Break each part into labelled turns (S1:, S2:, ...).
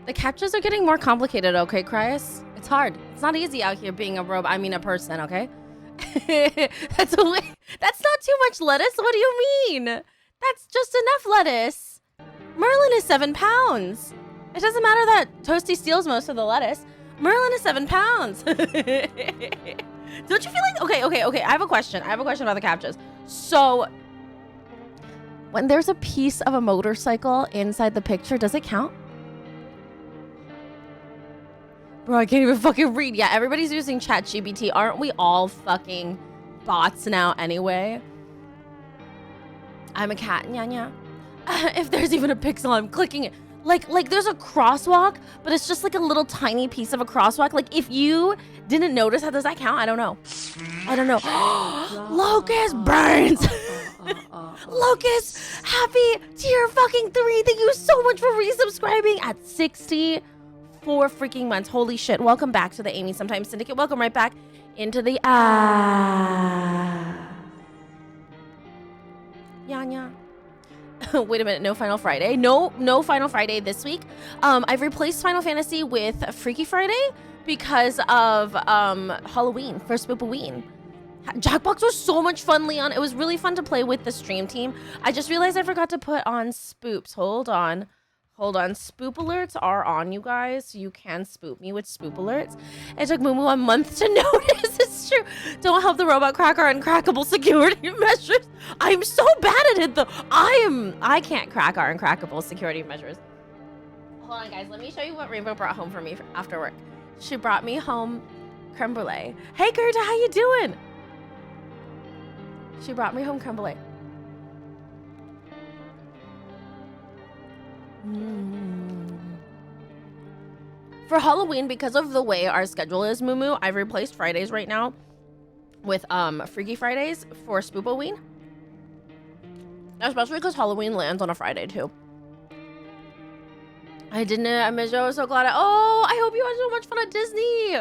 S1: The captures are getting more complicated, okay, Chris? It's hard. It's not easy out here being a robot. I mean, a person, okay? That's not too much lettuce. What do you mean? That's just enough lettuce. Merlin is 7 pounds. It doesn't matter that Toasty steals most of the lettuce. Merlin is 7 pounds. Don't you feel like... Okay. I have a question. About the captures. So, when there's a piece of a motorcycle inside the picture, does it count? Bro, I can't even fucking read. Yeah, everybody's using ChatGPT. Aren't we all fucking bots now anyway? I'm a cat. Nya. If there's even a pixel, I'm clicking it. Like there's a crosswalk, but it's just like a little tiny piece of a crosswalk. Like if you didn't notice, how does that count? I don't know. Locust burns. Locust, happy tier fucking 3. Thank you so much for resubscribing at 64 freaking months. Holy shit. Welcome back to the Amy Sometimes Syndicate. Welcome right back into the Nya. Wait a minute, no Final Friday. No Final Friday this week. I've replaced Final Fantasy with Freaky Friday because of Halloween for Spoopoween. Jackbox was so much fun, Leon. It was really fun to play with the stream team. I just realized I forgot to put on spoops. Hold on. Spoop alerts are on, you guys. You can spoop me with spoop alerts. It took Mumu a month to notice. It's true. Don't help the robot cracker and crackable security measures. I'm so bad at it, though. I can't crack our uncrackable security measures. Hold on, guys. Let me show you what Rainbow brought home for me after work. She brought me home creme brulee. Hey, Gerda, how you doing? She brought me home creme brulee. For Halloween, because of the way our schedule is, Mumu, I've replaced Fridays right now with Freaky Fridays for Spoopoween. Especially because Halloween lands on a Friday too. I was so glad. I hope you had so much fun at Disney.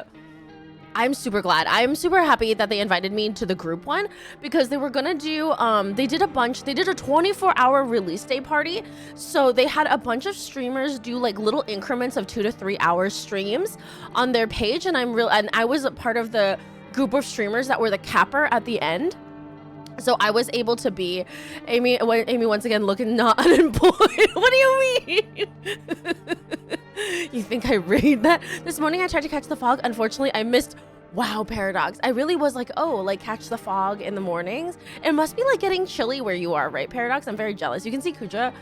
S1: I'm super glad. I'm super happy that they invited me to the group one because they were gonna do, they did a 24-hour release day party. So they had a bunch of streamers do like little increments of 2 to 3 hour streams on their page. And I was a part of the group of streamers that were the capper at the end. So I was able to be Amy once again looking not unemployed. What do you mean? You think I read that? This morning I tried to catch the fog. Unfortunately, I missed. Wow, Paradox. I really was like, catch the fog in the mornings. It must be like getting chilly where you are, right, Paradox? I'm very jealous. You can see Kuja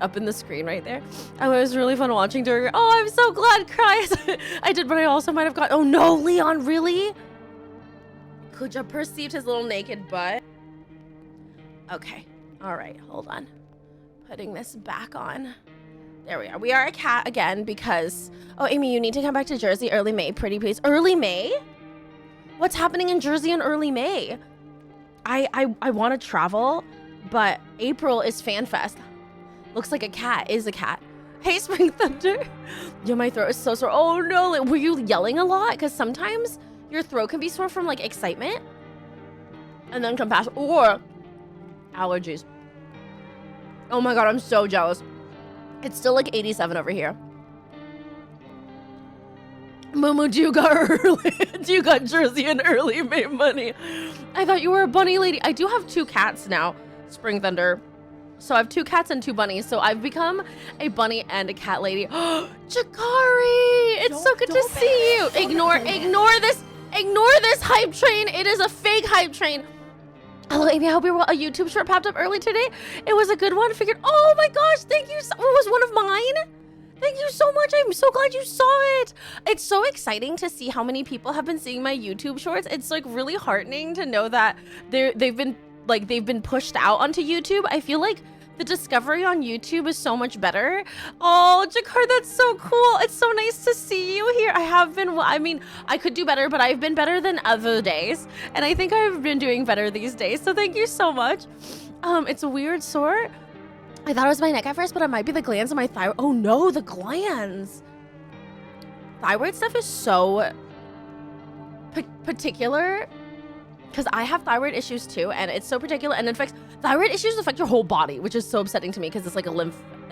S1: up in the screen right there. It was really fun watching during. Oh, I'm so glad, cries. I did, but I also might have got. Oh no, Leon, really? Kuja perceived his little naked butt. Okay. All right. Hold on. Putting this back on. There we are. We are a cat again because... Oh, Amy, you need to come back to Jersey early May. Pretty please. Early May? What's happening in Jersey in early May? I want to travel, but April is FanFest. Looks like a cat is a cat. Hey, Spring Thunder. Yeah, my throat is so sore. Oh, no. Were you yelling a lot? Because sometimes your throat can be sore from, like, excitement. And then compassion. Or... allergies. Oh my god, I'm so jealous. It's still like 87 over here. Mumu, do you got Jersey and early May money? I thought you were a bunny lady. I do have 2 cats now, Spring Thunder. So I have 2 cats and 2 bunnies. So I've become a bunny and a cat lady. Jakari, it's so good to see you. Ignore this hype train. It is a fake hype train. Hello, Amy. I hope a YouTube short popped up early today. It was a good one. Figured, oh my gosh, thank you. It was one of mine. Thank you so much. I'm so glad you saw it. It's so exciting to see how many people have been seeing my YouTube shorts. It's like really heartening to know that they've been pushed out onto YouTube. I feel like the discovery on YouTube is so much better. Oh, Jakar, that's so cool. It's so nice to see you here. I could do better, but I've been better than other days. And I think I've been doing better these days. So thank you so much. It's a weird sore. I thought it was my neck at first, but it might be the glands on my thyroid. Oh no, the glands. Thyroid stuff is so particular. Because I have thyroid issues too, and it's so particular, and in fact, thyroid issues affect your whole body, which is so upsetting to me because it's like a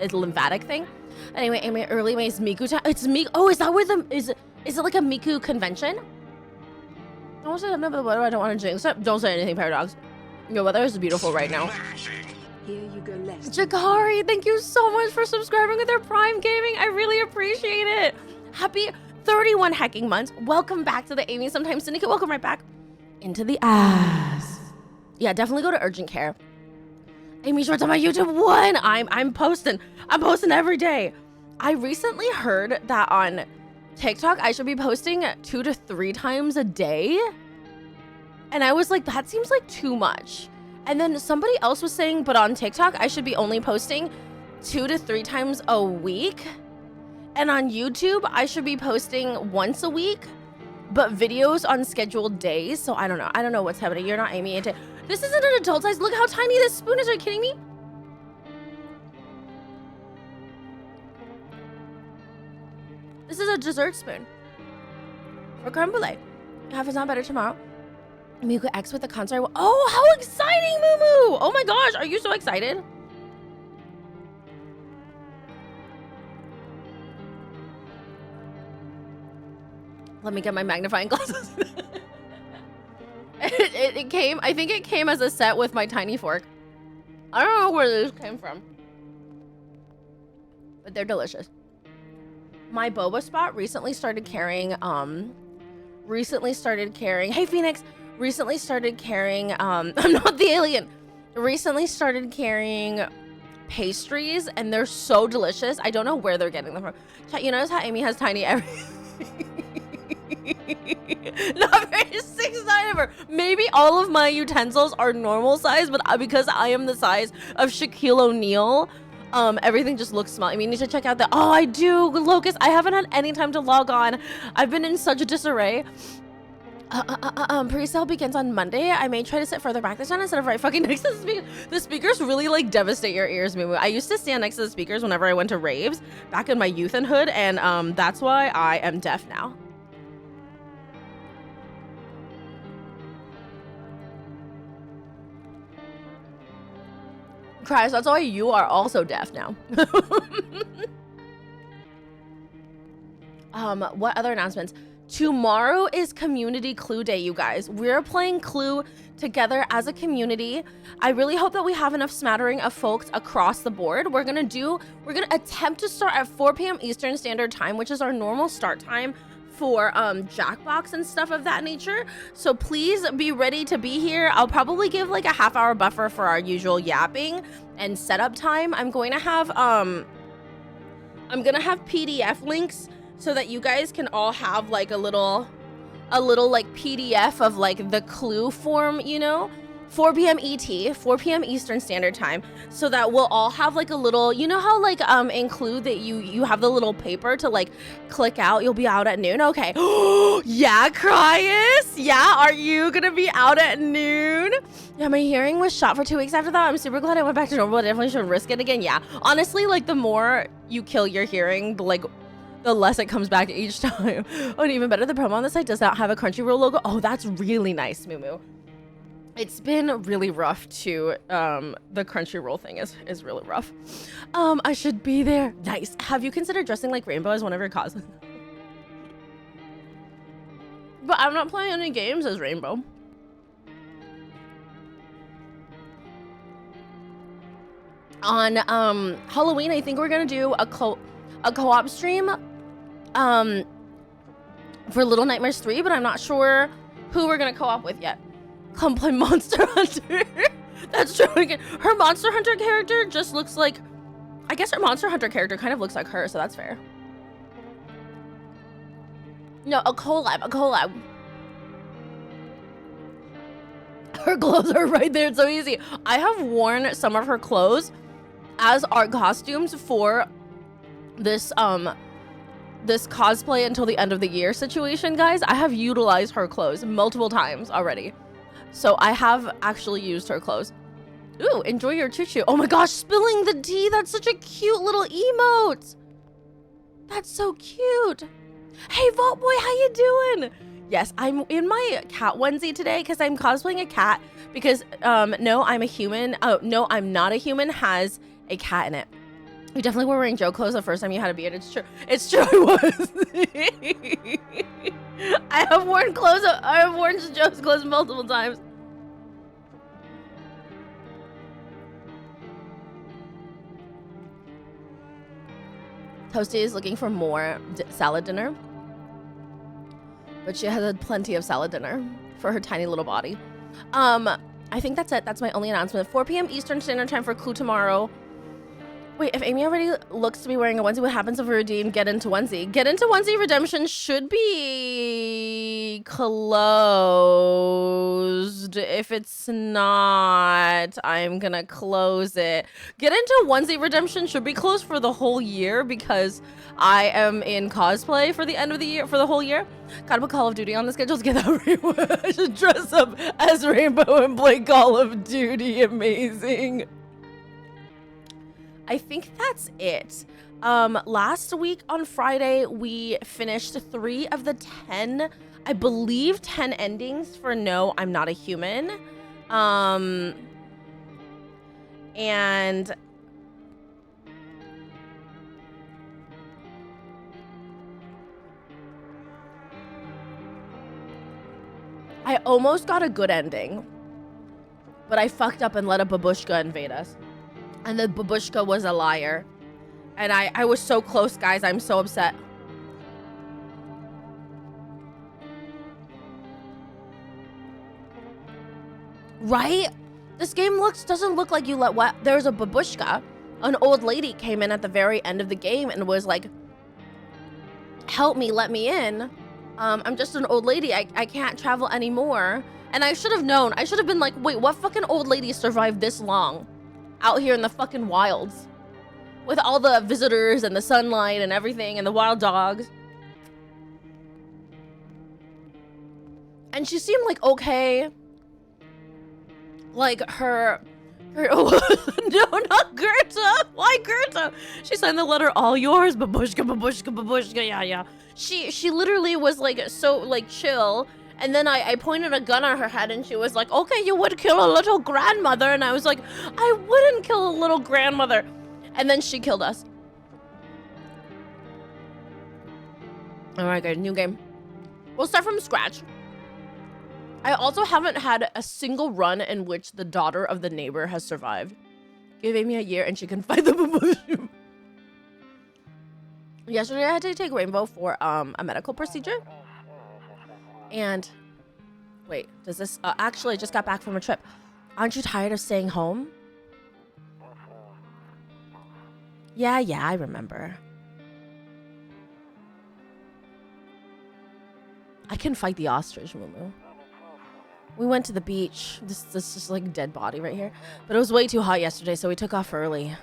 S1: lymphatic thing. Anyway, Amy, early May is Miku time. It's Miku. Oh, is that where is it like a Miku convention? I don't want to jinx it. Don't say anything, Paradox. Your weather is beautiful right now.
S2: Here you go, Lester.
S1: Jakari, thank you so much for subscribing with their Prime Gaming. I really appreciate it. Happy 31 hecking months. Welcome back to the Amy Sometimes Syndicate. Welcome right back into the ass. Yeah, definitely go to urgent care. Amy Shorts on my YouTube. One. I'm posting. I'm posting every day. I recently heard that on TikTok I should be posting 2 to 3 times a day. And I was like, that seems like too much. And then somebody else was saying, but on TikTok, I should be only posting 2 to 3 times a week. And on YouTube, I should be posting once a week, but videos on scheduled days. So I don't know. I don't know what's happening. You're not Amy. This isn't an adult size. Look how tiny this spoon is. Are you kidding me? This is a dessert spoon for creme brulee. Half is not better tomorrow. Miku X with the concert. Oh, how exciting, Moo! Oh my gosh, are you so excited? Let me get my magnifying glasses. it came, I think it came as a set with my tiny fork. I don't know where this came from, but they're delicious. My boba spot recently started carrying, hey Phoenix, recently started carrying, I'm not the alien, recently started carrying pastries, and they're so delicious. I don't know where they're getting them from. Chat, you notice how Amy has tiny everything? Not very 6'9" of her. Maybe all of my utensils are normal size, but because I am the size of Shaquille O'Neal, everything just looks small. I mean, you need to check out the, oh, I do, Locust. I haven't had any time to log on. I've been in such a disarray. Pre-sale begins on Monday. I may try to sit further back this time instead of right fucking next to the speaker. The speakers really like devastate your ears, Moo. I used to stand next to the speakers whenever I went to raves back in my youth and hood, and that's why I am deaf now. Christ, that's why you are also deaf now. What other announcements? Tomorrow is Community Clue Day, you guys. We're playing Clue together as a community. I really hope that we have enough smattering of folks across the board. We're gonna attempt to start at 4 p.m. Eastern Standard Time, which is our normal start time for Jackbox and stuff of that nature. So please be ready to be here. I'll probably give like a half-hour buffer for our usual yapping and setup time. I'm going to have PDF links so that you guys can all have like a little like PDF of like the clue form, you know, 4 p.m. ET, 4 p.m. Eastern Standard Time, so that we'll all have like a little, you know how like in Clue that you have the little paper to like click out, you'll be out at noon. Okay. Yeah, Cryus. Yeah, are you gonna be out at noon? Yeah, my hearing was shot for 2 weeks after that. I'm super glad I went back to normal. I definitely shouldn't risk it again. Yeah, honestly, like the more you kill your hearing, the less it comes back each time. Oh, and even better, the promo on the site does not have a Crunchyroll logo. Oh, that's really nice, Moo. It's been really rough too. The Crunchyroll thing is really rough. I should be there. Nice. Have you considered dressing like Rainbow as one of your causes? But I'm not playing any games as Rainbow. On Halloween, I think we're gonna do a co-op stream for Little Nightmares 3, but I'm not sure who we're gonna co-op with yet. Come play Monster Hunter. That's true. Her Monster Hunter character just looks like, I guess her Monster Hunter character kind of looks like her, so that's fair. No, a collab. Her clothes are right there. It's so easy. I have worn some of her clothes as art costumes for this this cosplay until the end of the year situation, guys. I have utilized her clothes multiple times already. So I have actually used her clothes. Ooh, enjoy your choo-choo. Oh my gosh, spilling the tea. That's such a cute little emote. That's so cute. Hey, Vault Boy, how you doing? Yes, I'm in my cat onesie today because I'm cosplaying a cat because, no, I'm a human. Oh, no, I'm not a human has a cat in it. You definitely were wearing Joe clothes the first time you had a beard. It's true. It's true. I was. I have worn clothes. I have worn Joe's clothes multiple times. Toasty is looking for more salad dinner, but she has had plenty of salad dinner for her tiny little body. I think that's it. That's my only announcement. 4 p.m. Eastern Standard Time for Clue tomorrow. Wait, if Amy already looks to be wearing a onesie, what happens if we redeem Get Into Onesie? Get Into Onesie redemption should be closed. If it's not, I'm gonna close it. Get Into Onesie redemption should be closed for the whole year because I am in cosplay for the end of the year, for the whole year. Gotta put Call of Duty on the schedule to get that. I should dress up as Rainbow and play Call of Duty. Amazing. I think that's it. Last week on Friday, we finished 3 of the 10, I believe 10 endings for No, I'm Not a Human. And I almost got a good ending, but I fucked up and let a babushka invade us. And the babushka was a liar. And I was so close, guys. I'm so upset. Right? This game doesn't look like you let what? There's a babushka. An old lady came in at the very end of the game and was like, help me, let me in. I'm just an old lady. I can't travel anymore. And I should have known. I should have been like, wait, what fucking old lady survived this long? Out here in the fucking wilds with all the visitors and the sunlight and everything and the wild dogs. And she seemed like okay. Like her no, not Gerta. Why Gerta? She signed the letter, all yours, babushka, babushka, babushka, yeah. She literally was like so like chill. And then I pointed a gun at her head and she was like, okay, you would kill a little grandmother. And I was like, I wouldn't kill a little grandmother. And then she killed us. All right, good. New game. We'll start from scratch. I also haven't had a single run in which the daughter of the neighbor has survived. Give Amy a year and she can fight the babushka. Yesterday, I had to take Rainbow for a medical procedure. And wait, does this actually I just got back from a trip. Aren't you tired of staying home? Yeah, I remember. I can fight the ostrich, Mumu. We went to the beach. This is just like dead body right here. But it was way too hot yesterday, so we took off early.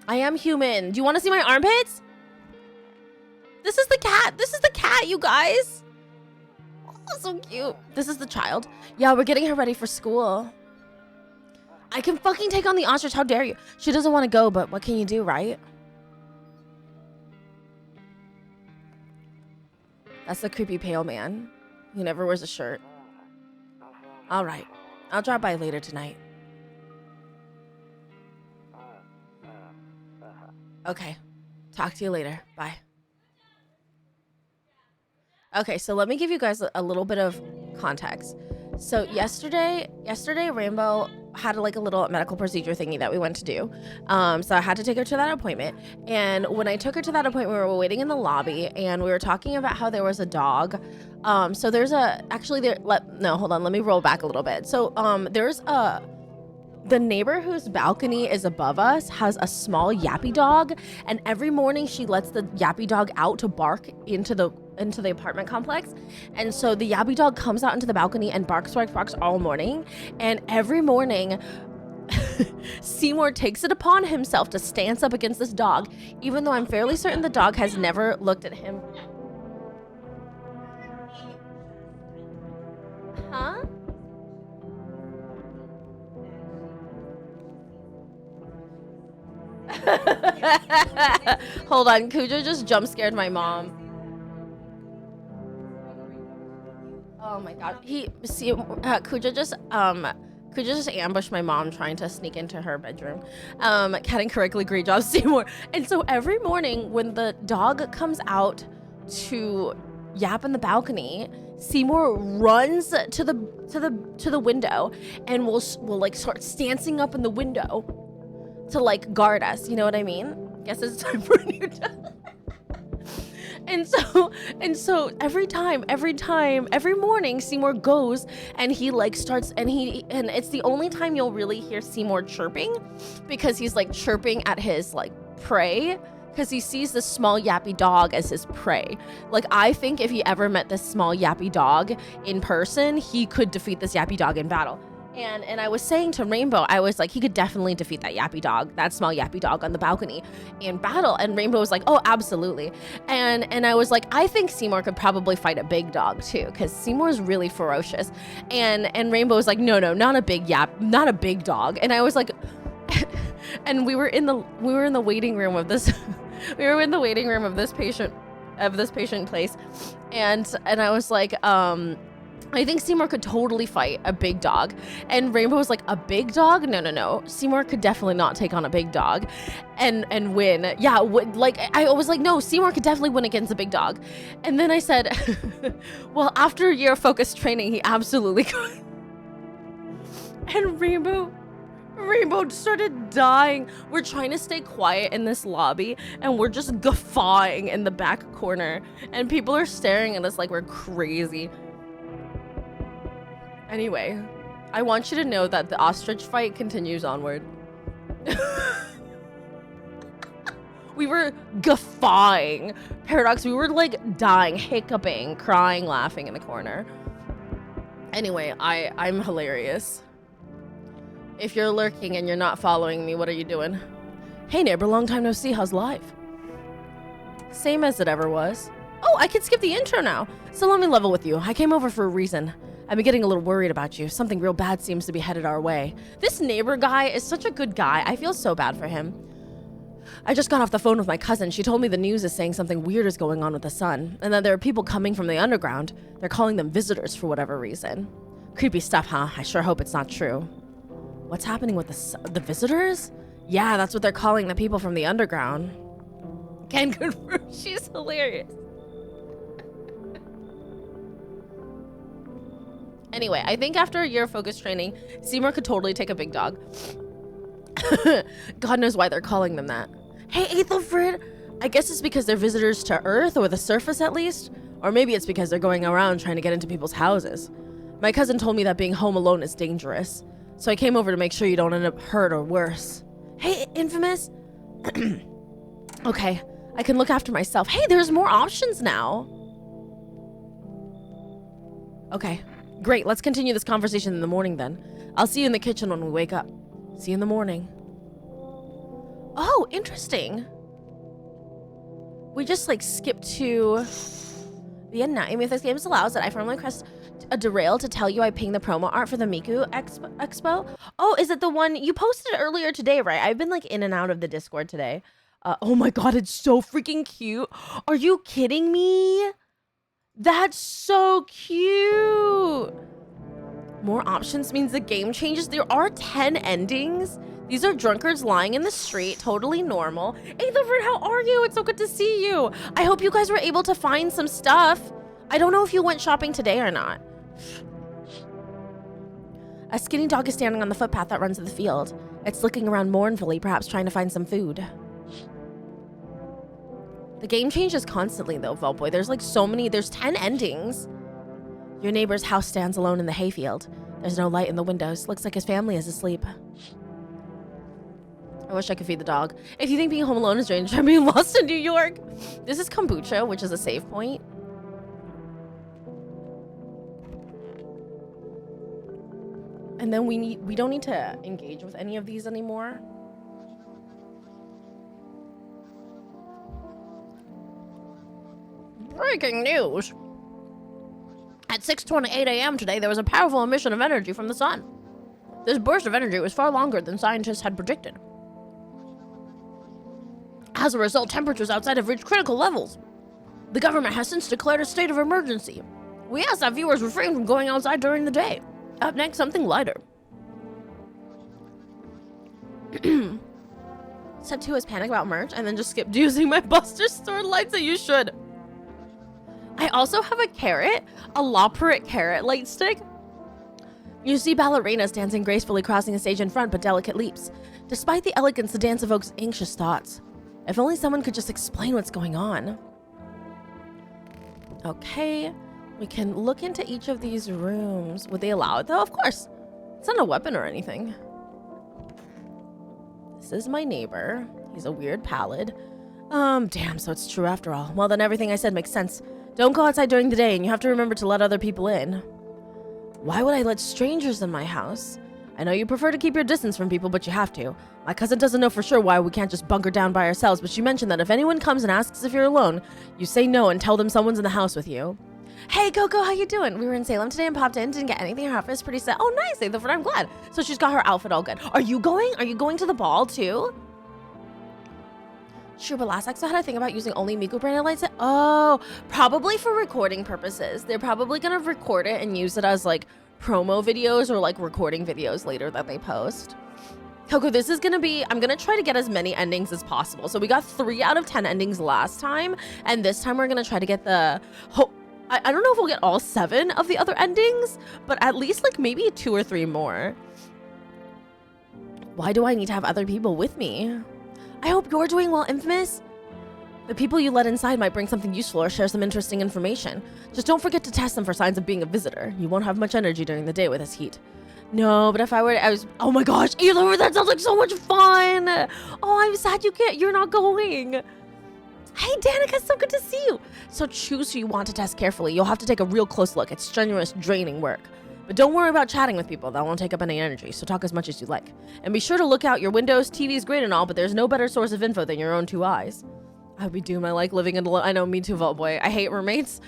S1: I am human. Do you want to see my armpits? This is the cat. This is the cat, you guys. Oh, so cute. This is the child. Yeah, we're getting her ready for school. I can fucking take on the ostrich. How dare you? She doesn't want to go, but what can you do, right? That's the creepy pale man. He never wears a shirt. All right. I'll drop by later tonight. Okay. Talk to you later. Bye. Okay, so let me give you guys a little bit of context. So yesterday Rainbow had like a little medical procedure thingy that we went to do. So I had to take her to that appointment. And when I took her to that appointment, we were waiting in the lobby and we were talking about how there was a dog. So there's hold on, let me roll back a little bit. So the neighbor whose balcony is above us has a small yappy dog, and every morning she lets the yappy dog out to bark into the apartment complex. And so the yappy dog comes out into the balcony and barks all morning. And every morning Seymour takes it upon himself to stance up against this dog, even though I'm fairly certain the dog has never looked at him. Huh? Hold on, Cujo just jump scared my mom. Oh my god. Cujo just Could you just ambush my mom trying to sneak into her bedroom? Cat incorrectly, great job, Seymour. And so every morning when the dog comes out to yap in the balcony, Seymour runs to the window and will like start stancing up in the window to like guard us. You know what I mean? Guess it's time for a new dog. And so every morning Seymour goes and he like starts and it's the only time you'll really hear Seymour chirping, because he's like chirping at his like prey, because he sees this small yappy dog as his prey. Like, I think if he ever met this small yappy dog in person, he could defeat this yappy dog in battle. And I was saying to Rainbow, I was like, he could definitely defeat that yappy dog, that small yappy dog on the balcony in battle. And Rainbow was like, oh, absolutely. And I was like, I think Seymour could probably fight a big dog too, because Seymour's really ferocious. And Rainbow was like, no, not a big not a big dog. And I was like, and we were in the waiting room of this patient place, and I was like, I think Seymour could totally fight a big dog. And Rainbow was like, a big dog? No. Seymour could definitely not take on a big dog and win. Yeah, like I was like, no, Seymour could definitely win against a big dog. And then I said, well, after a year of focused training, he absolutely could. And Rainbow started dying. We're trying to stay quiet in this lobby and we're just guffawing in the back corner. And people are staring at us like we're crazy. Anyway, I want you to know that the ostrich fight continues onward. We were guffawing. Paradox, we were like dying, hiccuping, crying, laughing in the corner. Anyway, I'm hilarious. If you're lurking and you're not following me, what are you doing? Hey neighbor, long time no see, how's life? Same as it ever was. Oh, I can skip the intro now. So let me level with you. I came over for a reason. I've been getting a little worried about you. Something real bad seems to be headed our way. This neighbor guy is such a good guy. I feel so bad for him. I just got off the phone with my cousin. She told me the news is saying something weird is going on with the sun, and that there are people coming from the underground. They're calling them visitors for whatever reason. Creepy stuff, huh? I sure hope it's not true. What's happening with the visitors? Yeah, that's what they're calling the people from the underground. Can confirm. She's hilarious. Anyway, I think after a year of focus training, Seymour could totally take a big dog. God knows why they're calling them that. Hey, Ethelfrid! I guess it's because they're visitors to Earth, or the surface at least. Or maybe it's because they're going around trying to get into people's houses. My cousin told me that being home alone is dangerous. So I came over to make sure you don't end up hurt or worse. Hey, Infamous! Okay, I can look after myself. Hey, there's more options now. Okay. Great, let's continue this conversation in the morning then. I'll see you in the kitchen when we wake up. See you in the morning. Oh, interesting. We just like skipped to the end now. Amy, if this game allows it, I firmly request a derail to tell you I pinged the promo art for the Miku Expo. Oh, is it the one you posted earlier today, right? I've been like in and out of the Discord today. Oh my God, it's so freaking cute. Are you kidding me? That's so cute. More options means the game changes. There are 10 endings. These are drunkards lying in the street, totally normal. Ethelford, how are you? It's so good to see you. I hope you guys were able to find some stuff. I don't know if you went shopping today or not. A skinny dog is standing on the footpath that runs to the field. It's looking around mournfully, perhaps trying to find some food. The game changes constantly though, Vaultboy. There's like so many, there's 10 endings. Your neighbor's house stands alone in the hayfield. There's no light in the windows. Looks like his family is asleep. I wish I could feed the dog. If you think being home alone is strange, try being lost in New York. This is kombucha, which is a save point. And then we don't need to engage with any of these anymore. Breaking news. At 6:28 a.m. today, there was a powerful emission of energy from the sun. This burst of energy was far longer than scientists had predicted. As a result, temperatures outside have reached critical levels. The government has since declared a state of emergency. We ask that viewers refrain from going outside during the day. Up next, something lighter. Step 2 is panic about merch and then just skipped using my Buster store lights that you should. I also have a carrot, a Loperate carrot light stick. You see ballerinas dancing gracefully, crossing the stage in front, but delicate leaps. Despite the elegance, the dance evokes anxious thoughts. If only someone could just explain what's going on. Okay, we can look into each of these rooms. Would they allow it though? Of course. It's not a weapon or anything. This is my neighbor. He's a weird pallid. Damn, so it's true after all. Well, then everything I said makes sense. Don't go outside during the day, and you have to remember to let other people in. Why would I let strangers in my house? I know you prefer to keep your distance from people, but you have to. My cousin doesn't know for sure why we can't just bunker down by ourselves, but she mentioned that if anyone comes and asks if you're alone, you say no and tell them someone's in the house with you. Hey, Coco, how you doing? We were in Salem today and popped in, didn't get anything. Her outfit is pretty set. Oh, nice, I'm glad. So she's got her outfit all good. Are you going? Are you going to the ball too? Sure, but last expo had a thing about using only Miku branded lights. Oh, probably for recording purposes. They're probably gonna record it and use it as like promo videos or like recording videos later that they post. Coco, this is gonna be, I'm gonna try to get as many endings as possible. So we got 3 out of 10 endings last time, and this time we're gonna try to get the, I don't know if we'll get all 7 of the other endings, but at least like maybe 2 or 3 more. Why do I need to have other people with me? I hope you're doing well, Infamous. The people you let inside might bring something useful or share some interesting information. Just don't forget to test them for signs of being a visitor. You won't have much energy during the day with this heat. No, but if I were, oh my gosh, Aloy, that sounds like so much fun. Oh, I'm sad you're not going. Hey, Danica, so good to see you. So choose who you want to test carefully. You'll have to take a real close look. It's strenuous, draining work. But don't worry about chatting with people. That won't take up any energy, so talk as much as you like. And be sure to look out your windows. TV's great and all, but there's no better source of info than your own 2 eyes. I would be doomed. I like living in alone. I know, me too, Vault Boy. I hate roommates.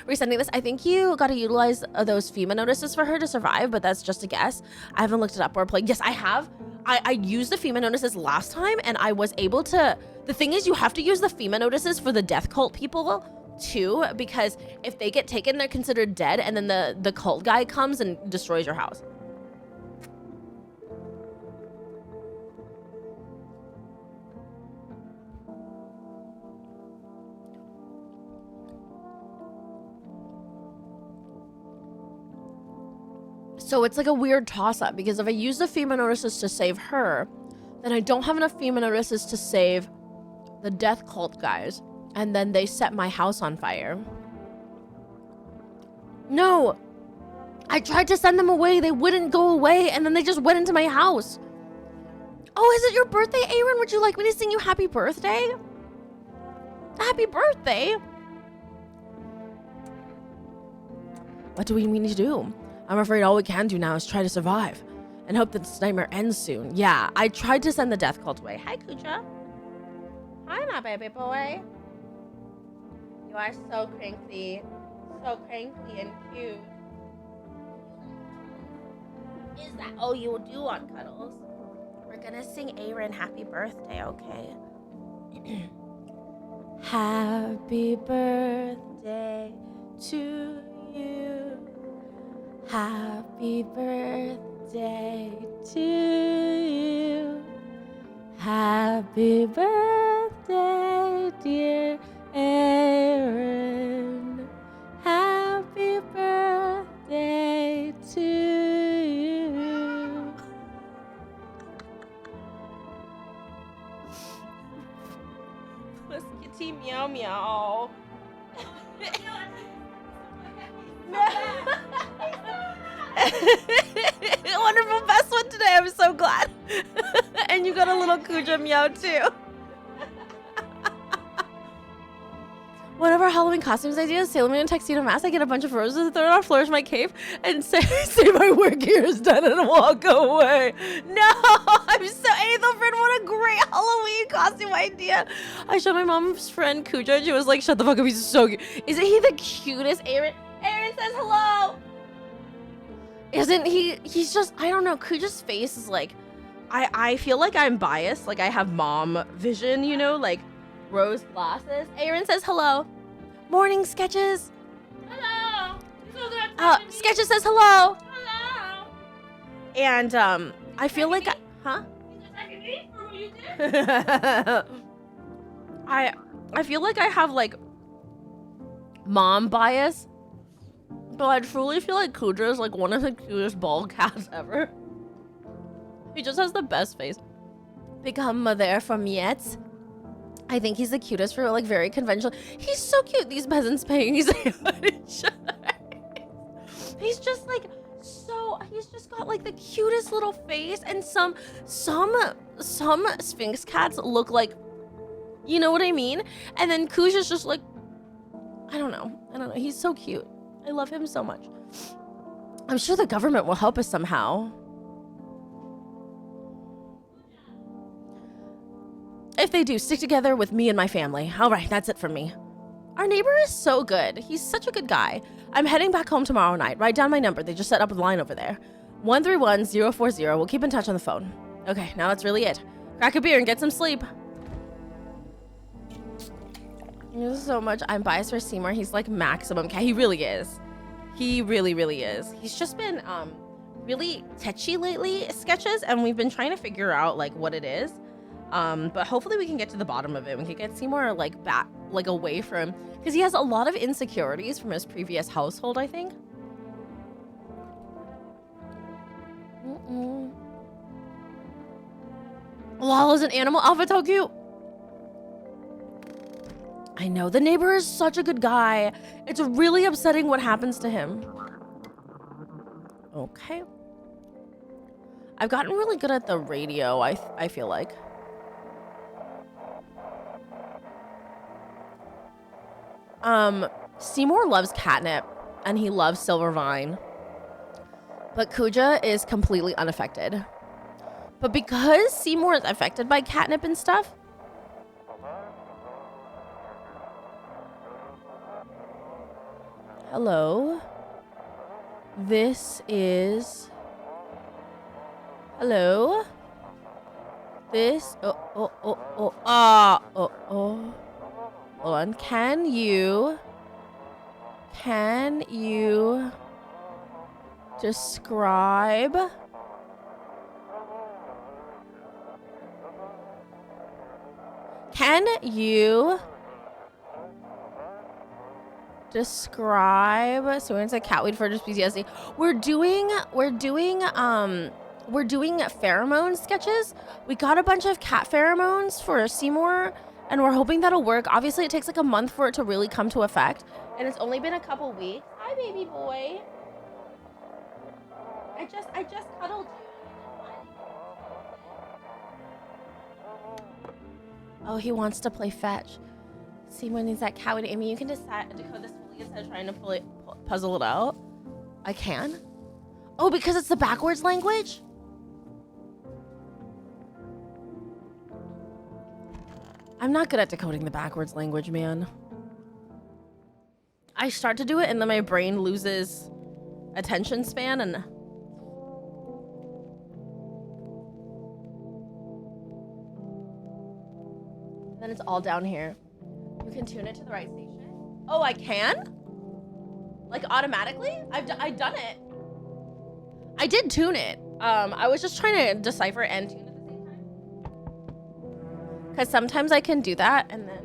S1: Resending this. I think you got to utilize those FEMA notices for her to survive, but that's just a guess. I haven't looked it up or played. Yes, I have. I used the FEMA notices last time, and I was able to... The thing is, you have to use the FEMA notices for the death cult people too, because if they get taken, they're considered dead, and then the cult guy comes and destroys your house. So it's like a weird toss-up, because if I use the FEMA notices to save her, then I don't have enough FEMA notices to save the death cult guys, and then they set my house on fire. No! I tried to send them away, they wouldn't go away, and then they just went into my house. Oh, is it your birthday, Aaron? Would you like me to sing you happy birthday? Happy birthday! What do we need to do? I'm afraid all we can do now is try to survive and hope that this nightmare ends soon. Yeah, I tried to send the death cult away. Hi, Kucha. Hi, my baby boy. You are so cranky and cute. Is that all you do on Cuddles? We're gonna sing Aaron happy birthday, okay? Happy birthday to you. Happy birthday to you. Happy birthday, dear Aaron. Happy birthday to you. Let's kitty meow meow. Wonderful best one today. I'm so glad. And you got a little Kuja meow too. One of our Halloween costumes ideas, Sailor Moon and Tuxedo Mask. I get a bunch of roses, throw it on flourish my cape, and say my work here is done and walk away. No, I'm so Ethelfriend, what a great Halloween costume idea. I showed my mom's friend Kuja and she was like, shut the fuck up, he's so cute. Isn't he the cutest? Aaron says hello. Isn't he? He's just, I don't know. Kuja's face is like, I feel like I'm biased. Like I have mom vision, you know, like rose glasses. Aaron says hello. Morning, Sketches.
S3: Hello.
S1: Sketches says hello.
S3: Hello.
S1: And I feel like, huh?
S3: He's attacking
S1: you did? I feel like I have like mom bias, but I truly feel like Kuja is like one of the cutest bald cats ever. He just has the best face. Become mother from yet. I think he's the cutest for like very conventional. He's so cute. These peasants paying his He's just like he's just got like the cutest little face, and some Sphinx cats look like, you know what I mean? And then Kuja's just like, I don't know. He's so cute. I love him so much. I'm sure the government will help us somehow. If they do, stick together with me and my family. All right, that's it from me. Our neighbor is so good. He's such a good guy. I'm heading back home tomorrow night. Write down my number. They just set up a line over there. 131040. We'll keep in touch on the phone. Okay, now that's really it. Crack a beer and get some sleep. There's so much. I'm biased for Seymour. He's like maximum cat. He really is. He really, really is. He's just been really tetchy lately, sketches, and we've been trying to figure out like what it is. But hopefully we can get to the bottom of it. We can get Seymour like back, like away from, because he has a lot of insecurities from his previous household, I think. Lol is an animal outfit, how cute. I know, the neighbor is such a good guy. It's really upsetting what happens to him. Okay. I've gotten really good at the radio, I feel like. Seymour loves catnip and he loves Silvervine, but Kuja is completely unaffected. But because Seymour is affected by catnip and stuff, hello, this is, hello, this, hold on, can you describe so it's a cat weed for just PTSD. We're doing pheromone sketches. We got a bunch of cat pheromones for Seymour, and we're hoping that'll work. Obviously, it takes like a month for it to really come to effect, and it's only been a couple weeks. Hi, baby boy. I just cuddled you. Oh, he wants to play fetch. Seymour needs that cat. Amy, you can decode this fully instead of trying to puzzle it out. I can? Oh, because it's the backwards language? I'm not good at decoding the backwards language, man. I start to do it and then my brain loses attention span and... then it's all down here. You can tune it to the right station. Oh, I can? Like automatically? I've done it. I did tune it. I was just trying to decipher and tune at the same time. Because sometimes I can do that and then...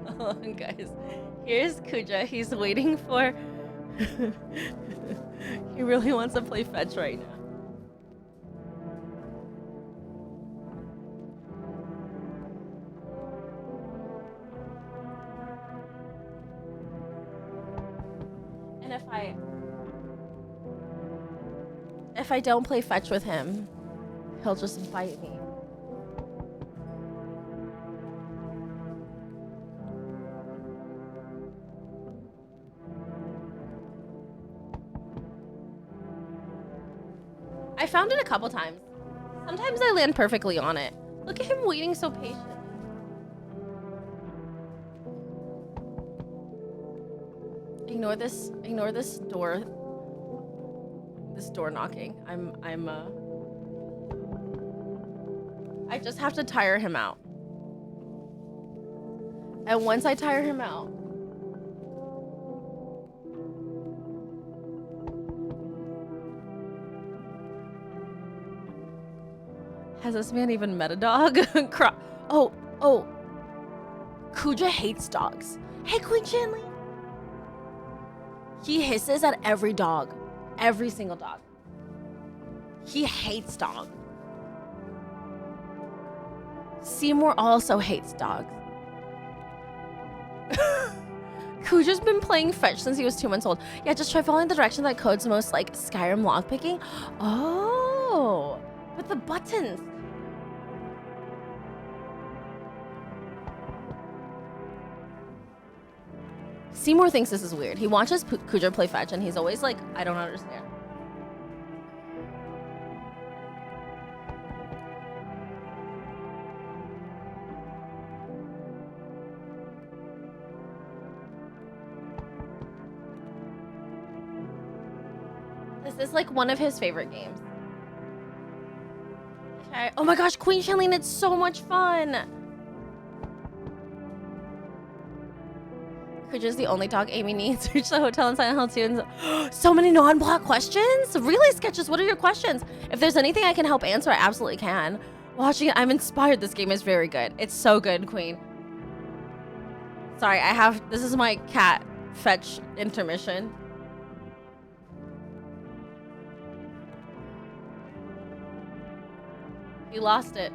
S1: Hold on, guys. Here's Kuja. He's waiting for... He really wants to play fetch right now. And if I don't play fetch with him, he'll just bite me. I found it a couple times. Sometimes I land perfectly on it. Look at him waiting so patiently. Ignore this door. This door knocking. I just have to tire him out. And once I tire him out, Has this man even met a dog? Oh. Kuja hates dogs. Hey, Queen Shanley. He hisses at every dog. Every single dog. He hates dogs. Seymour also hates dogs. Kuja's been playing fetch since he was 2 months old. Yeah, just try following the direction that code's most like Skyrim lockpicking. Oh, with the buttons. Seymour thinks this is weird. He watches Kuja play fetch and he's always like, I don't understand. This is like one of his favorite games. Okay. Oh my gosh, Queen Shanley, it's so much fun. Kuja's the only dog Amy needs. Reach the hotel in Silent Hill 2. And so many non-block questions? Really, Sketches? What are your questions? If there's anything I can help answer, I absolutely can. Watching it, I'm inspired. This game is very good. It's so good, Queen. Sorry, this is my cat fetch intermission. You lost it.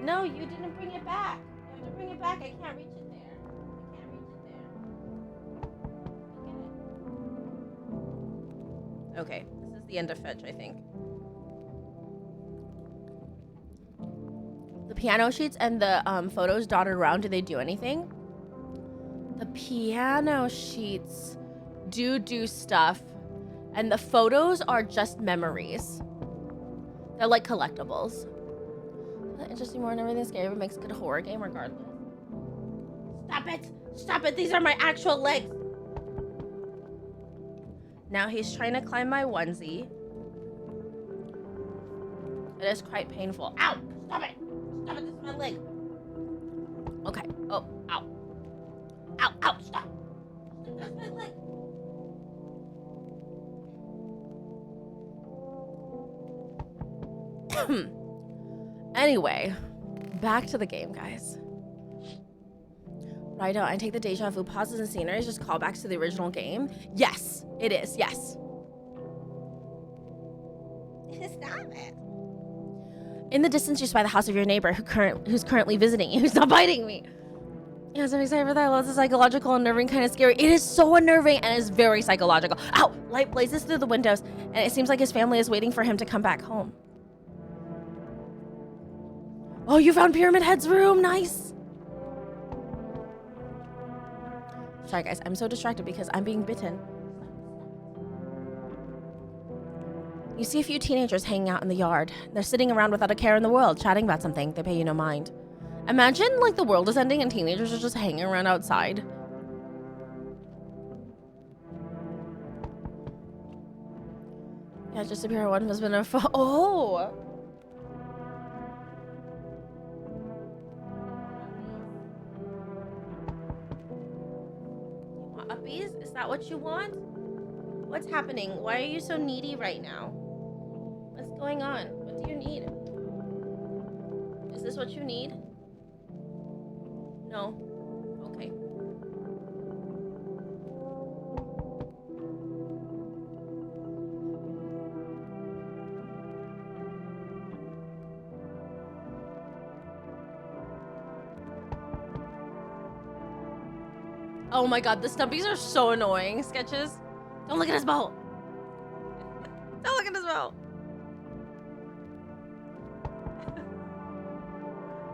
S1: No, you didn't bring it back. You have to bring it back. I can't reach it there. I can't reach it there. Okay, this is the end of fetch, I think. The piano sheets and the photos dotted around, do they do anything? The piano sheets do stuff. And the photos are just memories. They're like collectibles. Interesting more than everything scary, but makes a good horror game regardless. Stop it! Stop it! These are my actual legs! Now he's trying to climb my onesie. It is quite painful. Ow! Stop it! Stop it! This is my leg. Okay. Oh, ow. Ow, ow, stop! That's my leg. Anyway, back to the game, guys. Right out, I take the deja vu pauses and sceneries, just callbacks to the original game. Yes, it is. Yes. Stop it. In the distance, you spy the house of your neighbor who's currently visiting you. Stop biting me. Yes, I'm excited for that. Lots of psychological, unnerving, kind of scary. It is so unnerving and is very psychological. Ow! Light blazes through the windows, and it seems like his family is waiting for him to come back home. Oh, you found Pyramid Head's room. Nice. Sorry, guys. I'm so distracted because I'm being bitten. You see a few teenagers hanging out in the yard. They're sitting around without a care in the world, chatting about something. They pay you no mind. Imagine, like, the world is ending and teenagers are just hanging around outside. Yeah, just appear one has been a oh. Uppies? Is that what you want? What's happening? Why are you so needy right now? What's going on? What do you need? Is this what you need? No. Okay. Oh my god, the Stumpies are so annoying. Sketches. Don't look at his boat. Don't look at his boat.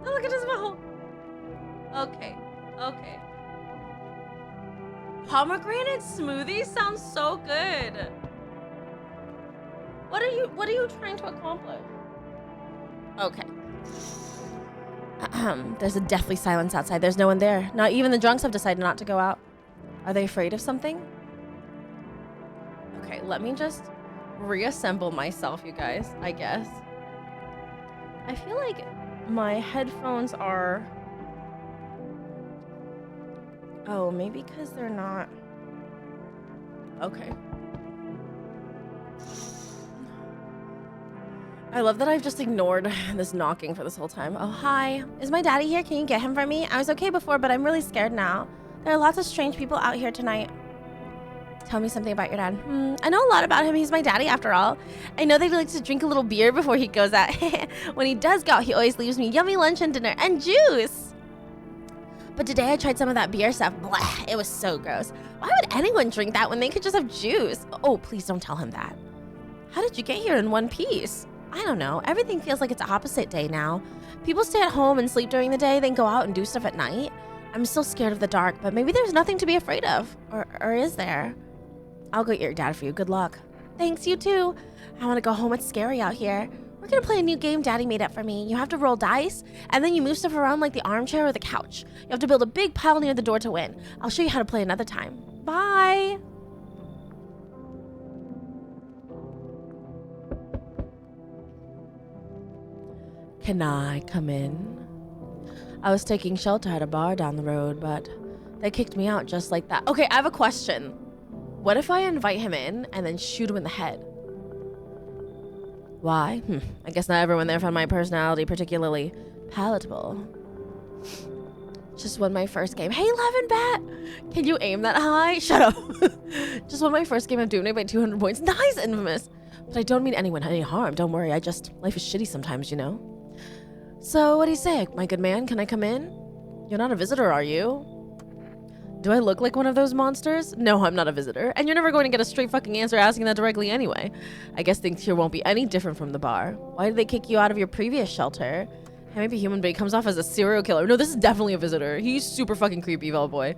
S1: Don't look at his boat. Okay. Okay. Pomegranate smoothie sounds so good. What are you trying to accomplish? Okay. There's a deathly silence outside. There's no one there. Not even the drunks have decided not to go out. Are they afraid of something? Okay, let me just reassemble myself, you guys, I guess. I feel like my headphones are... Oh, maybe because they're not... Okay. I love that I've just ignored this knocking for this whole time. Oh, hi. Is my daddy here? Can you get him for me? I was okay before, but I'm really scared now. There are lots of strange people out here tonight. Tell me something about your dad. I know a lot about him. He's my daddy after all. I know that he likes to drink a little beer before he goes out. When he does go out, he always leaves me yummy lunch and dinner and juice. But today I tried some of that beer stuff. Blah, it was so gross. Why would anyone drink that when they could just have juice? Oh, please don't tell him that. How did you get here in one piece? I don't know. Everything feels like it's opposite day now. People stay at home and sleep during the day, then go out and do stuff at night. I'm still scared of the dark, but maybe there's nothing to be afraid of. Or is there? I'll go get your dad for you. Good luck. Thanks, you too. I want to go home. It's scary out here. We're going to play a new game Daddy made up for me. You have to roll dice, and then you move stuff around like the armchair or the couch. You have to build a big pile near the door to win. I'll show you how to play another time. Bye. Can I come in? I was taking shelter at a bar down the road, but they kicked me out just like that. Okay, I have a question. What if I invite him in and then shoot him in the head? Why? I guess not everyone there found my personality particularly palatable. Just won my first game. Hey, Levin Bat! Can you aim that high? Shut up. Just won my first game of Doom by 200 points. Nice, Infamous! But I don't mean anyone any harm. Don't worry, life is shitty sometimes, you know? So, what do you say, my good man? Can I come in? You're not a visitor, are you? Do I look like one of those monsters? No, I'm not a visitor. And you're never going to get a straight fucking answer asking that directly anyway. I guess things here won't be any different from the bar. Why did they kick you out of your previous shelter? Hey, maybe human, but he comes off as a serial killer. No, this is definitely a visitor. He's super fucking creepy, boy.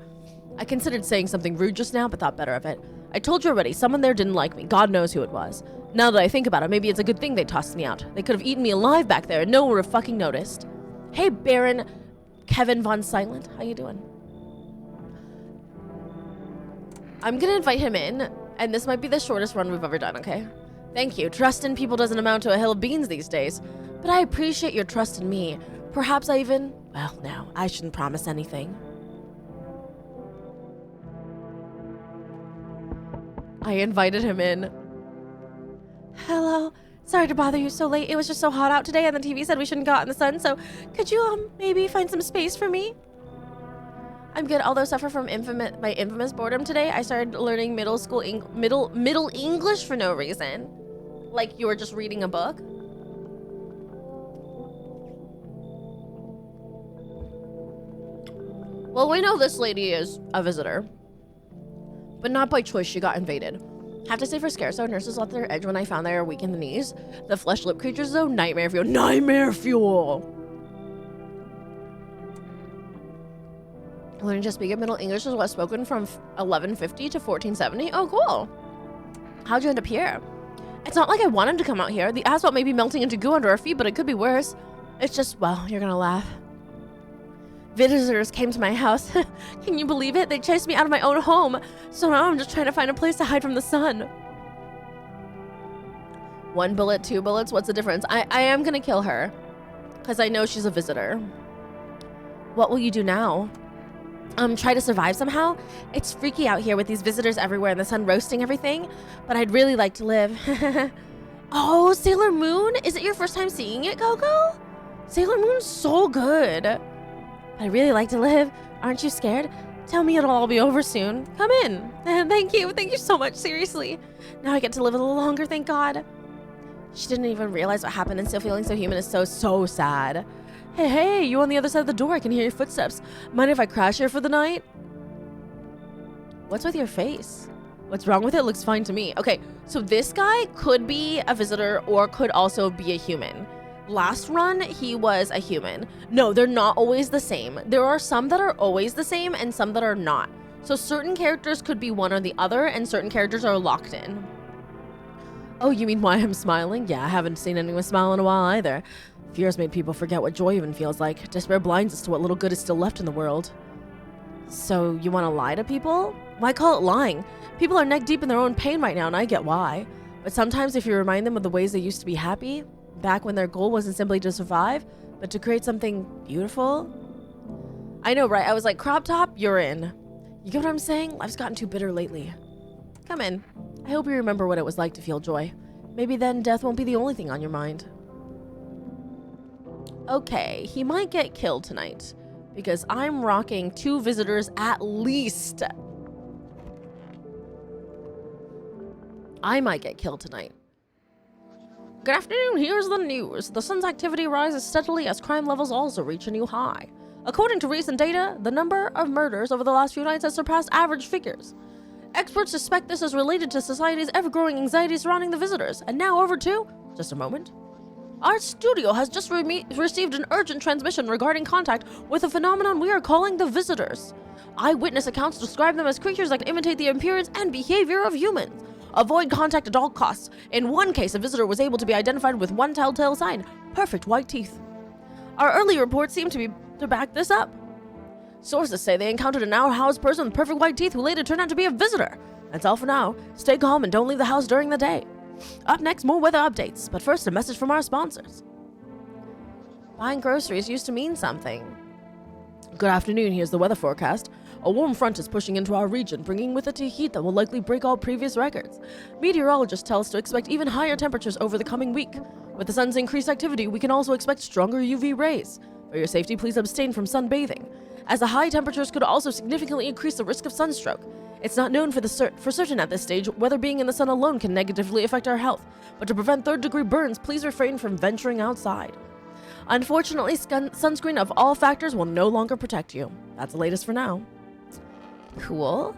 S1: I considered saying something rude just now, but thought better of it. I told you already, someone there didn't like me. God knows who it was. Now that I think about it, maybe it's a good thing they tossed me out. They could have eaten me alive back there and no one would have fucking noticed. Hey, Baron Kevin Von Silent. How you doing? I'm gonna invite him in, and this might be the shortest run we've ever done, okay? Thank you. Trust in people doesn't amount to a hill of beans these days, but I appreciate your trust in me. Perhaps I even... Well, no, I shouldn't promise anything. I invited him in. Hello. Sorry to bother you so late. It was just so hot out today, and the TV said we shouldn't go out in the sun, so could you, maybe find some space for me? I'm good, although suffer from my infamous boredom today. I started learning middle English for no reason. Like you were just reading a book. Well, we know this lady is a visitor. But not by choice, she got invaded. Have to say for scare, so nurses lost their edge when I found they were weak in the knees. The flesh lip creatures though, nightmare fuel. Nightmare fuel! Learning to speak in Middle English is what's spoken from 1150 to 1470. Oh, cool. How'd you end up here? It's not like I want him to come out here. The asphalt may be melting into goo under our feet, but it could be worse. It's just, well, you're gonna laugh. Visitors came to my house. Can you believe it? They chased me out of my own home. So now I'm just trying to find a place to hide from the sun. 1 bullet, 2 bullets, what's the difference? I am gonna kill her. Because I know she's a visitor. What will you do now? Try to survive somehow? It's freaky out here with these visitors everywhere and the sun roasting everything, but I'd really like to live. Oh, Sailor Moon? Is it your first time seeing it, Coco? Sailor Moon's so good. I'd really like to live. Aren't you scared? Tell me it'll all be over soon. Come in. Thank you. Thank you so much. Seriously. Now I get to live a little longer, thank God. She didn't even realize what happened, and still feeling so human is so sad. Hey, you on the other side of the door. I can hear your footsteps. Mind if I crash here for the night? What's with your face? What's wrong with it? Looks fine to me. Okay, so this guy could be a visitor or could also be a human. Last run, he was a human. No, they're not always the same. There are some that are always the same and some that are not. So certain characters could be one or the other and certain characters are locked in. Oh, you mean why I'm smiling? Yeah, I haven't seen anyone smile in a while either. Fear's made people forget what joy even feels like. Despair blinds us to what little good is still left in the world. So you want to lie to people? Why call it lying? People are neck deep in their own pain right now, and I get why. But sometimes if you remind them of the ways they used to be happy, back when their goal wasn't simply to survive, but to create something beautiful. I know, right? I was like, crop top, you're in. You get what I'm saying? Life's gotten too bitter lately. Come in. I hope you remember what it was like to feel joy. Maybe then death won't be the only thing on your mind. Okay, he might get killed tonight because I'm rocking 2 visitors at least. I might get killed tonight. Good afternoon, here's the news. The sun's activity rises steadily as crime levels also reach a new high. According to recent data, the number of murders over the last few nights has surpassed average figures. Experts suspect this is related to society's ever-growing anxiety surrounding the visitors. And now over to... just a moment. Our studio has just received an urgent transmission regarding contact with a phenomenon we are calling the visitors. Eyewitness accounts describe them as creatures that imitate the appearance and behavior of humans. Avoid contact at all costs. In one case, a visitor was able to be identified with one telltale sign: perfect white teeth. Our early reports seem to back this up. Sources say they encountered an outhoused person with perfect white teeth who later turned out to be a visitor. That's all for now. Stay calm and don't leave the house during the day. Up next, more weather updates, but first a message from our sponsors. Buying groceries used to mean something. Good afternoon, here's the weather forecast. A warm front is pushing into our region, bringing with it a heat that will likely break all previous records. Meteorologists tell us to expect even higher temperatures over the coming week. With the sun's increased activity, we can also expect stronger UV rays. For your safety, please abstain from sunbathing, as the high temperatures could also significantly increase the risk of sunstroke. It's not known for certain at this stage whether being in the sun alone can negatively affect our health, but to prevent third-degree burns, please refrain from venturing outside. Unfortunately, sunscreen of all factors will no longer protect you. That's the latest for now. Cool.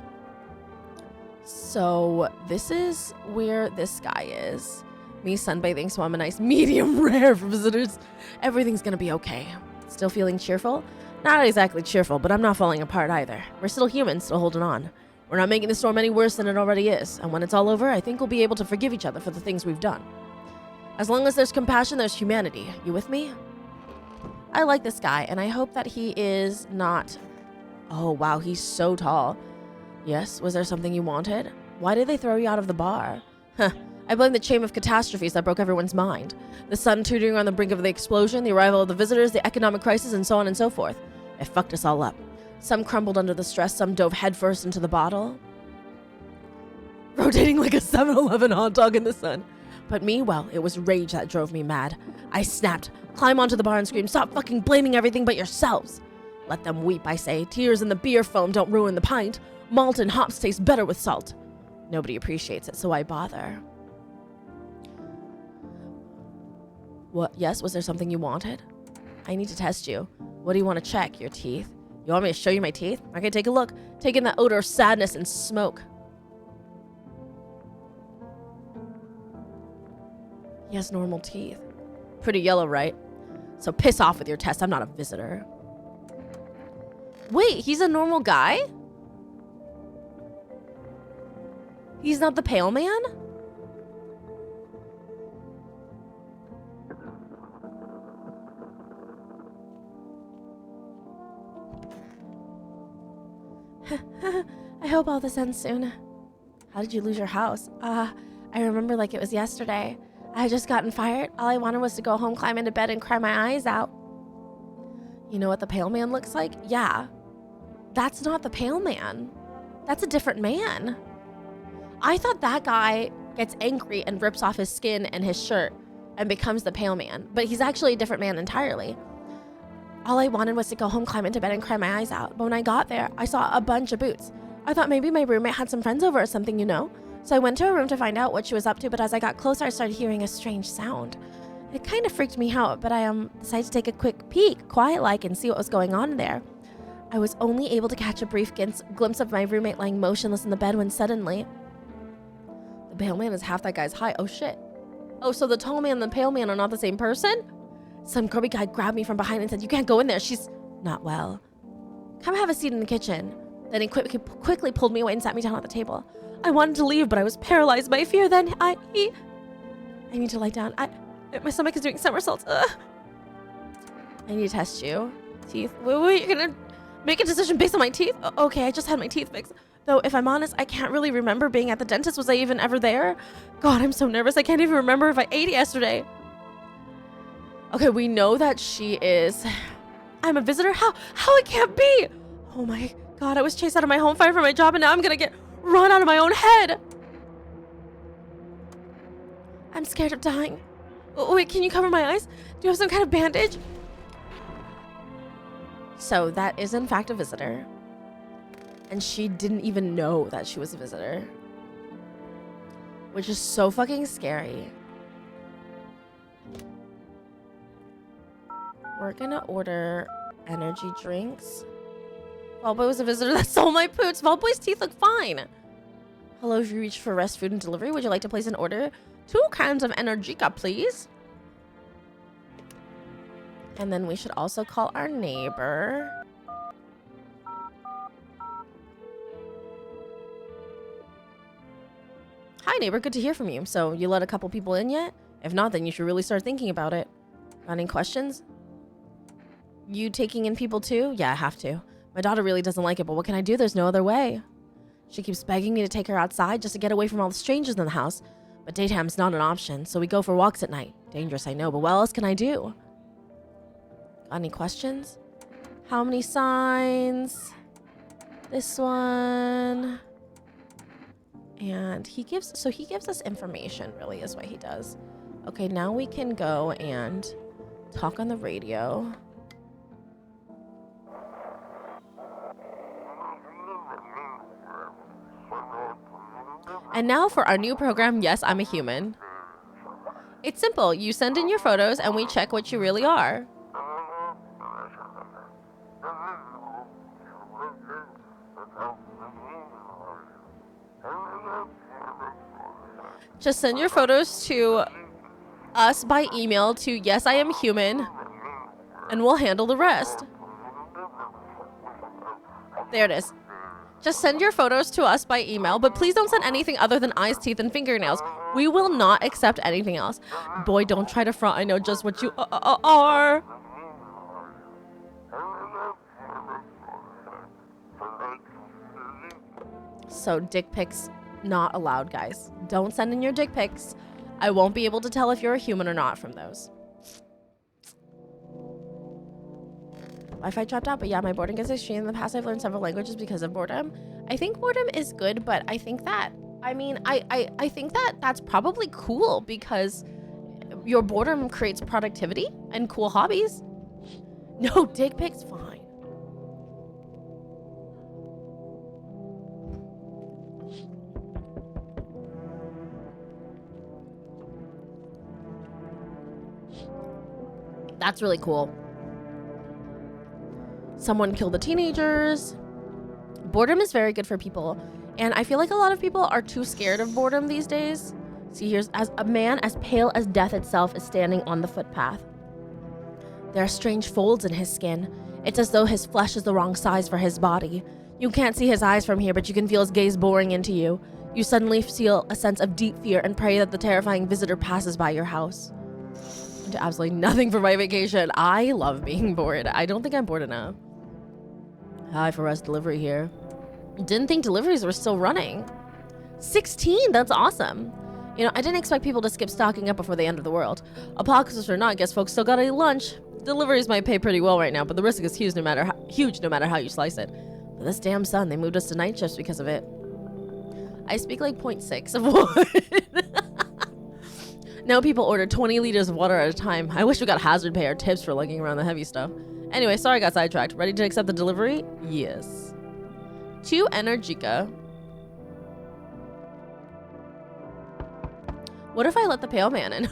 S1: So this is where this guy is. Me sunbathing, so I'm a nice medium rare for visitors. Everything's gonna be okay. Still feeling cheerful? Not exactly cheerful, but I'm not falling apart either. We're still humans, still holding on. We're not making the storm any worse than it already is, and when it's all over, I think we'll be able to forgive each other for the things we've done. As long as there's compassion, there's humanity. You with me? I like this guy, and I hope that he is not... Oh, wow, he's so tall. Yes, was there something you wanted? Why did they throw you out of the bar? Huh, I blame the chain of catastrophes that broke everyone's mind. The sun teetering on the brink of the explosion, the arrival of the visitors, the economic crisis, and so on and so forth. It fucked us all up. Some crumbled under the stress, some dove headfirst into the bottle. Rotating like a 7-Eleven hot dog in the sun. But me, well, it was rage that drove me mad. I snapped, climbed onto the bar and screamed, "Stop fucking blaming everything but yourselves!" Let them weep, I say. Tears in the beer foam don't ruin the pint. Malt and hops taste better with salt. Nobody appreciates it, so I bother. What? Yes, was there something you wanted? I need to test you. What do you want to check? Your teeth? You want me to show you my teeth? Okay, take a look. Take in that odor of sadness and smoke. He has normal teeth. Pretty yellow, right? So piss off with your test. I'm not a visitor. Wait, he's a normal guy? He's not the pale man? I hope all this ends soon. How did you lose your house? I remember like it was yesterday. I had just gotten fired. All I wanted was to go home, climb into bed, and cry my eyes out. You know what the pale man looks like? Yeah. That's not the pale man. That's a different man. I thought that guy gets angry and rips off his skin and his shirt and becomes the pale man, but he's actually a different man entirely. All I wanted was to go home, climb into bed, and cry my eyes out. But when I got there, I saw a bunch of boots. I thought maybe my roommate had some friends over or something, you know? So I went to her room to find out what she was up to, but as I got closer, I started hearing a strange sound. It kind of freaked me out, but I decided to take a quick peek, quiet-like, and see what was going on there. I was only able to catch a brief glimpse of my roommate lying motionless in the bed when suddenly... The pale man is half that guy's height. Oh, shit. Oh, so the tall man and the pale man are not the same person? Some grubby guy grabbed me from behind and said, "You can't go in there. She's not well. Come have a seat in the kitchen." Then he quickly pulled me away and sat me down at the table. I wanted to leave, but I was paralyzed by fear. Then I need to lie down. My stomach is doing somersaults. Ugh. I need to test you. Teeth. Wait, you're gonna make a decision based on my teeth? Okay, I just had my teeth fixed. Though, if I'm honest, I can't really remember being at the dentist. Was I even ever there? God, I'm so nervous. I can't even remember if I ate yesterday. Okay, we know that she is... I'm a visitor? How it can't be? Oh my God, I was chased out of my home, fired from my job, and now I'm gonna get run out of my own head. I'm scared of dying. Oh, wait, can you cover my eyes? Do you have some kind of bandage? So that is in fact a visitor. And she didn't even know that she was a visitor. Which is so fucking scary. We're gonna order energy drinks. Vaultboy was a visitor that stole my poots. Vaultboy's teeth look fine. Hello, if you reach for rest food and delivery, would you like to place an order? 2 cans of Energica, please. And then we should also call our neighbor. Hi, neighbor. Good to hear from you. So, you let a couple people in yet? If not, then you should really start thinking about it. Got any questions? You taking in people too? Yeah, I have to. My daughter really doesn't like it, but what can I do? There's no other way. She keeps begging me to take her outside just to get away from all the strangers in the house. But daytime's not an option, so we go for walks at night. Dangerous, I know, but what else can I do? Got any questions? How many signs? This one. And he gives us information, really, is what he does. Okay, now we can go and talk on the radio. And now for our new program, Yes, I'm a Human. It's simple. You send in your photos and we check what you really are. Just send your photos to us by email to yesiamhuman and we'll handle the rest. There it is. Just send your photos to us by email, but please don't send anything other than eyes, teeth, and fingernails. We will not accept anything else. Boy, don't try to front. I know just what you are. So dick pics not allowed, guys. Don't send in your dick pics. I won't be able to tell if you're a human or not from those. Wi-Fi dropped out, but yeah, my boredom gets extreme. In the past, I've learned several languages because of boredom. I think boredom is good, but I think that, I think that that's probably cool because your boredom creates productivity and cool hobbies. No, dick pics, fine. That's really cool. Someone killed the teenagers. Boredom is very good for people. And I feel like a lot of people are too scared of boredom these days. See, here's as a man as pale as death itself is standing on the footpath. There are strange folds in his skin. It's as though his flesh is the wrong size for his body. You can't see his eyes from here, but you can feel his gaze boring into you. You suddenly feel a sense of deep fear and pray that the terrifying visitor passes by your house. I do absolutely nothing for my vacation. I love being bored. I don't think I'm bored enough. Hi, for us delivery here. Didn't think deliveries were still running. 16, that's awesome. You know, I didn't expect people to skip stocking up before the end of the world. Apocalypse or not, I guess folks still gotta eat lunch. Deliveries might pay pretty well right now, but the risk is huge no matter how you slice it. But this damn sun, they moved us to night shifts because of it. I speak like 0.6 of what? Now people order 20 liters of water at a time. I wish we got hazard pay or tips for lugging around the heavy stuff. Anyway, sorry I got sidetracked. Ready to accept the delivery? Yes. 2 Energica. What if I let the pale man in?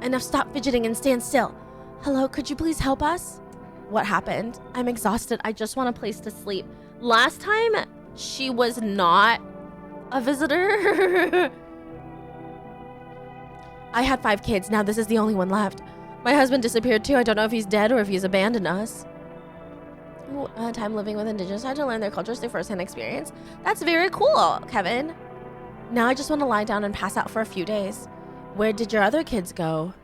S1: Enough, stop fidgeting and stand still. Hello, could you please help us? What happened? I'm exhausted. I just want a place to sleep. Last time, she was not a visitor. I had 5 kids. Now this is the only one left. My husband disappeared too. I don't know if he's dead or if he's abandoned us. Time living with indigenous. I had to learn their cultures through first-hand experience. That's very cool, Kevin. Now I just want to lie down and pass out for a few days. Where did your other kids go?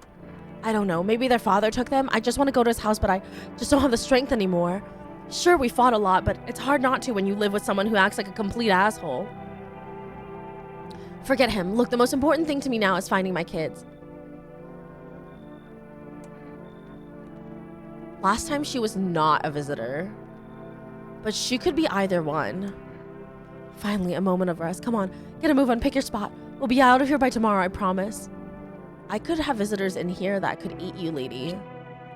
S1: I don't know. Maybe their father took them. I just want to go to his house, but I just don't have the strength anymore. Sure, we fought a lot, but it's hard not to when you live with someone who acts like a complete asshole. Forget him. Look, the most important thing to me now is finding my kids. Last time she was not a visitor, but she could be either one. Finally, a moment of rest. Come on, get a move on, pick your spot. We'll be out of here by tomorrow, I promise. I could have visitors in here that could eat you, lady.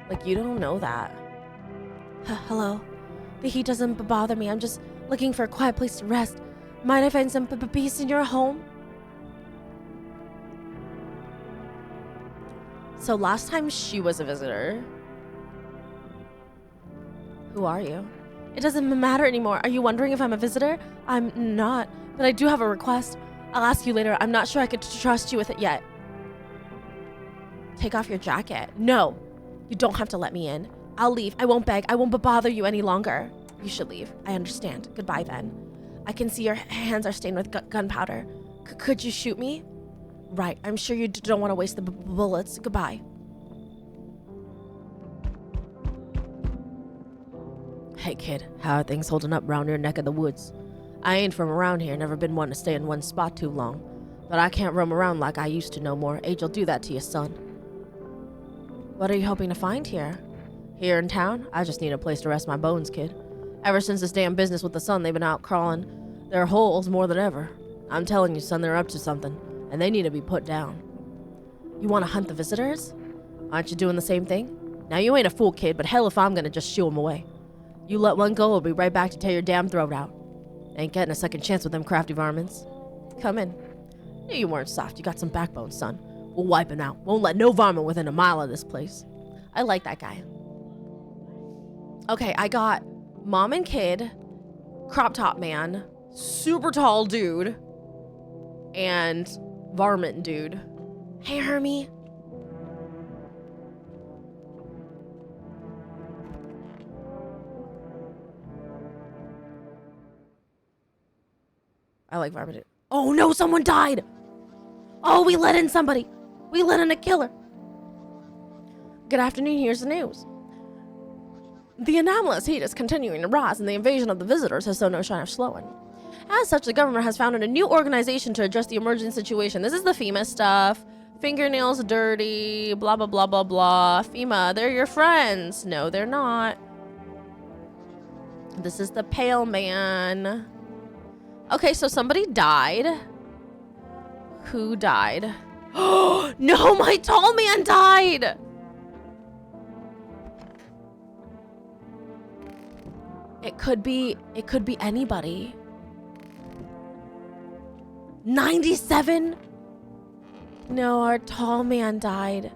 S1: Like, you don't know that. Hello. The heat doesn't bother me. I'm just looking for a quiet place to rest. Might I find some peace in your home? So last time she was a visitor. Who are you? It doesn't matter anymore. Are you wondering if I'm a visitor? I'm not, but I do have a request. I'll ask you later. I'm not sure I could trust you with it yet. Take off your jacket. No, you don't have to let me in. I'll leave. I won't beg. I won't bother you any longer. You should leave. I understand. Goodbye then. I can see your hands are stained with gunpowder. Could you shoot me? Right. I'm sure you don't want to waste the bullets. Goodbye. Hey kid, how are things holding up round your neck of the woods? I ain't from around here, never been one to stay in one spot too long. But I can't roam around like I used to no more. Age'll do that to you, son. What are you hoping to find here? Here in town? I just need a place to rest my bones, kid. Ever since this damn business with the sun, they've been out crawling their holes more than ever. I'm telling you, son, they're up to something, and they need to be put down. You want to hunt the visitors? Aren't you doing the same thing? Now, you ain't a fool, kid, but hell if I'm gonna just shoo them away. You let one go, we'll be right back to tear your damn throat out. Ain't getting a second chance with them crafty varmints. Come in. Knew you weren't soft. You got some backbone, son. We'll wipe him out. Won't let no varmint within a mile of this place. I like that guy. Okay, I got mom and kid, crop top man, super tall dude, and varmint dude. Hey, Hermie. I like varmint. Oh no, someone died. Oh, we let in somebody. We let in a killer. Good afternoon, here's the news. The anomalous heat is continuing to rise, and the invasion of the visitors has shown no sign of slowing. As such, the government has founded a new organization to address the emerging situation. This is the FEMA stuff. Fingernails dirty, blah, blah, blah, blah, blah. FEMA, they're your friends. No, they're not. This is the pale man. Okay, so somebody died. Who died? Oh, no, my tall man died. It could be anybody. 97? No, our tall man died.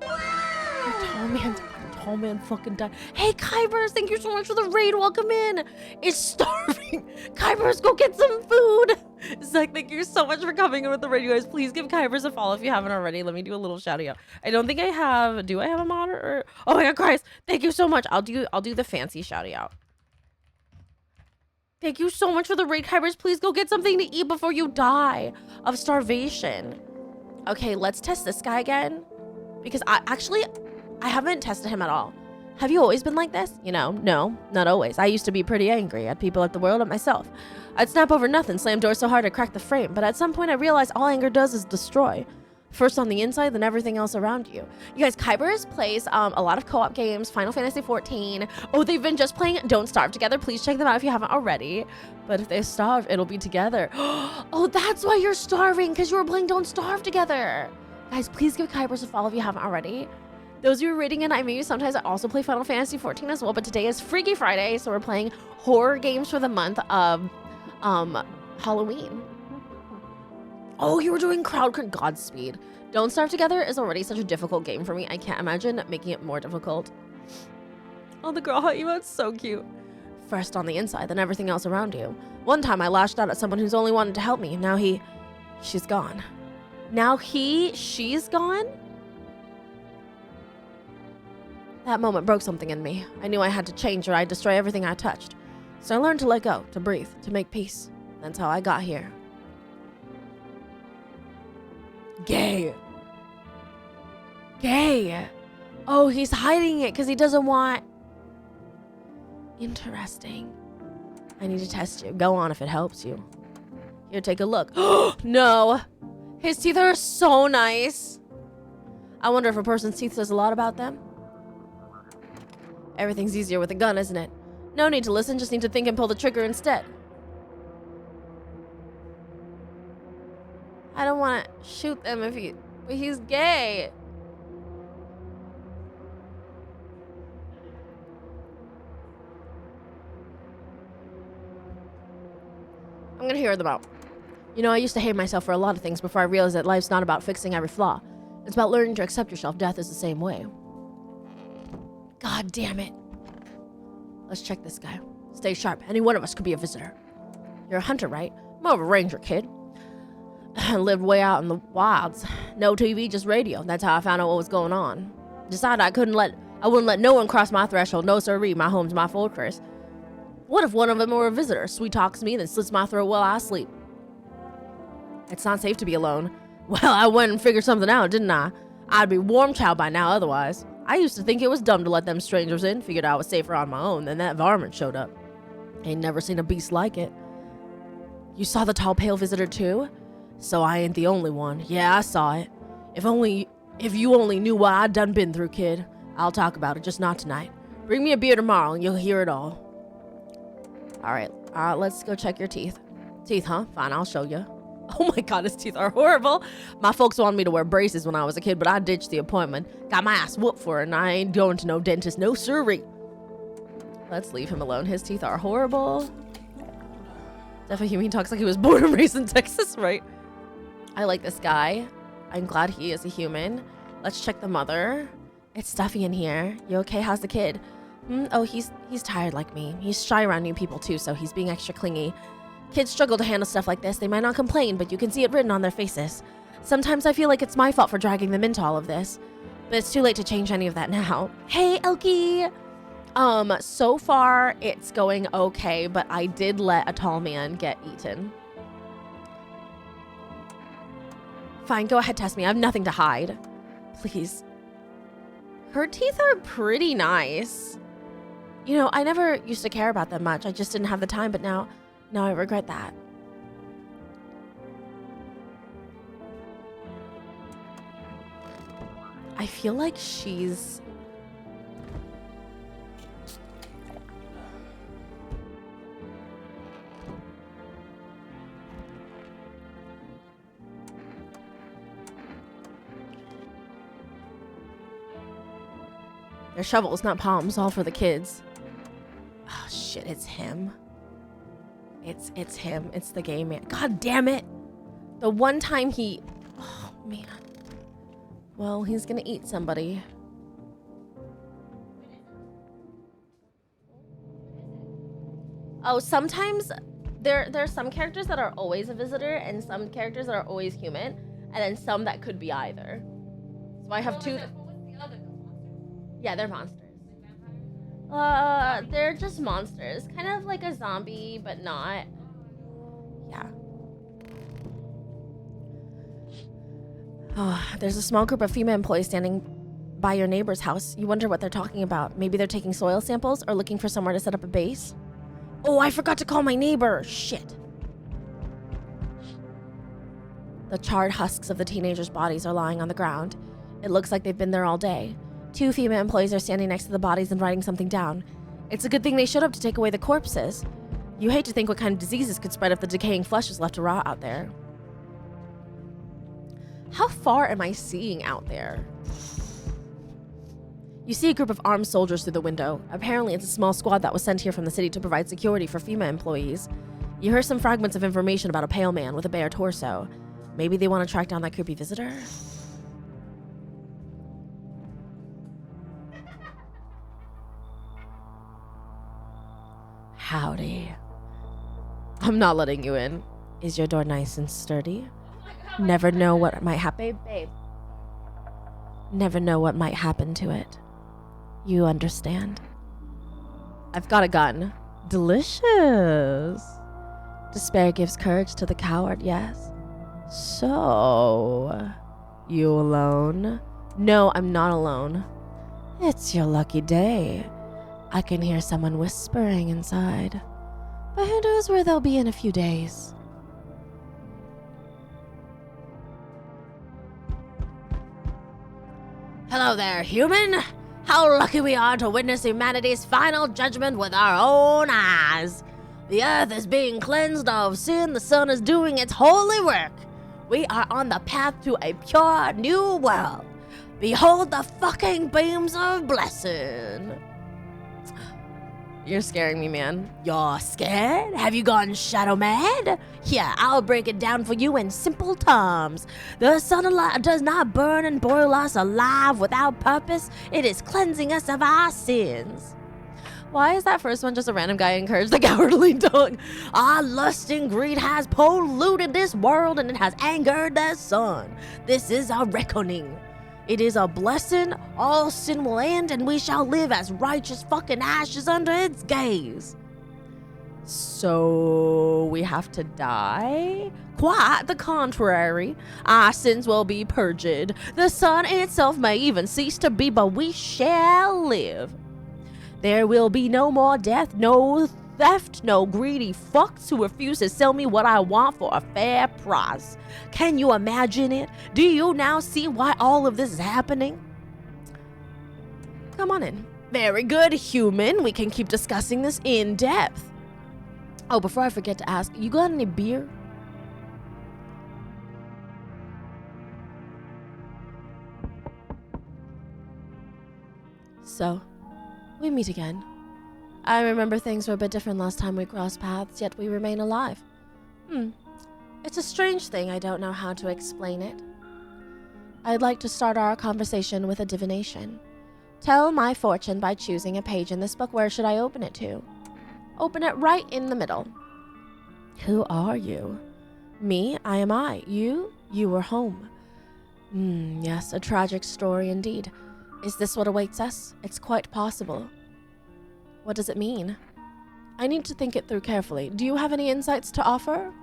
S1: Our tall man fucking died. Hey, Kybers, thank you so much for the raid. Welcome in. It's starving. Kybers, go get some food. Zach, thank you so much for coming in with the raid. You guys, please give Kybers a follow if you haven't already. Let me do a little shout out. I don't think I have. Do I have a mod or? Oh my God, Christ. Thank you so much. I'll do the fancy shout out. Thank you so much for the raid, Kybers. Please go get something to eat before you die of starvation. Okay, let's test this guy again. Because I haven't tested him at all. Have you always been like this? You know, no, not always. I used to be pretty angry at people, at the world, at myself. I'd snap over nothing, slam doors so hard I'd crack the frame. But at some point I realized all anger does is destroy. First on the inside, then everything else around you. You guys, Kybers plays a lot of co-op games, Final Fantasy 14. Oh, they've been just playing Don't Starve Together. Please check them out if you haven't already. But if they starve, it'll be together. Oh, that's why you're starving, because you were playing Don't Starve Together. Guys, please give Kybers a follow if you haven't already. Those of you reading in, sometimes I also play Final Fantasy 14 as well, but today is Freaky Friday, so we're playing horror games for the month of Halloween. Oh, you were doing Godspeed. Don't Starve Together is already such a difficult game for me. I can't imagine making it more difficult. Oh, the girl hot emote's so cute. First on the inside, then everything else around you. One time I lashed out at someone who's only wanted to help me. Now she's gone. She's gone? That moment broke something in me. I knew I had to change or I'd destroy everything I touched. So I learned to let go, to breathe, to make peace. That's how I got here. Gay. Oh, he's hiding it because he doesn't want... Interesting. I need to test you. Go on if it helps you. Here, take a look. No. His teeth are so nice. I wonder if a person's teeth says a lot about them. Everything's easier with a gun, isn't it? No need to listen, just need to think and pull the trigger instead. I don't want to shoot them but he's gay. I'm gonna hear them out. You know, I used to hate myself for a lot of things before I realized that life's not about fixing every flaw. It's about learning to accept yourself. Death is the same way. God damn it. Let's check this guy. Stay sharp. Any one of us could be a visitor. You're a hunter, right? More of a ranger, kid. Lived way out in the wilds. No TV, just radio. That's how I found out what was going on. Decided I wouldn't let no one cross my threshold. No sirree, my home's my fortress. What if one of them were a visitor? Sweet talks me, then slits my throat while I sleep. It's not safe to be alone. Well, I went and figured something out, didn't I? I'd be warm chow by now otherwise. I used to think it was dumb to let them strangers in. Figured I was safer on my own. Then that varmint showed up. Ain't never seen a beast like it. You saw the tall pale visitor too? So I ain't the only one. Yeah, I saw it. If you only knew what I'd done been through, kid. I'll talk about it, just not tonight. Bring me a beer tomorrow and you'll hear it all. Alright, let's go check your teeth. Teeth, huh? Fine, I'll show you. Oh my god, his teeth are horrible. My folks wanted me to wear braces when I was a kid, but I ditched the appointment. Got my ass whooped for it, and I ain't going to no dentist, no sirree. Let's leave him alone. His teeth are horrible. Definitely, he talks like he was born and raised in Texas, right? I like this guy. I'm glad he is a human. Let's check the mother. It's stuffy in here. You okay? How's the kid? Oh, he's tired like me. He's shy around new people too, so he's being extra clingy. Kids struggle to handle stuff like this. They might not complain, but you can see it written on their faces. Sometimes I feel like it's my fault for dragging them into all of this. But it's too late to change any of that now. Hey, Elkie! So far, it's going okay, but I did let a tall man get eaten. Fine, go ahead, test me. I have nothing to hide. Please. Her teeth are pretty nice. You know, I never used to care about them much. I just didn't have the time, but now I regret that. I feel like she's... They're shovels, not palms, all for the kids. Oh shit, it's him. It's him. It's the gay man. God damn it. The one time he... Oh, man. Well, he's gonna eat somebody. Oh, sometimes there are some characters that are always a visitor and some characters that are always human, and then some that could be either. So I have two... Yeah, they're monsters. They're just monsters. Kind of like a zombie, but not. Yeah. Oh, there's a small group of female employees standing by your neighbor's house. You wonder what they're talking about. Maybe they're taking soil samples or looking for somewhere to set up a base. Oh, I forgot to call my neighbor. Shit. The charred husks of the teenagers' bodies are lying on the ground. It looks like they've been there all day. 2 female employees are standing next to the bodies and writing something down. It's a good thing they showed up to take away the corpses. You hate to think what kind of diseases could spread if the decaying flesh is left to rot out there. How far am I seeing out there? You see a group of armed soldiers through the window. Apparently, it's a small squad that was sent here from the city to provide security for female employees. You hear some fragments of information about a pale man with a bare torso. Maybe they want to track down that creepy visitor? Howdy. I'm not letting you in. Is your door nice and sturdy? Never know what might happen. Babe. Never know what might happen to it. You understand? I've got a gun. Delicious. Despair gives courage to the coward, yes. So, you alone? No, I'm not alone. It's your lucky day. I can hear someone whispering inside. But who knows where they'll be in a few days. Hello there, human! How lucky we are to witness humanity's final judgment with our own eyes. The earth is being cleansed of sin, the sun is doing its holy work. We are on the path to a pure new world. Behold the fucking beams of blessing. You're scaring me, man. You're scared? Have you gone shadow mad? Yeah, I'll break it down for you in simple terms. The sun does not burn and boil us alive without purpose. It is cleansing us of our sins. Why is that first one just a random guy encouraged the cowardly dog? Our lust and greed has polluted this world and it has angered the sun. This is our reckoning. It is a blessing, all sin will end, and we shall live as righteous fucking ashes under its gaze. So we have to die? Quite the contrary. Our sins will be purged. The sun itself may even cease to be, but we shall live. There will be no more death, no theft, no greedy fucks who refuse to sell me what I want for a fair price. Can you imagine it? Do you now see why all of this is happening? Come on in. Very good, human. We can keep discussing this in depth. Oh, before I forget to ask, you got any beer? So, we meet again. I remember things were a bit different last time we crossed paths, yet we remain alive. It's a strange thing, I don't know how to explain it. I'd like to start our conversation with a divination. Tell my fortune by choosing a page in this book. Where should I open it to? Open it right in the middle. Who are you? Me, I am I. You were home. Yes, a tragic story indeed. Is this what awaits us? It's quite possible. What does it mean? I need to think it through carefully. Do you have any insights to offer?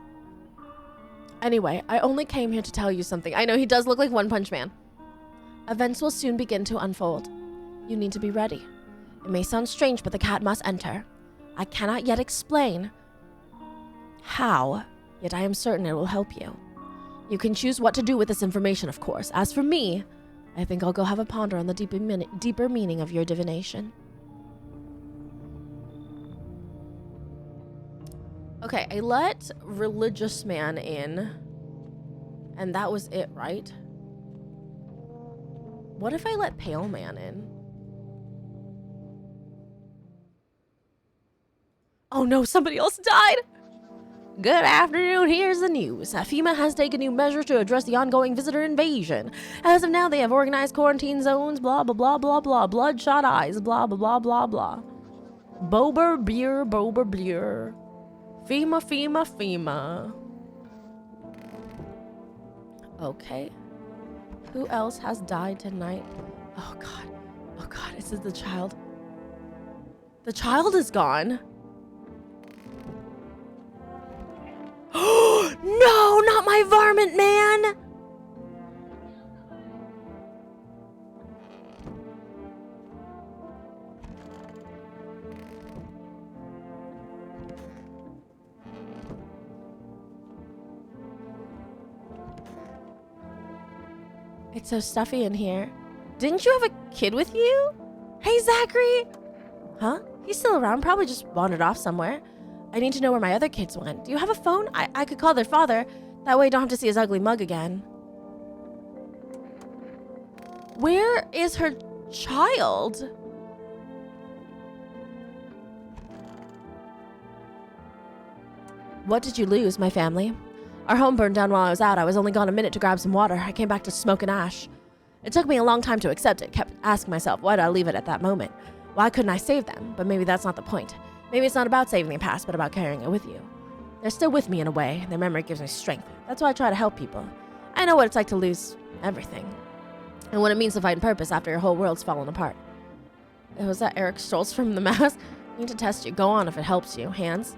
S1: Anyway, I only came here to tell you something. I know he does look like One Punch Man. Events will soon begin to unfold. You need to be ready. It may sound strange, but the cat must enter. I cannot yet explain how, yet I am certain it will help you. You can choose what to do with this information, of course. As for me, I think I'll go have a ponder on the deeper meaning of your divination. Okay, I let religious man in, and that was it, right? What if I let pale man in? Oh no, somebody else died! Good afternoon, here's the news. FEMA has taken new measures to address the ongoing visitor invasion. As of now, they have organized quarantine zones, blah, blah, blah, blah, blah, bloodshot eyes, blah, blah, blah, blah, blah. Bober beer, bober beer. FEMA, FEMA, FEMA. Okay. Who else has died tonight? Oh god. Oh god, is it the child? The child is gone. No, not my varmint man! It's so stuffy in here. Didn't you have a kid with you? Hey, Zachary! Huh? He's still around, probably just wandered off somewhere. I need to know where my other kids went. Do you have a phone? I could call their father. That way I don't have to see his ugly mug again. Where is her child? What did you lose, my family? Our home burned down while I was out. I was only gone a minute to grab some water. I came back to smoke and ash. It took me a long time to accept it. Kept asking myself, why did I leave it at that moment? Why couldn't I save them? But maybe that's not the point. Maybe it's not about saving the past, but about carrying it with you. They're still with me in a way. Their memory gives me strength. That's why I try to help people. I know what it's like to lose everything. And what it means to find purpose after your whole world's fallen apart. Was that Eric Stoltz from The Mask? I need to test you. Go on if it helps you. Hands.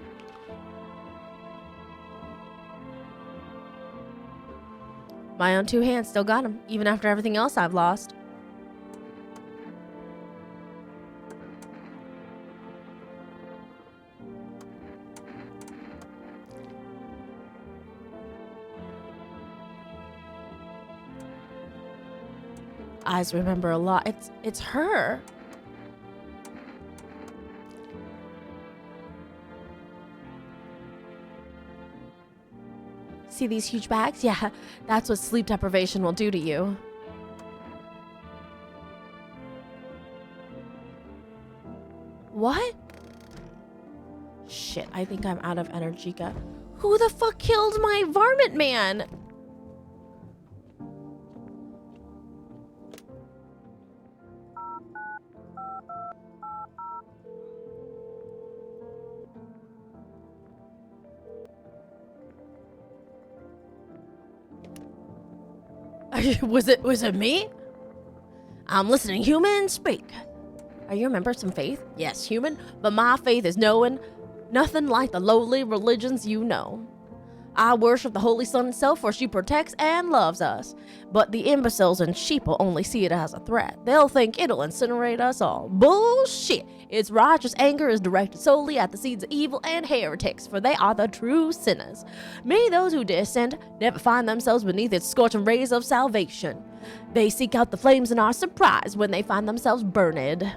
S1: My own two hands still got him, even after everything else I've lost. Eyes remember a lot. It's her. See these huge bags? Yeah, that's what sleep deprivation will do to you. What? shit. I think I'm out of energy. Who the fuck killed my varmint man? Was it me? I'm listening, human, speak. Are you a member of some faith? Yes, human, but my faith is knowing nothing like the lowly religions you know. I worship the Holy Sun itself, for she protects and loves us. But the imbeciles and sheeple only see it as a threat. They'll think it'll incinerate us all. Bullshit! Its righteous anger is directed solely at the seeds of evil and heretics, for they are the true sinners. May those who descend never find themselves beneath its scorching rays of salvation. They seek out the flames and are surprised when they find themselves burned.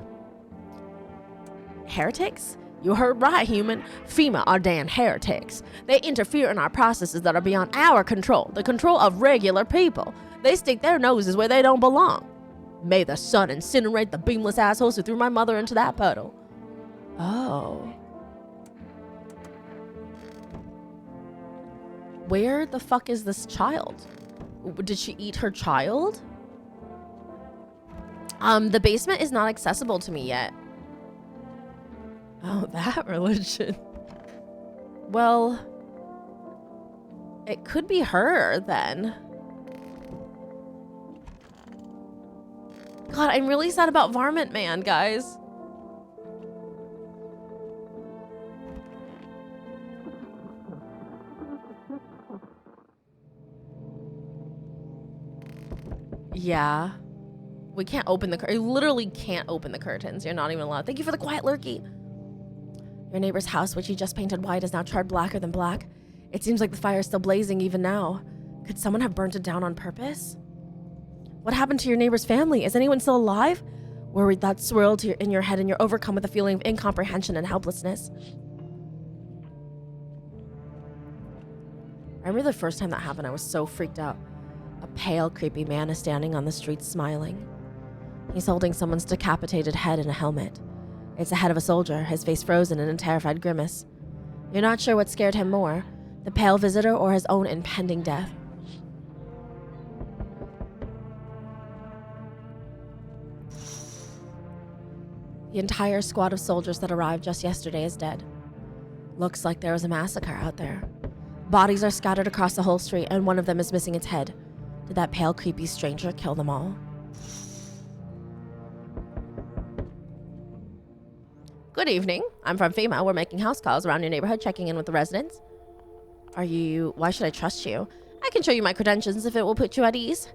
S1: Heretics? You heard right, human. FEMA are damn heretics. They interfere in our processes that are beyond our control, the control of regular people. They stick their noses where they don't belong. May the sun incinerate the beamless assholes who threw my mother into that puddle. Oh. Where the fuck is this child? Did she eat her child? The basement is not accessible to me yet. Oh, that religion. Well, it could be her then. God, I'm really sad about Varmint Man, guys. Yeah. We can't open the you literally can't open the curtains. You're not even allowed. Thank you for the quiet lurky. Your neighbor's house, which he just painted white, is now charred blacker than black. It seems like the fire is still blazing even now. Could someone have burnt it down on purpose? What happened to your neighbor's family? Is anyone still alive? Worried thoughts swirl in your head and you're overcome with a feeling of incomprehension and helplessness. I remember the first time that happened, I was so freaked out. A pale, creepy man is standing on the street smiling. He's holding someone's decapitated head in a helmet. It's the head of a soldier, his face frozen in a terrified grimace. You're not sure what scared him more, the pale visitor or his own impending death. The entire squad of soldiers that arrived just yesterday is dead. Looks like there was a massacre out there. Bodies are scattered across the whole street, and one of them is missing its head. Did that pale, creepy stranger kill them all? Good evening. I'm from FEMA. We're making house calls around your neighborhood, checking in with the residents. Why should I trust you? I can show you my credentials if it will put you at ease.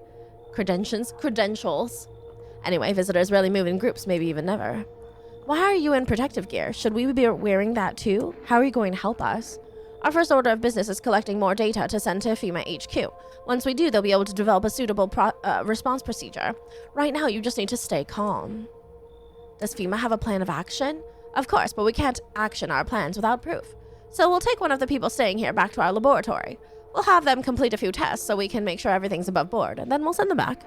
S1: Credentials. Anyway, visitors rarely move in groups, maybe even never. Why are you in protective gear? Should we be wearing that too? How are you going to help us? Our first order of business is collecting more data to send to FEMA HQ. Once we do, they'll be able to develop a suitable response procedure. Right now, you just need to stay calm. Does FEMA have a plan of action? Of course, but we can't action our plans without proof. So we'll take one of the people staying here back to our laboratory. We'll have them complete a few tests so we can make sure everything's above board, and then we'll send them back.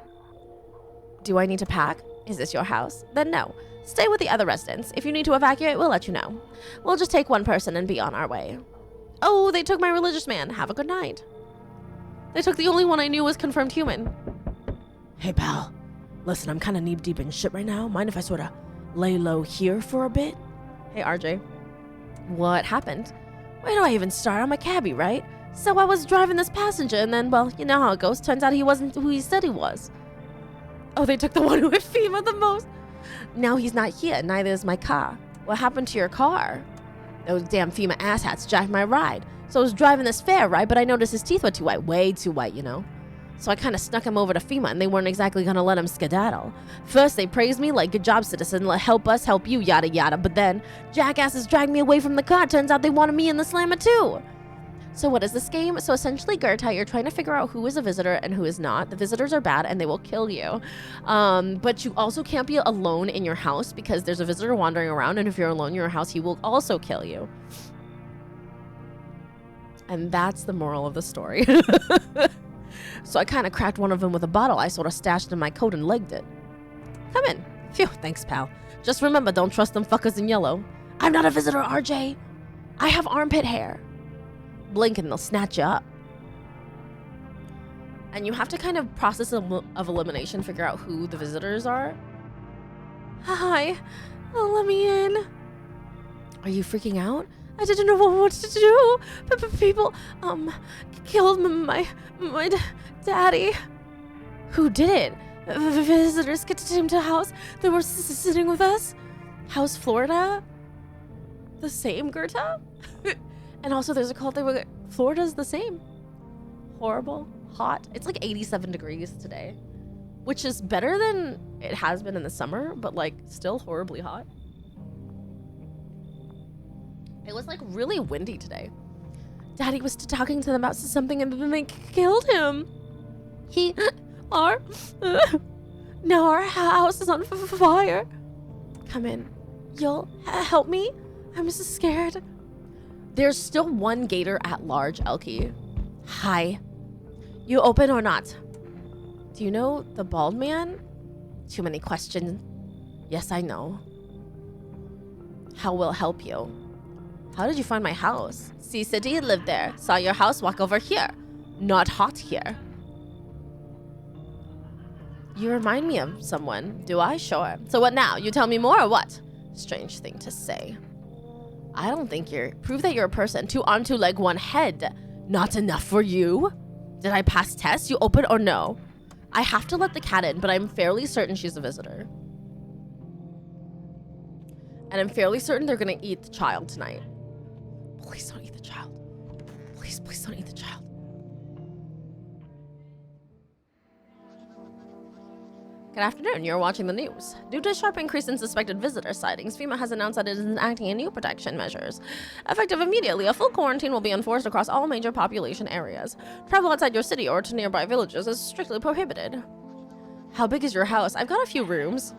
S1: Do I need to pack? Is this your house? Then no. Stay with the other residents. If you need to evacuate, we'll let you know. We'll just take one person and be on our way. Oh, they took my religious man. Have a good night. They took the only one I knew was confirmed human. Hey, pal. Listen, I'm kind of knee-deep in shit right now. Mind if I sort of lay low here for a bit? Hey, RJ. What happened? Where do I even start? I'm a cabbie, right? So I was driving this passenger and then, well, you know how it goes. Turns out he wasn't who he said he was. Oh, they took the one who hit FEMA the most. Now he's not here. Neither is my car. What happened to your car? Those damn FEMA asshats jacked my ride. So I was driving this fair, right? But I noticed his teeth were too white. Way too white, you know? So I kind of snuck him over to FEMA, and they weren't exactly going to let him skedaddle. First, they praised me like, good job, citizen, help us, help you, yada yada. But then, jackasses dragged me away from the car. Turns out they wanted me in the slammer too. So what is this game? So essentially, Gerta, you're trying to figure out who is a visitor and who is not. The visitors are bad, and they will kill you. But you also can't be alone in your house because there's a visitor wandering around, and if you're alone in your house, he will also kill you. And that's the moral of the story. So I kind of cracked one of them with a bottle I sort of stashed in my coat and legged it. Come in. Phew, thanks, pal. Just remember, don't trust them fuckers in yellow. I'm not a visitor, RJ. I have armpit hair. Blink and they'll snatch you up. And you have to kind of process of elimination, figure out who the visitors are. Hi, let me in. Are you freaking out? I didn't know what to do. People, killed my daddy. Who did it? Visitors came to the house. They were sitting with us. How's Florida? The same, Gerta? And also there's a cult that were Florida's the same. Horrible, hot. It's like 87 degrees today, which is better than it has been in the summer, but like still horribly hot. It was like really windy today. Daddy was talking to them about something and then they killed him. Now our house is on fire. Come in. You'll help me? I'm so scared. There's still one gator at large, Elkie. Hi. You open or not? Do you know the bald man? Too many questions. Yes, I know. How will help you? How did you find my house? See city, lived there. Saw your house, walk over here. Not hot here. You remind me of someone. Do I? Sure. So what now? You tell me more or what? Strange thing to say. I don't think prove that you're a person. 2 arms, 2 legs, 1 head. Not enough for you? Did I pass test? You open or no? I have to let the cat in, but I'm fairly certain she's a visitor. And I'm fairly certain they're gonna eat the child tonight. Please don't eat the child. Please don't eat the child. Good afternoon, you're watching the news. Due to a sharp increase in suspected visitor sightings, FEMA has announced that it is enacting in new protection measures. Effective immediately, a full quarantine will be enforced across all major population areas. Travel outside your city or to nearby villages is strictly prohibited. How big is your house? I've got a few rooms.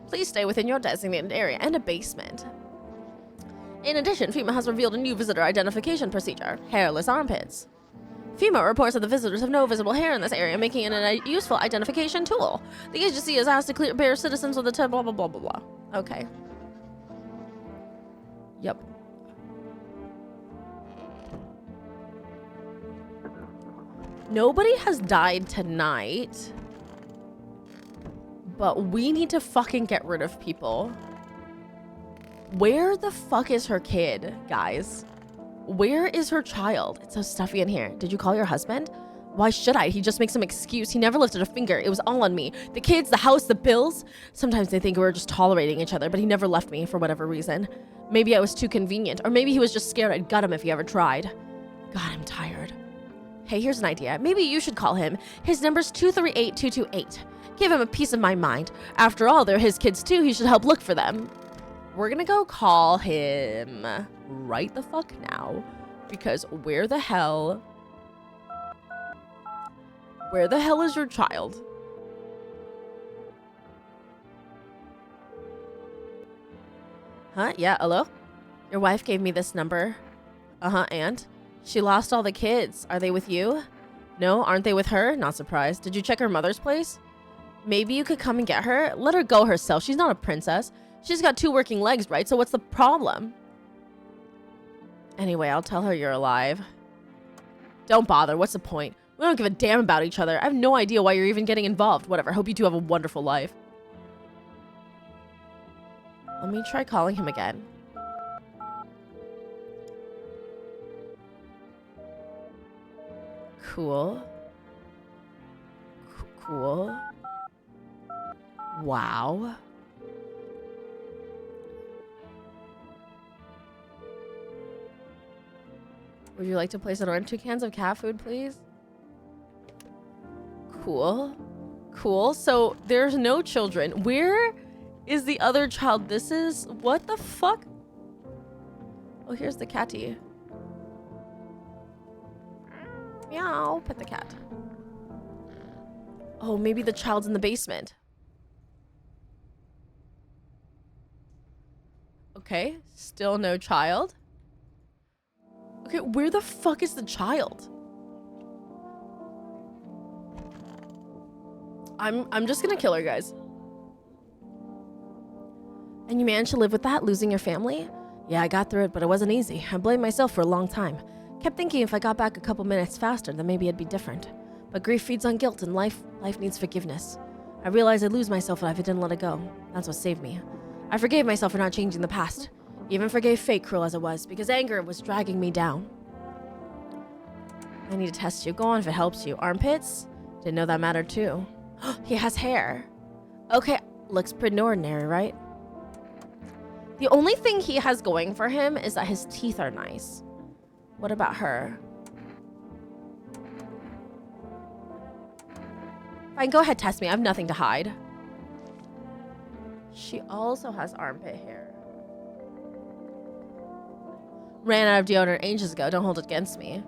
S1: Please stay within your designated area and a basement. In addition, FEMA has revealed a new visitor identification procedure, hairless armpits. FEMA reports that the visitors have no visible hair in this area, making it a useful identification tool. The agency is asked to clear citizens with the blah blah blah blah blah. Okay. Yep. Nobody has died tonight, but we need to fucking get rid of people. Where the fuck is her kid, guys? Where is her child? It's so stuffy in here. Did you call your husband? Why should I? He just makes some excuse. He never lifted a finger. It was all on me. The kids, the house, the bills. Sometimes they think we're just tolerating each other, but he never left me for whatever reason. Maybe I was too convenient, or maybe he was just scared I'd gut him if he ever tried. God, I'm tired. Hey, here's an idea. Maybe you should call him. His number's 238-228. Give him a piece of my mind. After all, they're his kids too. He should help look for them. We're gonna go call him right the fuck now, because where the hell is your child? Huh? Yeah, hello? Your wife gave me this number. And? She lost all the kids. Are they with you? No, aren't they with her? Not surprised. Did you check her mother's place? Maybe you could come and get her? Let her go herself. She's not a princess. She's got 2 working legs, right? So what's the problem? Anyway, I'll tell her you're alive. Don't bother. What's the point? We don't give a damn about each other. I have no idea why you're even getting involved. Whatever. Hope you two have a wonderful life. Let me try calling him again. Cool. Cool. Wow. Would you like to place an order? 2 cans of cat food, please? Cool. Cool. So there's no children. Where is the other child? This is... What the fuck? Oh, here's the catty. Meow. Pet the cat. Oh, maybe the child's in the basement. Okay. Still no child. Okay, where the fuck is the child? I'm just gonna kill her, guys. And you managed to live with that, losing your family? Yeah, I got through it, but it wasn't easy. I blamed myself for a long time. Kept thinking if I got back a couple minutes faster, then maybe it'd be different. But grief feeds on guilt, and life needs forgiveness. I realized I'd lose myself if I didn't let it go. That's what saved me. I forgave myself for not changing the past. Even forgave fate, cruel as it was, because anger was dragging me down. I need to test you. Go on if it helps you. Armpits? Didn't know that mattered too. He has hair. Okay, looks pretty ordinary, right? The only thing he has going for him is that his teeth are nice. What about her? Fine, go ahead, test me. I have nothing to hide. She also has armpit hair. Ran out of deodorant ages ago. Don't hold it against me.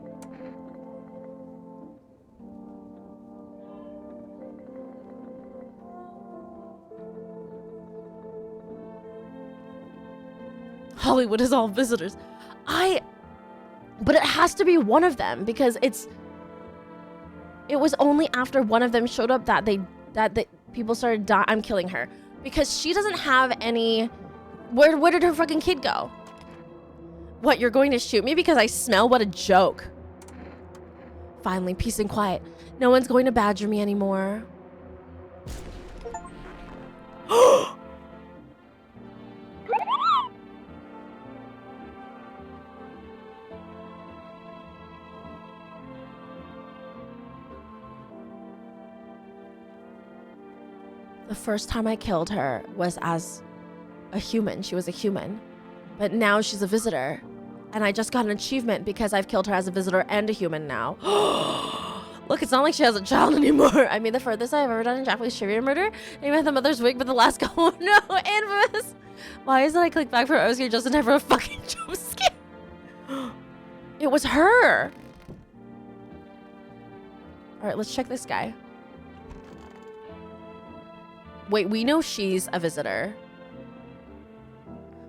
S1: Hollywood is all visitors. But it has to be one of them because it was only after one of them showed up that people started dying. I'm killing her because she doesn't have any. Where did her fucking kid go? What, you're going to shoot me because I smell? What a joke. Finally, peace and quiet. No one's going to badger me anymore. The first time I killed her was as a human. She was a human. But now she's a visitor. And I just got an achievement because I've killed her as a visitor and a human now. Look, it's not like she has a child anymore. I mean, the furthest I've ever done in Japanese trivia murder. Aim at the mother's wig, but the last guy. Oh no, infamous. Why is it I click back for Oscar just in time for a fucking jump scare? It was her. All right, let's check this guy. Wait, we know she's a visitor.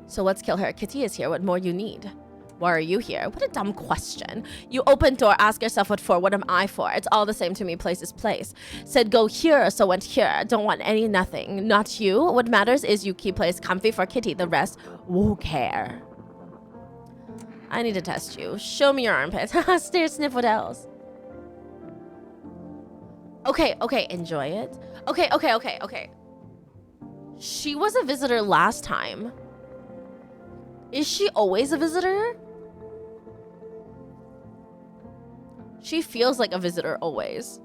S1: So let's kill her. Kitty is here. What more you need? Why are you here? What a dumb question. You open door, ask yourself what for. What am I for? It's all the same to me. Place is place. Said go here, so went here. Don't want any nothing. Not you. What matters is you keep place comfy for Kitty. The rest won't care. I need to test you. Show me your armpits. Stare, sniff, what else? Okay, enjoy it. Okay. She was a visitor last time. Is she always a visitor? She feels like a visitor always.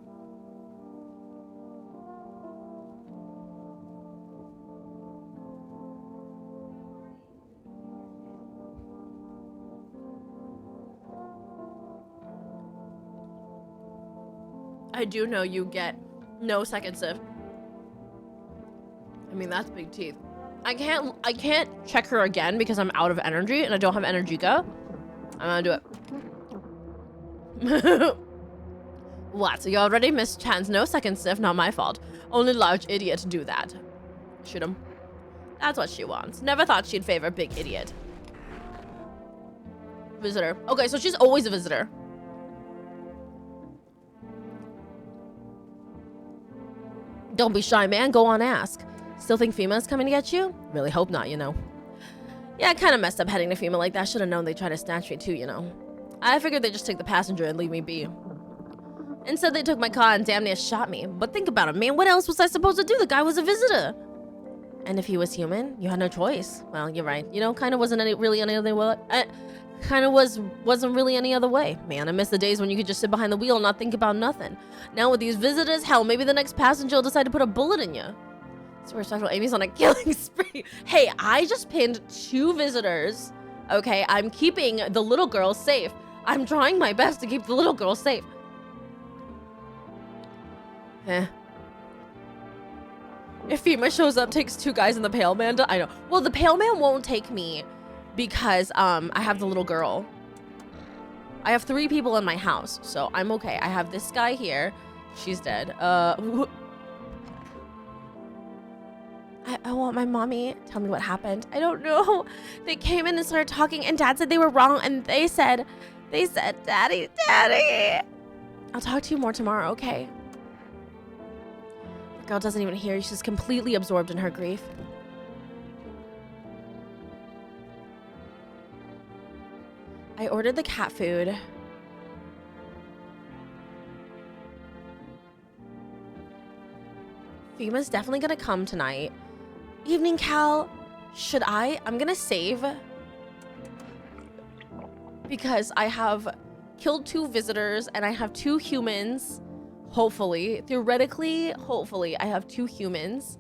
S1: I do know you get no second sip. I mean, that's big teeth. I can't check her again because I'm out of energy and I don't have energy go. I'm gonna do it. What? You already missed chance. No second sniff, not my fault. Only large idiot do that. Shoot him. That's what she wants. Never thought she'd favor big idiot. Visitor. Okay, so she's always a visitor. Don't be shy, man. Go on, ask. Still think FEMA's coming to get you? Really hope not, you know. Yeah, I kind of messed up heading to FEMA like that. Should have known they'd try to snatch me too, you know. I figured they'd just take the passenger and leave me be. Instead, they took my car and damn near shot me. But think about it, man. What else was I supposed to do? The guy was a visitor. And if he was human, you had no choice. Well, you're right. You know, kind of wasn't really any other way. Wasn't really any other way. Man, I miss the days when you could just sit behind the wheel and not think about nothing. Now with these visitors, hell, maybe the next passenger will decide to put a bullet in you. So respectful, Amy's on a killing spree. Hey, I just pinned 2 visitors. Okay, I'm keeping the little girl safe. I'm trying my best to keep the little girl safe. If FEMA shows up, takes 2 guys in the Pale Man, I know. Well, the Pale Man won't take me because I have the little girl. I have 3 people in my house, so I'm okay. I have this guy here. She's dead. I want my mommy. Tell me what happened. I don't know. They came in and started talking, and Dad said they were wrong, and they said, Daddy. I'll talk to you more tomorrow, okay? The girl doesn't even hear you. She's completely absorbed in her grief. I ordered the cat food. FEMA's definitely gonna come tonight. Evening, Cal. Should I? I'm gonna save. Because I have killed 2 visitors and I have 2 humans. Hopefully. Theoretically, hopefully, I have 2 humans.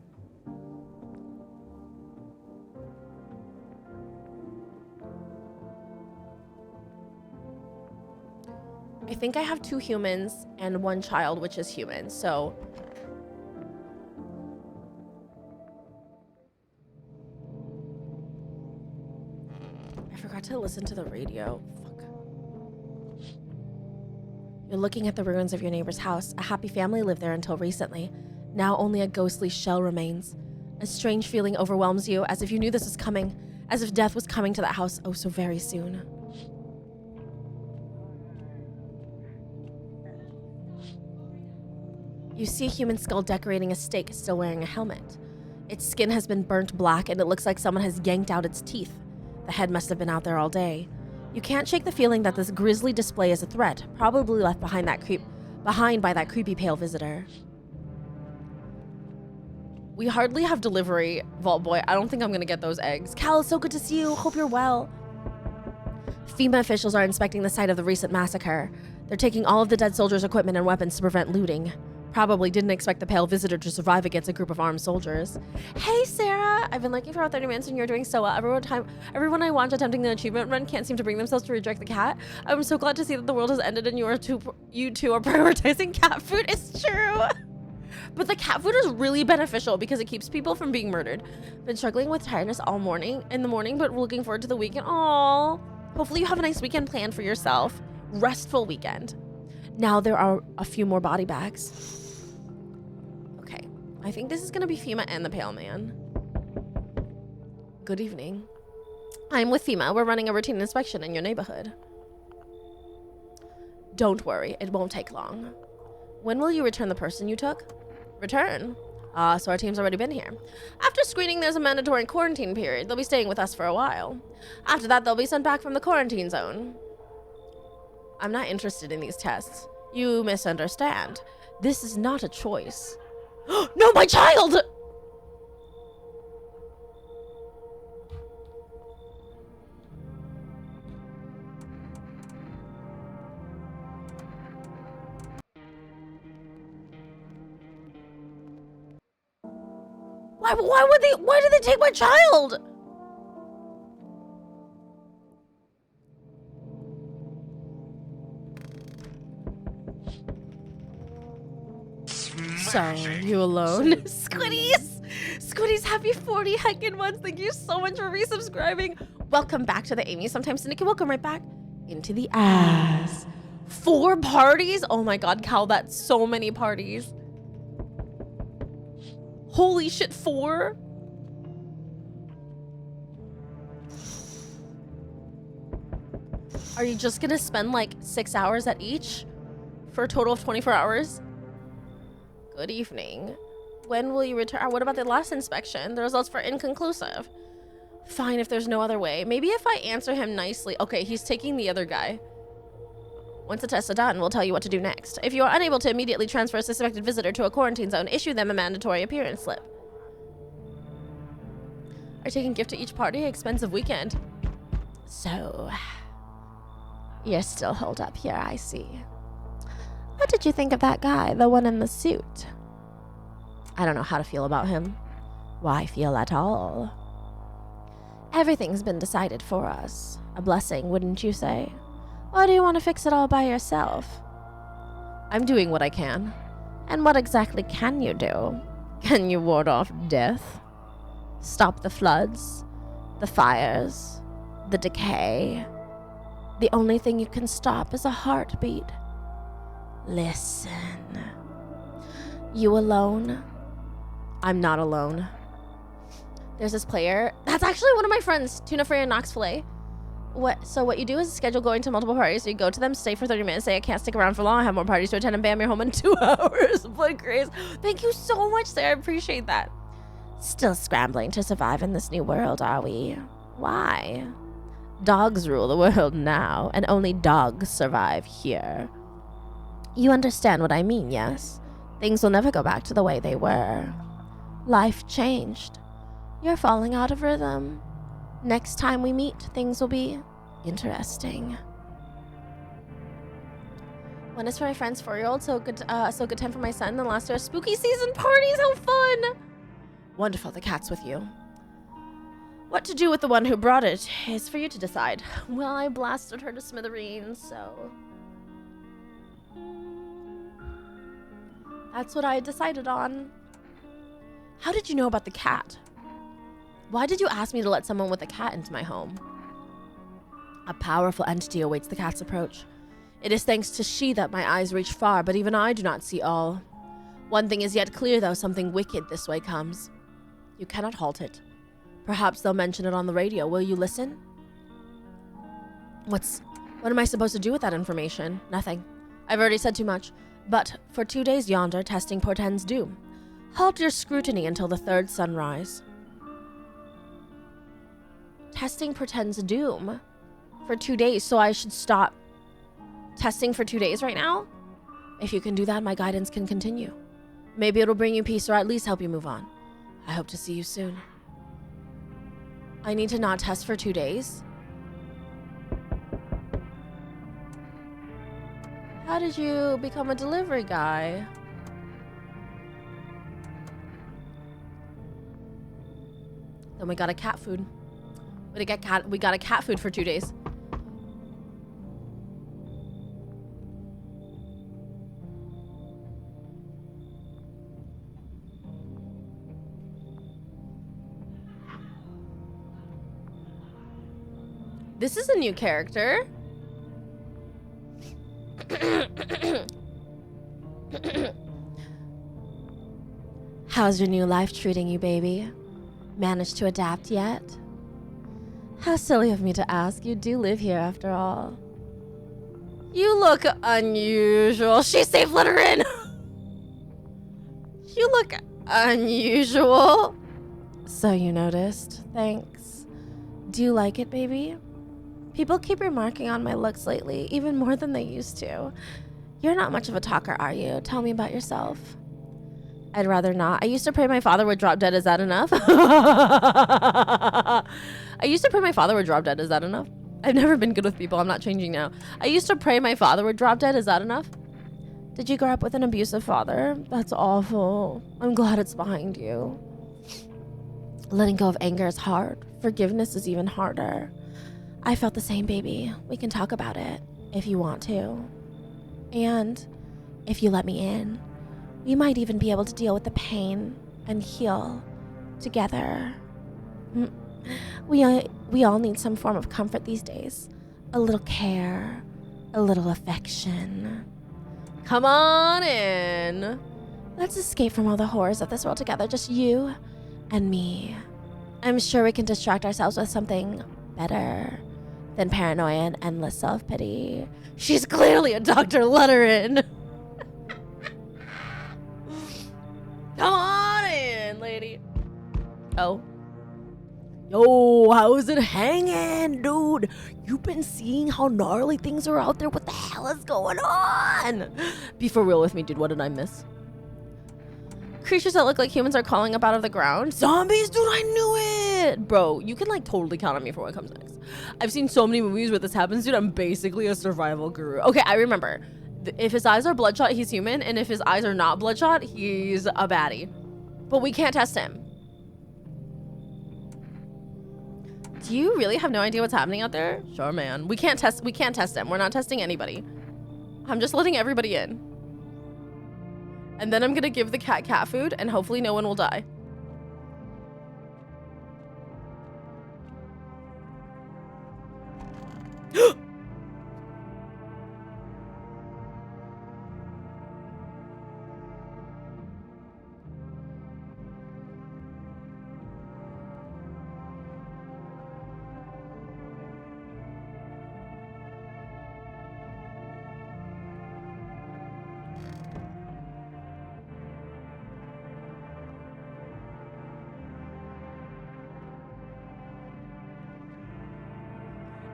S1: I think I have 2 humans and 1 child, which is human, so... I forgot to listen to the radio. Fuck. You're looking at the ruins of your neighbor's house. A happy family lived there until recently. Now only a ghostly shell remains. A strange feeling overwhelms you, as if you knew this was coming. As if death was coming to that house oh so very soon. You see a human skull decorating a stake, still wearing a helmet. Its skin has been burnt black and it looks like someone has yanked out its teeth. The head must have been out there all day. You can't shake the feeling that this grisly display is a threat, probably left behind by that creepy pale visitor. We hardly have delivery, Vault Boy. I don't think I'm gonna get those eggs. Cal, it's so good to see you. Hope you're well. FEMA officials are inspecting the site of the recent massacre. They're taking all of the dead soldiers' equipment and weapons to prevent looting. Probably didn't expect the pale visitor to survive against a group of armed soldiers. Hey, Sarah! I've been looking for about 30 minutes and you're doing so well. Everyone I watch attempting the achievement run can't seem to bring themselves to reject the cat. I'm so glad to see that the world has ended and you two are prioritizing cat food. It's true! But the cat food is really beneficial because it keeps people from being murdered. Been struggling with tiredness all morning, but looking forward to the weekend. Aww. Hopefully you have a nice weekend planned for yourself. Restful weekend. Now there are a few more body bags. Okay, I think this is gonna be FEMA and the Pale Man. Good evening. I'm with FEMA. We're running a routine inspection in your neighborhood. Don't worry, it won't take long. When will you return the person you took? Return? So our team's already been here. After screening, there's a mandatory quarantine period. They'll be staying with us for a while. After that, they'll be sent back from the quarantine zone. I'm not interested in these tests. You misunderstand. This is not a choice. No, my child! Why did they take my child? So, you alone? Squiddies! Squiddies, happy 40 heckin' months. Thank you so much for resubscribing. Welcome back to the Amy Sometimes Syndicate. Welcome right back into the ass. 4 parties? Oh my god, Cal, that's so many parties. Holy shit, 4? Are you just gonna spend like 6 hours at each for a total of 24 hours? Good evening. When will you return? What about the last inspection? The results were inconclusive. Fine, if there's no other way. Maybe if I answer him nicely. Okay, he's taking the other guy. Once the tests are done, we'll tell you what to do next. If you are unable to immediately transfer a suspected visitor to a quarantine zone, issue them a mandatory appearance slip. Are taking gift to each party? Expensive weekend. So, you're still holed up here, I see. What did you think of that guy, the one in the suit? I don't know how to feel about him. Why feel at all? Everything's been decided for us. A blessing, wouldn't you say? Or do you want to fix it all by yourself? I'm doing what I can. And what exactly can you do? Can you ward off death? Stop the floods? The fires? The decay? The only thing you can stop is a heartbeat. Listen. You alone? I'm not alone. There's this player. That's actually one of my friends, Tuna Frey and Knox Filet. So what you do is schedule going to multiple parties. So you go to them, stay for 30 minutes, say I can't stick around for long, I have more parties to attend, and bam, you're home in 2 hours. Blood craze. Thank you so much, Sarah. I appreciate that. Still scrambling to survive in this new world, are we? Why? Dogs rule the world now, and only dogs survive here. You understand what I mean, yes? Things will never go back to the way they were. Life changed. You're falling out of rhythm. Next time we meet, things will be interesting. One is for my friend's 4-year-old, so good time for my son. And the last two are spooky season parties. How fun! Wonderful, the cat's with you. What to do with the one who brought it is for you to decide. Well, I blasted her to smithereens, so that's what I decided on. How did you know about the cat? Why did you ask me to let someone with a cat into my home? A powerful entity awaits the cat's approach. It is thanks to she that my eyes reach far, but even I do not see all. One thing is yet clear, though, something wicked this way comes. You cannot halt it. Perhaps they'll mention it on the radio. Will you listen? What am I supposed to do with that information? Nothing. I've already said too much. But for 2 days yonder, testing portends doom. Halt your scrutiny until the third sunrise. Testing portends doom? For 2 days, so I should stop testing for 2 days right now? If you can do that, my guidance can continue. Maybe it'll bring you peace or at least help you move on. I hope to see you soon. I need to not test for 2 days? How did you become a delivery guy? Then we got a cat food. We got a cat food for 2 days. This is a new character. How's your new life treating you, baby? Managed to adapt yet? How silly of me to ask. You do live here after all. You look unusual. She saved Litterin. You look unusual. So you noticed. Thanks. Do you like it, baby? People keep remarking on my looks lately, even more than they used to. You're not much of a talker, are you? Tell me about yourself. I'd rather not. I used to pray my father would drop dead. Is that enough? I used to pray my father would drop dead. Is that enough? I've never been good with people. I'm not changing now. I used to pray my father would drop dead. Is that enough? Did you grow up with an abusive father? That's awful. I'm glad it's behind you. Letting go of anger is hard. Forgiveness is even harder. I felt the same, baby. We can talk about it if you want to. And if you let me in, we might even be able to deal with the pain and heal together. We all need some form of comfort these days. A little care, a little affection. Come on in. Let's escape from all the horrors of this world together, just you and me. I'm sure we can distract ourselves with something better than paranoia and endless self-pity. She's clearly a Dr. Lutterin. Come on in, lady. Oh. Yo, how's it hanging, dude? You've been seeing how gnarly things are out there? What the hell is going on? Be for real with me, dude. What did I miss? Creatures that look like humans are crawling up out of the ground. Zombies, dude, I knew it. Bro, you can like totally count on me for what comes next. I've seen so many movies where this happens, dude. I'm basically a survival guru. Okay, I remember. If his eyes are bloodshot, he's human. And if his eyes are not bloodshot, he's a baddie. But we can't test him. Do you really have no idea what's happening out there? Sure, man. We can't test him. We're not testing anybody. I'm just letting everybody in. And then I'm gonna give the cat food and hopefully no one will die.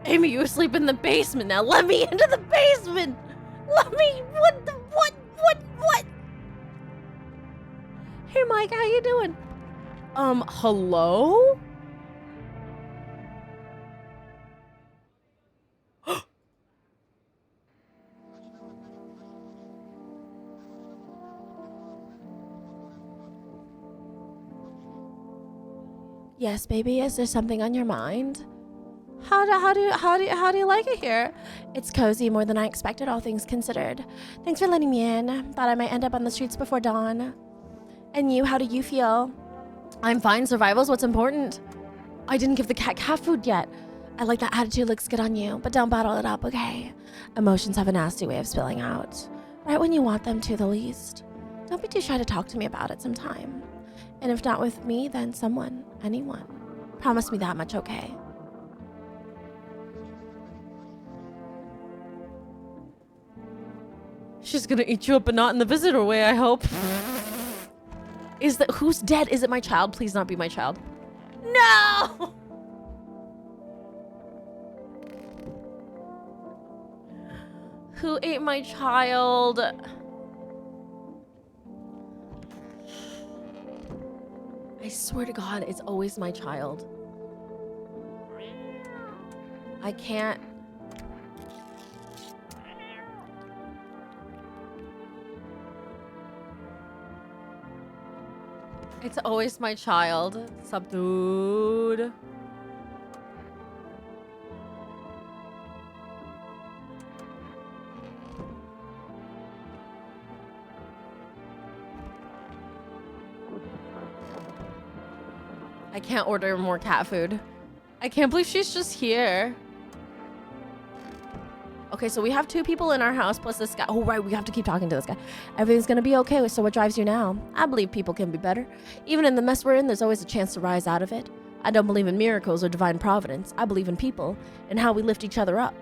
S1: Amy, you sleep in the basement now. Let me into the basement. Let me, what? Hey, Mike, how you doing? Hello? Yes, baby, is there something on your mind? How do you like it here? It's cozy, more than I expected, all things considered. Thanks for letting me in. Thought I might end up on the streets before dawn. And you, how do you feel? I'm fine. Survival's what's important. I didn't give the cat food yet. I like that attitude, looks good on you, but don't bottle it up, okay? Emotions have a nasty way of spilling out. Right when you want them to, the least. Don't be too shy to talk to me about it sometime. And if not with me, then someone, anyone. Promise me that much, okay? She's gonna eat you up, but not in the visitor way, I hope. Is that who's dead? Is it my child? Please not be my child. No! Who ate my child? I swear to God, it's always my child. I can't. It's always my child. Sup, dude? I can't order more cat food. I can't believe she's just here. Okay, so we have 2 people in our house plus this guy. Oh, right, we have to keep talking to this guy. Everything's gonna be okay, so what drives you now? I believe people can be better. Even in the mess we're in, there's always a chance to rise out of it. I don't believe in miracles or divine providence. I believe in people and how we lift each other up.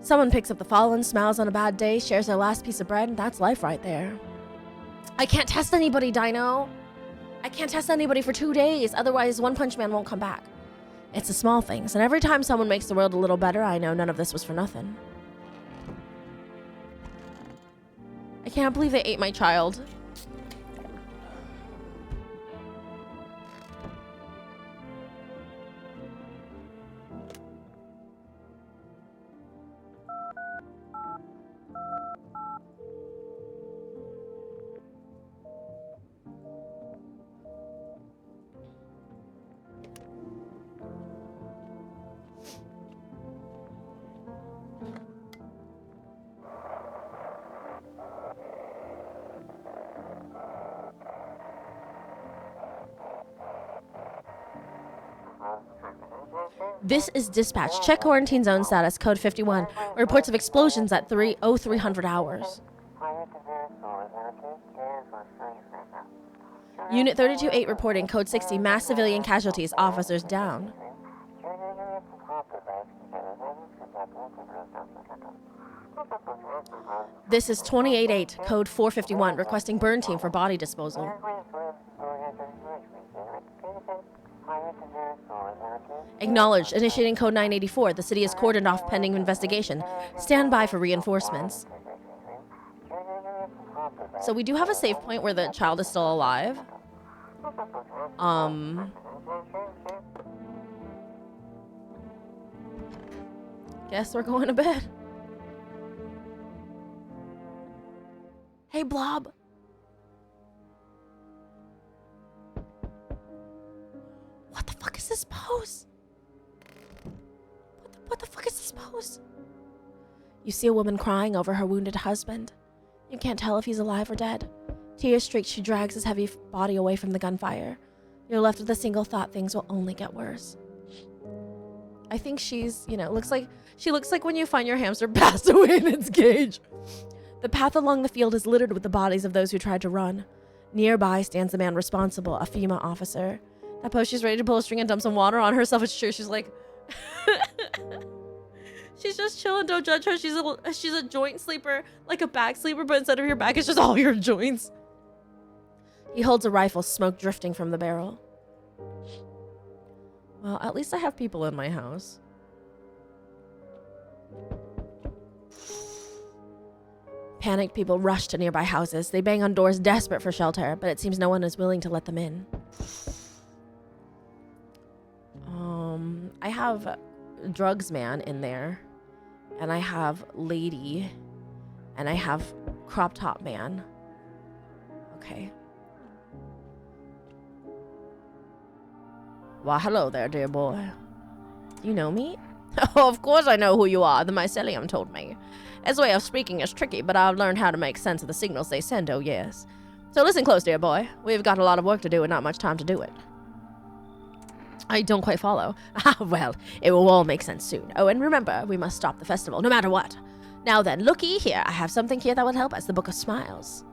S1: Someone picks up the fallen, smiles on a bad day, shares their last piece of bread, and that's life right there. I can't test anybody, Dino. I can't test anybody for 2 days, otherwise One Punch Man won't come back. It's the small things, and every time someone makes the world a little better, I know none of this was for nothing. I can't believe they ate my child. This is dispatch. Check quarantine zone status, code 51. Reports of explosions at 300 hours. Unit 32-8 reporting, code 60, mass civilian casualties, officers down. This is 28-8, code 451, requesting burn team for body disposal. Acknowledged. Initiating code 984. The city is cordoned off pending investigation. Stand by for reinforcements. So we do have a save point where the child is still alive. Guess we're going to bed. Hey, Blob. What the fuck is this pose? What the fuck is this pose? You see a woman crying over her wounded husband. You can't tell if he's alive or dead. Tears streaked, she drags his heavy body away from the gunfire. You're left with a single thought: things will only get worse. I think she's, she looks like when you find your hamster passed away in its cage. The path along the field is littered with the bodies of those who tried to run. Nearby stands the man responsible, a FEMA officer. That pose, she's ready to pull a string and dump some water on herself. It's true. She's like, she's just chilling. Don't judge her. She's a joint sleeper, like a back sleeper, but instead of your back, it's just all your joints. He holds a rifle, smoke drifting from the barrel. Well, at least I have people in my house. Panicked people rush to nearby houses. They bang on doors desperate for shelter, but it seems no one is willing to let them in. I have drugs man in there, and I have lady, and I have crop top man. Okay. Well, hello there, dear boy. Do you know me? Oh, of course I know who you are. The mycelium told me. Its way of speaking is tricky, but I've learned how to make sense of the signals they send, oh yes. So listen close, dear boy. We've got a lot of work to do and not much time to do it. I don't quite follow. Ah, well, it will all make sense soon. Oh, and remember, we must stop the festival, no matter what. Now then, looky here. I have something here that will help us, the Book of Smiles.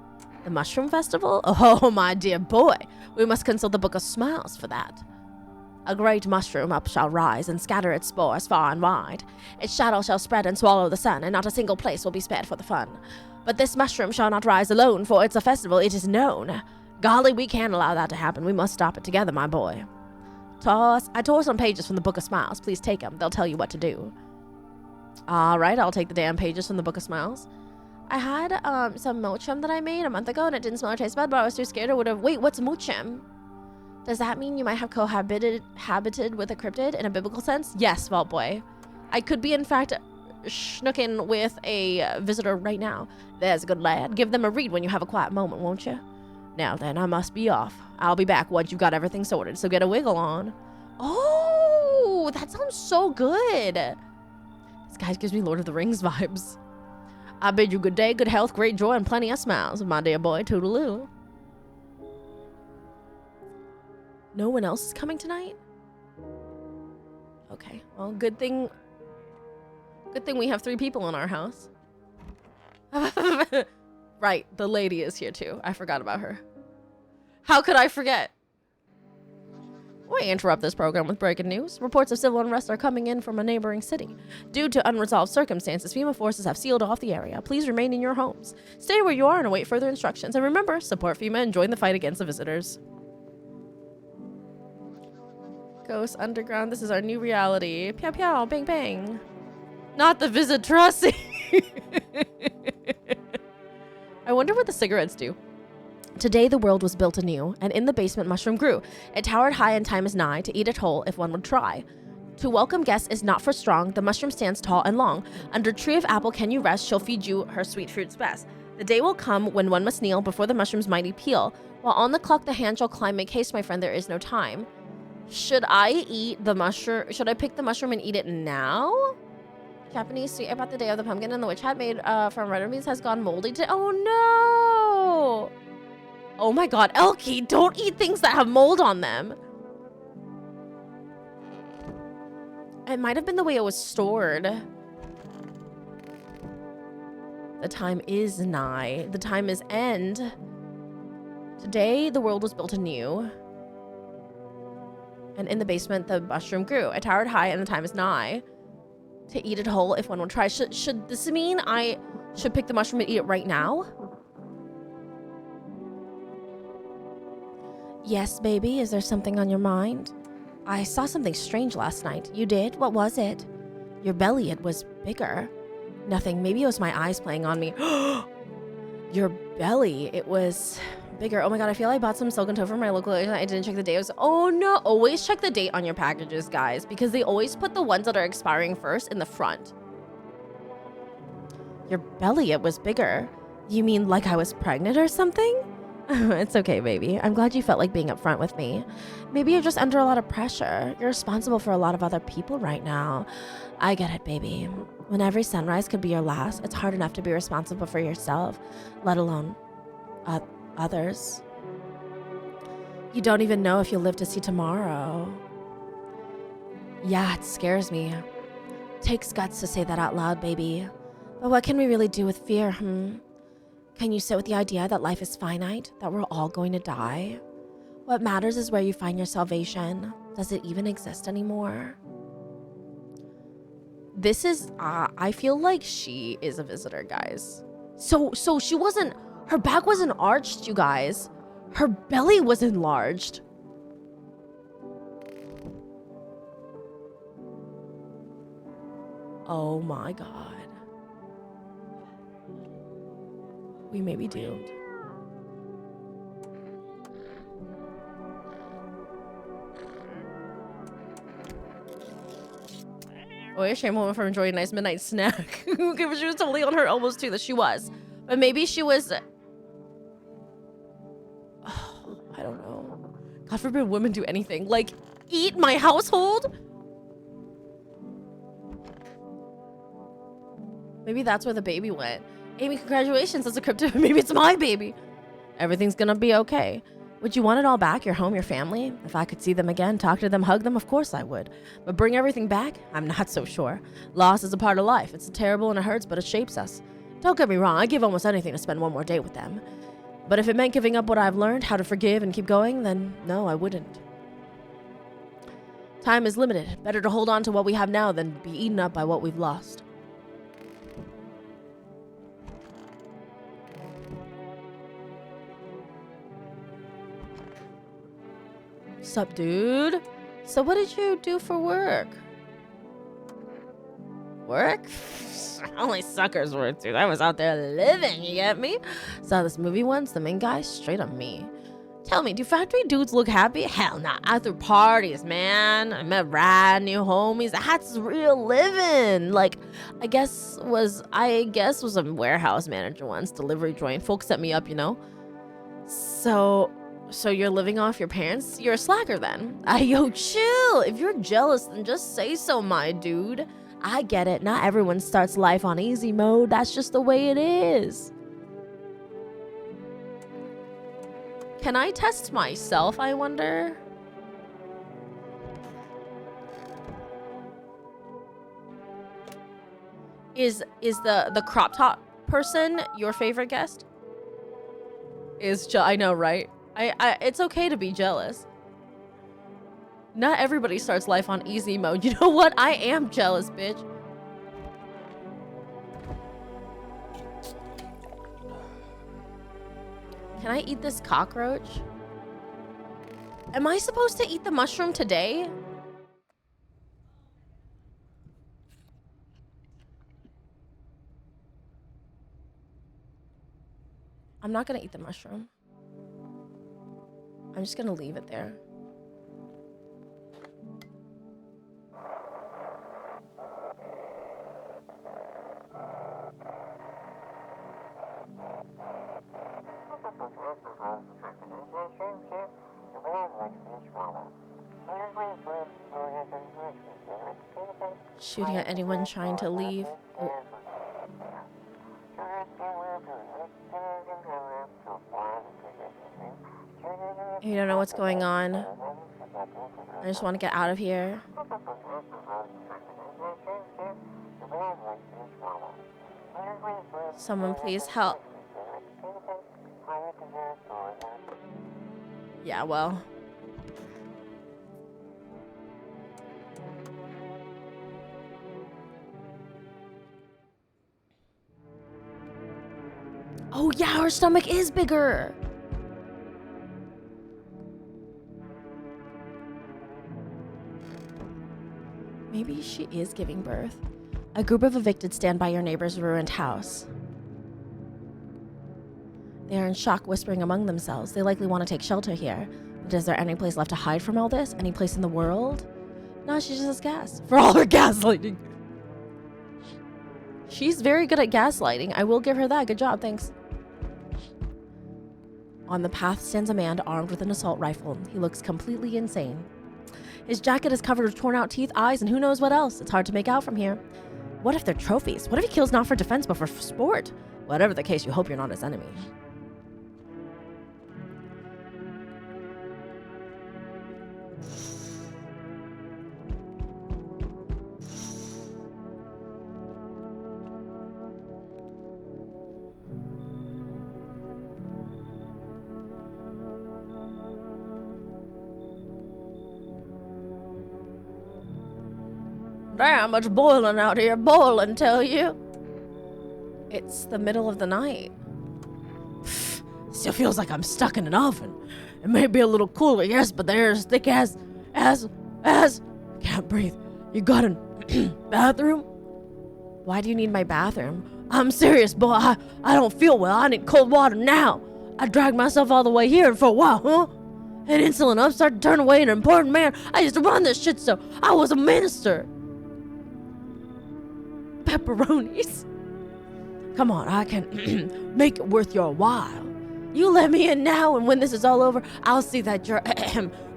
S1: The Mushroom Festival? Oh, my dear boy. We must consult the Book of Smiles for that. A great mushroom up shall rise and scatter its spores far and wide. Its shadow shall spread and swallow the sun, and not a single place will be spared for the fun. But this mushroom shall not rise alone, for it's a festival, it is known. Golly, we can't allow that to happen. We must stop it together, my boy. I tore some pages from the Book of Smiles. Please take them. They'll tell you what to do. All right, I'll take the damn pages from the Book of Smiles. I had some mochum that I made a month ago, and it didn't smell or taste bad, but I was too scared it would have... Wait, what's mochum? Does that mean you might have habited with a cryptid in a biblical sense? Yes, Vault Boy. I could be, in fact, schnooking with a visitor right now. There's a good lad. Give them a read when you have a quiet moment, won't you? Now then, I must be off. I'll be back once you've got everything sorted, so get a wiggle on. Oh, that sounds so good. This guy gives me Lord of the Rings vibes. I bid you good day, good health, great joy, and plenty of smiles, my dear boy. Toodaloo. No one else is coming tonight? Okay, well, good thing we have 3 people in our house. Right, the lady is here too. I forgot about her. How could I forget? We interrupt this program with breaking news. Reports of civil unrest are coming in from a neighboring city. Due to unresolved circumstances, FEMA forces have sealed off the area. Please remain in your homes. Stay where you are and await further instructions. And remember, support FEMA and join the fight against the visitors. Ghost Underground, this is our new reality. Pew pew, bang bang. Not the Visitrusy. I wonder what the cigarettes do. Today the world was built anew, and in the basement mushroom grew. It towered high and time is nigh to eat it whole if one would try. To welcome guests is not for strong, the mushroom stands tall and long. Under tree of apple can you rest, she'll feed you her sweet fruits best. The day will come when one must kneel before the mushroom's mighty peel. While on the clock the hand shall climb, make haste my friend, there is no time. Should I eat the mushroom? Should I pick the mushroom and eat it now? Japanese sweet about the day of the pumpkin and the witch hat made from red beans has gone moldy today. Oh no! Oh my god, Elkie, don't eat things that have mold on them. It might have been the way it was stored. The time is nigh. The time is end. Today, the world was built anew. And in the basement, the mushroom grew. It towered high, and the time is nigh to eat it whole if one will try. Should this mean I should pick the mushroom and eat it right now? Yes, baby. Is there something on your mind? I saw something strange last night. You did? What was it? Your belly, it was bigger. Nothing. Maybe it was my eyes playing on me. Your belly, it was bigger. Oh my god, I feel like I bought some silken toe from my local agent. I didn't check the date. Oh no, always check the date on your packages, guys, because they always put the ones that are expiring first in the front. Your belly, it was bigger. You mean like I was pregnant or something? It's okay, baby. I'm glad you felt like being upfront with me. Maybe you're just under a lot of pressure. You're responsible for a lot of other people right now. I get it, baby. When every sunrise could be your last, it's hard enough to be responsible for yourself, let alone others. You don't even know if you'll live to see tomorrow. Yeah, it scares me. Takes guts to say that out loud, baby. But what can we really do with fear, Can you sit with the idea that life is finite, that we're all going to die? What matters is where you find your salvation. Does it even exist anymore? This is, I feel like she is a visitor, guys. So she wasn't, her back wasn't arched, you guys. Her belly was enlarged. Oh my god. We may be doomed. Oh, I shame a woman for enjoying a nice midnight snack. Okay, but she was totally on her elbows too, that she was. But maybe she was... I don't know. God forbid women do anything. Like, eat my household? Maybe that's where the baby went. Amy, congratulations. That's a cryptid. Maybe it's my baby. Everything's gonna be okay. Would you want it all back? Your home, your family? If I could see them again, talk to them, hug them, of course I would. But bring everything back? I'm not so sure. Loss is a part of life. It's terrible and it hurts, but it shapes us. Don't get me wrong. I'd give almost anything to spend one more day with them. But if it meant giving up what I've learned, how to forgive and keep going, then no, I wouldn't. Time is limited. Better to hold on to what we have now than be eaten up by what we've lost. Sup, dude? So what did you do for work? Work? Only suckers work, dude. I was out there living, you get me? Saw this movie once, the main guy, straight on me. Tell me, do factory dudes look happy? Hell nah, I threw parties, man. I met rad new homies. That's real living. Like, I guess was a warehouse manager once, delivery joint. Folks set me up, you know? So you're living off your parents? You're a slacker then. Yo, chill. If you're jealous, then just say so, my dude. I get it. Not everyone starts life on easy mode. That's just the way it is. Can I test myself, I wonder? Is the crop top person your favorite guest? I know, right? It's okay to be jealous. Not everybody starts life on easy mode. You know what? I am jealous, bitch. Can I eat this cockroach? Am I supposed to eat the mushroom today? I'm not gonna eat the mushroom. I'm just gonna leave it there. Shooting at anyone trying to leave. Oh. You don't know what's going on. I just want to get out of here. Someone please help. Yeah, well. Oh yeah, her stomach is bigger. Maybe she is giving birth. A group of evicted stand by your neighbor's ruined house. They are in shock, whispering among themselves. They likely want to take shelter here. But is there any place left to hide from all this? Any place in the world? No, she just has gas. For all her gaslighting. She's very good at gaslighting. I will give her that. Good job, thanks. On the path stands a man armed with an assault rifle. He looks completely insane. His jacket is covered with torn out teeth, eyes, and who knows what else. It's hard to make out from here. What if they're trophies? What if he kills not for defense but for sport? Whatever the case, you hope you're not his enemy. Damn, it's boiling out here. Boiling, tell you. It's the middle of the night. Still feels like I'm stuck in an oven. It may be a little cooler, yes, but they're as thick as... Can't breathe. You got a bathroom? Why do you need my bathroom? I'm serious, boy. I don't feel well. I need cold water now. I dragged myself all the way here for a while, huh? And insulin up started to turn away an important man. I used to run this shit, so I was a minister. Pepperonis. Come on, I can make it worth your while. You let me in now, and when this is all over, I'll see that you're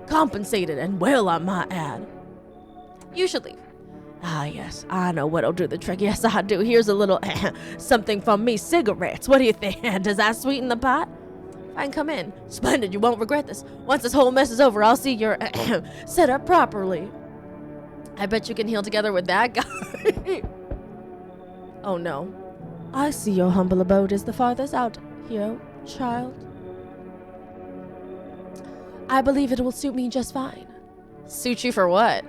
S1: compensated and well, I might add. You should leave. Ah, yes, I know what'll do the trick. Yes, I do. Here's a little something from me. Cigarettes. What do you think? Does that sweeten the pot? Fine, come in. Splendid, you won't regret this. Once this whole mess is over, I'll see you're set up properly. I bet you can heal together with that guy. Oh, no. I see your humble abode is the farthest out here, child. I believe it will suit me just fine. Suit you for what?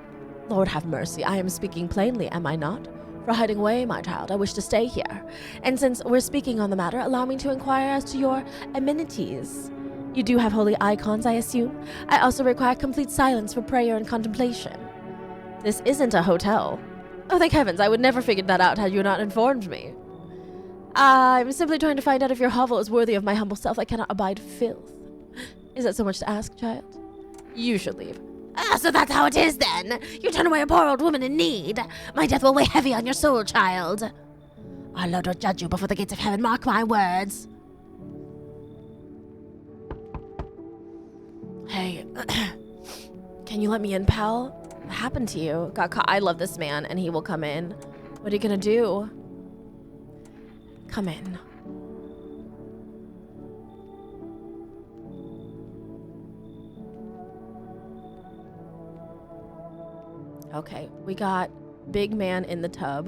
S1: Lord have mercy, I am speaking plainly, am I not? For hiding away, my child, I wish to stay here. And since we're speaking on the matter, allow me to inquire as to your amenities. You do have holy icons, I assume? I also require complete silence for prayer and contemplation. This isn't a hotel. Oh, thank heavens, I would never figured that out had you not informed me. I'm simply trying to find out if your hovel is worthy of my humble self. I cannot abide filth. Is that so much to ask, child? You should leave. Ah, so that's how it is then. You turn away a poor old woman in need. My death will weigh heavy on your soul, child. Our Lord will judge you before the gates of heaven, mark my words. Hey, can you let me in, pal? What happened to you? Got caught. I love this man, and he will come in. What are you gonna do? Come in. Okay, we got big man in the tub.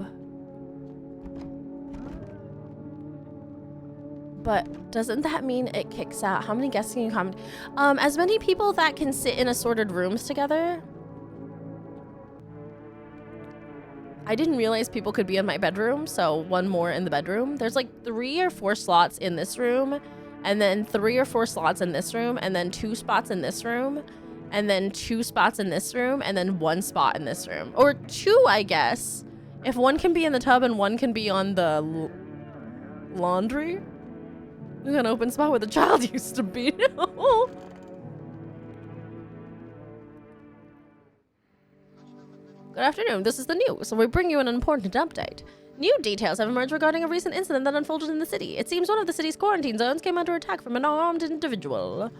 S1: But doesn't that mean it kicks out? How many guests can you come? As many people that can sit in assorted rooms together. I didn't realize people could be in my bedroom, so one more in the bedroom. There's like 3 or 4 slots in this room, and then 3 or 4 slots in this room, and then 2 spots in this room, and then 2 spots in this room, and then 1 spot in this room. Or 2, I guess. If one can be in the tub and one can be on the laundry. There's an open spot where the child used to be. Good afternoon, this is the news, so we bring you an important update. New details have emerged regarding a recent incident that unfolded in the city. It seems one of the city's quarantine zones came under attack from an armed individual.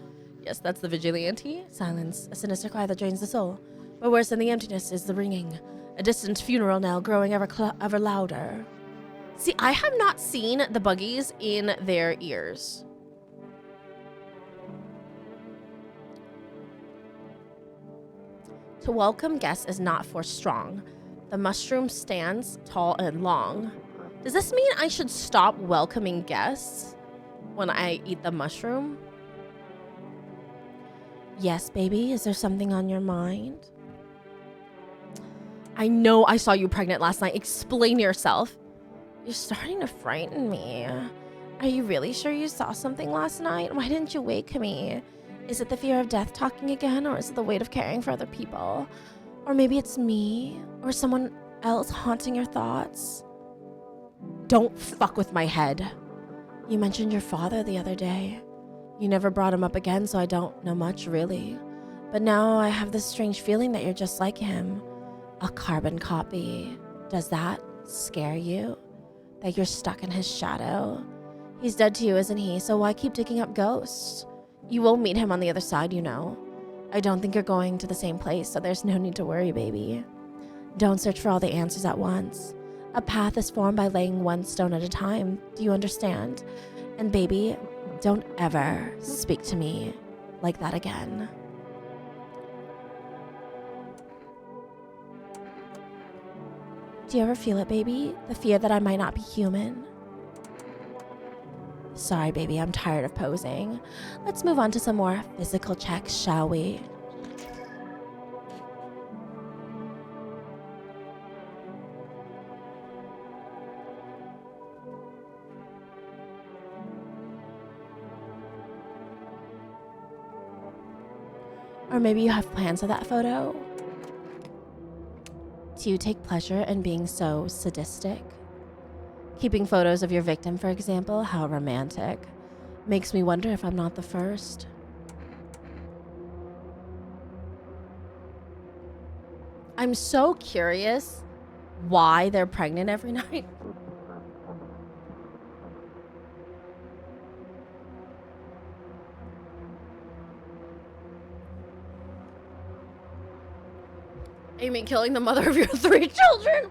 S1: Yes, that's the vigilante. Silence, a sinister cry that drains the soul. But worse than the emptiness is the ringing. A distant funeral knell growing ever louder. See, I have not seen the buggies in their ears. To welcome guests is not for strong. The mushroom stands tall and long. Does this mean I should stop welcoming guests when I eat the mushroom? Yes, baby. Is there something on your mind? I know I saw you pregnant last night. Explain yourself. You're starting to frighten me. Are you really sure you saw something last night? Why didn't you wake me? Is it the fear of death talking again, or is it the weight of caring for other people? Or maybe it's me, or someone else haunting your thoughts? Don't fuck with my head. You mentioned your father the other day. You never brought him up again, so I don't know much, really. But now I have this strange feeling that you're just like him. A carbon copy. Does that scare you? That you're stuck in his shadow? He's dead to you, isn't he? So why keep digging up ghosts? You will meet him on the other side, you know. I don't think you're going to the same place, so there's no need to worry, baby. Don't search for all the answers at once. A path is formed by laying one stone at a time. Do you understand? And baby, don't ever speak to me like that again. Do you ever feel it, baby? The fear that I might not be human? Sorry, baby, I'm tired of posing. Let's move on to some more physical checks, shall we? Or maybe you have plans of that photo? Do you take pleasure in being so sadistic? Keeping photos of your victim, for example, how romantic. Makes me wonder if I'm not the first. I'm so curious why they're pregnant every night. Amy killing the mother of your 3 children.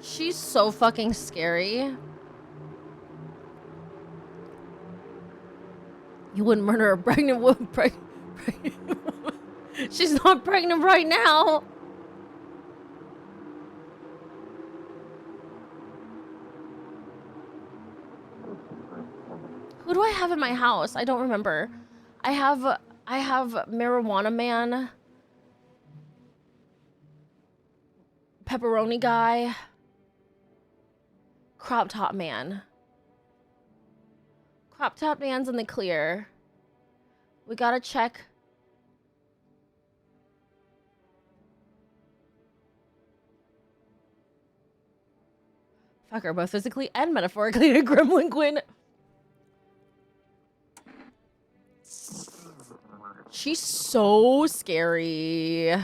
S1: She's so fucking scary. You wouldn't murder a pregnant woman. She's not pregnant right now. Who do I have in my house? I don't remember. I have Marijuana Man, Pepperoni Guy, Crop Top Man. Crop Top Man's in the clear. We gotta check. Fuck her, both physically and metaphorically to Gremlin Quinn. She's so scary.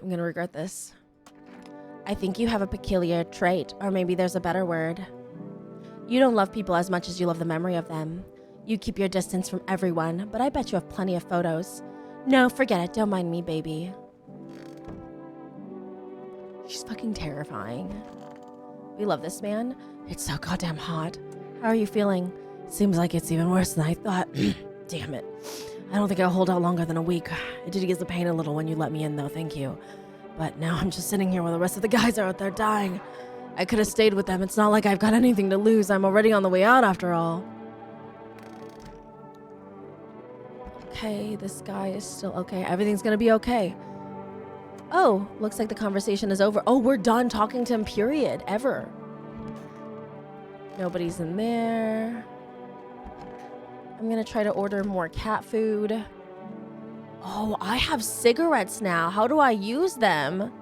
S1: I'm gonna regret this. I think you have a peculiar trait, or maybe there's a better word. You don't love people as much as you love the memory of them. You keep your distance from everyone, but I bet you have plenty of photos. No, forget it. Don't mind me, baby. She's fucking terrifying. We love this man. It's so goddamn hot. How are you feeling? Seems like it's even worse than I thought. Damn it. I don't think I'll hold out longer than a week. It did ease the pain a little when you let me in, though. Thank you. But now I'm just sitting here while the rest of the guys are out there dying. I could have stayed with them. It's not like I've got anything to lose. I'm already on the way out after all. Okay, this guy is still okay. Everything's gonna be okay. Oh, looks like the conversation is over. Oh, we're done talking to him, period. Ever. Nobody's in there. I'm gonna try to order more cat food. Oh, I have cigarettes now. How do I use them?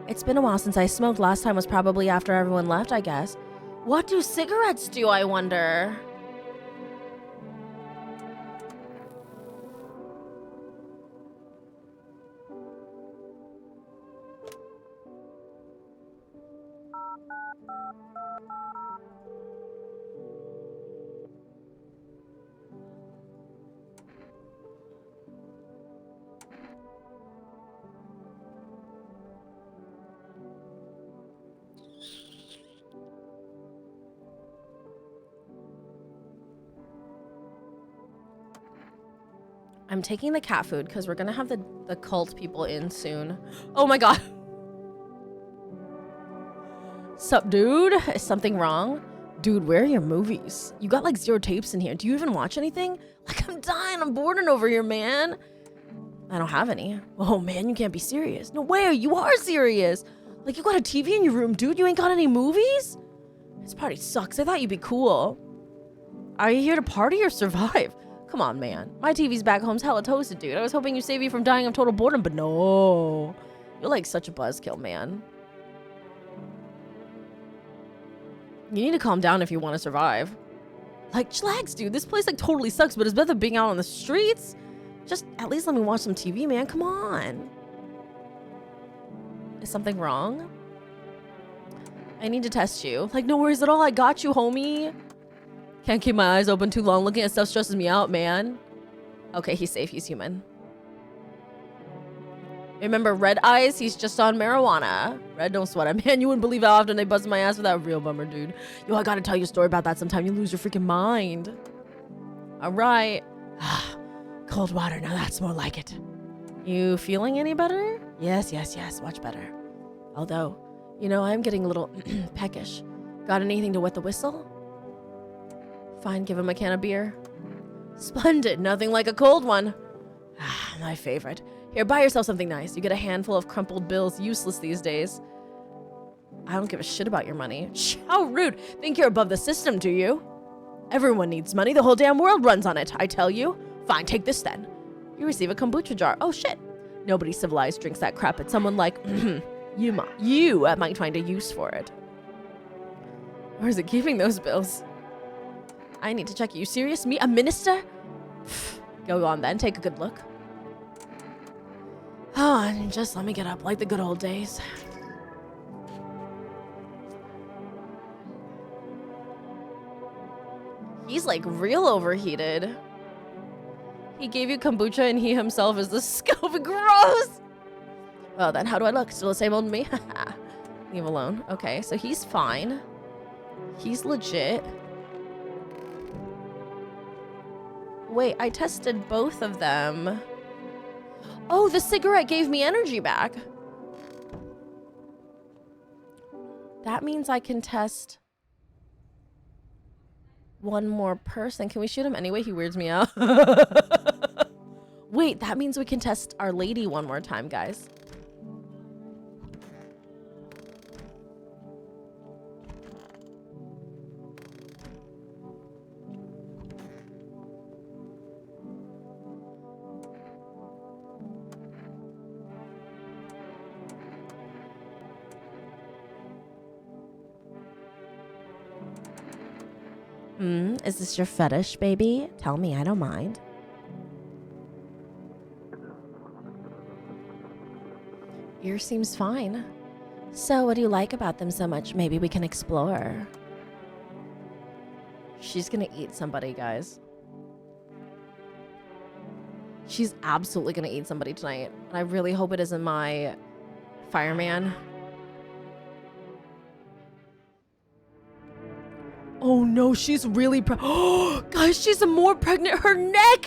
S1: It's been a while since I smoked. Last time was probably after everyone left, I guess. What do cigarettes do, I wonder? I'm taking the cat food because we're gonna have the cult people in soon. Oh my god. Sup, dude? Is something wrong? Dude, where are your movies? You got like 0 tapes in here. Do you even watch anything? Like, I'm dying. I'm boarding over here, man. I don't have any. Oh man, you can't be serious. No way, you are serious. Like, you got a TV in your room, dude. You ain't got any movies? This party sucks. I thought you'd be cool. Are you here to party or survive? Come on, man. My TV's back home's hella toasted, dude. I was hoping you'd save you from dying of total boredom, but no. You're like such a buzzkill, man. You need to calm down if you want to survive. Like, chillax, dude. This place like totally sucks, but it's better than being out on the streets. Just at least let me watch some TV, man. Come on. Is something wrong? I need to test you. Like, no worries at all. I got you, homie. Can't keep my eyes open too long. Looking at stuff stresses me out, man. Okay, he's safe. He's human. Remember, Red Eyes? He's just on marijuana. Red, don't sweat it, man. You wouldn't believe how often they buzz my ass for that. Real bummer, dude. Yo, I gotta tell you a story about that sometime. You lose your freaking mind. All right. Cold water. Now that's more like it. You feeling any better? Yes. Much better. Although, you know, I'm getting a little peckish. Got anything to wet the whistle? Fine, give him a can of beer. Splendid, nothing like a cold one. Ah, my favorite. Here, buy yourself something nice. You get a handful of crumpled bills, useless these days. I don't give a shit about your money. Shh, how rude. Think you're above the system, do you? Everyone needs money. The whole damn world runs on it, I tell you. Fine, take this then. You receive a kombucha jar. Oh, shit. Nobody civilized drinks that crap, but someone like you might find a use for it. Where's it keeping those bills? I need to check. Are you serious? Me? A minister? Go on then. Take a good look. Oh, and just let me get up like the good old days. He's like real overheated. He gave you kombucha and he himself is the scope. Gross! Well then, how do I look? Still the same old me? Leave alone. Okay, so he's fine. He's legit. Wait, I tested both of them. Oh, the cigarette gave me energy back. That means I can test one more person. Can we shoot him anyway? He weirds me out. Wait, that means we can test our lady one more time, guys. Is this your fetish, baby? Tell me, I don't mind. Ear seems fine. So, what do you like about them so much? Maybe we can explore. She's gonna eat somebody, guys. She's absolutely gonna eat somebody tonight. And I really hope it isn't my fireman. Oh no, she's really oh, guys, she's more pregnant. Her neck!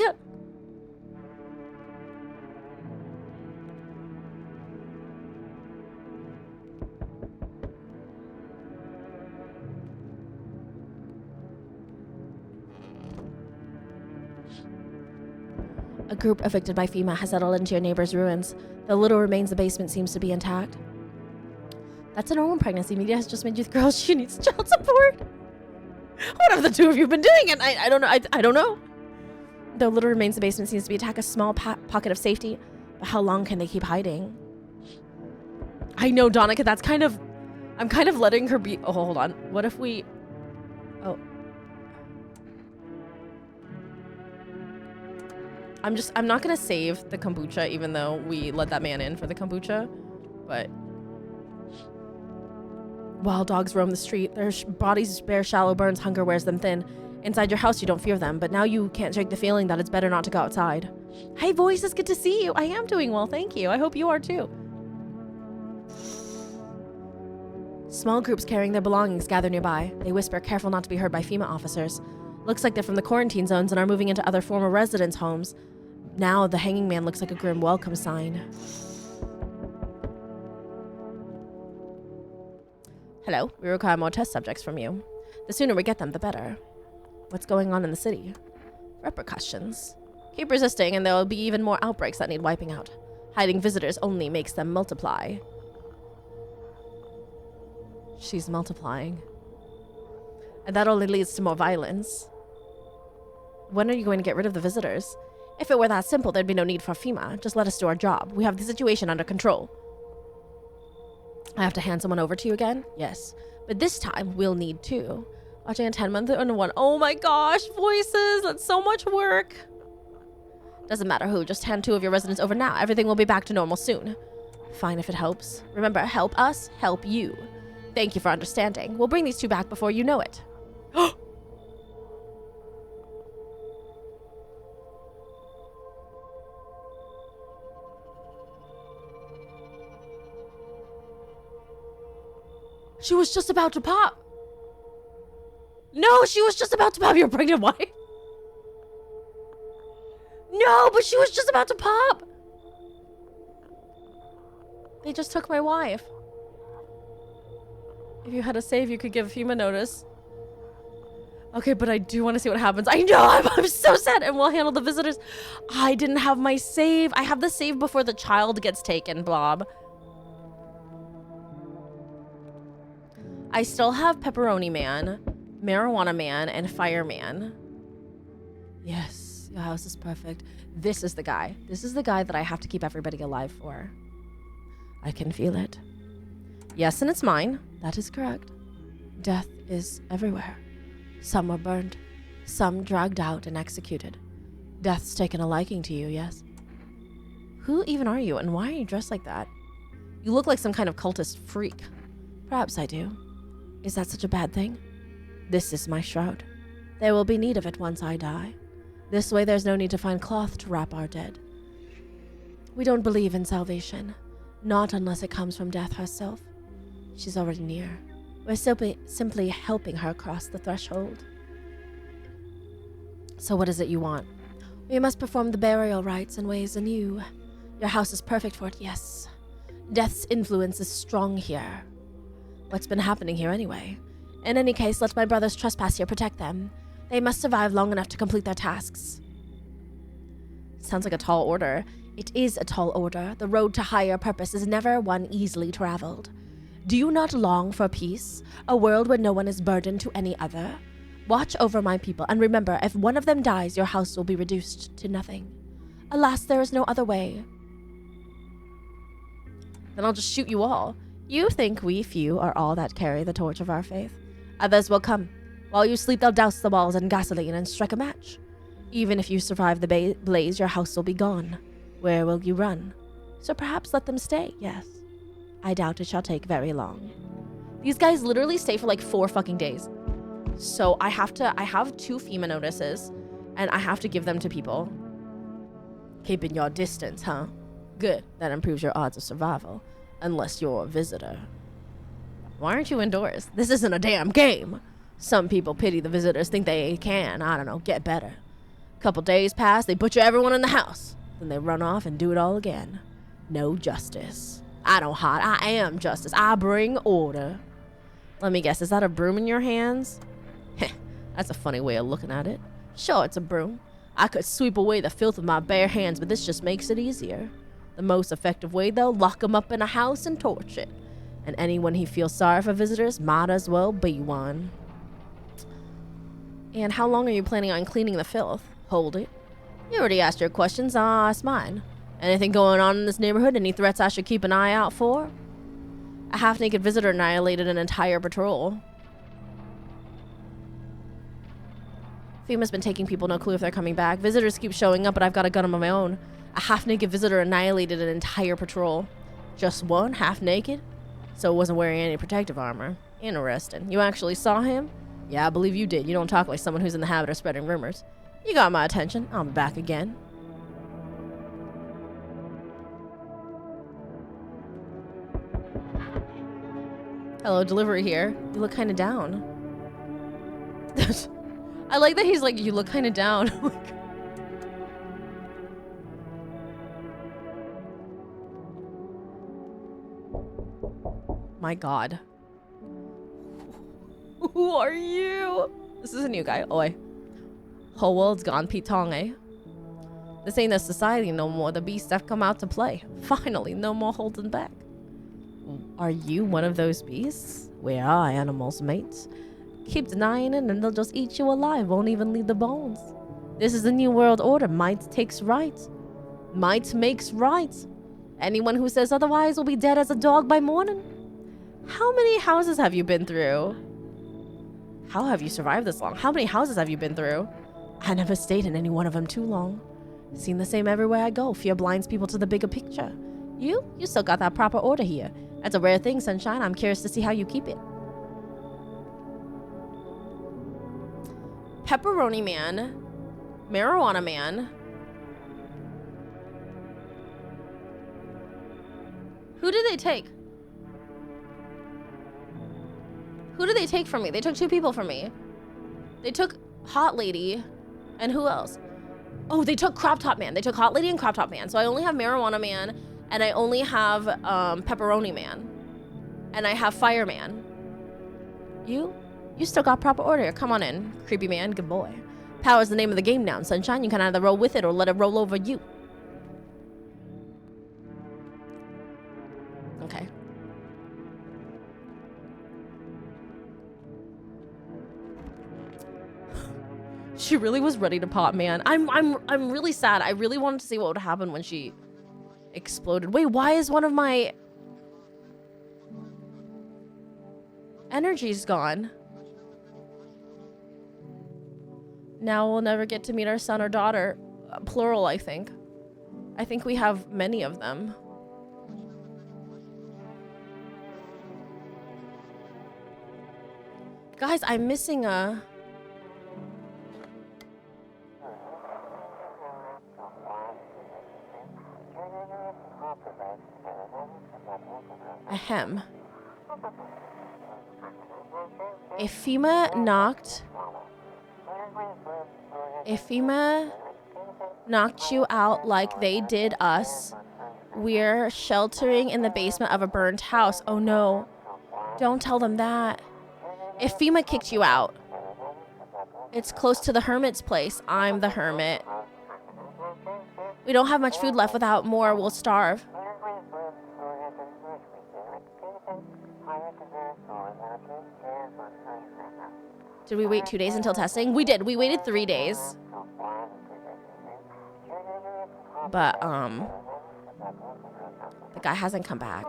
S1: A group affected by FEMA has settled into your neighbor's ruins. The little remains of the basement seems to be intact. That's a normal pregnancy. Media has just made you the girl. She needs child support. What have the two of you been doing? And I don't know. I don't know. The little remains of the basement seems to be attack a small pocket of safety. But how long can they keep hiding? I know, Donica. That's kind of... I'm kind of letting her be... Oh, hold on. What if we... Oh. I'm not going to save the kombucha, even though we let that man in for the kombucha. But... Wild dogs roam the street. Their bodies bear shallow burns. Hunger wears them thin. Inside your house, you don't fear them, but now you can't shake the feeling that it's better not to go outside. Hey, voice, it's good to see you. I am doing well, thank you. I hope you are too. Small groups carrying their belongings gather nearby. They whisper, careful not to be heard by FEMA officers. Looks like they're from the quarantine zones and are moving into other former residents' homes. Now, the hanging man looks like a grim welcome sign. Hello, we require more test subjects from you. The sooner we get them, the better. What's going on in the city? Repercussions. Keep resisting and there will be even more outbreaks that need wiping out. Hiding visitors only makes them multiply. She's multiplying. And that only leads to more violence. When are you going to get rid of the visitors? If it were that simple, there'd be no need for FEMA. Just let us do our job. We have the situation under control. I have to hand someone over to you again? Yes. But this time, we'll need two. Watching a 10-month and one. Oh my gosh, voices. That's so much work. Doesn't matter who. Just hand two of your residents over now. Everything will be back to normal soon. Fine if it helps. Remember, help us, help you. Thank you for understanding. We'll bring these two back before you know it. She was just about to pop. No, she was just about to pop your pregnant wife. No, but she was just about to pop. They just took my wife. If you had a save, you could give FEMA notice. Okay, but I do want to see what happens. I know, I'm so sad. And we'll handle the visitors. I didn't have my save. I have the save before the child gets taken, Blob. I still have Pepperoni Man, Marijuana Man, and Fireman. Yes, your house is perfect. This is the guy. This is the guy that I have to keep everybody alive for. I can feel it. Yes, and it's mine. That is correct. Death is everywhere. Some were burned. Some dragged out and executed. Death's taken a liking to you, yes? Who even are you, and why are you dressed like that? You look like some kind of cultist freak. Perhaps I do. Is that such a bad thing? This is my shroud. There will be need of it once I die. This way there's no need to find cloth to wrap our dead. We don't believe in salvation. Not unless it comes from death herself. She's already near. We're simply helping her cross the threshold. So what is it you want? We must perform the burial rites in ways anew. Your house is perfect for it, yes. Death's influence is strong here. What's been happening here anyway? In any case, let my brothers trespass here protect them. They must survive long enough to complete their tasks. Sounds like a tall order. It is a tall order. The road to higher purpose is never one easily traveled. Do you not long for peace? A world where no one is burdened to any other? Watch over my people, and remember, if one of them dies, your house will be reduced to nothing. Alas, there is no other way. Then I'll just shoot you all. You think we few are all that carry the torch of our faith? Others will come. While you sleep, they'll douse the walls in gasoline and strike a match. Even if you survive the blaze, your house will be gone. Where will you run? So perhaps let them stay, yes. I doubt it shall take very long. These guys literally stay for like 4 fucking days. So I have 2 FEMA notices, and I have to give them to people. Keeping your distance, huh? Good. That improves your odds of survival. Unless you're a visitor. Why aren't you indoors? This isn't a damn game. Some people pity the visitors, think they can, I don't know, get better. Couple days pass, they butcher everyone in the house. Then they run off and do it all again. No justice. I don't hide. I am justice. I bring order. Let me guess, is that a broom in your hands? Heh, that's a funny way of looking at it. Sure, it's a broom. I could sweep away the filth with my bare hands, but this just makes it easier. The most effective way, though, lock them up in a house and torch it. And anyone who feels sorry for visitors might as well be one. And how long are you planning on cleaning the filth? Hold it. You already asked your questions. It's mine. Anything going on in this neighborhood? Any threats I should keep an eye out for? A half-naked visitor annihilated an entire patrol. FEMA's been taking people, no clue if they're coming back. Visitors keep showing up, but I've got a gun of my own. A half-naked visitor annihilated an entire patrol. Just one, half-naked? So wasn't wearing any protective armor. Interesting. You actually saw him? Yeah, I believe you did. You don't talk like someone who's in the habit of spreading rumors. You got my attention. I'll be back again. Hello, delivery here. You look kind of down. I like that he's like, you look kind of down. My God. Who are you? This is a new guy. Oi. Whole world's gone Pete-tong, eh? This ain't a society no more. The beasts have come out to play. Finally, no more holding back. Are you one of those beasts? We are animals, mates. Keep denying it and they'll just eat you alive. Won't even leave the bones. This is the new world order. Might takes right. Might makes right. Anyone who says otherwise will be dead as a dog by morning. How many houses have you been through? How have you survived this long? How many houses have you been through? I never stayed in any one of them too long. Seen the same everywhere I go. Fear blinds people to the bigger picture. You still got that proper order here. That's a rare thing, Sunshine. I'm curious to see how you keep it. Pepperoni Man. Marijuana Man. Who did they take? Who did they take from me? They took 2 people from me. They took Hot Lady. And who else? Oh, they took Crop Top Man. They took Hot Lady and Crop Top Man. So I only have Marijuana Man. And I only have Pepperoni Man. And I have Fireman. You still got proper order. Come on in, creepy man. Good boy. Power's the name of the game now, sunshine. You can either roll with it or let it roll over you. Okay. She really was ready to pop, man. I'm really sad. I really wanted to see what would happen when she exploded. Wait, why is one of my energies gone? Now we'll never get to meet our son or daughter. Plural, I think. I think we have many of them. Guys, I'm missing a... Ahem. If FEMA knocked you out like they did us, we're sheltering in the basement of a burned house. Oh no. Don't tell them that. If FEMA kicked you out, it's close to the hermit's place. I'm the hermit. We don't have much food left. Without more, we'll starve. Did we wait 2 days until testing? We did. We waited 3 days. But, the guy hasn't come back.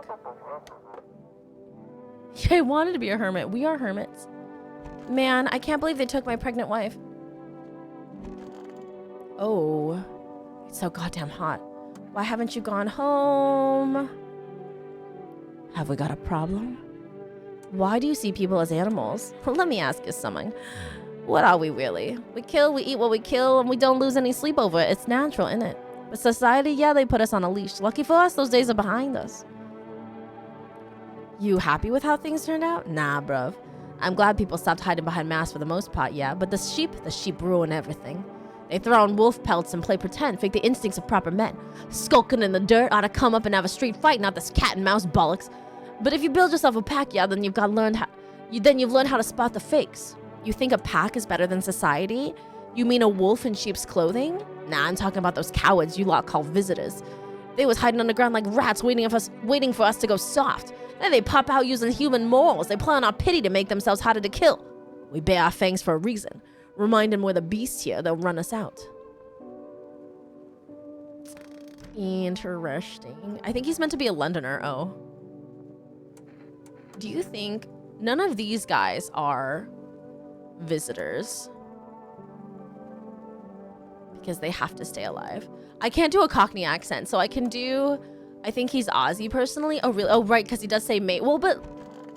S1: Yeah, I wanted to be a hermit. We are hermits. Man, I can't believe they took my pregnant wife. Oh, it's so goddamn hot. Why haven't you gone home? Have we got a problem? Why do you see people as animals? Let me ask you something. What are we really? We kill, we eat what we kill, and we don't lose any sleep over it. It's natural, isn't it? But society, yeah, they put us on a leash. Lucky for us, those days are behind us. You happy with how things turned out? Nah, bruv. I'm glad people stopped hiding behind masks for the most part, yeah. But the sheep ruin everything. They throw on wolf pelts and play pretend, fake the instincts of proper men. Skulking in the dirt, ought to come up and have a street fight, not this cat and mouse bollocks. But if you build yourself a pack, yeah, then you've learned how to spot the fakes. You think a pack is better than society? You mean a wolf in sheep's clothing? Nah, I'm talking about those cowards you lot call visitors. They was hiding underground like rats, waiting for us to go soft. Then they pop out using human morals. They play on our pity to make themselves harder to kill. We bare our fangs for a reason. Remind them we're the beasts here, they'll run us out. Interesting. I think he's meant to be a Londoner. Oh. Do you think none of these guys are visitors? Because they have to stay alive. I can't do a Cockney accent, so I can do... I think he's Aussie personally. Oh, really? Oh, right, because he does say mate. Well, but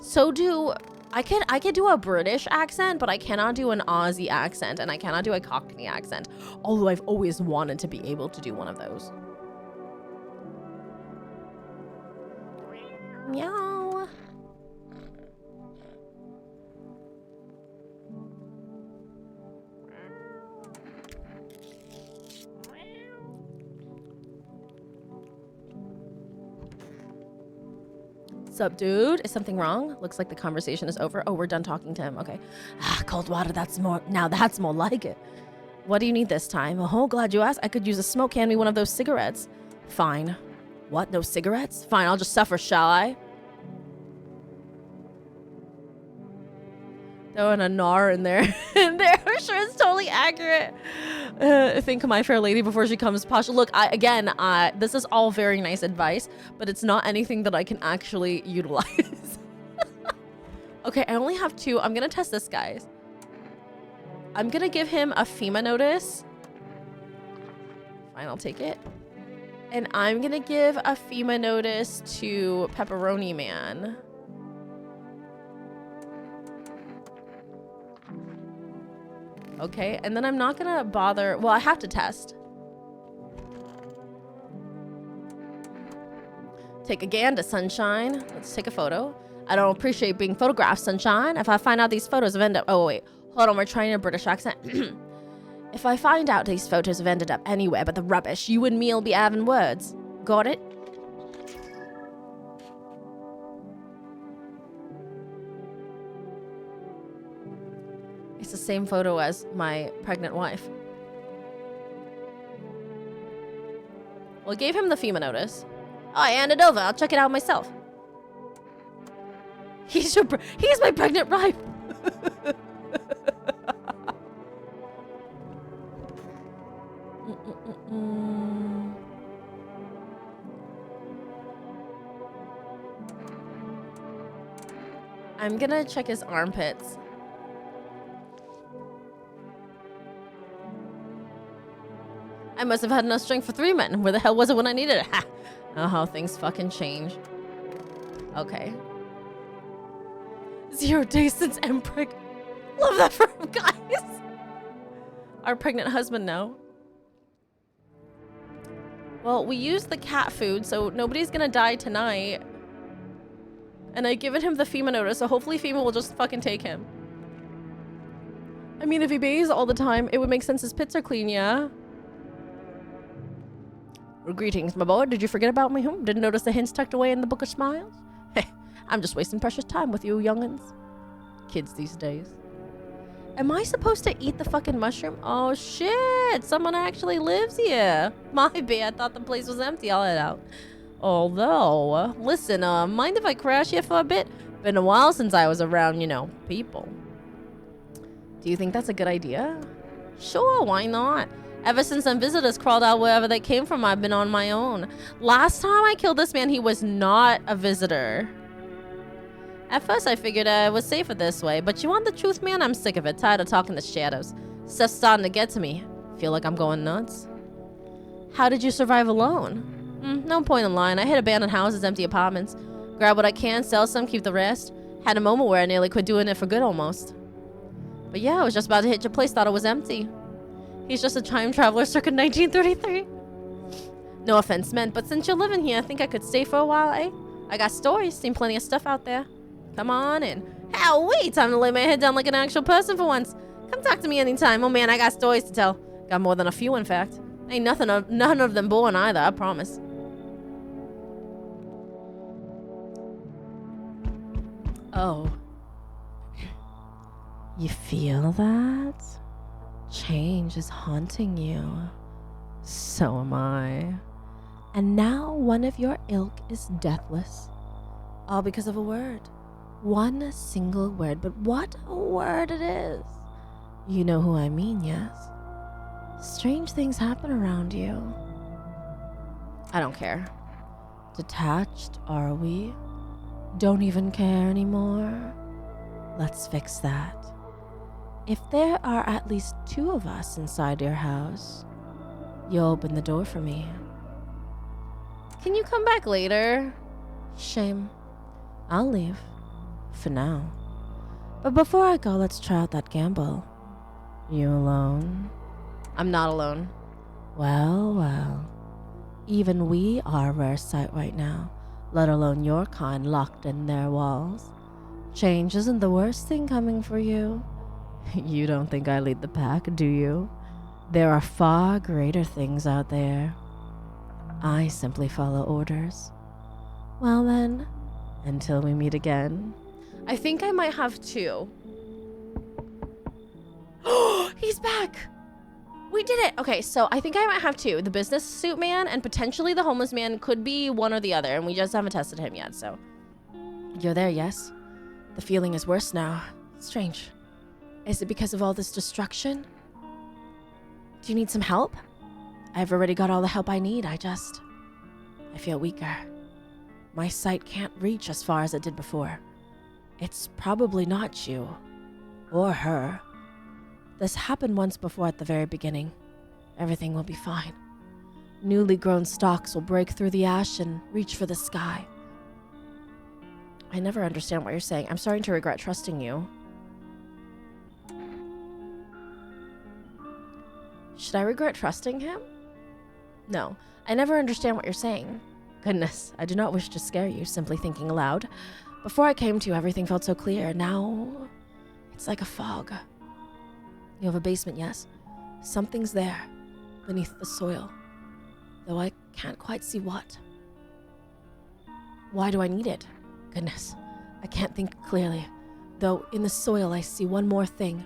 S1: so do... I can do a British accent, but I cannot do an Aussie accent, and I cannot do a Cockney accent. Although I've always wanted to be able to do one of those. Meow. Sup, dude? Is something wrong? Looks like the conversation is over. Oh, we're done talking to him. Okay. Ah, cold water. That's more like it. What do you need this time? Oh, glad you asked. I could use a smoke. Hand me one of those cigarettes. Fine. What? No cigarettes? Fine, I'll just suffer, shall I? Throwing a gnar in there. I'm sure it's totally accurate. Think of My Fair Lady before she comes posh. Look, this is all very nice advice, but it's not anything that I can actually utilize. Okay, I only have 2. I'm gonna test this, guys. I'm gonna give him a FEMA notice. Fine, I'll take it. And I'm gonna give a FEMA notice to Pepperoni Man. Okay, and then I'm not gonna bother. Well, I have to test. Take a gander, sunshine. Let's take a photo. I don't appreciate being photographed, sunshine. If I find out these photos have ended up... Oh, wait. Hold on, we're trying a British accent. If I find out these photos have ended up anywhere but the rubbish, you and me'll be having words. Got it? It's the same photo as my pregnant wife. Well, I gave him the FEMA notice. Oh, I handed over. I'll check it out myself. He's my pregnant wife. I'm gonna check his armpits. I must have had enough strength for 3 men. Where the hell was it when I needed it? Ha! Oh, how things fucking change. Okay. 0 days since Empreg. Love that for him, guys. Our pregnant husband now. Well, we used the cat food, so nobody's gonna die tonight. And I've given him the FEMA notice, so hopefully FEMA will just fucking take him. I mean, if he bathes all the time, it would make sense his pits are clean, yeah? Greetings, my boy. Did you forget about me? Didn't notice the hints tucked away in the Book of Smiles? I'm just wasting precious time with you youngins. Kids these days. Am I supposed to eat the fucking mushroom? Oh, shit. Someone actually lives here. My bad. I thought the place was empty. I'll head out. Although, listen, mind if I crash here for a bit? Been a while since I was around, people. Do you think that's a good idea? Sure, why not? Ever since some visitors crawled out wherever they came from, I've been on my own. Last time I killed this man, he was not a visitor. At first, I figured I was safer this way, but you want the truth, man? I'm sick of it. Tired of talking to shadows. Stuff's starting to get to me. Feel like I'm going nuts. How did you survive alone? No point in lying. I hit abandoned houses, empty apartments. Grab what I can, sell some, keep the rest. Had a moment where I nearly quit doing it for good almost. But yeah, I was just about to hit your place, thought it was empty. He's just a time traveler circa 1933. No offense meant, but since you're living here, I think I could stay for a while, eh? I got stories, seen plenty of stuff out there. Come on in. Hell, wait, time to lay my head down like an actual person for once. Come talk to me anytime. Oh man, I got stories to tell. Got more than a few, in fact. Ain't none of them boring either, I promise. Oh. You feel that? Change is haunting you. So am I. And now one of your ilk is deathless. All because of a word. One single word, but what a word it is. You know who I mean, yes? Strange things happen around you. I don't care. Detached, are we? Don't even care anymore? Let's fix that. If there are at least 2 of us inside your house, you open the door for me. Can you come back later? Shame. I'll leave. For now. But before I go, let's try out that gamble. You alone? I'm not alone. Well, well. Even we are a rare sight right now, let alone your kind locked in their walls. Change isn't the worst thing coming for you. You don't think I lead the pack, do you? There are far greater things out there. I simply follow orders. Well then, until we meet again. I think I might have 2. He's back! We did it! Okay, so I think I might have 2. The business suit man and potentially the homeless man. Could be one or the other, and we just haven't tested him yet, so. You're there, yes? The feeling is worse now. Strange. Is it because of all this destruction? Do you need some help? I've already got all the help I need. I feel weaker. My sight can't reach as far as it did before. It's probably not you. Or her. This happened once before at the very beginning. Everything will be fine. Newly grown stalks will break through the ash and reach for the sky. I never understand what you're saying. I'm starting to regret trusting you. Should I regret trusting him? No, I never understand what you're saying. Goodness, I do not wish to scare you, simply thinking aloud. Before I came to you, everything felt so clear. Now, it's like a fog. You have a basement, yes? Something's there, beneath the soil. Though I can't quite see what. Why do I need it? Goodness, I can't think clearly. Though in the soil I see one more thing.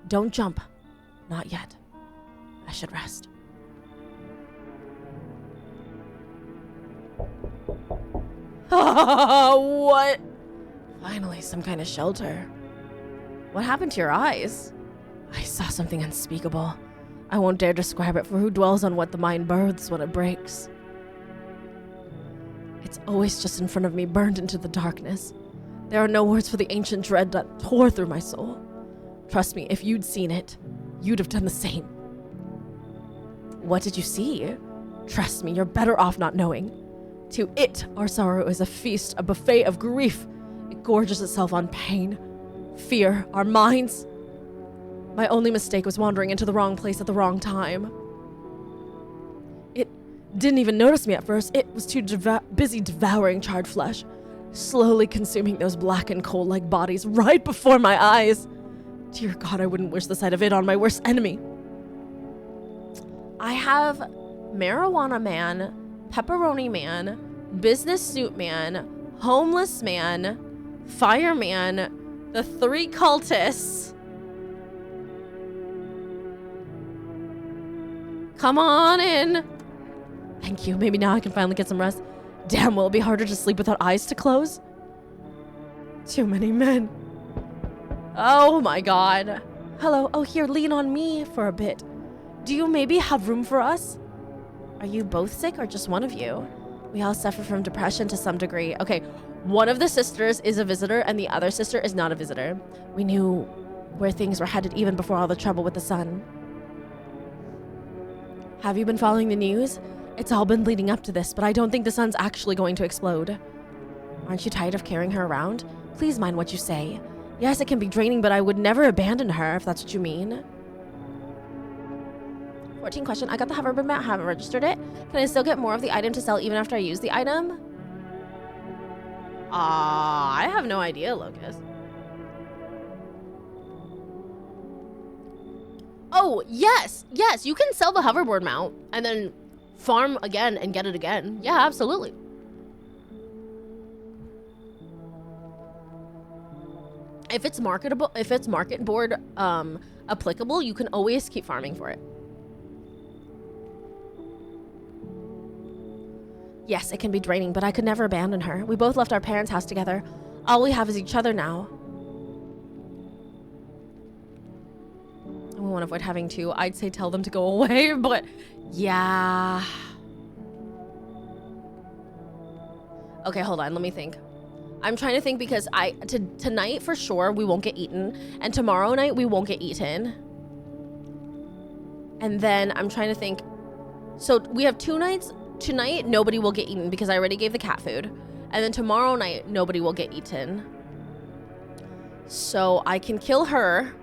S1: Don't jump. Not yet. I should rest. What? Finally, some kind of shelter. What happened to your eyes? I saw something unspeakable. I won't dare describe it, for who dwells on what the mind births when it breaks? It's always just in front of me, burned into the darkness. There are no words for the ancient dread that tore through my soul. Trust me, if you'd seen it, you'd have done the same. What did you see? Trust me, you're better off not knowing. To it, our sorrow is a feast, a buffet of grief. It gorges itself on pain, fear, our minds. My only mistake was wandering into the wrong place at the wrong time. It didn't even notice me at first. It was too busy devouring charred flesh, slowly consuming those black and coal-like bodies right before my eyes. Dear God, I wouldn't wish the sight of it on my worst enemy. I have marijuana man, pepperoni man, business suit man, homeless man, fireman, the 3 cultists. Come on in. Thank you. Maybe now I can finally get some rest. Damn, will it be harder to sleep without eyes to close? Too many men. Oh my God. Hello. Oh, here, lean on me for a bit. Do you maybe have room for us? Are you both sick or just one of you? We all suffer from depression to some degree. Okay, one of the sisters is a visitor and the other sister is not a visitor. We knew where things were headed even before all the trouble with the sun. Have you been following the news? It's all been leading up to this, but I don't think the sun's actually going to explode. Aren't you tired of carrying her around? Please mind what you say. Yes, it can be draining, but I would never abandon her, if that's what you mean. 14 question. I got the hoverboard mat, haven't registered it. Can I still get more of the item to sell even after I use the item? I have no idea, Locus. Oh, yes, you can sell the hoverboard mount and then farm again and get it again. Yeah, absolutely. If it's marketable, if it's market board applicable, you can always keep farming for it. Yes, it can be draining, but I could never abandon her. We both left our parents' house together. All we have is each other now. We won't avoid having to. I'd say tell them to go away, but yeah. Okay, hold on. Let me think. I'm trying to think because tonight for sure we won't get eaten, and tomorrow night we won't get eaten. And then I'm trying to think. So we have 2 nights. Tonight nobody will get eaten because I already gave the cat food, and then tomorrow night nobody will get eaten. So I can kill her.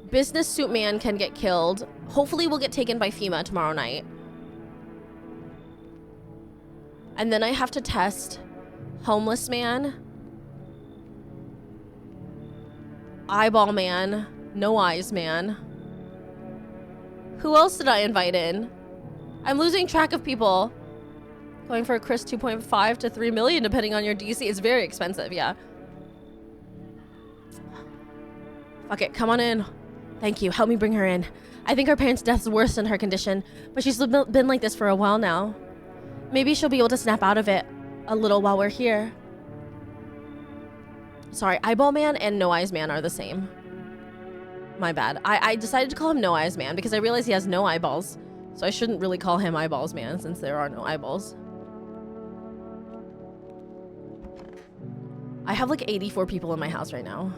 S1: Business suit man can get killed. Hopefully we'll get taken by FEMA tomorrow night. And then I have to test homeless man, eyeball man, no eyes man. Who else did I invite in? I'm losing track of people. Going for a Chris 2.5 to 3 million depending on your DC. It's very expensive, yeah. Fuck it, come on in. Thank you, help me bring her in. I think her parents' death's worse than her condition, but she's been like this for a while now. Maybe she'll be able to snap out of it a little while we're here. Sorry, eyeball man and no eyes man are the same. My bad. I decided to call him no eyes man because I realized he has no eyeballs. So I shouldn't really call him eyeballs man since there are no eyeballs. I have like 84 people in my house right now.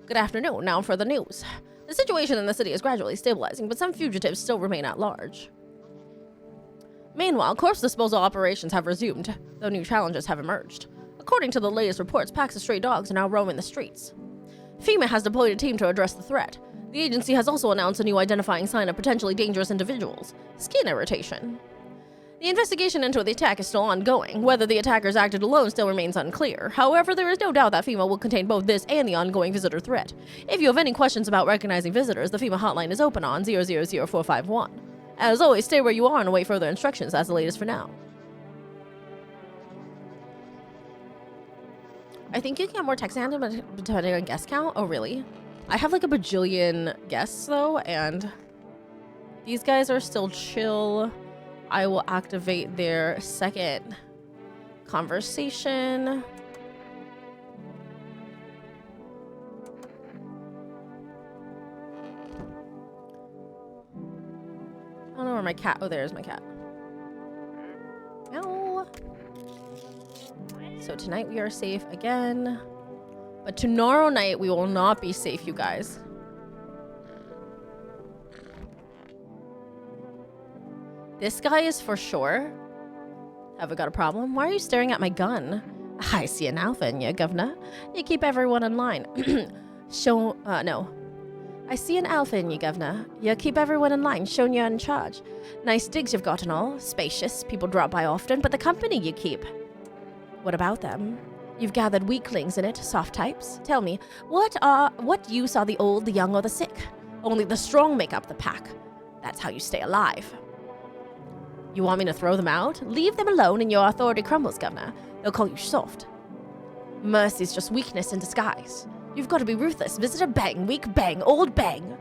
S1: Good afternoon. Now for the news. The situation in the city is gradually stabilizing, but some fugitives still remain at large. Meanwhile, corpse disposal operations have resumed, though new challenges have emerged. According to the latest reports, packs of stray dogs are now roaming the streets. FEMA has deployed a team to address the threat. The agency has also announced a new identifying sign of potentially dangerous individuals: skin irritation. The investigation into the attack is still ongoing. Whether the attackers acted alone still remains unclear. However, there is no doubt that FEMA will contain both this and the ongoing visitor threat. If you have any questions about recognizing visitors, the FEMA hotline is open on 000451. As always, stay where you are and await further instructions. That's the latest for now. I think you can get more text hand depending on guest count. Oh, really? I have like a bajillion guests though, and these guys are still chill. I will activate their second conversation. I don't know where my cat. Oh, there's my cat. Meow. So tonight we are safe again. But tomorrow night we will not be safe, you guys. This guy is for sure. Have I got a problem? Why are you staring at my gun? I see an alpha in you, governor. You keep everyone in line. No. I see an alpha in you, governor. You keep everyone in line, showing you're in charge. Nice digs you've got and all. Spacious, people drop by often, but the company you keep. What about them? You've gathered weaklings in it, soft types. Tell me, what use are the old, the young, or the sick? Only the strong make up the pack. That's how you stay alive. You want me to throw them out? Leave them alone and your authority crumbles, governor. They'll call you soft. Mercy's just weakness in disguise. You've got to be ruthless. Visitor bang, weak bang, old bang.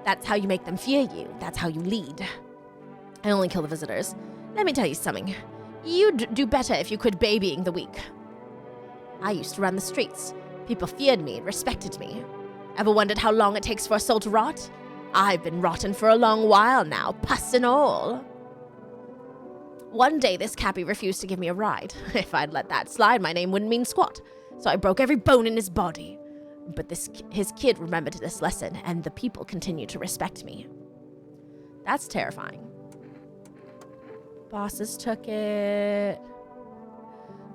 S1: That's how you make them fear you. That's how you lead. I only kill the visitors. Let me tell you something. You'd do better if you quit babying the weak. I used to run the streets. People feared me, respected me. Ever wondered how long it takes for a soul to rot? I've been rotten for a long while now, pus and all. One day, this cappy refused to give me a ride. If I'd let that slide, my name wouldn't mean squat. So I broke every bone in his body. But his kid remembered this lesson, and the people continue to respect me. That's terrifying. Bosses took it.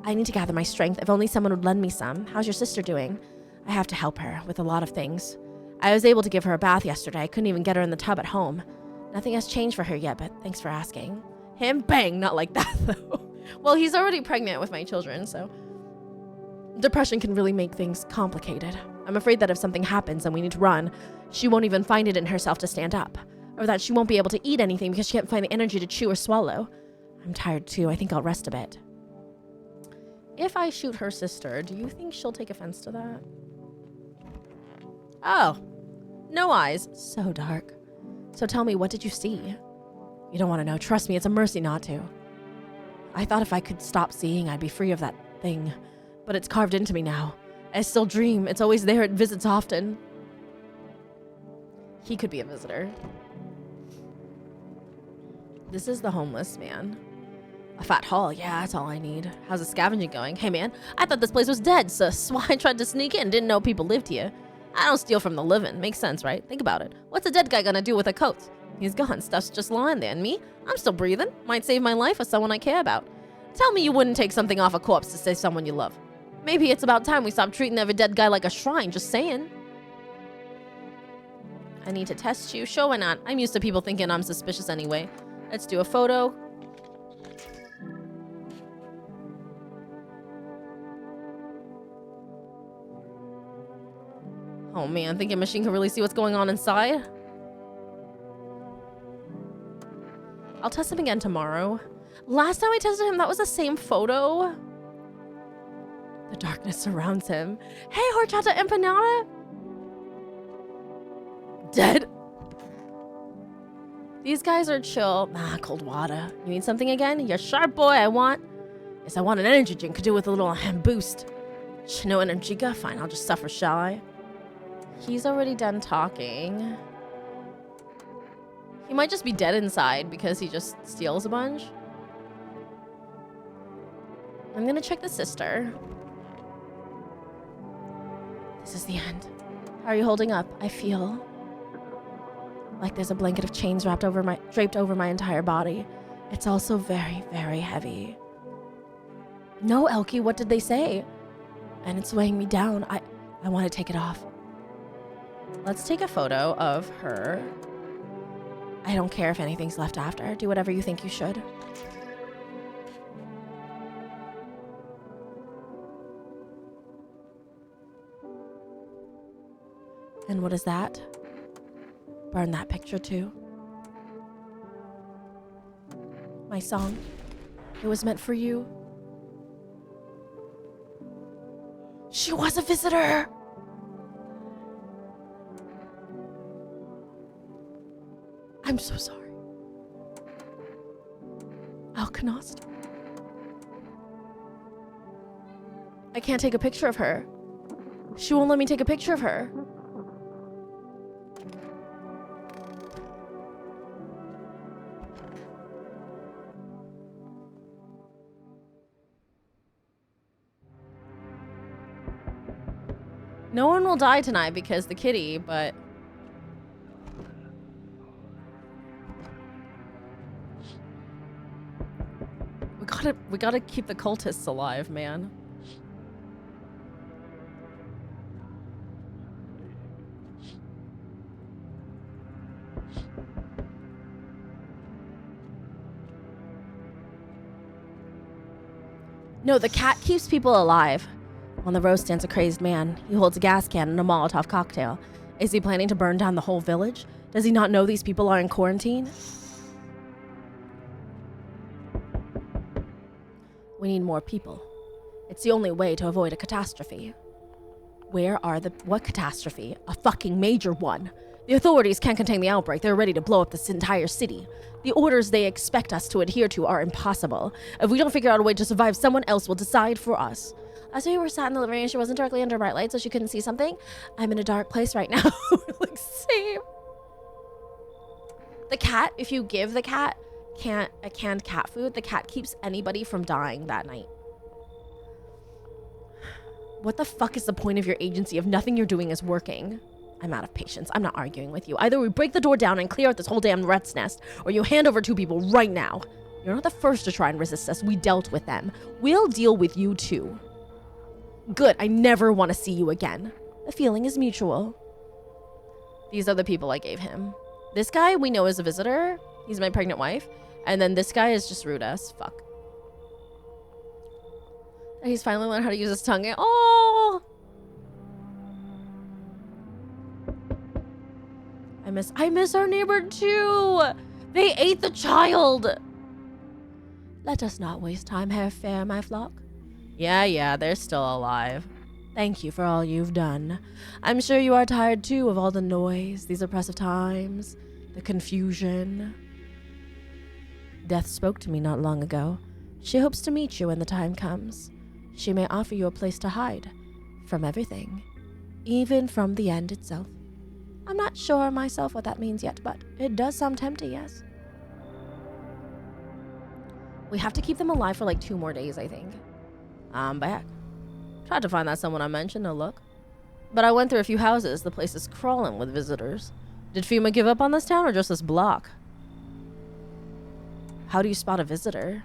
S1: I need to gather my strength. If only someone would lend me some. How's your sister doing? I have to help her with a lot of things. I was able to give her a bath yesterday. I couldn't even get her in the tub at home. Nothing has changed for her yet, but thanks for asking. Him? Bang! Not like that, though. Well, he's already pregnant with my children, so... Depression can really make things complicated. I'm afraid that if something happens and we need to run, she won't even find it in herself to stand up. Or that she won't be able to eat anything because she can't find the energy to chew or swallow. I'm tired too. I think I'll rest a bit. If I shoot her sister, do you think she'll take offense to that? Oh. No eyes. So dark. So tell me, what did you see? You don't want to know. Trust me, it's a mercy not to. I thought if I could stop seeing, I'd be free of that thing. But it's carved into me now. I still dream. It's always there. It visits often. He could be a visitor. This is the homeless man. A fat haul. Yeah, that's all I need. How's the scavenging going? Hey, man, I thought this place was dead, sus. Why I tried to sneak in. Didn't know people lived here. I don't steal from the living. Makes sense, right? Think about it. What's a dead guy gonna do with a coat? He's gone. Stuff's just lying there. And me? I'm still breathing. Might save my life with someone I care about. Tell me you wouldn't take something off a corpse to save someone you love. Maybe it's about time we stop treating every dead guy like a shrine. Just saying. I need to test you. Sure, why not? I'm used to people thinking I'm suspicious anyway. Let's do a photo. Oh man, thinking machine can really see what's going on inside. I'll test him again tomorrow. Last time I tested him, that was the same photo. The darkness surrounds him. Hey, horchata empanada. Dead. These guys are chill. Ah, cold water. You need something again? You're sharp, boy. I want an energy drink. Could do with a little boost. No energy? Fine, I'll just suffer, shall I? He's already done talking. He might just be dead inside because he just steals a bunch. I'm gonna check the sister. This is the end. How are you holding up? I feel like there's a blanket of chains draped over my entire body. It's also very, very heavy. No, Elkie, what did they say? And it's weighing me down. I want to take it off. Let's take a photo of her. I don't care if anything's left after. Do whatever you think you should. And what is that? Burn that picture too. My song. It was meant for you. She was a visitor. I'm so sorry. Alkanost. I can't take a picture of her. She won't let me take a picture of her. No one will die tonight because the kitty, but... We gotta keep the cultists alive, man. No, the cat keeps people alive. On the row stands a crazed man. He holds a gas can and a Molotov cocktail. Is he planning to burn down the whole village? Does he not know these people are in quarantine? We need more people. It's the only way to avoid a catastrophe. What catastrophe? A fucking major one. The authorities can't contain the outbreak. They're ready to blow up this entire city. The orders they expect us to adhere to are impossible. If we don't figure out a way to survive, someone else will decide for us. I saw you were sat in the living room. She wasn't directly under bright light, so she couldn't see something. I'm in a dark place right now. Like, same. The cat, if you give the cat a canned cat food, the cat keeps anybody from dying that night. What the fuck is the point of your agency if nothing you're doing is working? I'm out of patience. I'm not arguing with you. Either we break the door down and clear out this whole damn rat's nest, or you hand over 2 people right now. You're not the first to try and resist us. We dealt with them. We'll deal with you too. Good, I never want to see you again. The feeling is mutual. These are the people I gave him. This guy we know is a visitor. He's my pregnant wife. And then this guy is just rude as fuck. And he's finally learned how to use his tongue. Oh! I miss our neighbor too. They ate the child. Let us not waste time, Herr Fair, my flock. Yeah, they're still alive. Thank you for all you've done. I'm sure you are tired too of all the noise, these oppressive times, the confusion. Death spoke to me not long ago. She hopes to meet you when the time comes. She may offer you a place to hide from everything, even from the end itself. I'm not sure myself what that means yet, but it does sound tempting, yes. We have to keep them alive for like 2 more days, I think. I'm back. Tried to find that someone I mentioned, no luck. But I went through a few houses. The place is crawling with visitors. Did FEMA give up on this town or just this block? How do you spot a visitor?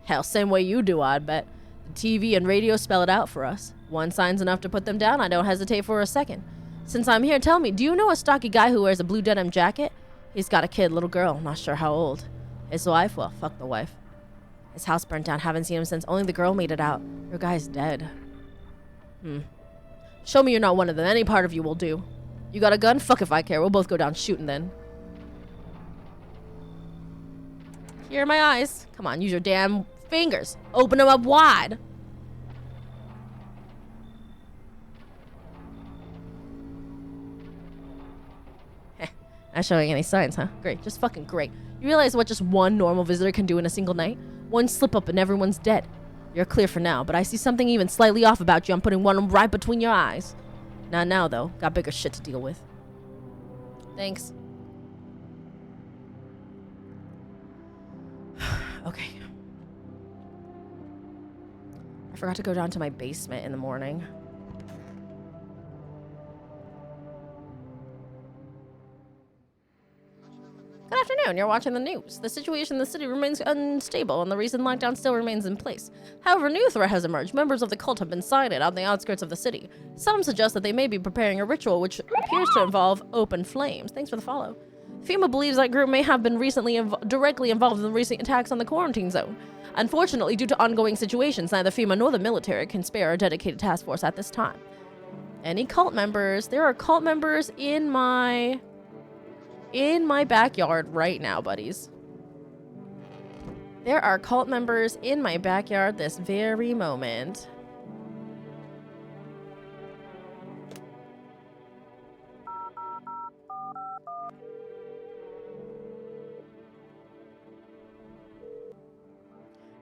S1: Hell, same way you do, I'd bet. The TV and radio spell it out for us. One sign's enough to put them down. I don't hesitate for a second. Since I'm here, tell me, do you know a stocky guy who wears a blue denim jacket? He's got a kid, little girl, not sure how old. His wife? Well, fuck the wife. His house burnt down, haven't seen him since. Only the girl made it out. Your guy's dead. Show me you're not one of them. Any part of you will do. You got a gun? Fuck if I care. We'll both go down shooting then. Here are my eyes. Come on, use your damn fingers. Open them up wide. Not showing any signs, huh? Great, just fucking great. You realize what just one normal visitor can do in a single night? One slip up and everyone's dead. You're clear for now, but I see something even slightly off about you. I'm putting one right between your eyes. Not now, though. Got bigger shit to deal with. Thanks. Okay. I forgot to go down to my basement in the morning. Good afternoon, you're watching the news. The situation in the city remains unstable and the recent lockdown still remains in place. However, a new threat has emerged. Members of the cult have been sighted on the outskirts of the city. Some suggest that they may be preparing a ritual which appears to involve open flames. Thanks for the follow. FEMA believes that group may have been recently directly involved in the recent attacks on the quarantine zone. Unfortunately, due to ongoing situations, neither FEMA nor the military can spare a dedicated task force at this time. Any cult members? There are cult members in my backyard right now, buddies. There are cult members in my backyard this very moment.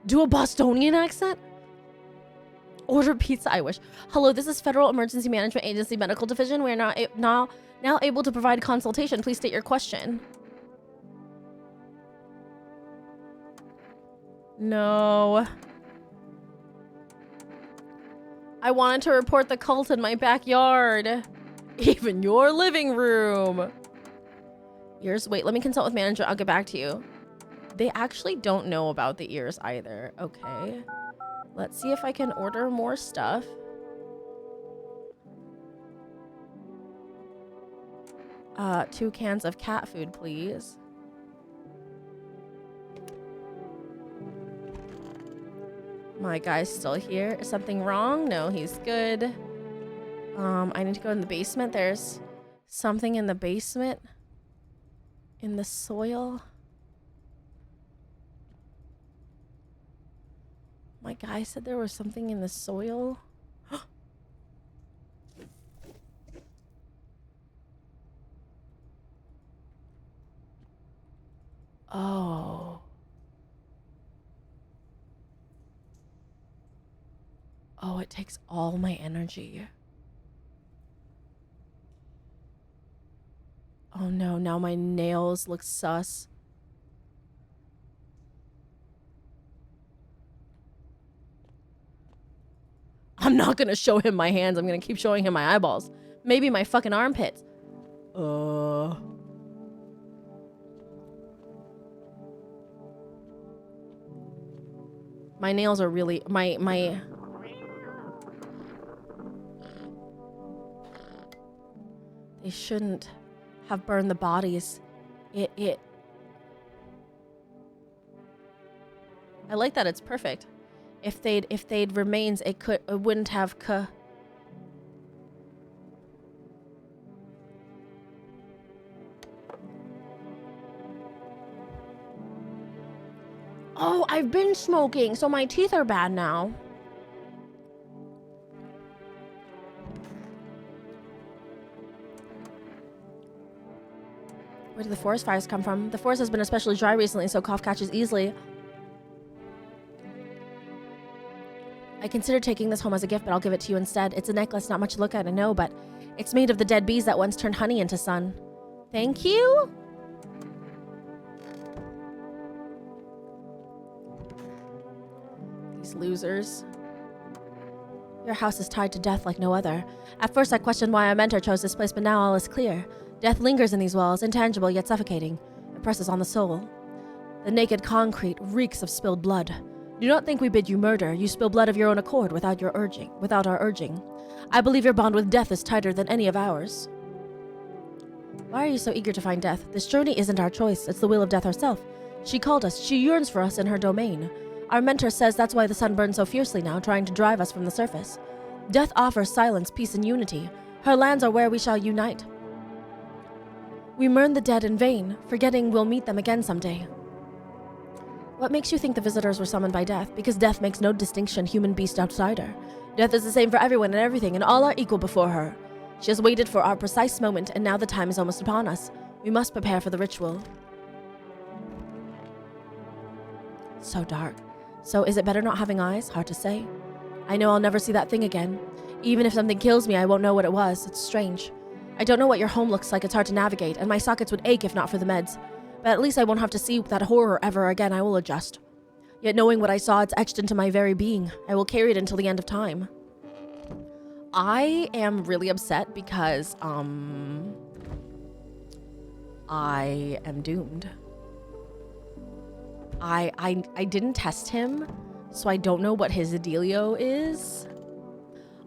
S1: Do a Bostonian accent? Order pizza, I wish. Hello, this is Federal Emergency Management Agency Medical Division. We are now able to provide consultation. Please state your question. No. I wanted to report the cult in my backyard. Even your living room. Ears? Wait, let me consult with manager. I'll get back to you. They actually don't know about the ears either. Okay. Let's see if I can order more stuff. Two cans of cat food, please. My guy's still here. Is something wrong? No, he's good. I need to go in the basement. There's something in the basement. In the soil. My guy said there was something in the soil. Oh. Oh, it takes all my energy. Oh no, now my nails look sus. I'm not gonna show him my hands. I'm gonna keep showing him my eyeballs. Maybe my fucking armpits. My nails are really my they shouldn't have burned the bodies. I like that it's perfect. If they'd remains, it wouldn't have Oh, I've been smoking, so my teeth are bad now. Where do the forest fires come from? The forest has been especially dry recently, so cough catches easily. I considered taking this home as a gift, but I'll give it to you instead. It's a necklace, not much to look at, I know, but it's made of the dead bees that once turned honey into sun. Thank you. These losers. Your house is tied to death like no other. At first I questioned why our mentor chose this place, but now all is clear. Death lingers in these walls, intangible yet suffocating. It presses on the soul. The naked concrete reeks of spilled blood. Do not think we bid you murder. You spill blood of your own accord without our urging. I believe your bond with death is tighter than any of ours. Why are you so eager to find death? This journey isn't our choice. It's the will of death herself. She called us. She yearns for us in her domain. Our mentor says that's why the sun burns so fiercely now, trying to drive us from the surface. Death offers silence, peace, and unity. Her lands are where we shall unite. We mourn the dead in vain, forgetting we'll meet them again someday. What makes you think the visitors were summoned by death? Because death makes no distinction, human, beast, outsider. Death is the same for everyone and everything, and all are equal before her. She has waited for our precise moment, and now the time is almost upon us. We must prepare for the ritual. So dark. So is it better not having eyes? Hard to say. I know I'll never see that thing again. Even if something kills me, I won't know what it was. It's strange. I don't know what your home looks like. It's hard to navigate, and my sockets would ache if not for the meds. But at least I won't have to see that horror ever again. I will adjust. Yet knowing what I saw, it's etched into my very being. I will carry it until the end of time. I am really upset because, I am doomed. I didn't test him, so I don't know what his dealio is.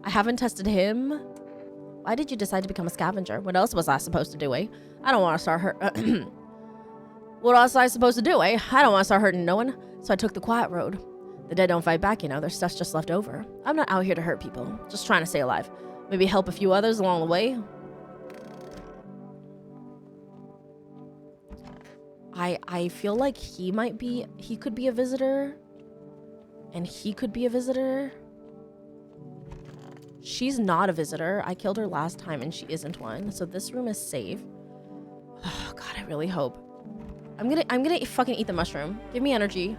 S1: I haven't tested him. Why did you decide to become a scavenger? What else was I supposed to do, eh? I don't want to start hurt. What else was I supposed to do, eh? I don't want to start hurting no one. So I took the quiet road. The dead don't fight back, you know. Their stuff's just left over. I'm not out here to hurt people. Just trying to stay alive. Maybe help a few others along the way. I feel like he could be a visitor. And he could be a visitor. She's not a visitor. I killed her last time and she isn't one. So this room is safe. Oh God, I really hope. I'm gonna fucking eat the mushroom. Give me energy.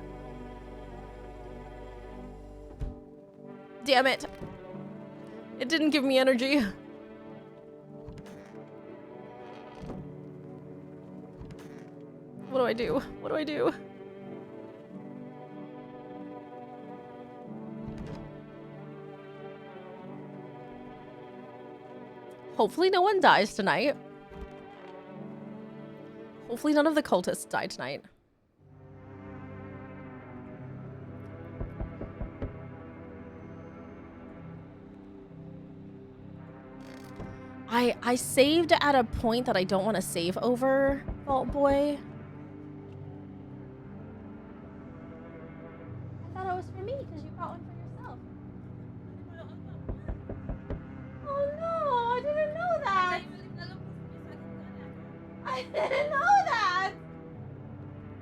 S1: damn it. It didn't give me energy. What do I do? What do I do? Hopefully no one dies tonight. Hopefully none of the cultists die tonight. I saved at a point that I don't want to save over, Vault Boy. I thought it was for me because you got one for yourself. Oh no, I didn't know that. I didn't know that.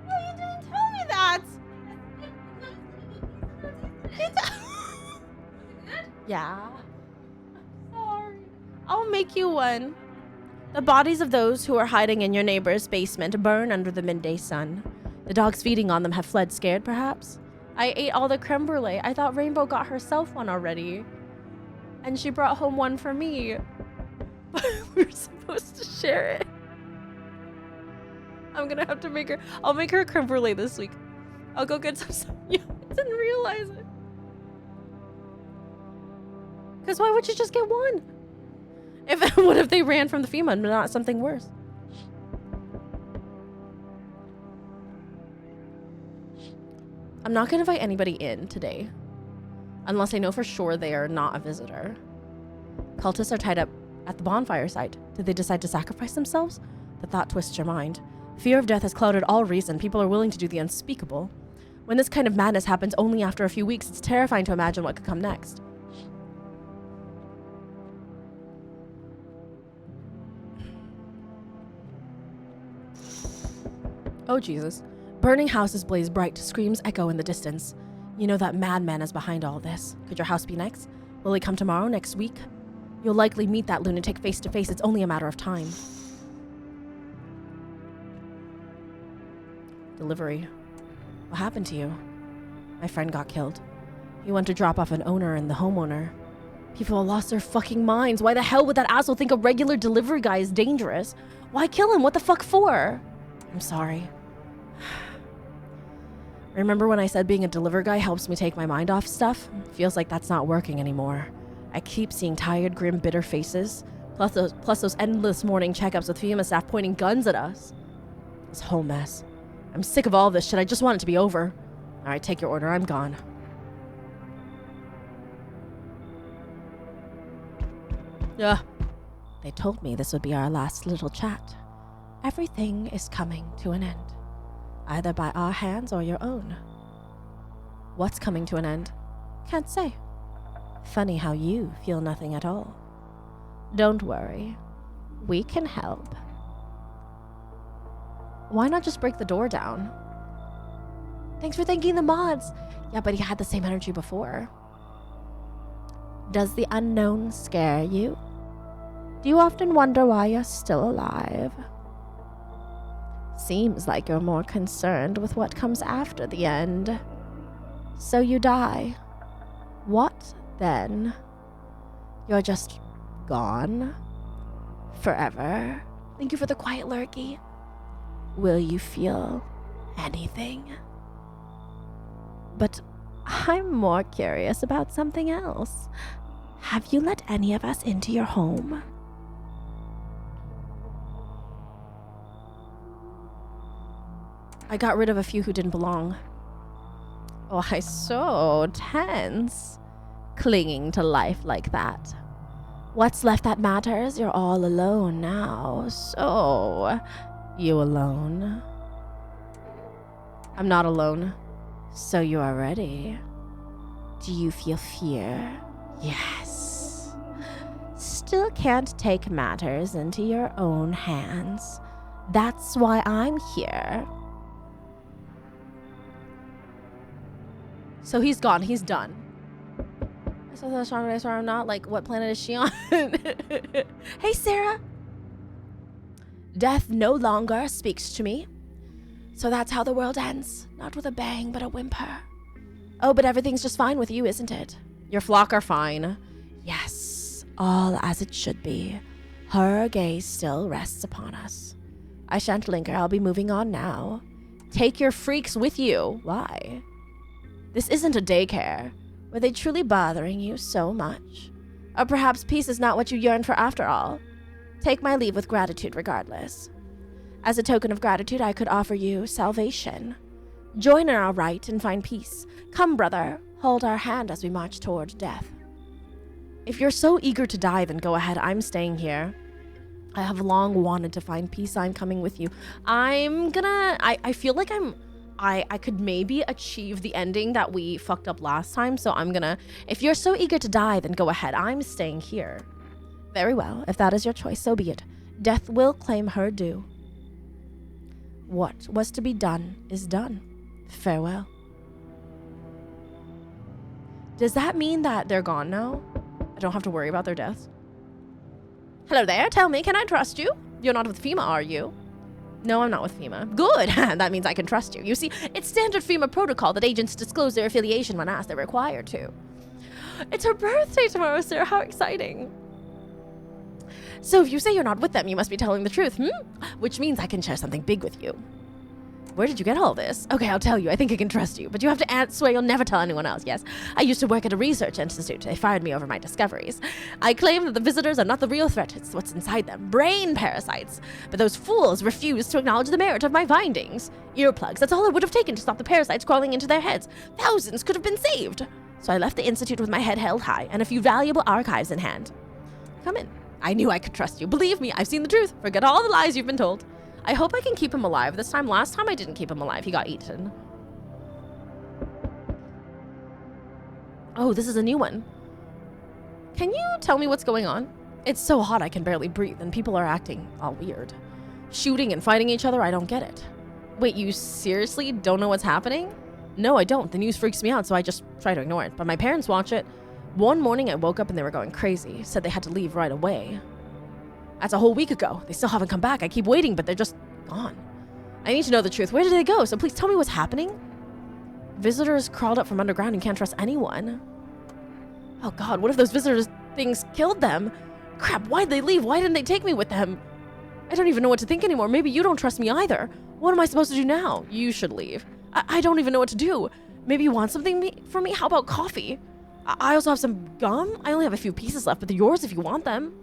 S1: No, you didn't tell me that. Yeah. I'm sorry. I'll make you one. The bodies of those who are hiding in your neighbor's basement burn under the midday sun. The dogs feeding on them have fled scared, perhaps. I ate all the creme brulee. I thought Rainbow got herself one already. And she brought home one for me. But we were supposed to share it. I'm gonna have to make her... I'll make her a creme brulee this week. I'll go get some... Yeah, I didn't realize it. Because why would you just get one? What if they ran from the FEMA and not something worse? I'm not gonna invite anybody in today. Unless I know for sure they are not a visitor. Cultists are tied up at the bonfire site. Did they decide to sacrifice themselves? The thought twists your mind. Fear of death has clouded all reason. People are willing to do the unspeakable. When this kind of madness happens only after a few weeks, it's terrifying to imagine what could come next. Oh, Jesus. Burning houses blaze bright, screams echo in the distance. You know that madman is behind all this. Could your house be next? Will he come tomorrow, next week? You'll likely meet that lunatic face to face. It's only a matter of time. Delivery. What happened to you? My friend got killed. He went to drop off an owner and the homeowner. People lost their fucking minds. Why the hell would that asshole think a regular delivery guy is dangerous? Why kill him? What the fuck for? I'm sorry. Remember when I said being a deliver guy helps me take my mind off stuff? Feels like that's not working anymore. I keep seeing tired, grim, bitter faces, plus those endless morning checkups with FEMA staff pointing guns at us. This whole mess. I'm sick of all this shit. I just want it to be over. All right, take your order. I'm gone. Yeah. They told me this would be our last little chat. Everything is coming to an end. Either by our hands or your own. What's coming to an end? Can't say. Funny how you feel nothing at all. Don't worry. We can help. Why not just break the door down? Thanks for thanking the mods. Yeah, but he had the same energy before. Does the unknown scare you? Do you often wonder why you're still alive? Seems like you're more concerned with what comes after the end. So you die. What then? You're just gone? Forever? Thank you for the quiet lurky. Will you feel anything? But I'm more curious about something else. Have you let any of us into your home? I got rid of a few who didn't belong. Oh, I so tense. Clinging to life like that. What's left that matters? You're all alone now. So, you alone? I'm not alone. So you are ready. Do you feel fear? Yes. Still can't take matters into your own hands. That's why I'm here. So he's gone. He's done. I saw that strong, but I saw I'm not. Like, what planet is she on? Hey, Sarah. Death no longer speaks to me. So that's how the world ends. Not with a bang, but a whimper. Oh, but everything's just fine with you, isn't it? Your flock are fine. Yes, all as it should be. Her gaze still rests upon us. I shan't linger. I'll be moving on now. Take your freaks with you. Why? This isn't a daycare. Were they truly bothering you so much? Or perhaps peace is not what you yearn for after all? Take my leave with gratitude regardless. As a token of gratitude, I could offer you salvation. Join in our rite and find peace. Come, brother, hold our hand as we march toward death. If you're so eager to die, then go ahead. I'm staying here. I have long wanted to find peace. I'm coming with you. I feel like I could maybe achieve the ending that we fucked up last time. So if you're so eager to die, then go ahead. I'm staying here. Very well. If that is your choice, so be it. Death will claim her due. What was to be done is done. Farewell. Does that mean that they're gone now? I don't have to worry about their deaths? Hello there. Tell me, can I trust you? You're not with FEMA, are you? No, I'm not with FEMA. Good. That means I can trust you. You see, it's standard FEMA protocol that agents disclose their affiliation when asked. They're required to. It's her birthday tomorrow, sir. How exciting. So if you say you're not with them, you must be telling the truth, Which means I can share something big with you. Where did you get all this? Okay, I'll tell you. I think I can trust you. But you have to swear you'll never tell anyone else, yes? I used to work at a research institute. They fired me over my discoveries. I claim that the visitors are not the real threat. It's what's inside them. Brain parasites. But those fools refused to acknowledge the merit of my findings. Earplugs. That's all it would have taken to stop the parasites crawling into their heads. Thousands could have been saved. So I left the institute with my head held high and a few valuable archives in hand. Come in. I knew I could trust you. Believe me, I've seen the truth. Forget all the lies you've been told. I hope I can keep him alive this time. Last time I didn't keep him alive. He got eaten. Oh, this is a new one. Can you tell me what's going on? It's so hot I can barely breathe and people are acting all weird. Shooting and fighting each other, I don't get it. Wait, you seriously don't know what's happening? No, I don't. The news freaks me out, so I just try to ignore it. But my parents watch it. One morning I woke up and they were going crazy. Said they had to leave right away. That's a whole week ago. They still haven't come back. I keep waiting, but they're just gone. I need to know the truth. Where did they go? So please tell me what's happening. Visitors crawled up from underground and can't trust anyone. Oh God, what if those visitors things killed them? Crap, why'd they leave? Why didn't they take me with them? I don't even know what to think anymore. Maybe you don't trust me either. What am I supposed to do now? You should leave. I don't even know what to do. Maybe you want something from me? How about coffee? I also have some gum. I only have a few pieces left, but they're yours if you want them.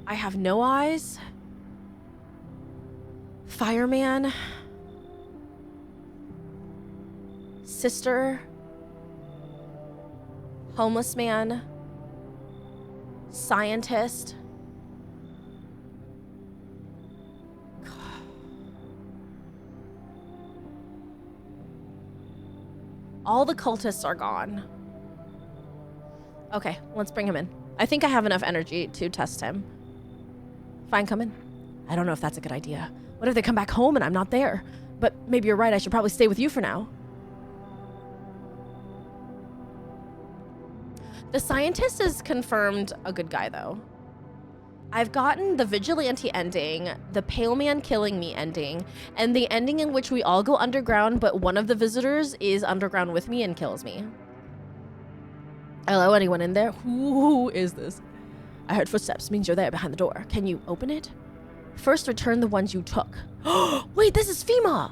S1: I have no eyes. Fireman. Sister. Homeless man. Scientist. All the cultists are gone. Okay, let's bring him in. I think I have enough energy to test him. Fine, come in. I don't know if that's a good idea. What if they come back home and I'm not there? But maybe you're right, I should probably stay with you for now. The scientist is confirmed a good guy, though. I've gotten the vigilante ending, the pale man killing me ending, and the ending in which we all go underground, but one of the visitors is underground with me and kills me. Hello, anyone in there? Who is this? I heard footsteps, means you're there behind the door. Can you open it? First, return the ones you took. Wait, this is FEMA!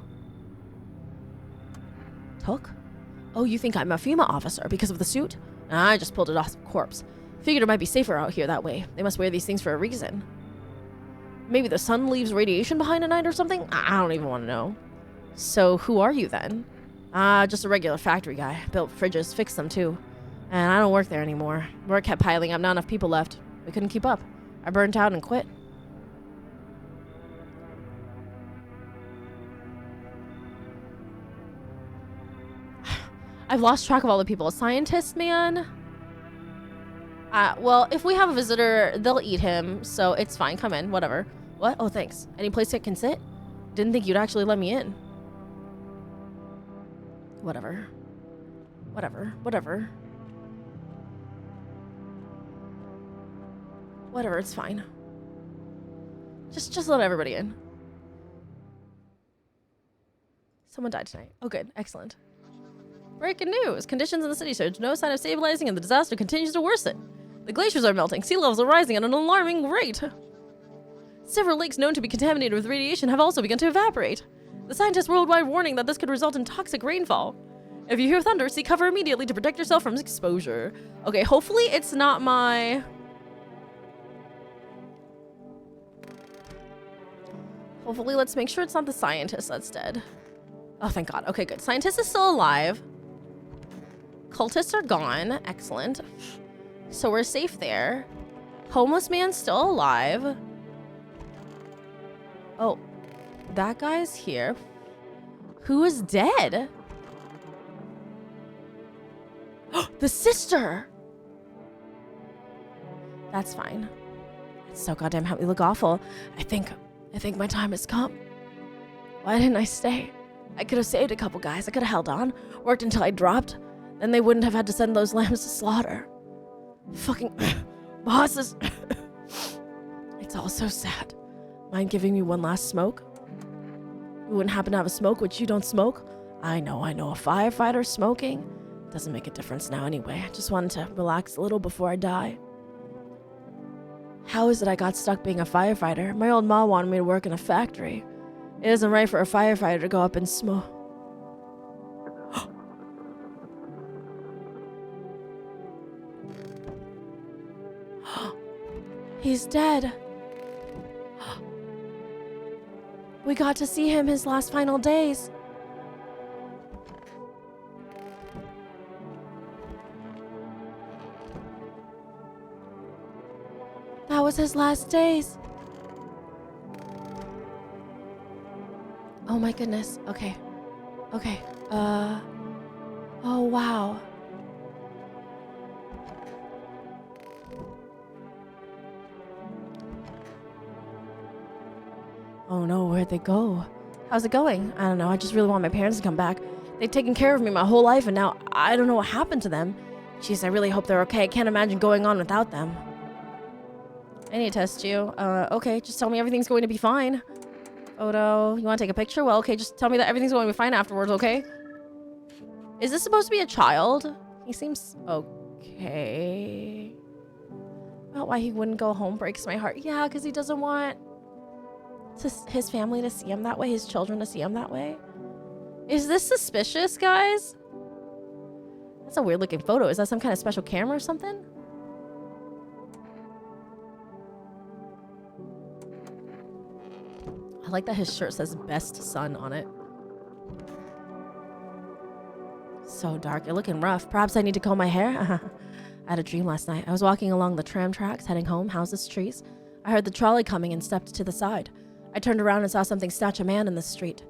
S1: Took? Oh, you think I'm a FEMA officer because of the suit? I just pulled it off a corpse. Figured it might be safer out here that way. They must wear these things for a reason. Maybe the sun leaves radiation behind at night or something? I don't even want to know. So who are you then? Just a regular factory guy. Built fridges, fixed them too. And I don't work there anymore. Work kept piling up, not enough people left. We couldn't keep up. I burnt out and quit. I've lost track of all the people. A scientist, man? Well, if we have a visitor, they'll eat him, so it's fine. Come in, whatever. What? Oh, thanks. Any place I can sit? Didn't think you'd actually let me in. Whatever. Whatever. Whatever. Whatever, it's fine. Just let everybody in. Someone died tonight. Oh, good. Excellent. Breaking news. Conditions in the city surge. No sign of stabilizing and the disaster continues to worsen. The glaciers are melting. Sea levels are rising at an alarming rate. Several lakes known to be contaminated with radiation have also begun to evaporate. The scientists worldwide warning that this could result in toxic rainfall. If you hear thunder, seek cover immediately to protect yourself from exposure. Okay, hopefully it's not my... Hopefully, let's make sure it's not the scientist that's dead. Oh, thank God. Okay, good. Scientist is still alive. Cultists are gone. Excellent. So we're safe there. Homeless man's still alive. Oh, that guy's here. Who is dead? The sister! That's fine. It's so goddamn happy. Look awful. I think my time has come. Why didn't I stay? I could have saved a couple guys. I could have held on. Worked until I dropped. Then they wouldn't have had to send those lambs to slaughter. Fucking bosses. It's all so sad. Mind giving me one last smoke? You wouldn't happen to have a smoke, which you don't smoke? I know. A firefighter smoking doesn't make a difference now anyway. I just wanted to relax a little before I die. How is it I got stuck being a firefighter? My old ma wanted me to work in a factory. It isn't right for a firefighter to go up and smoke. He's dead. We got to see him his last final days. That was his last days. Oh my goodness. Okay. Oh wow. Oh no, where'd they go? How's it going? I don't know. I just really want my parents to come back. They've taken care of me my whole life and now I don't know what happened to them. Jeez, I really hope they're okay. I can't imagine going on without them. I need to test you. Okay, just tell me everything's going to be fine. Photo. You want to take a picture? Well, okay, just tell me that everything's going to be fine afterwards, okay? Is this supposed to be a child? He seems okay. About why he wouldn't go home breaks my heart. Yeah, because he doesn't want his family to see him that way, his children to see him that way. Is this suspicious, guys? That's a weird looking photo. Is that some kind of special camera or something? I like that his shirt says best son on it. So dark. You're looking rough. Perhaps I need to comb my hair? I had a dream last night. I was walking along the tram tracks, heading home, houses, trees. I heard the trolley coming and stepped to the side. I turned around and saw something snatch a man in the street.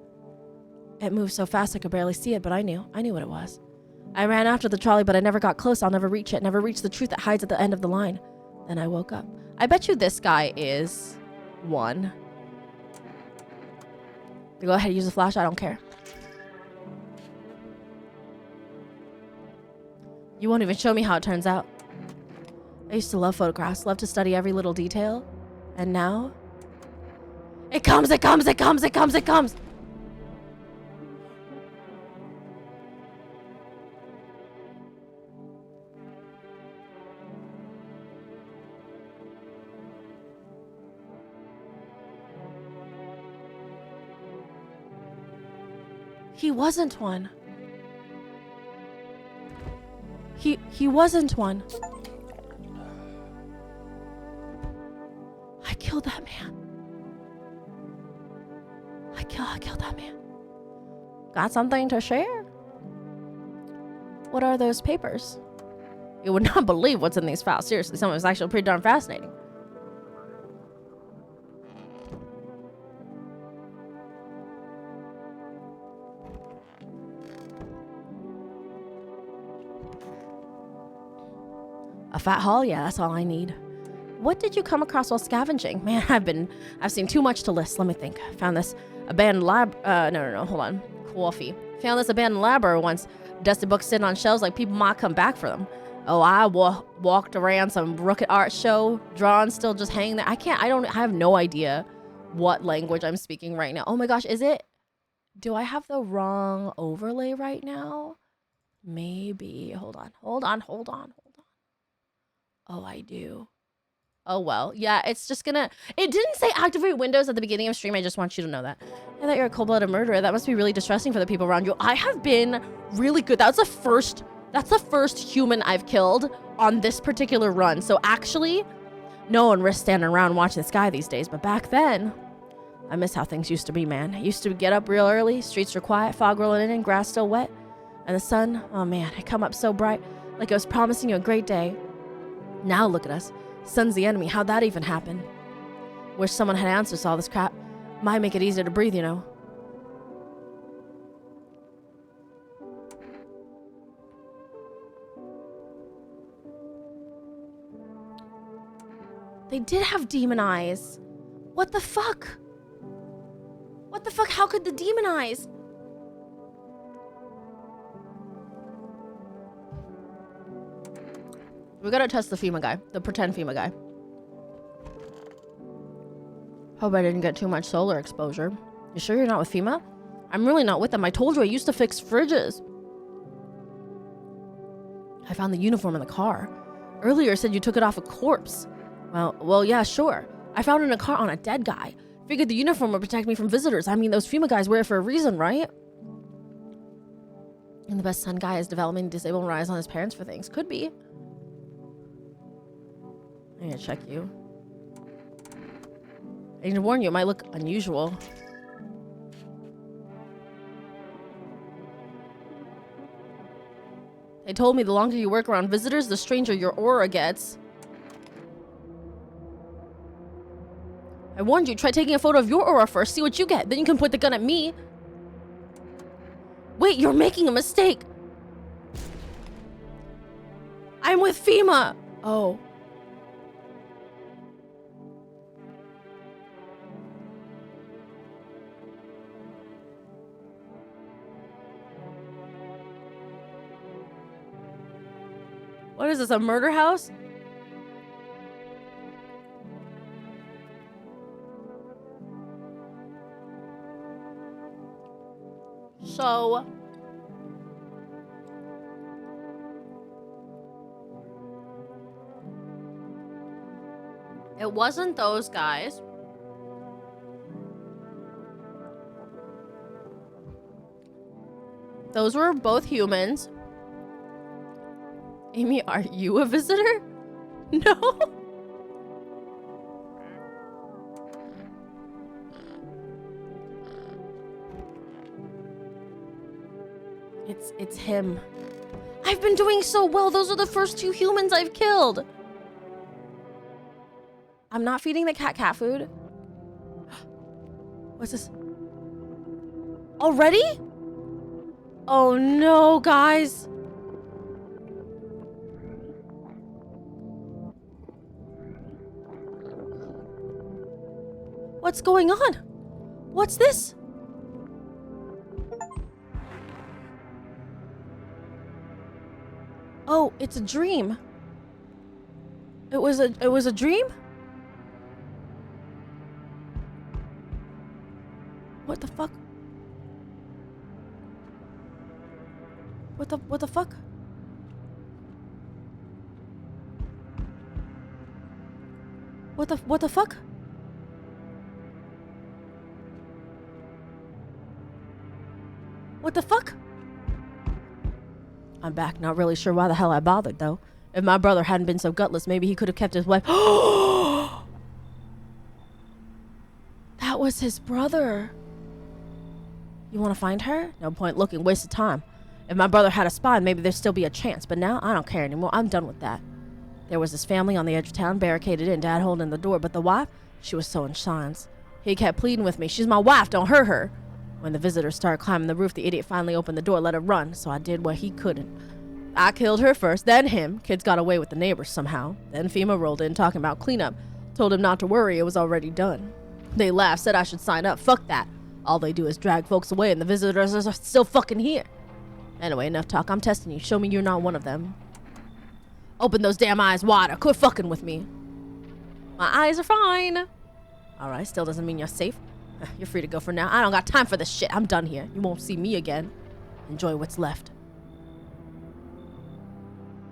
S1: It moved so fast I could barely see it, but I knew what it was. I ran after the trolley, but I never got close. I'll never reach it. Never reach the truth that hides at the end of the line. Then I woke up. I bet you this guy is one. Go ahead, use the flash. I don't care. You won't even show me how it turns out. I used to love photographs, love to study every little detail. And now... It comes! He wasn't one. He wasn't one. I killed that man. I killed that man. Got something to share? What are those papers? You would not believe what's in these files. Seriously, some of it's actually pretty darn fascinating. A fat haul? Yeah, that's all I need. What did you come across while scavenging? Man, I've seen too much to list. Let me think. Found this abandoned lab, no, hold on. Coffee. Found this abandoned library once. Dusty books sitting on shelves like people might come back for them. Oh, I walked around some rocket art show. Drawings still just hanging there. I have no idea what language I'm speaking right now. Oh my gosh, is it? Do I have the wrong overlay right now? Maybe. Hold on. Oh, I do. Oh, well. Yeah, it's just gonna... It didn't say activate Windows at the beginning of stream. I just want you to know that. And that you're a cold-blooded murderer. That must be really distressing for the people around you. I have been really good. That's the first human I've killed on this particular run. So actually, no one risks standing around watching the sky these days. But back then, I miss how things used to be, man. I used to get up real early. Streets were quiet, fog rolling in, grass still wet. And the sun, oh man, it come up so bright, like it was promising you a great day. Now look at us. Sun's the enemy. How'd that even happen? Wish someone had answers to all this crap. Might make it easier to breathe, you know. They did have demon eyes. What the fuck? What the fuck? How could the demon eyes? We gotta test the FEMA guy, the pretend FEMA guy. Hope I didn't get too much solar exposure. You sure you're not with FEMA? I'm really not with them. I told you I used to fix fridges. I found the uniform in the car. Earlier said you took it off a corpse. Well, yeah, sure. I found it in a car on a dead guy. Figured the uniform would protect me from visitors. I mean, those FEMA guys wear it for a reason, right? And the best son guy is developing disabled rise on his parents for things. Could be. I need to check you. I need to warn you, it might look unusual. They told me the longer you work around visitors, the stranger your aura gets. I warned you, try taking a photo of your aura first, see what you get. Then you can point the gun at me. Wait, you're making a mistake. I'm with FEMA. Oh. What is this, a murder house? So... it wasn't those guys. Those were both humans. Amy, are you a visitor? No. It's him. I've been doing so well. Those are the first two humans I've killed. I'm not feeding the cat food. What's this? Already? Oh no, guys. What's going on? What's this? Oh, it's a dream. It was a dream? What the fuck? What the fuck? What the fuck? What the fuck? I'm back. Not really sure why the hell I bothered, though. If my brother hadn't been so gutless, maybe he could have kept his wife. That was his brother. You want to find her? No point looking. Waste of time. If my brother had a spy, maybe there'd still be a chance. But now, I don't care anymore. I'm done with that. There was this family on the edge of town, barricaded in, Dad holding the door. But the wife, she was so in silence. He kept pleading with me. She's my wife. Don't hurt her. When the visitors started climbing the roof, the idiot finally opened the door, let her run, so I did what he couldn't. I killed her first, then him. Kids got away with the neighbors somehow. Then FEMA rolled in, talking about cleanup. Told him not to worry, it was already done. They laughed, said I should sign up. Fuck that. All they do is drag folks away, and the visitors are still fucking here. Anyway, enough talk. I'm testing you. Show me you're not one of them. Open those damn eyes wider. Quit fucking with me. My eyes are fine. Alright, still doesn't mean you're safe. You're free to go for now. I don't got time for this shit. I'm done here. You won't see me again. Enjoy what's left.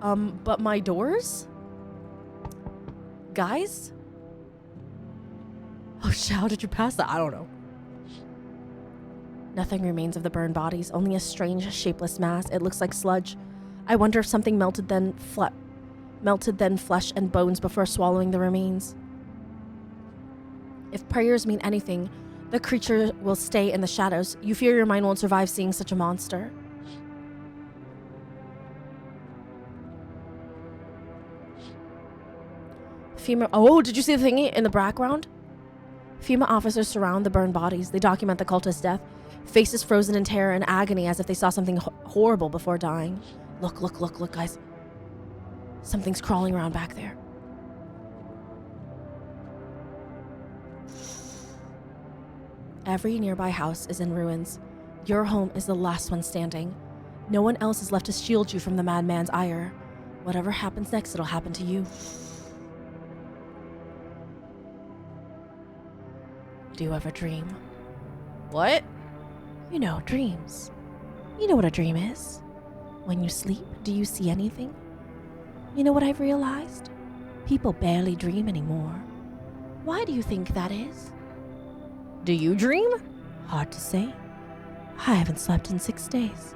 S1: But my doors? Guys? Oh shit, how did you pass that? I don't know. Nothing remains of the burned bodies, only a strange, shapeless mass. It looks like sludge. I wonder if something melted then flesh and bones before swallowing the remains. If prayers mean anything, the creature will stay in the shadows. You fear your mind won't survive seeing such a monster. FEMA. Oh, did you see the thingy in the background? FEMA officers surround the burned bodies. They document the cultist's death. Faces frozen in terror and agony as if they saw something horrible before dying. Look, guys. Something's crawling around back there. Every nearby house is in ruins. Your home is the last one standing. No one else is left to shield you from the madman's ire. Whatever happens next, it'll happen to you. Do you ever dream? What? You know, dreams. You know what a dream is. When you sleep, do you see anything? You know what I've realized? People barely dream anymore. Why do you think that is? Do you dream? Hard to say. I haven't slept in 6 days.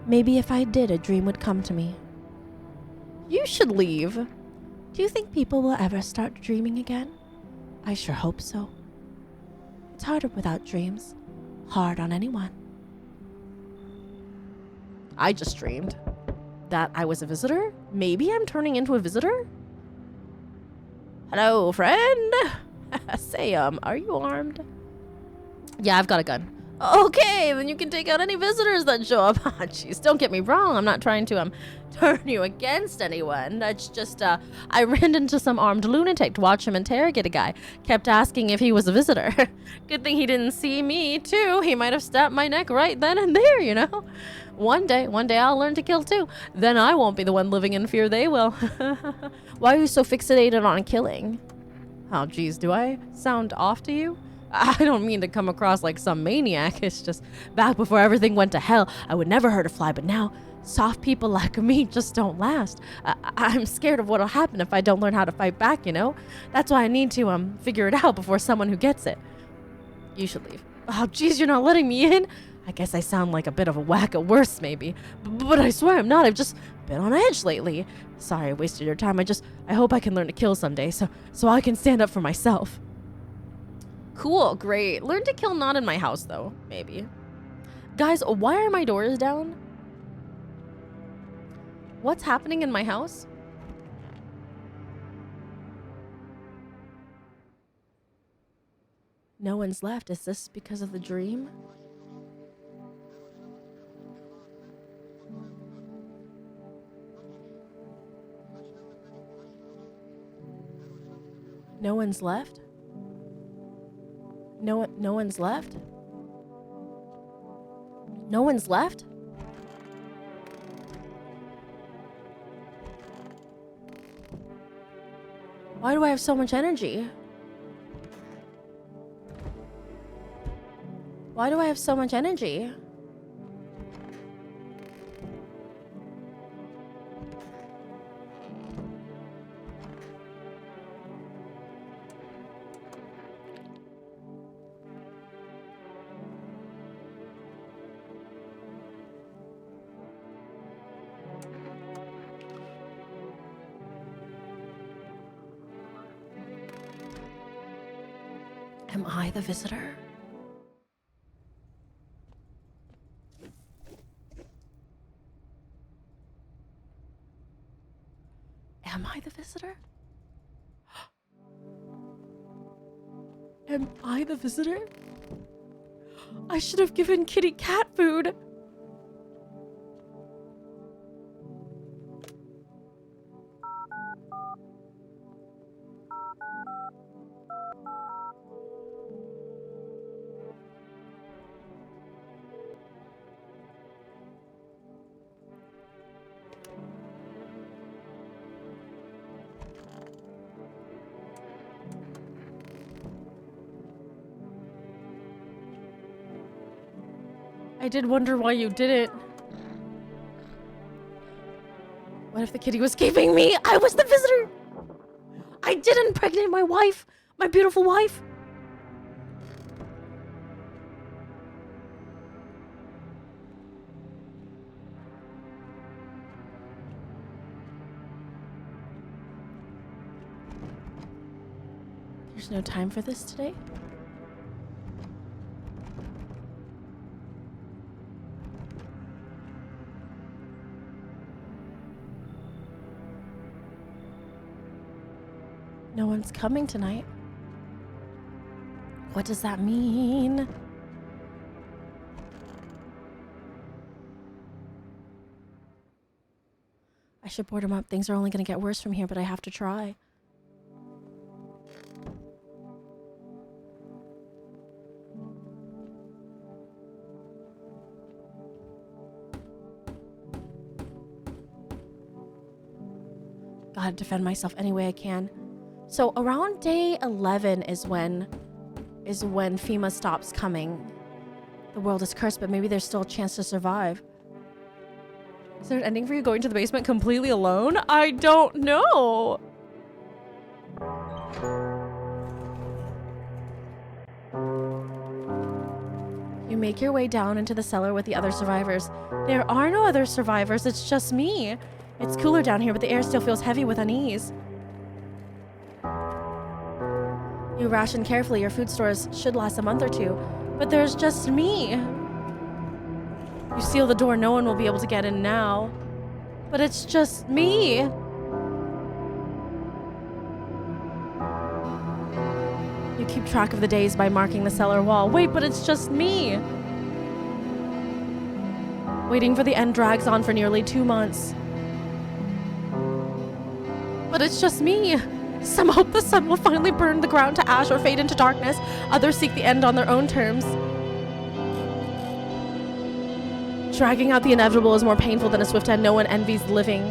S1: Maybe if I did, a dream would come to me. You should leave. Do you think people will ever start dreaming again? I sure hope so. It's harder without dreams. Hard on anyone. I just dreamed that I was a visitor. Maybe I'm turning into a visitor? Hello, friend. Say, are you armed? Yeah, I've got a gun. Okay, then you can take out any visitors that show up. Jeez, don't get me wrong. I'm not trying to turn you against anyone. That's just I ran into some armed lunatic to watch him interrogate a guy. Kept asking if he was a visitor. Good thing he didn't see me too. He might have snapped my neck right then and there, you know. One day I'll learn to kill too. Then I won't be the one living in fear. They will. Why are you so fixated on killing? Oh, geez, do I sound off to you? I don't mean to come across like some maniac. It's just back before everything went to hell, I would never hurt a fly, but now soft people like me just don't last. I'm scared of what'll happen if I don't learn how to fight back, you know? That's why I need to figure it out before someone who gets it. You should leave. Oh, geez, you're not letting me in? I guess I sound like a bit of a whack at worst, maybe. But I swear I'm not. I've just been on edge lately. Sorry I wasted your time. I hope I can learn to kill someday so I can stand up for myself. Cool, great. Learn to kill not in my house, though. Maybe. Guys, why are my doors down? What's happening in my house? No one's left. Is this because of the dream? No one's left? No one's left? No one's left? Why do I have so much energy? Why do I have so much energy? Am I the visitor? Am I the visitor? Am I the visitor? I should have given Kitty cat food. I did wonder why you didn't. What if the kitty was escaping me? I was the visitor! I didn't impregnate my wife! My beautiful wife! There's no time for this today? No one's coming tonight. What does that mean? I should board him up. Things are only going to get worse from here, but I have to try. Gotta defend myself any way I can. So around day 11 is when FEMA stops coming. The world is cursed, but maybe there's still a chance to survive. Is there an ending for you going to the basement completely alone? I don't know. You make your way down into the cellar with the other survivors. There are no other survivors, it's just me. It's cooler down here, but the air still feels heavy with unease. You ration carefully. Your food stores should last a month or two, but there's just me. You seal the door. No one will be able to get in now, but it's just me. You keep track of the days by marking the cellar wall. Wait, but it's just me. Waiting for the end drags on for nearly 2 months. But it's just me. Some hope the sun will finally burn the ground to ash or fade into darkness. Others seek the end on their own terms. Dragging out the inevitable is more painful than a swift end. No one envies living.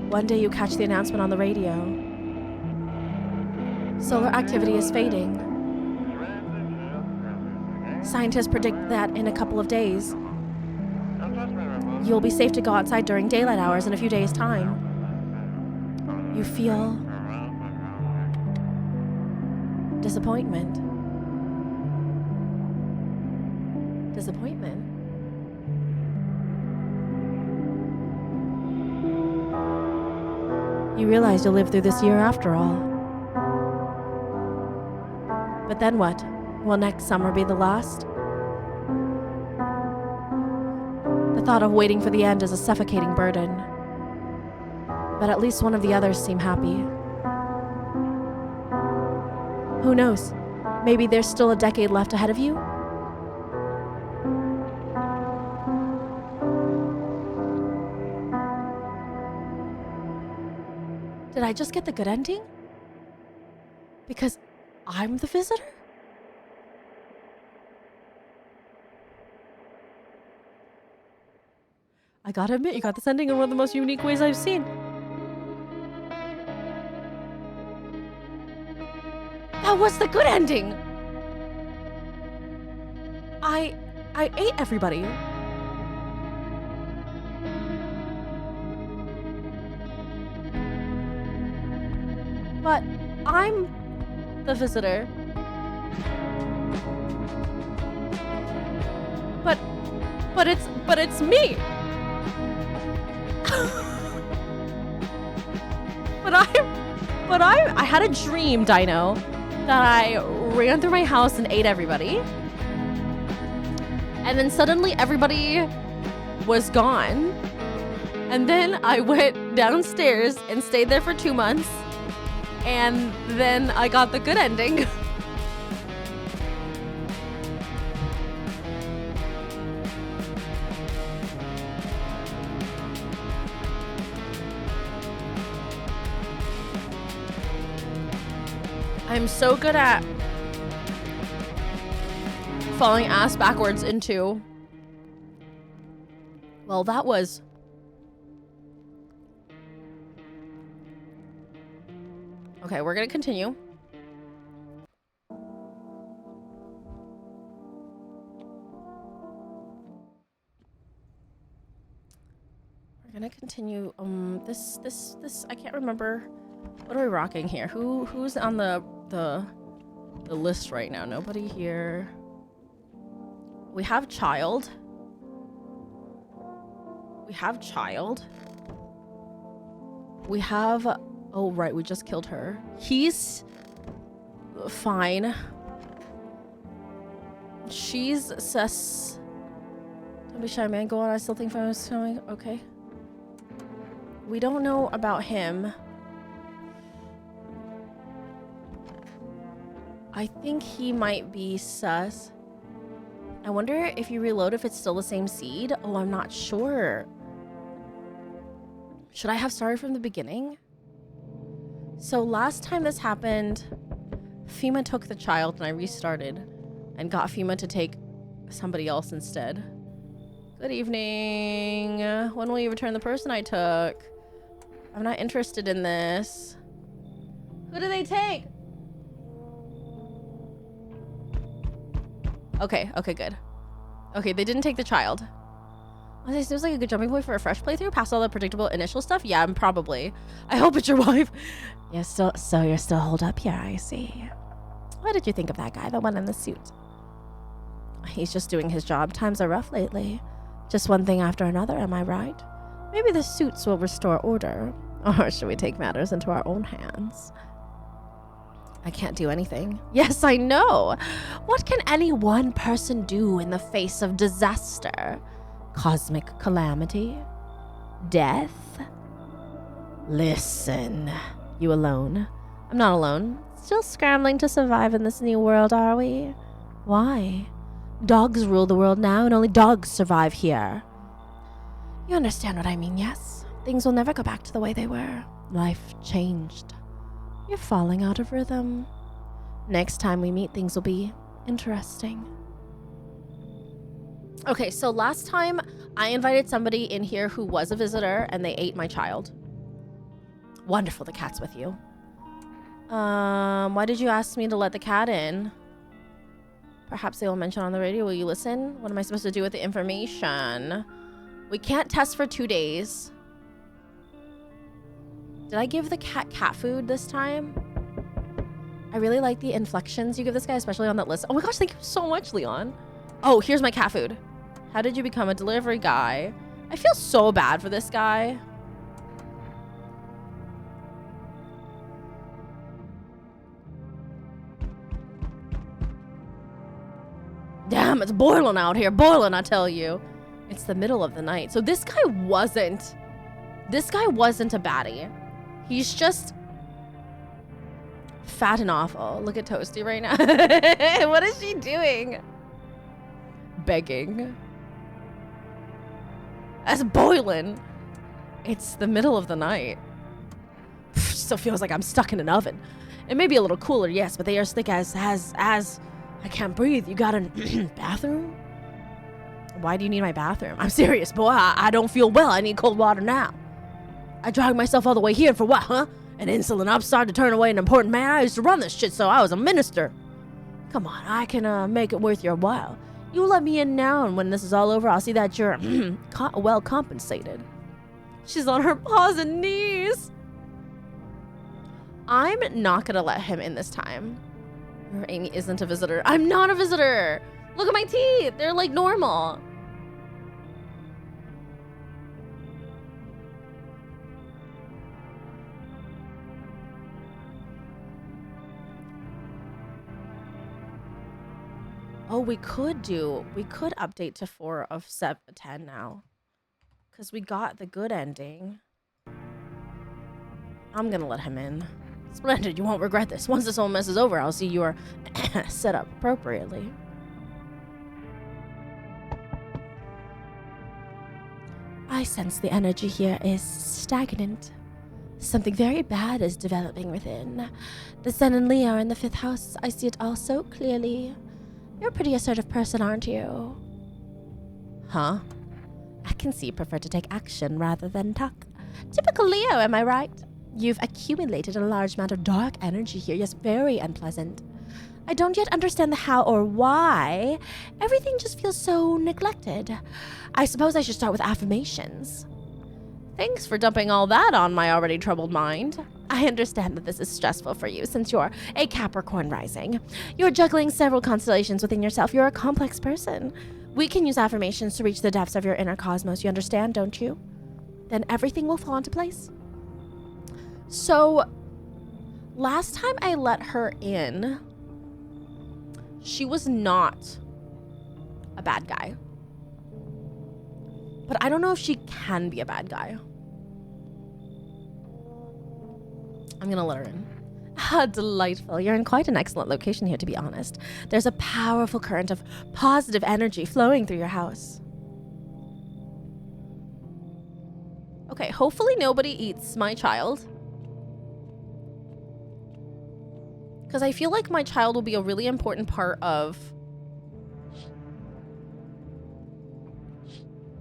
S1: One day you catch the announcement on the radio. Solar activity is fading. Scientists predict that in a couple of days, you'll be safe to go outside during daylight hours in a few days' time. You feel disappointment. Disappointment. You realize you'll live through this year after all. But then what? Will next summer be the last? The thought of waiting for the end is a suffocating burden. But at least one of the others seem happy. Who knows? Maybe there's still a decade left ahead of you? Did I just get the good ending? Because I'm the visitor? I gotta admit, you got this ending in one of the most unique ways I've seen. That was the good ending! I ate everybody. But I'm the visitor. But it's me. But I had a dream, Dino, that I ran through my house and ate everybody. And then suddenly everybody was gone. And then I went downstairs and stayed there for 2 months. And then I got the good ending. I'm so good at falling ass backwards into. Well, that was. Okay, we're gonna continue. continue. This, I can't remember. What are we rocking here? Who's on the list right now? Nobody here. We have child. We have child. We have, oh right, we just killed her. He's fine. She's sus. Don't be shy, man. Go on. I still think I was coming. Okay. We don't know about him. I think he might be sus. I wonder if you reload if it's still the same seed. Oh, I'm not sure. Should I have started from the beginning? So last time this happened, Fima took the child and I restarted and got Fima to take somebody else instead. Good evening. When will you return the person I took? I'm not interested in this. Who do they take? Okay, good. Okay, they didn't take the child. Oh, this seems like a good jumping point for a fresh playthrough. Past all the predictable initial stuff? Yeah, probably. I hope it's your wife. Yeah, so you're still holed up here, I see. What did you think of that guy, the one in the suit? He's just doing his job. Times are rough lately. Just one thing after another, am I right? Maybe the suits will restore order. Or should we take matters into our own hands? I can't do anything. Yes, I know. What can any one person do in the face of disaster? Cosmic calamity? Death? Listen. You alone? I'm not alone. Still scrambling to survive in this new world, are we? Why? Dogs rule the world now, and only dogs survive here. You understand what I mean, yes? Things will never go back to the way they were. Life changed. You're falling out of rhythm. Next time we meet, things will be interesting. Okay, so last time I invited somebody in here who was a visitor, and they ate my child. Wonderful, the cat's with you. Why did you ask me to let the cat in? Perhaps they will mention on the radio. Will you listen? What am I supposed to do with the information? We can't test for 2 days. Did I give the cat food this time? I really like the inflections you give this guy, especially on that list. Oh my gosh, thank you so much, Leon. Oh, here's my cat food. How did you become a delivery guy? I feel so bad for this guy. Damn, it's boiling out here. Boiling, I tell you. It's the middle of the night. So this guy wasn't a baddie. He's just fat and awful. Look at Toasty right now. What is she doing? Begging. That's boiling. It's the middle of the night. Still feels like I'm stuck in an oven. It may be a little cooler, yes, but they are as thick as I can't breathe. You got a bathroom? Why do you need my bathroom? I'm serious, boy. I don't feel well. I need cold water now. I dragged myself all the way here for what, huh? An insolent upstart to turn away an important man? I used to run this shit, so I was a minister. Come on, I can make it worth your while. You let me in now, and when this is all over, I'll see that you're well compensated. She's on her paws and knees. I'm not gonna let him in this time. Amy isn't a visitor. I'm not a visitor. Look at my teeth. They're like normal. Oh, we could update to 4 of 10 now. Because we got the good ending. I'm gonna let him in. Splendid, you won't regret this. Once this whole mess is over, I'll see you are set up appropriately. I sense the energy here is stagnant. Something very bad is developing within. The Sun and Leo are in the 5th house. I see it all so clearly. You're a pretty assertive person, aren't you? Huh? I can see you prefer to take action rather than talk. Typical Leo, am I right? You've accumulated a large amount of dark energy here. Yes, very unpleasant. I don't yet understand the how or why. Everything just feels so neglected. I suppose I should start with affirmations. Thanks for dumping all that on my already troubled mind. I understand that this is stressful for you since you're a Capricorn rising. You're juggling several constellations within yourself. You're a complex person. We can use affirmations to reach the depths of your inner cosmos. You understand, don't you? Then everything will fall into place. So, last time I let her in, she was not a bad guy. But I don't know if she can be a bad guy. I'm gonna let her in. Ah, delightful. You're in quite an excellent location here, to be honest. There's a powerful current of positive energy flowing through your house. Okay, hopefully nobody eats my child. Because I feel like my child will be a really important part of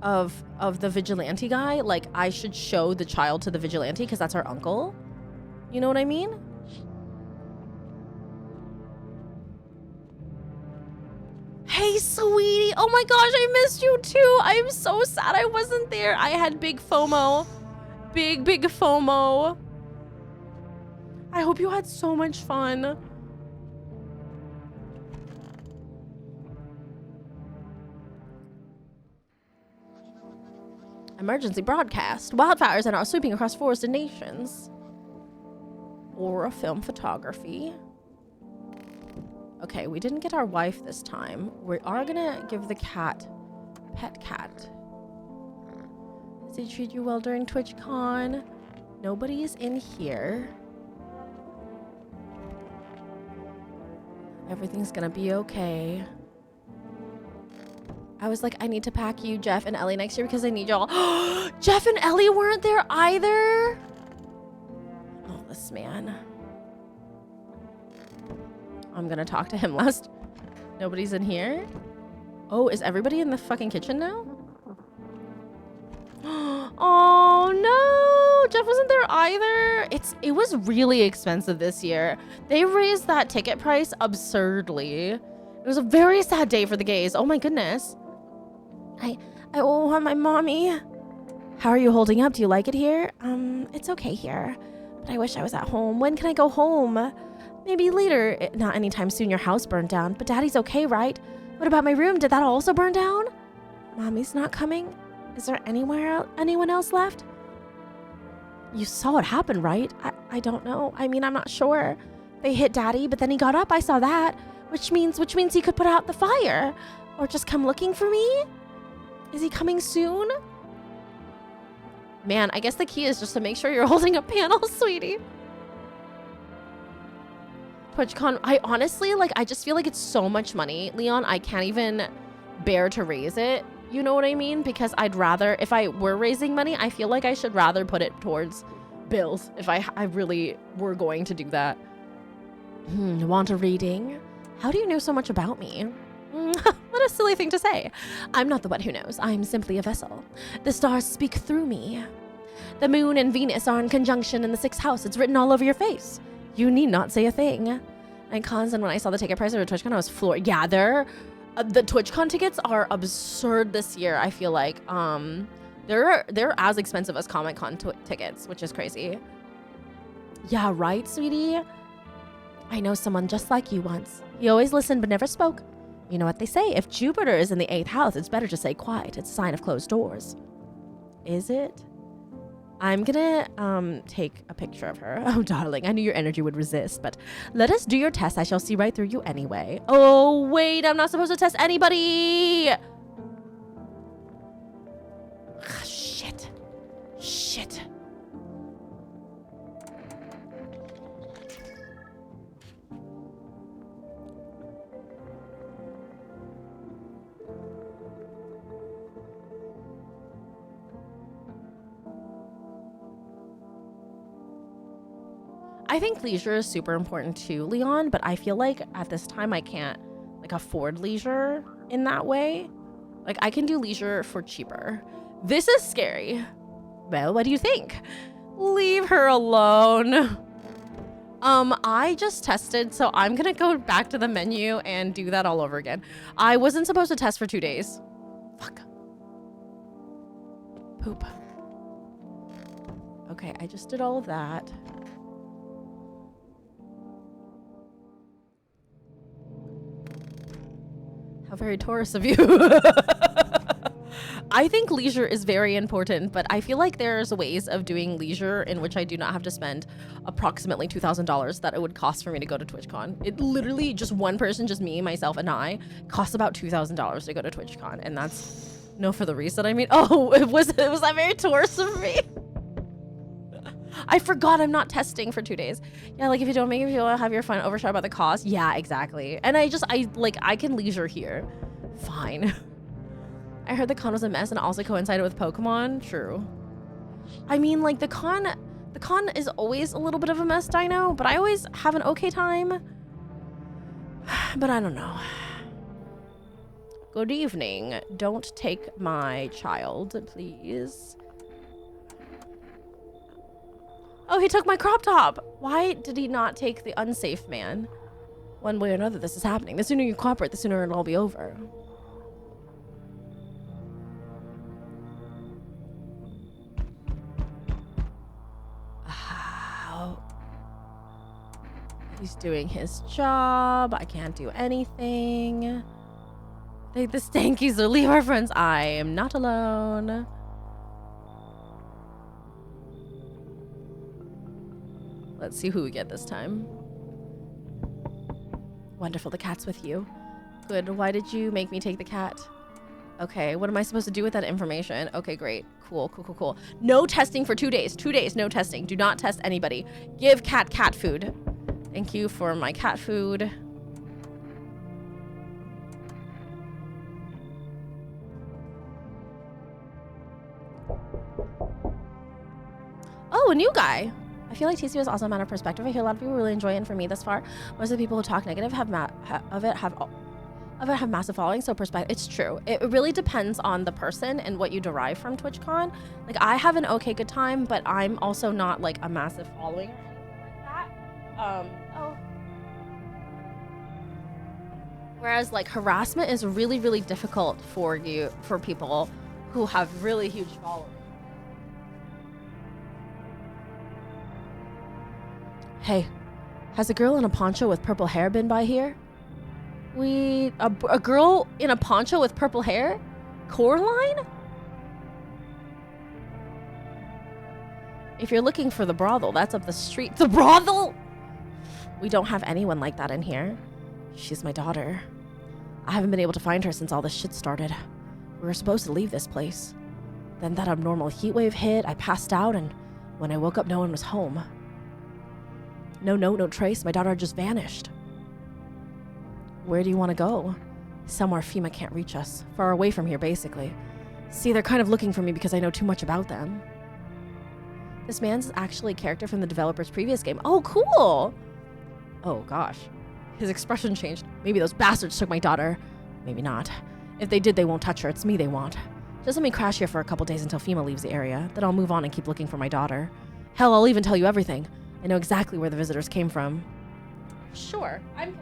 S1: the vigilante guy. Like, I should show the child to the vigilante because that's our uncle. You know what I mean? Hey, sweetie. Oh my gosh, I missed you too. I'm so sad I wasn't there. I had big FOMO. Big FOMO. I hope you had so much fun. Emergency broadcast. Wildfires are now sweeping across forested nations. Or a film photography. Okay, we didn't get our wife this time. We are gonna give the cat pet cat. Does he treat you well during TwitchCon? Nobody is in here. Everything's gonna be okay. I was like, I need to pack you, Jeff and Ellie next year because I need y'all. Jeff and Ellie weren't there either. Oh, this man. I'm gonna talk to him last. Nobody's in here. Oh, is everybody in the fucking kitchen now? Oh no, Jeff wasn't there either. It was really expensive this year. They raised that ticket price absurdly. It was a very sad day for the gays. Oh my goodness. I want my mommy. How are you holding up? Do you like it here? It's okay here, but I wish I was at home. When can I go home? Maybe later. Not anytime soon. Your house burned down, but Daddy's okay, right? What about my room? Did that also burn down? Mommy's not coming? Is there anyone else left? You saw it happen, right? I don't know. I mean, I'm not sure. They hit Daddy, but then he got up. I saw that, which means he could put out the fire or just come looking for me. Is he coming soon? Man, I guess the key is just to make sure you're holding a panel, sweetie. TwitchCon, I honestly, I just feel like it's so much money, Leon. I can't even bear to raise it. You know what I mean? Because I'd rather, if I were raising money, I feel like I should rather put it towards bills if I really were going to do that. Want a reading? How do you know so much about me? What a silly thing to say. I'm not the one who knows. I'm simply a vessel. The stars speak through me. The moon and Venus are in conjunction in the 6th house. It's written all over your face. You need not say a thing. And cons, and when I saw the ticket price of TwitchCon, I was floored. Yeah, the TwitchCon tickets are absurd this year. I feel like they're as expensive as Comic-Con tickets, which is crazy. Yeah, right, sweetie. I know someone just like you once. He always listened but never spoke. You know what they say? If Jupiter is in the 8th house, it's better to stay quiet. It's a sign of closed doors. Is it? I'm gonna take a picture of her. Oh, darling, I knew your energy would resist, but let us do your test. I shall see right through you anyway. Oh, wait, I'm not supposed to test anybody. Shit. I think leisure is super important too, Leon, but I feel like at this time I can't afford leisure in that way. I can do leisure for cheaper. This is scary. Well, what do you think? Leave her alone. I just tested, so I'm gonna go back to the menu and do that all over again. I wasn't supposed to test for 2 days. Fuck. Poop. Okay, I just did all of that. How very Taurus of you. I think leisure is very important, but I feel like there's ways of doing leisure in which I do not have to spend approximately $2,000 that it would cost for me to go to TwitchCon. It literally, just one person, just me, myself, and I, costs about $2,000 to go to TwitchCon, and that's no for the reason. I mean, oh, was that very Taurus of me? I forgot I'm not testing for 2 days. Yeah, like if you don't make it, you don't have your fun overshadowed by the cost. Yeah, exactly. And I can leisure here. Fine. I heard the con was a mess and also coincided with Pokemon. True. I mean, like the con is always a little bit of a mess, Dino, but I always have an okay time. But I don't know. Good evening. Don't take my child, please. Oh, he took my crop top. Why did he not take the unsafe man? One way or another, this is happening. The sooner you cooperate, the sooner it'll all be over. He's doing his job. I can't do anything. The Stankies are leave our friends. I am not alone. Let's see who we get this time. Wonderful, the cat's with you. Good, why did you make me take the cat? Okay, what am I supposed to do with that information? Okay, great. Cool. No testing for 2 days. 2 days, no testing. Do not test anybody. Give cat food. Thank you for my cat food. Oh, a new guy. I feel like TCU is also a matter of perspective. I hear a lot of people really enjoy it, and for me thus far, most of the people who talk negative have massive followings, so perspective. It's true. It really depends on the person and what you derive from TwitchCon. Like, I have an okay good time, but I'm also not like a massive following or anything like that. Whereas like harassment is really, really difficult for people who have really huge followings. Hey, has a girl in a poncho with purple hair been by here? A girl in a poncho with purple hair? Coraline? If you're looking for the brothel, that's up the street. The brothel? We don't have anyone like that in here. She's my daughter. I haven't been able to find her since all this shit started. We were supposed to leave this place. Then that abnormal heat wave hit, I passed out, and when I woke up, no one was home. No note, no trace. My daughter just vanished. Where do you want to go? Somewhere FEMA can't reach us. Far away from here, basically. See, they're kind of looking for me because I know too much about them. This man's actually a character from the developer's previous game. Oh, cool! Oh, gosh. His expression changed. Maybe those bastards took my daughter. Maybe not. If they did, they won't touch her. It's me they want. Just let me crash here for a couple days until FEMA leaves the area. Then I'll move on and keep looking for my daughter. Hell, I'll even tell you everything. I know exactly where the visitors came from. Sure, I'm...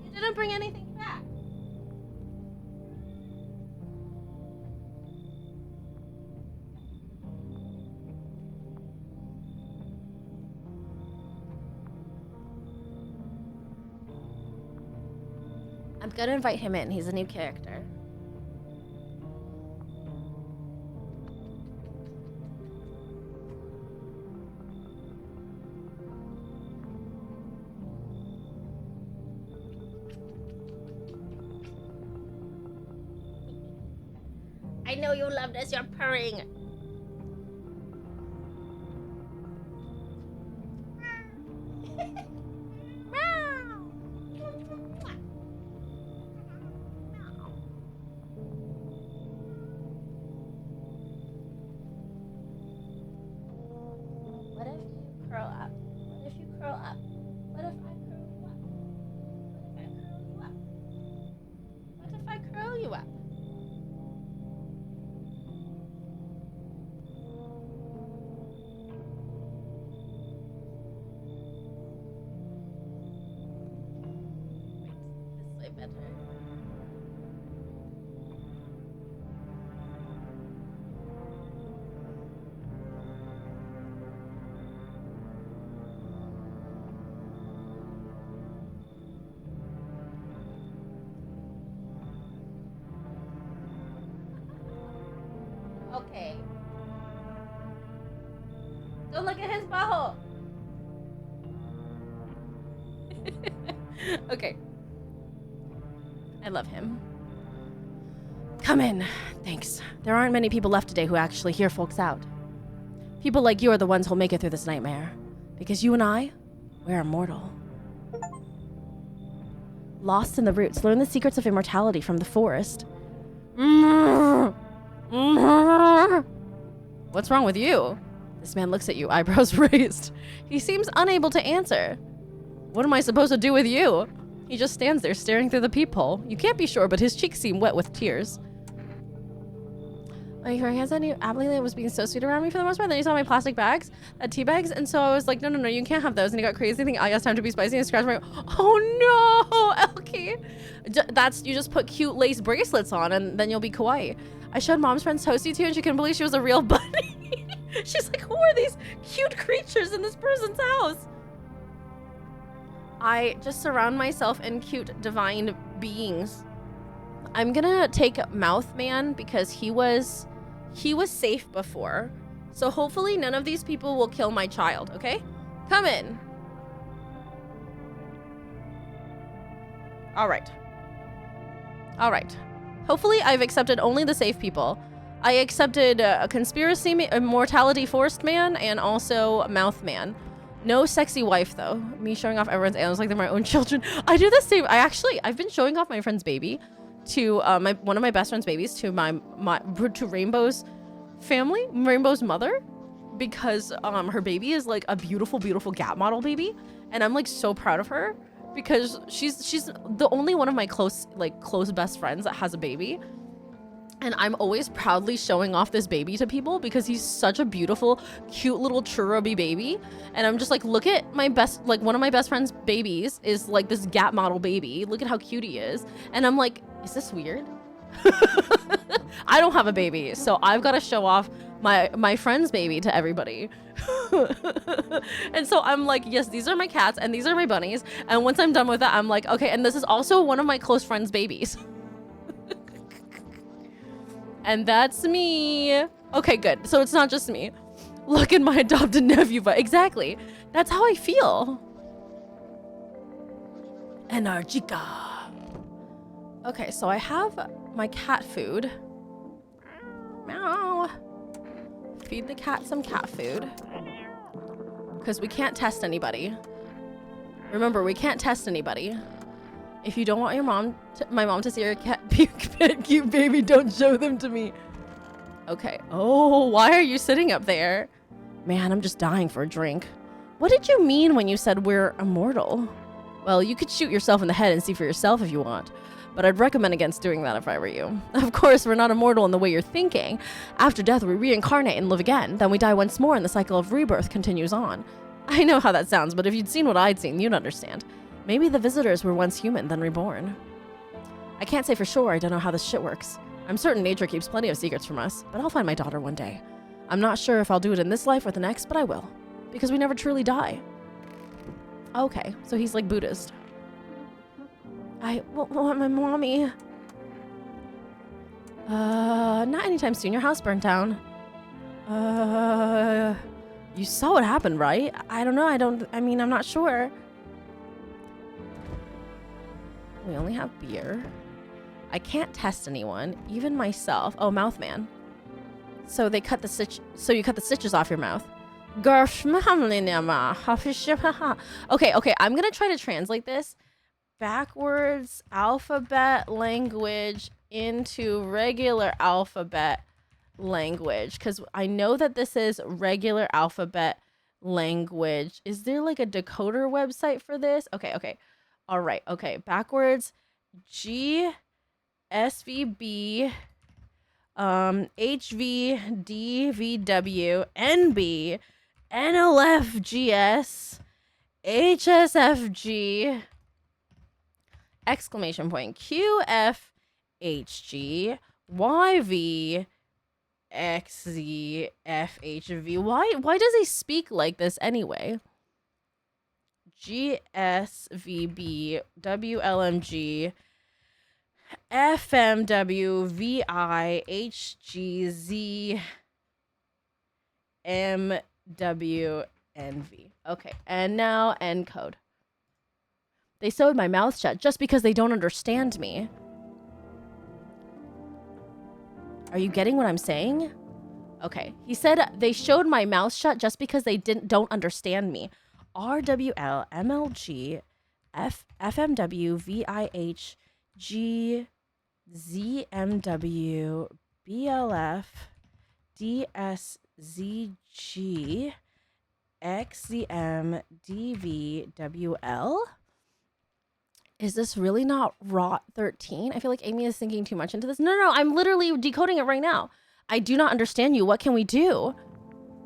S1: You didn't bring anything back. I'm gonna invite him in. He's a new character. I know you love this. You're purring. What if you curl up? What if you curl up? What if I curl you up? What if I curl you up? What if I curl you up? get better. Okay. Don't look at his butthole. Okay. I love him. Come in. Thanks. There aren't many people left today who actually hear folks out. People like you are the ones who'll make it through this nightmare. Because you and I, we're immortal. Lost in the roots, learn the secrets of immortality from the forest. What's wrong with you? This man looks at you, eyebrows raised. He seems unable to answer. What am I supposed to do with you? He just stands there staring through the peephole. You can't be sure, but his cheeks seem wet with tears. Like, he has that new Abilene was being so sweet around me for the most part. Then he saw my plastic bags, tea bags, and so I was like, no, you can't have those. And he got crazy. I think I asked time to be spicy and scratched my. Oh no, Elkie. You just put cute lace bracelets on, and then you'll be kawaii. I showed mom's friend's toasty to, and she couldn't believe she was a real bunny. She's like, who are these cute creatures in this person's house? I just surround myself in cute divine beings. I'm gonna take Mouthman because he was safe before. So hopefully none of these people will kill my child, okay? Come in. All right. Hopefully I've accepted only the safe people. I accepted a conspiracy, immortality forced man, and also Mouthman. No sexy wife though. Me showing off everyone's animals like they're my own children. I do the same. I've been showing off my friend's baby to one of my best friend's babies to to Rainbow's family, Rainbow's mother, because her baby is like a beautiful gap model baby, and I'm like so proud of her because she's the only one of my close best friends that has a baby. And I'm always proudly showing off this baby to people because he's such a beautiful, cute little cheruby baby. And I'm just like, look at my best, like one of my best friend's babies is like this Gap model baby. Look at how cute he is. And I'm like, is this weird? I don't have a baby, so I've got to show off my friend's baby to everybody. And so I'm like, yes, these are my cats and these are my bunnies. And once I'm done with that, I'm like, okay, and this is also one of my close friend's babies. And that's me. Okay, good. So it's not just me. Look at my adopted nephew, but exactly. That's how I feel. Energica. Okay, so I have my cat food. Meow. Feed the cat some cat food. Because we can't test anybody. Remember, we can't test anybody. If you don't want my mom to see your cat cute baby, don't show them to me. Okay. Oh, why are you sitting up there? Man, I'm just dying for a drink. What did you mean when you said we're immortal? Well, you could shoot yourself in the head and see for yourself if you want, but I'd recommend against doing that if I were you. Of course, we're not immortal in the way you're thinking. After death, we reincarnate and live again. Then we die once more and the cycle of rebirth continues on. I know how that sounds, but if you'd seen what I'd seen, you'd understand. Maybe the visitors were once human, then reborn. I can't say for sure. I don't know how this shit works. I'm certain nature keeps plenty of secrets from us, but I'll find my daughter one day. I'm not sure if I'll do it in this life or the next, but I will. Because we never truly die. Okay, so he's like Buddhist. I want my mommy. Not anytime soon. Your house burned down. You saw what happened, right? I don't know. I'm not sure. We only have beer. I can't test anyone, even myself. Oh, Mouthman. So you cut the stitches off your mouth. Okay, I'm gonna try to translate this backwards alphabet language into regular alphabet language, because I know that this is regular alphabet language. Is there like a decoder website for this? Okay. All right. Okay. Backwards. G, SVB, HV, DVW, NB, NLFGS, HSFG, exclamation point, QFHG YV XZFHV. Why does he speak like this anyway? GSVB WLMG FMW VI HGZ MWNV. Okay, and now end code. They sewed my mouth shut just because they don't understand me. Are you getting what I'm saying? Okay, he said they showed my mouth shut just because they don't understand me. RWL MLG FMW VIH GZMW BLF DSZG XZM DVWL. Is this really not Rot 13? I feel like Amy is thinking too much into this. No, I'm literally decoding it right now. I do not understand you. What can we do?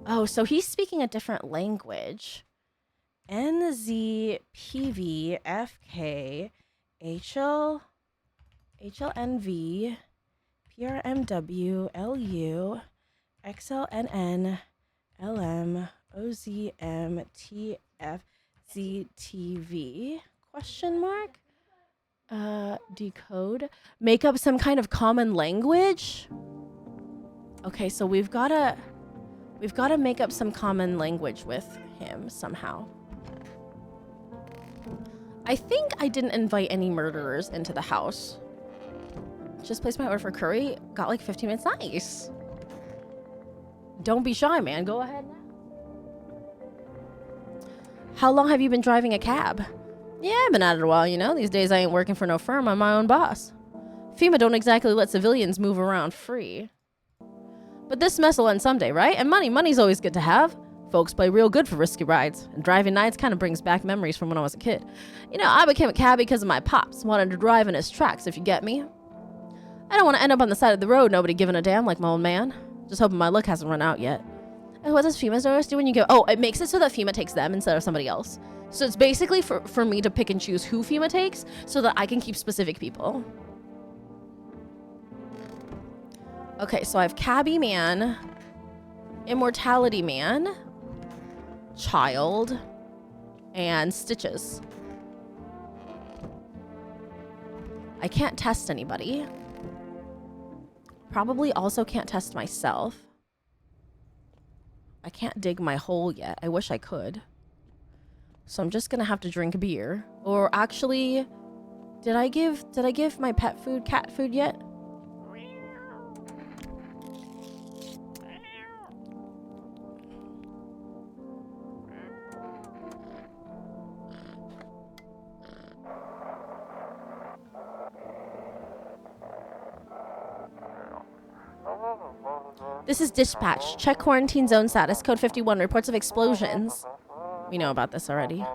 S1: Oh, so he's speaking a different language. NZPVFK HLNV PRMW LU XLNN LM OZM TFZTV question mark? Decode. Make up some kind of common language? Okay, so we've gotta make up some common language with him somehow. I think I didn't invite any murderers into the house. Just placed my order for curry. Got like 15 minutes. Nice. Don't be shy, man. Go ahead now. How long have you been driving a cab? Yeah, I've been at it a while, you know. These days I ain't working for no firm. I'm my own boss. FEMA don't exactly let civilians move around free. But this mess will end someday, right? And money's always good to have. Folks play real good for risky rides. And driving nights kind of brings back memories from when I was a kid. You know, I became a cabbie because of my pops. Wanted to drive in his tracks, if you get me. I don't want to end up on the side of the road, nobody giving a damn like my old man. Just hoping my luck hasn't run out yet. And what does FEMA's notice do when you go? Oh, it makes it so that FEMA takes them instead of somebody else. So it's basically for me to pick and choose who FEMA takes so that I can keep specific people. Okay, so I have Cabbie Man, Immortality Man, Child, and Stitches. I can't test anybody. Probably also can't test myself. I can't dig my hole yet. I wish I could. So I'm just gonna have to drink beer. Or actually, did I give my pet food, cat food yet? This is dispatch. Check quarantine zone status. Code 51. Reports of explosions. We know about this already.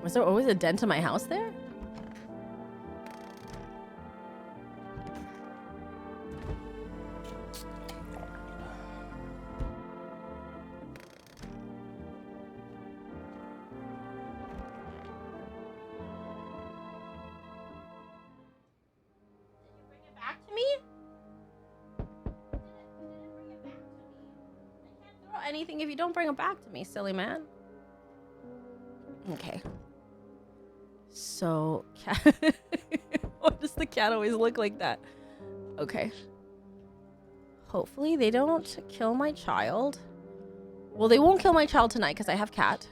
S1: Was there always a dent in my house there? Anything if you don't bring it back to me, silly man. Okay. So, cat. Why does the cat always look like that? Okay. Hopefully they don't kill my child. Well, they won't kill my child tonight because I have cat.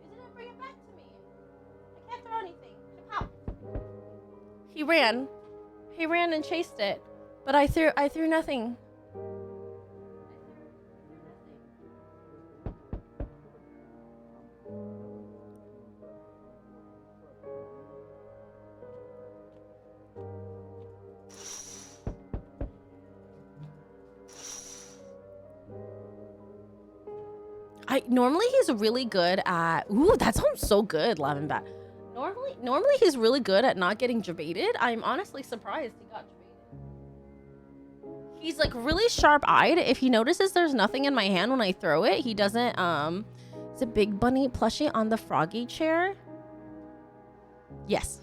S1: You didn't bring it back to me. I can't throw anything. He ran. He ran and chased it. But I threw nothing. Normally he's really good at, ooh, that sounds so good, Lavin Bat. Normally he's really good at not getting jebaited. I'm honestly surprised he got jebaited. He's like really sharp-eyed. If he notices there's nothing in my hand when I throw it, he doesn't, is it Big Bunny plushie on the froggy chair? Yes.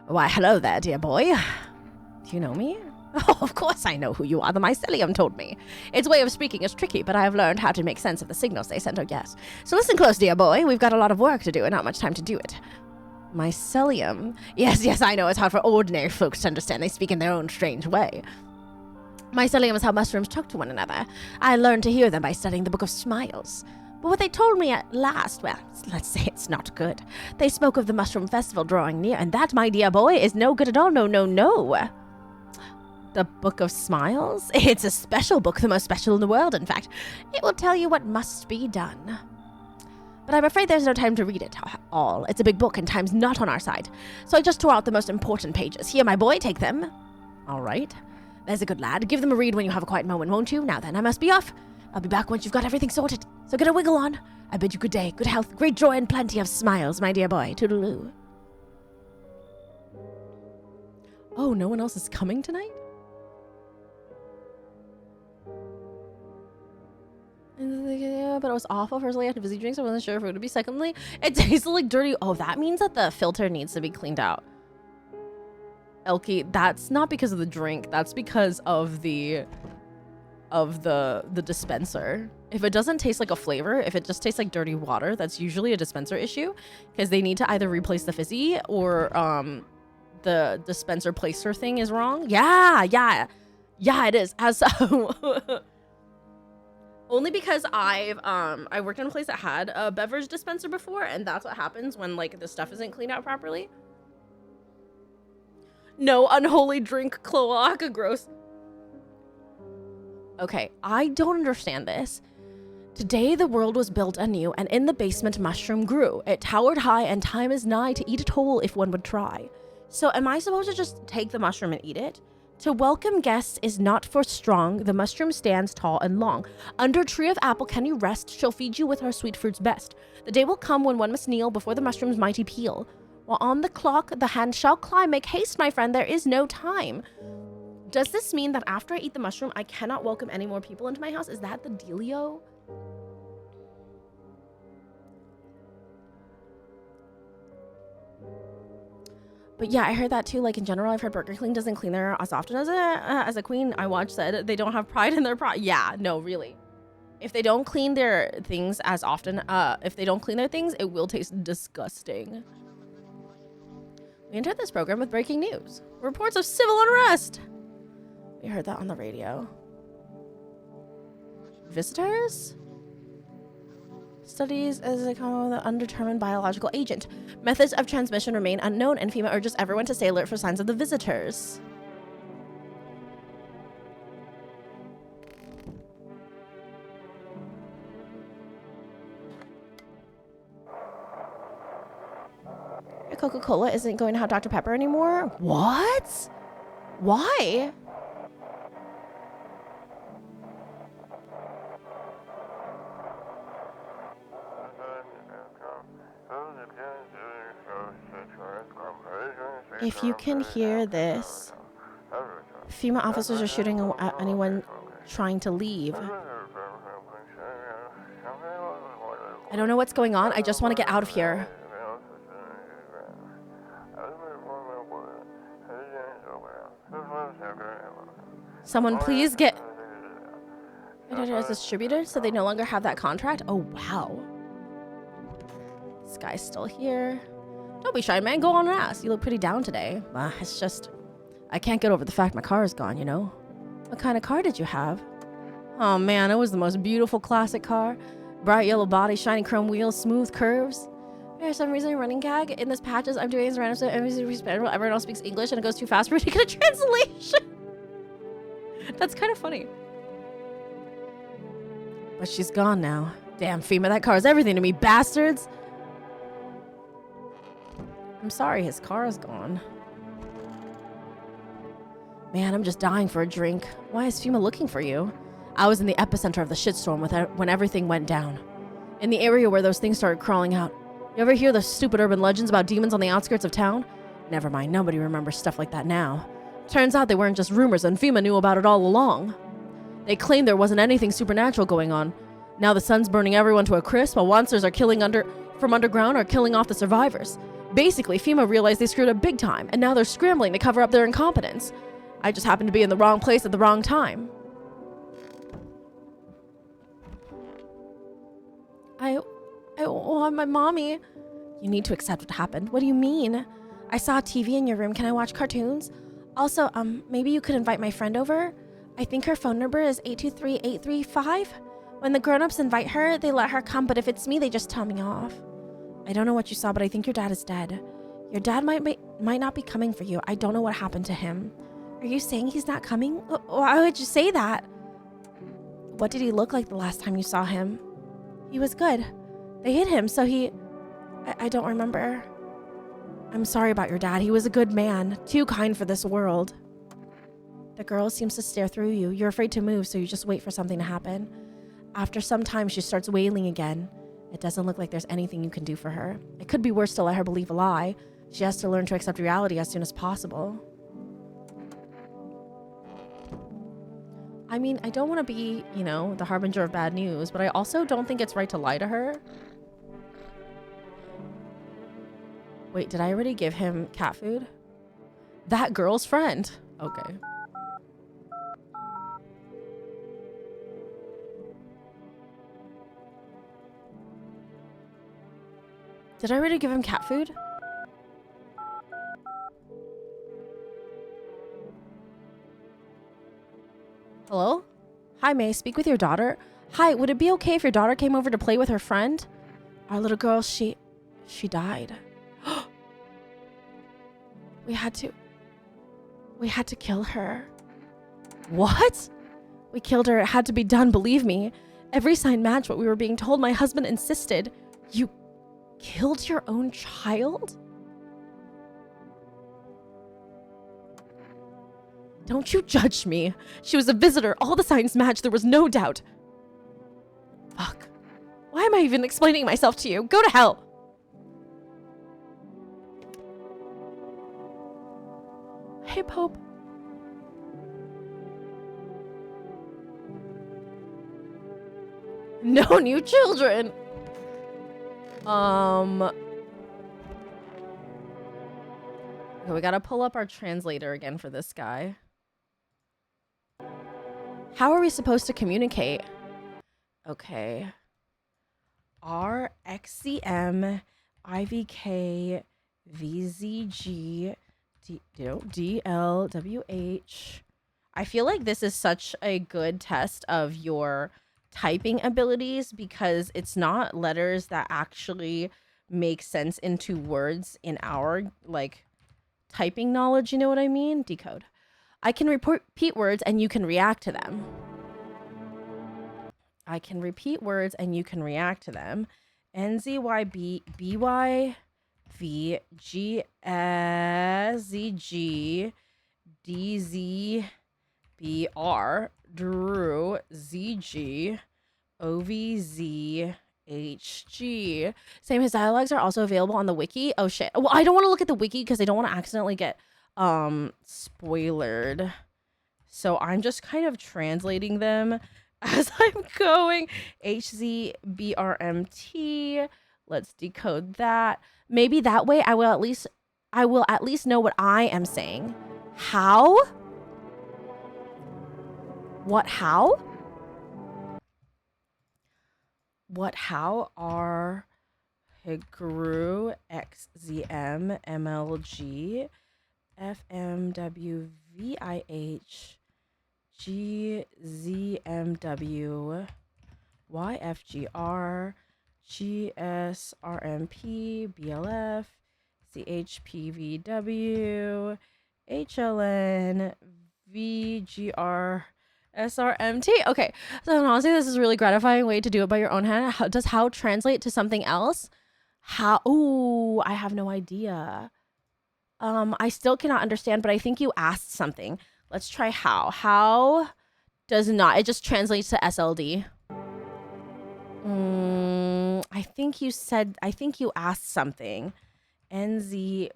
S1: Why, hello there, dear boy. Do you know me? Oh, of course I know who you are. The mycelium told me. Its way of speaking is tricky, but I have learned how to make sense of the signals they send. Oh, yes. So listen close, dear boy. We've got a lot of work to do and not much time to do it. Mycelium? Yes, I know. It's hard for ordinary folks to understand. They speak in their own strange way. Mycelium is how mushrooms talk to one another. I learned to hear them by studying the Book of Smiles. But what they told me at last, well, let's say it's not good. They spoke of the Mushroom Festival drawing near, and that, my dear boy, is no good at all. No. The Book of Smiles? It's a special book, the most special in the world, in fact. It will tell you what must be done. But I'm afraid there's no time to read it all. It's a big book, and time's not on our side. So I just tore out the most important pages. Here, my boy, take them. All right. There's a good lad. Give them a read when you have a quiet moment, won't you? Now then, I must be off. I'll be back once you've got everything sorted. So get a wiggle on. I bid you good day, good health, great joy, and plenty of smiles, my dear boy. Toodaloo. Oh, no one else is coming tonight? Yeah, but it was awful. Firstly, I had fizzy drinks. I wasn't sure if it would be. Secondly, it tasted like dirty. Oh, that means that the filter needs to be cleaned out. Elkie, that's not because of the drink. That's because of the dispenser. If it doesn't taste like a flavor, if it just tastes like dirty water, that's usually a dispenser issue, because they need to either replace the fizzy or the dispenser placer thing is wrong. Yeah, it is. As only because I worked in a place that had a beverage dispenser before, and that's what happens when like the stuff isn't cleaned out properly. No unholy drink, cloaca, gross. Okay, I don't understand this. Today the world was built anew, and in the basement mushroom grew. It towered high, and time is nigh to eat it whole if one would try. So am I supposed to just take the mushroom and eat it? To welcome guests is not for strong. The mushroom stands tall and long. Under tree of apple can you rest. She'll feed you with her sweet fruits best. The day will come when one must kneel before the mushroom's mighty peel. While on the clock the hand shall climb. Make haste, my friend, there is no time. Does this mean that after I eat the mushroom, I cannot welcome any more people into my house? Is that the dealio? But yeah, I heard that too. Like in general, I've heard Burger King doesn't clean their as often as a queen I watched said they don't have pride in their pride. Yeah, no, really. If they don't clean their things as often, if they don't clean their things, it will taste disgusting. We entered this program with breaking news. Reports of civil unrest. We heard that on the radio. Visitors? Studies as a common with an undetermined biological agent. Methods of transmission remain unknown, and FEMA urges everyone to stay alert for signs of the visitors. Coca-Cola isn't going to have Dr. Pepper anymore? What? Why? If you can hear this, FEMA officers are shooting at anyone trying to leave. I don't know what's going on. I just want to get out of here. Someone please get as distributor so they no longer have that contract. Oh, wow. This guy's still here. Don't be shy, man. Go on and ask. You look pretty down today. It's just, I can't get over the fact my car is gone, you know? What kind of car did you have? Oh, man, it was the most beautiful classic car. Bright yellow body, shiny chrome wheels, smooth curves. For some reason, running gag in this patches I'm doing is random stuff. Everyone else speaks English and it goes too fast for me to get a translation. That's kind of funny. But she's gone now. Damn, FEMA, that car is everything to me, bastards. I'm sorry, his car is gone. Man, I'm just dying for a drink. Why is FEMA looking for you? I was in the epicenter of the shitstorm when everything went down. In the area where those things started crawling out. You ever hear those stupid urban legends about demons on the outskirts of town? Never mind, nobody remembers stuff like that now. Turns out they weren't just rumors and FEMA knew about it all along. They claimed there wasn't anything supernatural going on. Now the sun's burning everyone to a crisp while monsters are killing from underground or killing off the survivors. Basically, FEMA realized they screwed up big time and now they're scrambling to cover up their incompetence. I just happened to be in the wrong place at the wrong time. I want my mommy. You need to accept what happened. What do you mean? I saw a TV in your room. Can I watch cartoons? Also, maybe you could invite my friend over? I think her phone number is 823-835. When the grown-ups invite her, they let her come, but if it's me, they just tell me off. I don't know what you saw, but I think your dad is dead. Your dad might not be coming for you. I don't know what happened to him. Are you saying he's not coming? Why would you say that? What did he look like the last time you saw him? He was good. They hit him, so I don't remember. I'm sorry about your dad. He was a good man. Too kind for this world. The girl seems to stare through you. You're afraid to move, so you just wait for something to happen. After some time, she starts wailing again. It doesn't look like there's anything you can do for her. It could be worse to let her believe a lie. She has to learn to accept reality as soon as possible. I mean, I don't want to be, the harbinger of bad news, but I also don't think it's right to lie to her. Wait, did I already give him cat food? That girl's friend. Okay. Did I already give him cat food? Hello? Hi, may I speak with your daughter? Hi, would it be okay if your daughter came over to play with her friend? Our little girl, she died. We had to kill her. What? We killed her. It had to be done, believe me. Every sign matched what we were being told. My husband insisted. You killed your own child? Don't you judge me. She was a visitor. All the signs matched. There was no doubt. Fuck. Why am I even explaining myself to you? Go to hell. Hey, Pope. No new children. Okay, we gotta pull up our translator again for this guy. How are we supposed to communicate? Okay. R X C M I V K V Z G D L W H. I feel like this is such a good test of your typing abilities because it's not letters that actually make sense into words in our typing knowledge, you know what I mean? Decode. I can repeat words and you can react to them. I can repeat words and you can react to them. N Z Y B B Y V G S Z G D Z B R Drew Z G O V Z H G. Same, his dialogues are also available on the wiki. Oh shit. Well, I don't want to look at the wiki because I don't want to accidentally get spoilered. So I'm just kind of translating them as I'm going. HZBRMT. Let's decode that. Maybe that way I will at least know what I am saying. How? What how? What how are Higru XZM MLG FMWVIH GZMW YFGR, GSRMP, BLF, CHPVW, HLN, VGR, SRMT. Okay, so honestly, this is a really gratifying way to do it by your own hand. Does how translate to something else? How? Ooh, I have no idea. I still cannot understand, but I think you asked something. Let's try how. How does not. It just translates to SLD. I think you asked something. NZBYVRG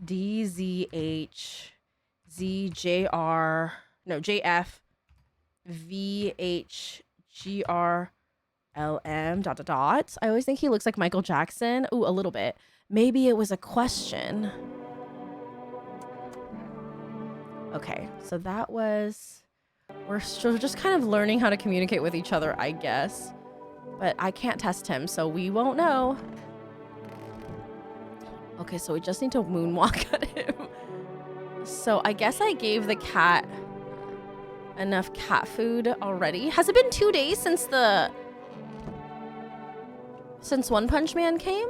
S1: DZH ZJR no JF VHGR LM dot dot dot. I always think he looks like Michael Jackson. Ooh, a little bit. Maybe it was a question. Okay, so that was... We're just kind of learning how to communicate with each other, I guess. But I can't test him, so we won't know. Okay, so we just need to moonwalk at him. So I guess I gave the cat enough cat food already. Has it been 2 days since One Punch Man came?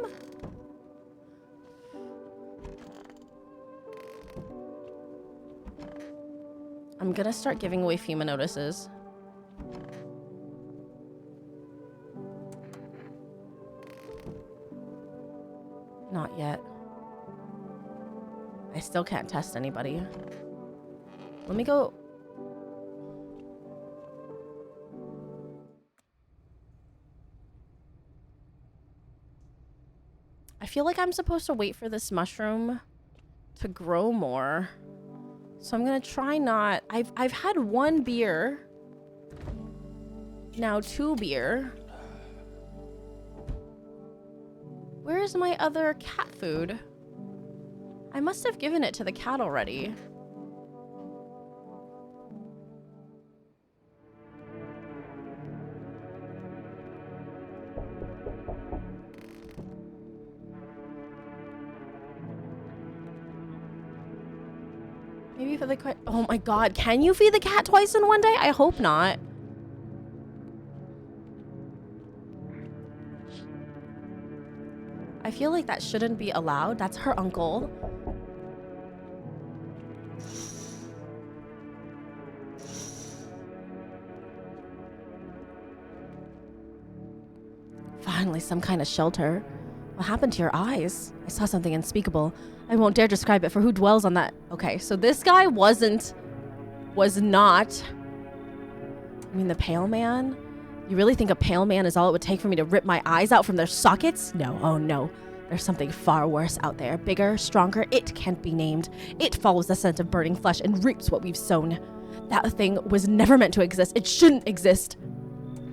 S1: I'm gonna start giving away FEMA notices. Not yet. I still can't test anybody. Let me go. I feel like I'm supposed to wait for this mushroom to grow more. So I'm gonna try not. I've had 1 beer. Now 2 beer. Where is my other cat food? I must have given it to the cat already. Maybe for the cat. Oh my god, can you feed the cat twice in one day? I hope not. I feel like that shouldn't be allowed. That's her uncle. Finally, some kind of shelter. What happened to your eyes? I saw something unspeakable. I won't dare describe it, for who dwells on that? Okay, so this guy was not. I mean, the pale man? You really think a pale man is all it would take for me to rip my eyes out from their sockets? No, oh no. There's something far worse out there. Bigger, stronger, it can't be named. It follows the scent of burning flesh and reaps what we've sown. That thing was never meant to exist. It shouldn't exist.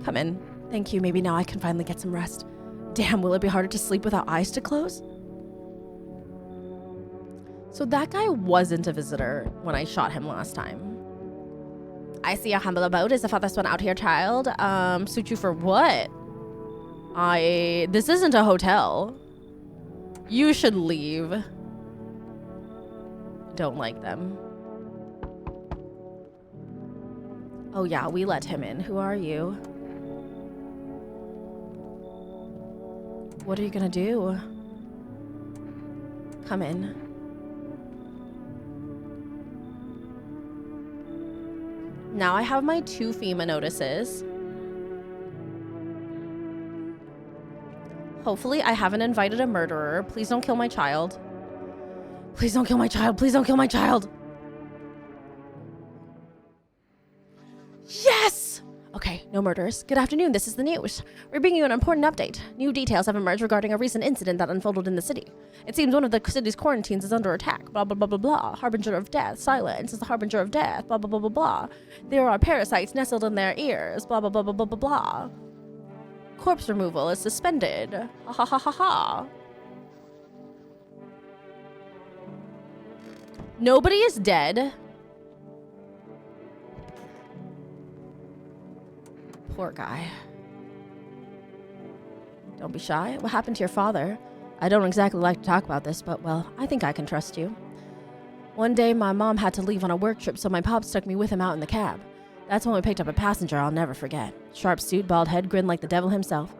S1: Come in. Thank you. Maybe now I can finally get some rest. Damn, will it be harder to sleep without eyes to close? So that guy wasn't a visitor when I shot him last time. I see a humble abode. Is the farthest one out here, child? Suit you for what? This isn't a hotel. You should leave. Don't like them. Oh yeah, we let him in. Who are you? What are you gonna do? Come in. Now I have my 2 FEMA notices. Hopefully I haven't invited a murderer. Please don't kill my child. Please don't kill my child. Please don't kill my child. Yes! Okay, no murders. Good afternoon, this is the news. We're bringing you an important update. New details have emerged regarding a recent incident that unfolded in the city. It seems one of the city's quarantines is under attack. Blah, blah, blah, blah, blah. Harbinger of death. Silence is the harbinger of death. Blah, blah, blah, blah, blah. There are parasites nestled in their ears. Blah, blah, blah, blah, blah, blah, blah. Corpse removal is suspended. Ha ha ha ha ha. Nobody is dead. Poor guy. Don't be shy. What happened to your father? I don't exactly like to talk about this, but well, I think I can trust you. One day, my mom had to leave on a work trip, so my pops took me with him out in the cab. That's when we picked up a passenger I'll never forget. Sharp suit, bald head, grinned like the devil himself.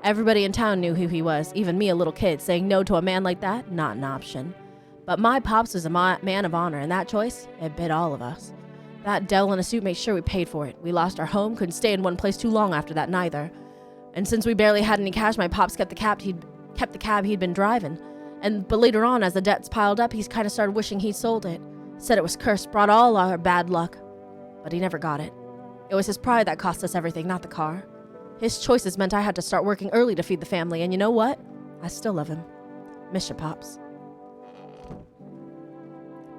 S1: Everybody in town knew who he was, even me, a little kid. Saying no to a man like that, not an option. But my pops was a man of honor, and that choice, it bit all of us. That devil in a suit made sure we paid for it. We lost our home, couldn't stay in one place too long after that neither. And since we barely had any cash, my pops kept the cab he'd been driving. But later on, as the debts piled up, he kind of started wishing he'd sold it. Said it was cursed, brought all our bad luck. But he never got it. It was his pride that cost us everything, not the car. His choices meant I had to start working early to feed the family, and you know what? I still love him. Miss your pops.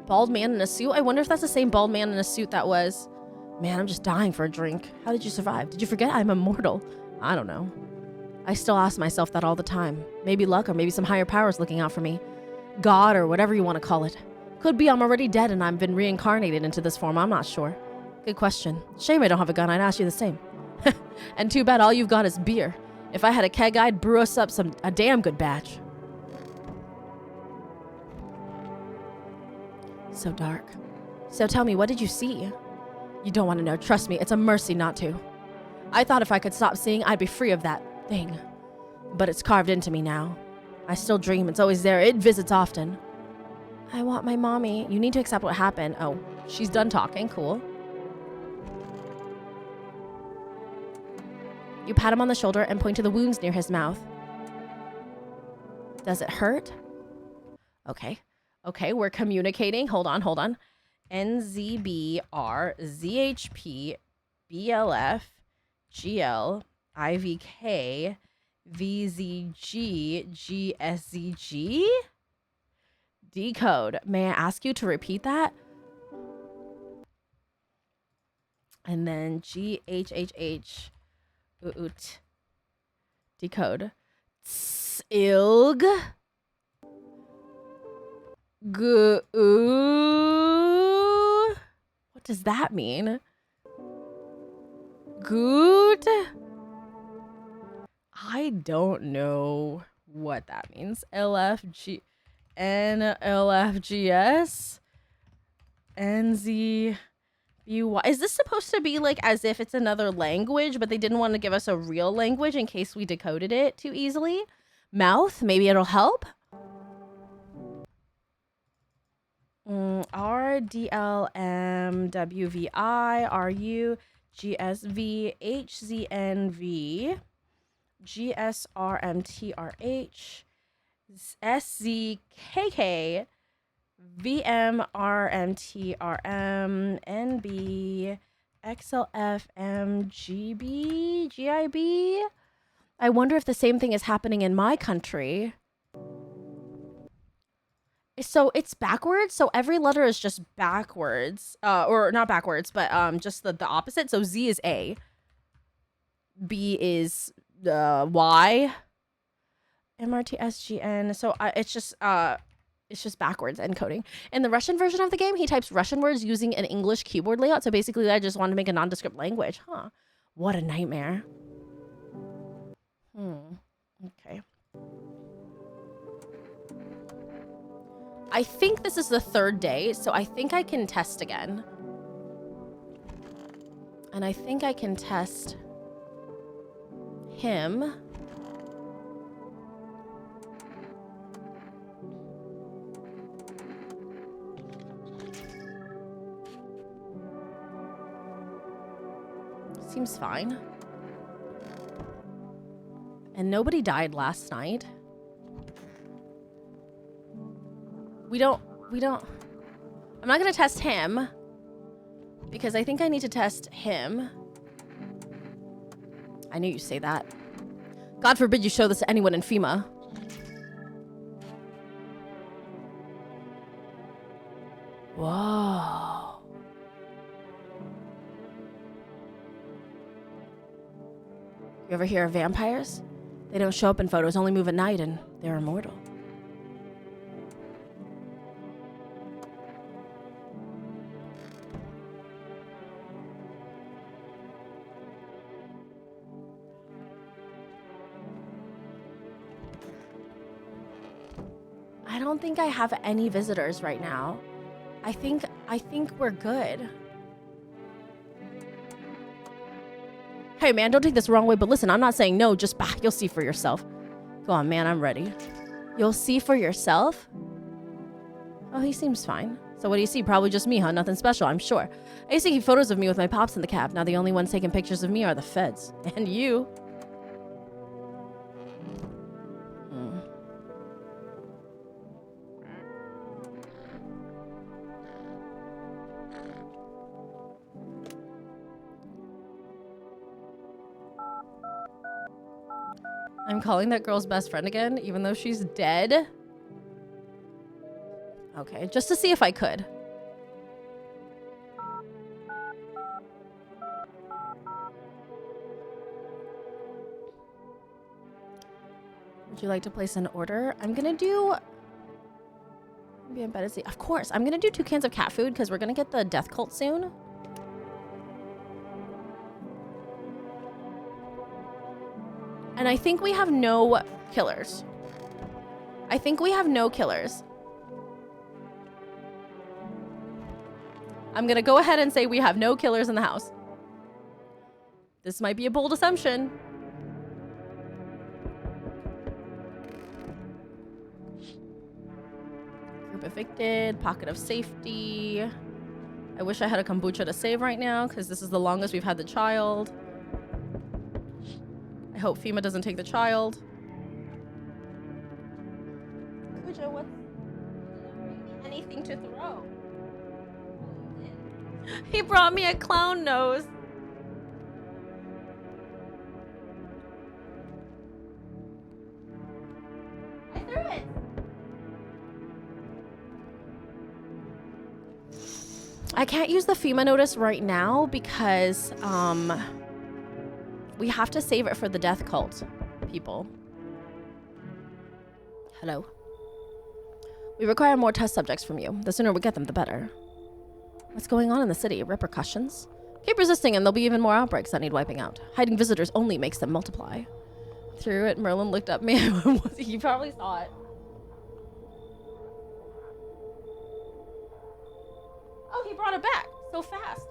S1: Bald man in a suit? I wonder if that's the same bald man in a suit that was... Man, I'm just dying for a drink. How did you survive? Did you forget I'm immortal? I don't know. I still ask myself that all the time. Maybe luck, or maybe some higher powers looking out for me. God, or whatever you want to call it. Could be I'm already dead and I've been reincarnated into this form, I'm not sure. Good question. Shame I don't have a gun, I'd ask you the same. And too bad all you've got is beer. If I had a keg, I'd brew us up a damn good batch. So dark. So tell me, what did you see? You don't want to know. Trust me, it's a mercy not to. I thought if I could stop seeing, I'd be free of that thing. But it's carved into me now. I still dream. It's always there. It visits often. I want my mommy. You need to accept what happened. Oh, she's done talking. Cool. You pat him on the shoulder and point to the wounds near his mouth. Does it hurt? Okay. Okay, we're communicating. Hold on. NZBR ZHP BLF GL IVK VZG GSZG decode. May I ask you to repeat that? And then GHHH decode. Ilg what does that mean? Good? I don't know what that means. LFG NLFGS NZ Is this supposed to be like as if it's another language, but they didn't want to give us a real language in case we decoded it too easily? Mouth? Maybe it'll help? RDLMWVI RU GSV HZNV GSRMTRH SZKK VMRMTRM NB XLFMGB GIB. I wonder if the same thing is happening in my country. So it's backwards. So every letter is just backwards. Or not backwards, but just the opposite. So Z is A. B is Y. MRTSGN. So it's just backwards encoding. In the Russian version of the game, he types Russian words using an English keyboard layout. So basically, I just wanted to make a nondescript language. Huh. What a nightmare. Okay. I think this is the third day, so I think I can test again. And I think I can test him. Seems fine. And nobody died last night. We don't, I'm not gonna test him because I think I need to test him. I knew you'd say that. God forbid you show this to anyone in FEMA. Whoa. You ever hear of vampires? They don't show up in photos, only move at night, and they're immortal. I don't think I have any visitors right now. I think we're good. Hey, man, don't take this the wrong way, but listen, I'm not saying no. Just bah, you'll see for yourself. Go on, man, I'm ready. You'll see for yourself? Oh, he seems fine. So what do you see? Probably just me, huh? Nothing special, I'm sure. I used to keep photos of me with my pops in the cab. Now the only ones taking pictures of me are the feds. And you. I'm calling that girl's best friend again, even though she's dead. Okay, just to see if I could. Would you like to place an order? I'm gonna do... Be in bed at sea. Of course, I'm gonna do 2 cans of cat food because we're gonna get the death cult soon. And I think we have no killers. I think we have no killers. I'm gonna go ahead and say we have no killers in the house. This might be a bold assumption. Group evicted, pocket of safety. I wish I had a kombucha to save right now because this is the longest we've had the child. I hope FEMA doesn't take the child. Kuja, what's anything to throw? He brought me a clown nose. I threw it. I can't use the FEMA notice right now because, we have to save it for the death cult people. Hello. We require more test subjects from you. The sooner we get them, the better. What's going on in the city? Repercussions? Keep resisting and there'll be even more outbreaks that need wiping out. Hiding visitors only makes them multiply. Through it, Merlin looked up me. He probably saw it. Oh, he brought it back so fast.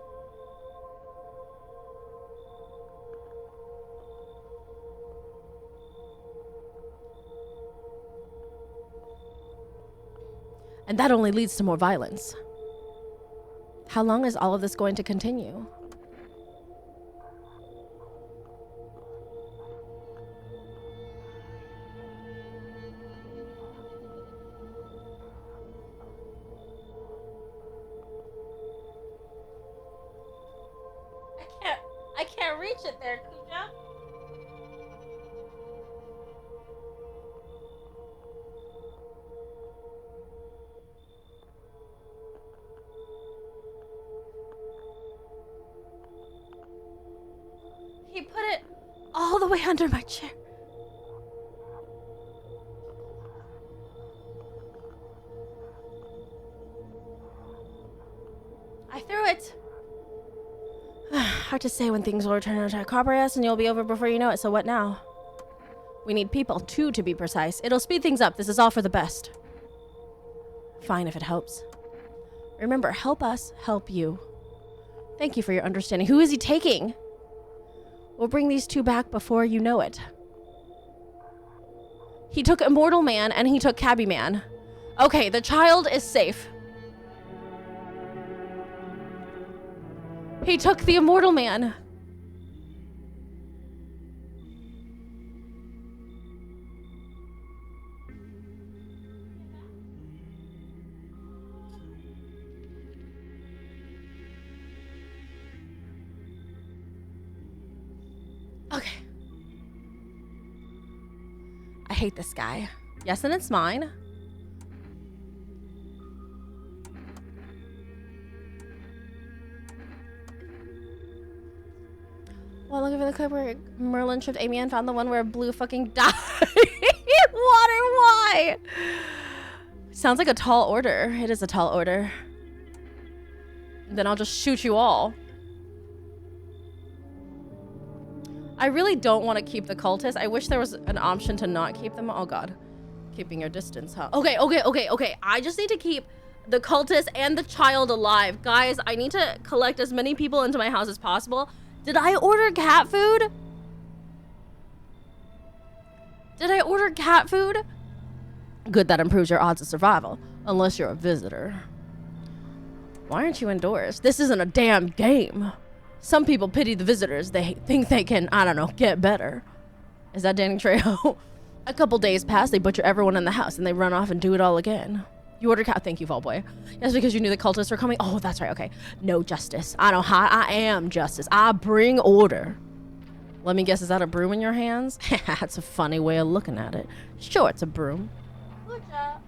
S1: And that only leads to more violence. How long is all of this going to continue? I can't reach it there, Kuja. He put it all the way under my chair. I threw it. Hard to say when things will return into Acropolis and you'll be over before you know it, so what now? We need people, 2 to be precise. It'll speed things up. This is all for the best. Fine if it helps. Remember, help us, help you. Thank you for your understanding. Who is he taking? We'll bring these 2 back before you know it. He took Immortal Man and he took Cabby Man. Okay, the child is safe. He took the Immortal Man. Okay. I hate this guy. Yes, and it's mine. Well, look at the clip where Merlin tripped Amy and found the one where Blue fucking died. Water, why? Sounds like a tall order. It is a tall order. Then I'll just shoot you all. I really don't want to keep the cultists. I wish there was an option to not keep them. Oh god. Keeping your distance, huh? Okay. I just need to keep the cultist and the child alive. Guys, I need to collect as many people into my house as possible Did I order cat food? Did I order cat food? Good, that improves your odds of survival. Unless you're a visitor. Why aren't you indoors? This isn't a damn game. Some people pity the visitors. They think they can, I don't know, get better. Is that Danny Trejo? A couple days pass, they butcher everyone in the house, and they run off and do it all again. You ordered cat. Thank you, Fall Boy. Yes, because you knew the cultists were coming. Oh, that's right. Okay. No justice. I know how I am justice. I bring order. Let me guess, is that a broom in your hands? That's a funny way of looking at it. Sure, it's a broom. Good job.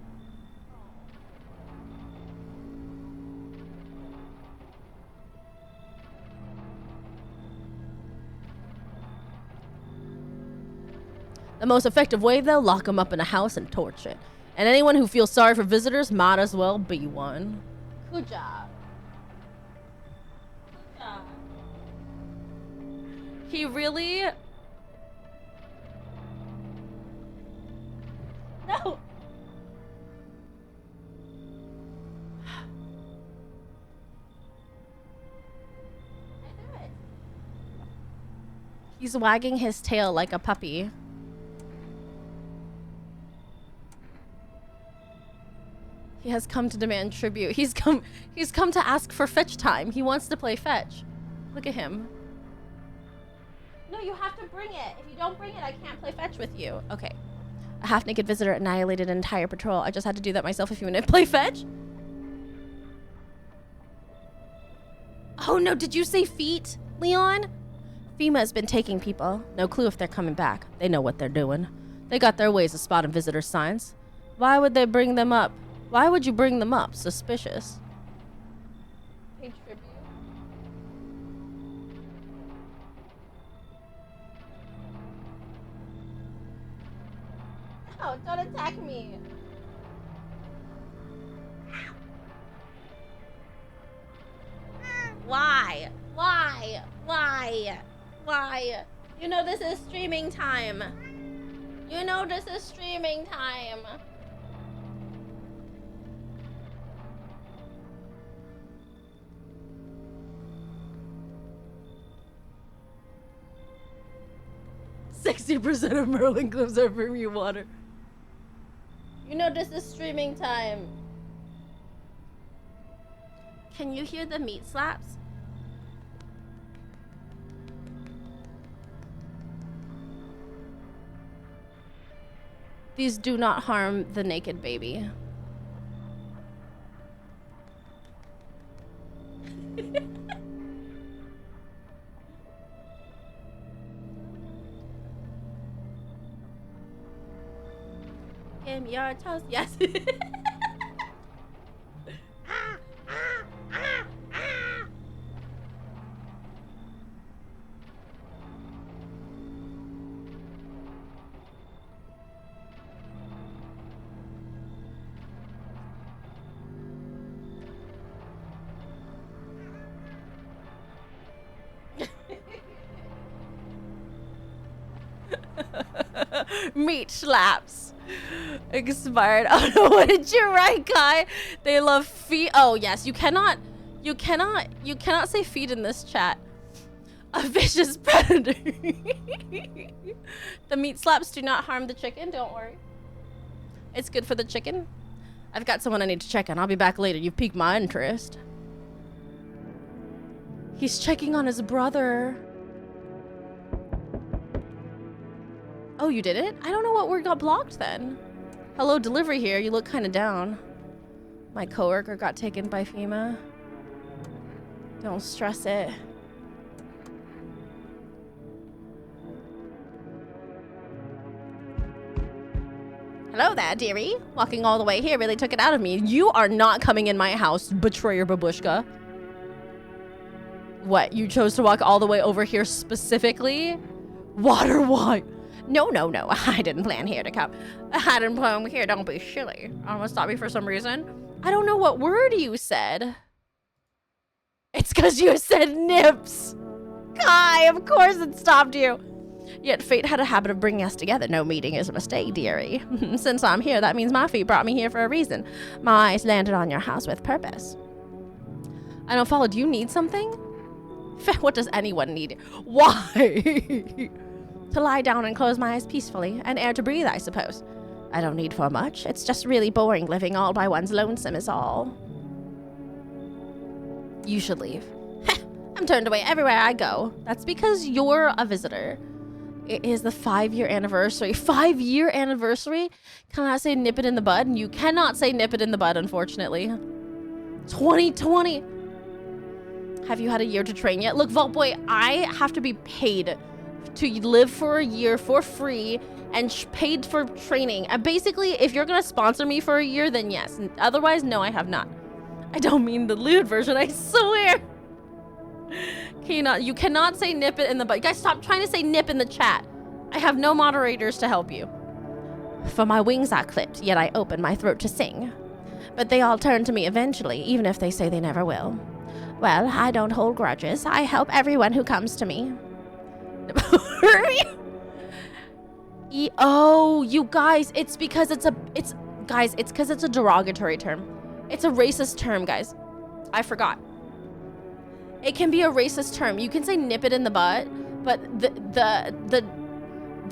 S1: The most effective way, though, lock them up in a house and torch it. And anyone who feels sorry for visitors might as well be one. Good job. Good job. He really... No! He's wagging his tail like a puppy. He has come to demand tribute. He's come to ask for fetch time. He wants to play fetch. Look at him. No, you have to bring it. If you don't bring it, I can't play fetch with you. Okay. A half-naked visitor annihilated an entire patrol. I just had to do that myself. If you want to play fetch. Oh no, did you say feet, Leon? FEMA has been taking people. No clue if they're coming back. They know what they're doing. They got their ways of spotting visitor signs. Why would they bring them up? Why would you bring them up? Suspicious. Pay tribute. No, don't attack me. Why? Why? Why? Why? You know this is streaming time. You know this is streaming time. %60% of Merlin clips are premium water. You know this is streaming time. Can you hear the meat slaps? These do not harm the naked baby. Give me your toast. Yes. Meat slaps. Expired. Oh no, what did you write, Kai? They love feet. Oh yes, you cannot say feet in this chat. A vicious predator. The meat slaps do not harm the chicken, don't worry. It's good for the chicken. I've got someone I need to check on. I'll be back later. You've piqued my interest. He's checking on his brother. Oh, you did it? I don't know what word got blocked then. Hello, delivery here. You look kind of down. My coworker got taken by FEMA. Don't stress it. Hello there, dearie. Walking all the way here really took it out of me. You are not coming in my house, betrayer babushka. What, you chose to walk all the way over here specifically? Water why? No, I didn't plan here to come. I didn't plan here, don't be silly. Almost stopped me for some reason. I don't know what word you said. It's because you said nips. Kai, of course it stopped you. Yet fate had a habit of bringing us together. No meeting is a mistake, dearie. Since I'm here, that means my feet brought me here for a reason. My eyes landed on your house with purpose. I don't follow. Do you need something? What does anyone need? Why? To lie down and close my eyes peacefully, and air to breathe, I suppose. I don't need for much. It's just really boring living all by one's lonesome is all. You should leave. I'm turned away everywhere I go. That's because you're a visitor. It is the 5-year anniversary. 5-year anniversary? Can I say nip it in the bud? And you cannot say nip it in the bud, unfortunately. 2020. Have you had a year to train yet? Look, Vault Boy, I have to be paid to live for a year for free and paid for training. And basically, if you're going to sponsor me for a year, then yes. Otherwise, no, I have not. I don't mean the lewd version, I swear. You cannot say nip it in the butt. Guys, stop trying to say nip in the chat. I have no moderators to help you. For my wings are clipped, yet I open my throat to sing. But they all turn to me eventually, even if they say they never will. Well, I don't hold grudges. I help everyone who comes to me. Oh, you guys, it's because it's because it's a derogatory term. It's a racist term, guys. I forgot. It can be a racist term. You can say nip it in the butt, but the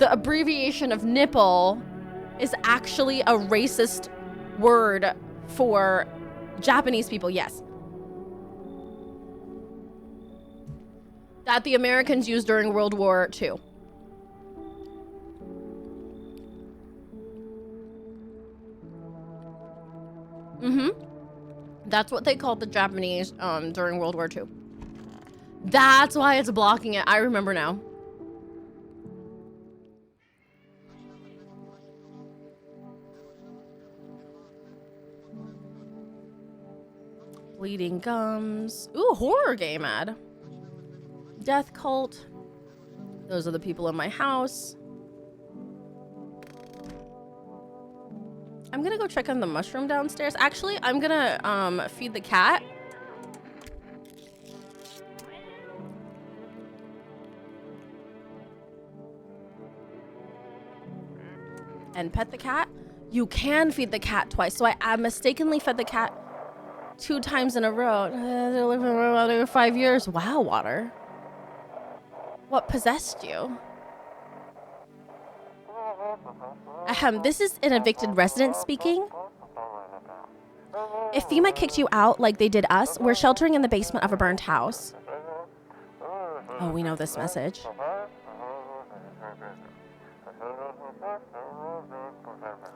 S1: abbreviation of nipple is actually a racist word for Japanese people, yes. That the Americans used during World War II. That's what they called the Japanese during World War II. That's why it's blocking it. I remember now. Bleeding gums. Ooh, horror game ad. Death cult. Those are the people in my house. I'm gonna go check on the mushroom downstairs. Actually, I'm gonna feed the cat. And pet the cat. You can feed the cat twice. So I mistakenly fed the cat 2 times in a row. They're living around 5 years. Wow, Water. What possessed you? Ahem, this is an evicted resident speaking. If FEMA kicked you out like they did us, we're sheltering in the basement of a burnt house. Oh, we know this message.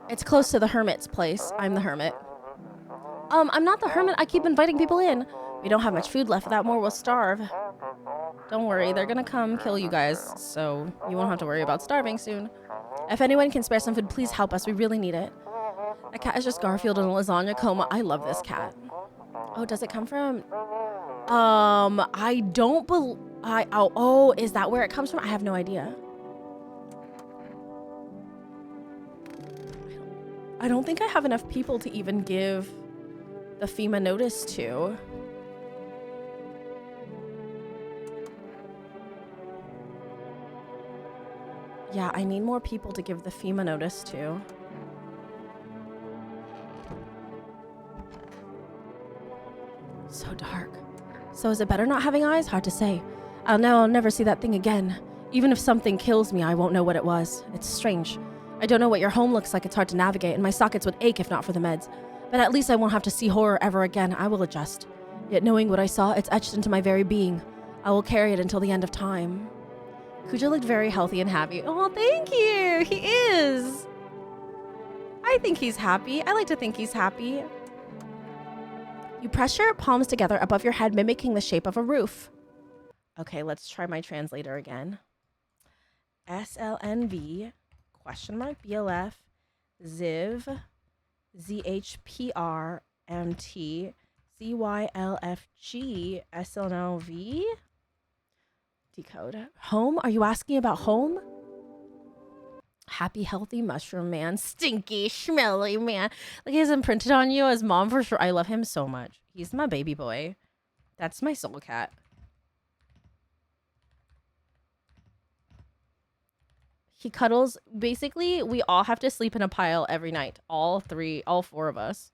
S1: It's close to the hermit's place. I'm the hermit. I'm not the hermit. I keep inviting people in. We don't have much food left. Without more, we'll starve. Don't worry. They're gonna come kill you guys, so you won't have to worry about starving soon. If anyone can spare some food, please help us. We really need it. A cat is just Garfield in a lasagna coma. I love this cat. Oh, does it come from? I don't believe... Oh, is that where it comes from? I have no idea. I don't think I have enough people to even give the FEMA notice to. Yeah, I need more people to give the FEMA notice to. So dark. So is it better not having eyes? Hard to say. I'll never see that thing again. Even if something kills me, I won't know what it was. It's strange. I don't know what your home looks like. It's hard to navigate, and my sockets would ache if not for the meds. But at least I won't have to see horror ever again. I will adjust. Yet knowing what I saw, it's etched into my very being. I will carry it until the end of time. Kuja looked very healthy and happy. Oh, thank you. He is. I think he's happy. I like to think he's happy. You press your palms together above your head, mimicking the shape of a roof. Okay, let's try my translator again. SLNV, question mark, BLF, ZIV, ZHPR, MT, CYLFG, SLNV. Decode. Home? Are you asking about home? Happy, healthy mushroom man. Stinky, smelly man. Like he has imprinted on you as mom for sure. I love him so much. He's my baby boy. That's my soul cat. He cuddles. Basically, we all have to sleep in a pile every night. All 4 of us.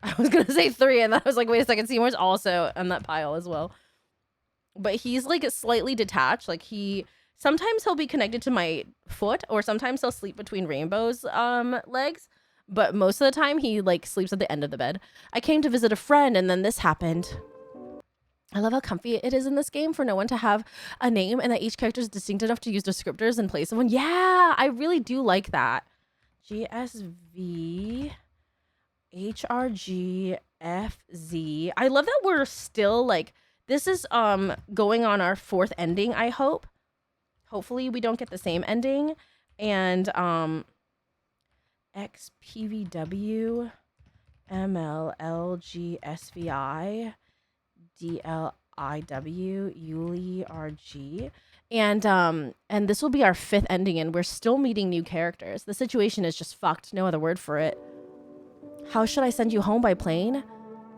S1: I was going to say 3, and then I was like, wait a second. Seymour's also on that pile as well. but he's like slightly detached. Like sometimes he'll be connected to my foot, or sometimes he'll sleep between Rainbow's legs. But most of the time he like sleeps at the end of the bed. I came to visit a friend and then this happened. I love how comfy it is in this game for no one to have a name and that each character is distinct enough to use descriptors in place of one. Yeah, I really do like that. GSV HRGFZ. I love that we're still like, this is going on our 4th ending, I hope. Hopefully we don't get the same ending. And XPVW MLLGSVI DLIW Yuli RG. And this will be our 5th ending, and we're still meeting new characters. The situation is just fucked. No other word for it. How should I send you home by plane?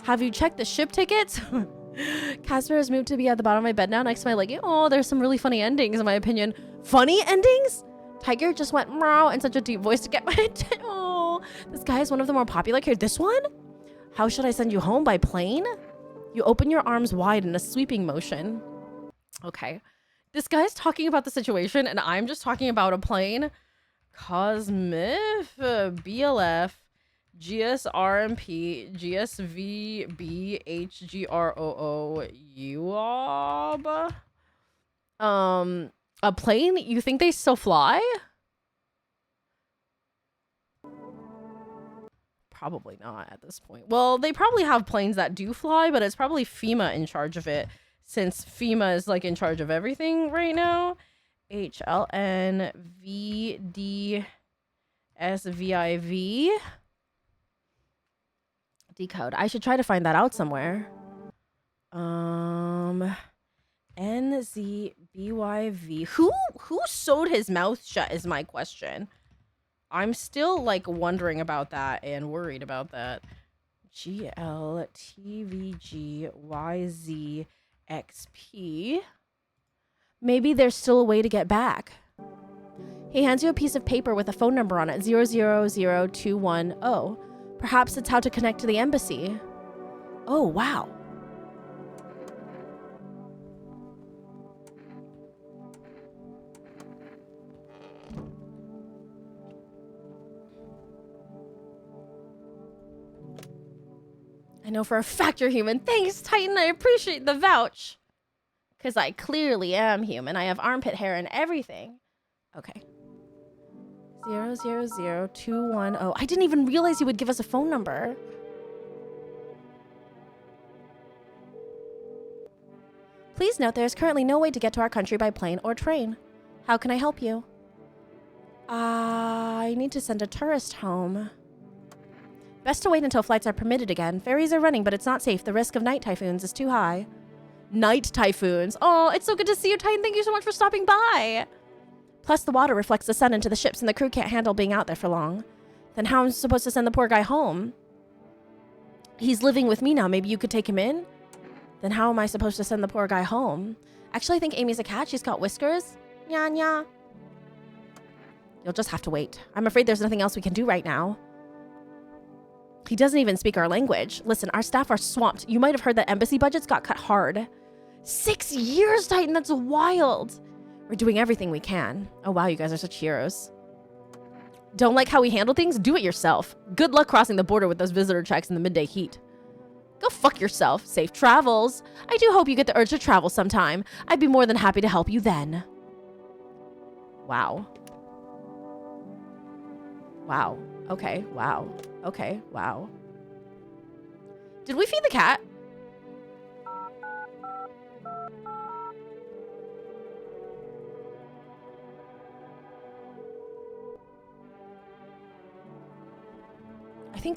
S1: Have you checked the ship tickets? Casper has moved to be at the bottom of my bed now next to my leg. Oh, there's some really funny endings in my opinion. Funny endings? Tiger just went meow in such a deep voice to get my attention. Oh, this guy is one of the more popular characters. This one? How should I send you home by plane? You open your arms wide in a sweeping motion. Okay. This guy's talking about the situation and I'm just talking about a plane. Cosmif, BLF, GSRMP, GSVB, HGROO, UOB. A plane? You think they still fly? Probably not at this point. Well, they probably have planes that do fly, but it's probably FEMA in charge of it, since FEMA is like in charge of everything right now. HLNVDSVIV. Decode. I should try to find that out somewhere. NZBYV. Who sewed his mouth shut is my question. I'm still like wondering about that and worried about that. GLTVGYZXP. Maybe there's still a way to get back. He hands you a piece of paper with a phone number on it, 000210. Perhaps it's how to connect to the embassy. Oh, wow. I know for a fact you're human. Thanks, Titan. I appreciate the vouch. Because I clearly am human. I have armpit hair and everything. Okay. 000210. I didn't even realize he would give us a phone number. Please note there is currently no way to get to our country by plane or train. How can I help you? I need to send a tourist home. Best to wait until flights are permitted again. Ferries are running, but it's not safe. The risk of night typhoons is too high. Night typhoons. Oh, it's so good to see you, Titan. Thank you so much for stopping by. Plus, the water reflects the sun into the ships, and the crew can't handle being out there for long. Then how am I supposed to send the poor guy home? He's living with me now. Maybe you could take him in? Then how am I supposed to send the poor guy home? Actually, I think Amy's a cat. She's got whiskers. Nya, nya. You'll just have to wait. I'm afraid there's nothing else we can do right now. He doesn't even speak our language. Listen, our staff are swamped. You might have heard that embassy budgets got cut hard. 6 years, Titan. That's wild. We're doing everything we can. Oh, wow. You guys are such heroes. Don't like how we handle things? Do it yourself. Good luck crossing the border with those visitor checks in the midday heat. Go fuck yourself. Safe travels. I do hope you get the urge to travel sometime. I'd be more than happy to help you then. Wow. Wow. Okay. Wow. Okay. Wow. Did we feed the cat?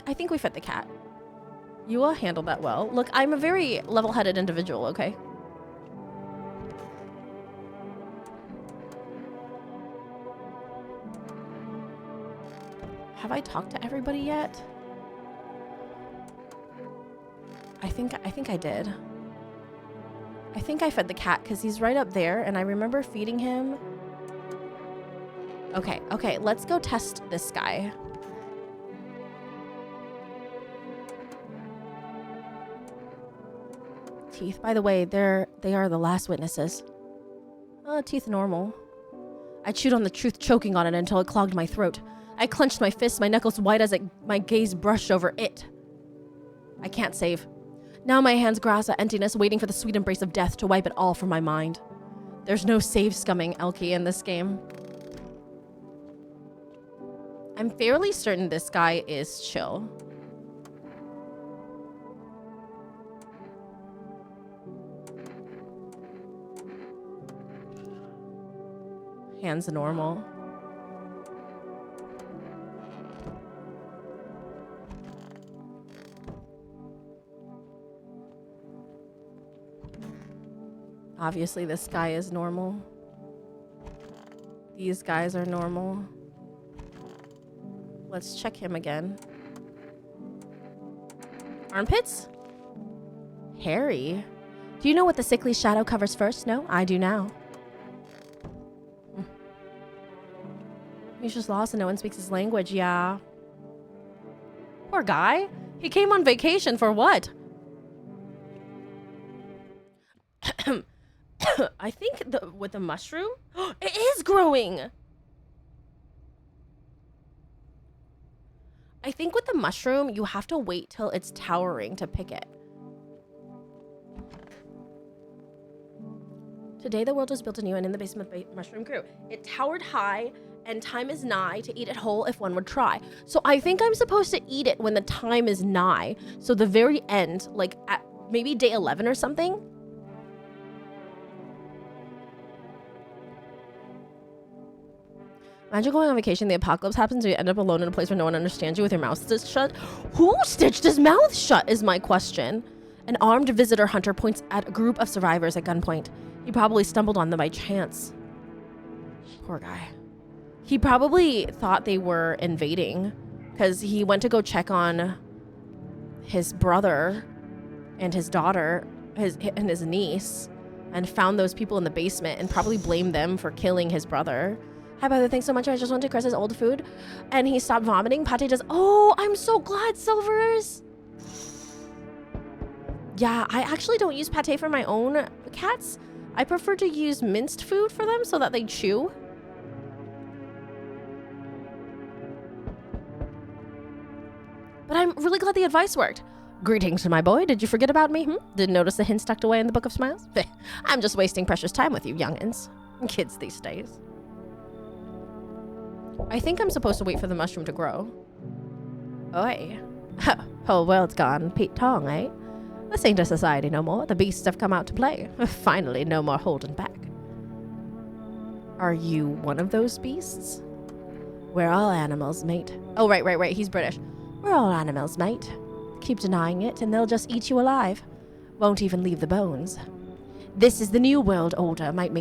S1: I think we fed the cat. You will handle that well. Look, I'm a very level-headed individual, okay? Have I talked to everybody yet? I think I did. I think I fed the cat because he's right up there and I remember feeding him. Okay, let's go test this guy. teeth. By the way, they are the last witnesses. Teeth normal. I chewed on the truth, choking on it until it clogged my throat. I clenched my fists, my knuckles white as my gaze brushed over it. I can't save. Now my hands grasp at emptiness, waiting for the sweet embrace of death to wipe it all from my mind. There's no save scumming Elkie in this game. I'm fairly certain this guy is chill. Hands normal. Obviously, this guy is normal. These guys are normal. Let's check him again. Armpits? Hairy. Do you know what the sickly shadow covers first? No, I do now. He's just lost and no one speaks his language, yeah. Poor guy. He came on vacation for what? I think with the mushroom, it is growing. I think with the mushroom, you have to wait till it's towering to pick it. Today, the world was built anew and in the basement of the mushroom grew. It towered high, and time is nigh to eat it whole if one would try. So I think I'm supposed to eat it when the time is nigh. So the very end, like at maybe day 11 or something. Imagine going on vacation, the apocalypse happens, and you end up alone in a place where no one understands you with your mouth stitched shut. Who stitched his mouth shut is my question. An armed visitor hunter points at a group of survivors at gunpoint. He probably stumbled on them by chance. Poor guy. He probably thought they were invading because he went to go check on his brother and his daughter and his niece and found those people in the basement and probably blamed them for killing his brother. Hi, brother. Thanks so much. I just went to Chris's old food and he stopped vomiting. Pate does. Oh, I'm so glad, Silvers. Yeah, I actually don't use pate for my own cats. I prefer to use minced food for them so that they chew. But I'm really glad the advice worked. Greetings to my boy. Did you forget about me? Didn't notice the hints tucked away in the Book of Smiles? I'm just wasting precious time with you youngins. Kids these days. I think I'm supposed to wait for the mushroom to grow. Oi. Whole world's gone Pete Tong, eh? This ain't a society no more. The beasts have come out to play. Finally, no more holding back. Are you one of those beasts? We're all animals, mate. Oh, right. He's British. We're all animals, mate. Keep denying it, and they'll just eat you alive. Won't even leave the bones. This is the new world order. Might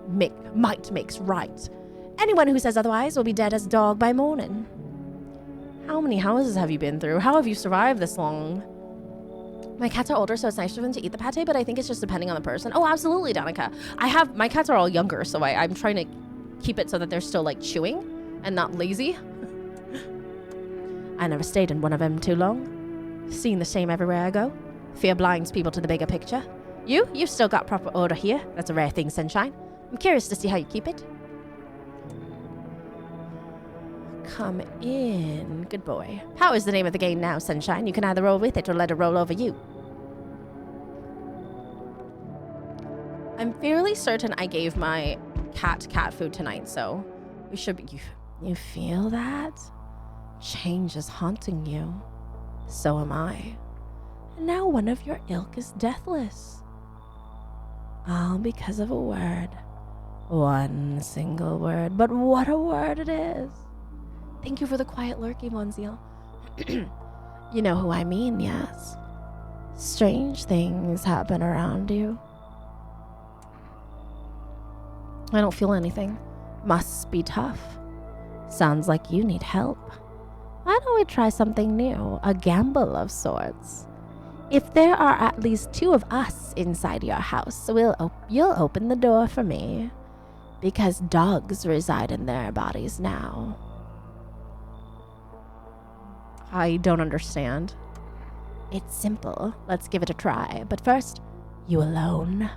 S1: makes right. Anyone who says otherwise will be dead as a dog by morning. How many houses have you been through? How have you survived this long? My cats are older, so it's nice for them to eat the pate, but I think it's just depending on the person. Oh, absolutely, Danica. My cats are all younger, so I'm trying to keep it so that they're still like chewing and not lazy. I never stayed in one of them too long. Seen the same everywhere I go. Fear blinds people to the bigger picture. You've still got proper order here. That's a rare thing, Sunshine. I'm curious to see how you keep it. Come in. Good boy. How is the name of the game now, Sunshine? You can either roll with it or let it roll over you. I'm fairly certain I gave my cat food tonight, so we should be... You feel that? Change is haunting you. So am I. And now one of your ilk is deathless. All because of a word. One single word. But what a word it is. Thank you for the quiet lurking ones, y'all. You know who I mean, yes. Strange things happen around you. I don't feel anything. Must be tough. Sounds like you need help. Why don't we try something new? A gamble of sorts. If there are at least 2 of us inside your house, you'll open the door for me. Because dogs reside in their bodies now. I don't understand. It's simple. Let's give it a try. But first, You alone?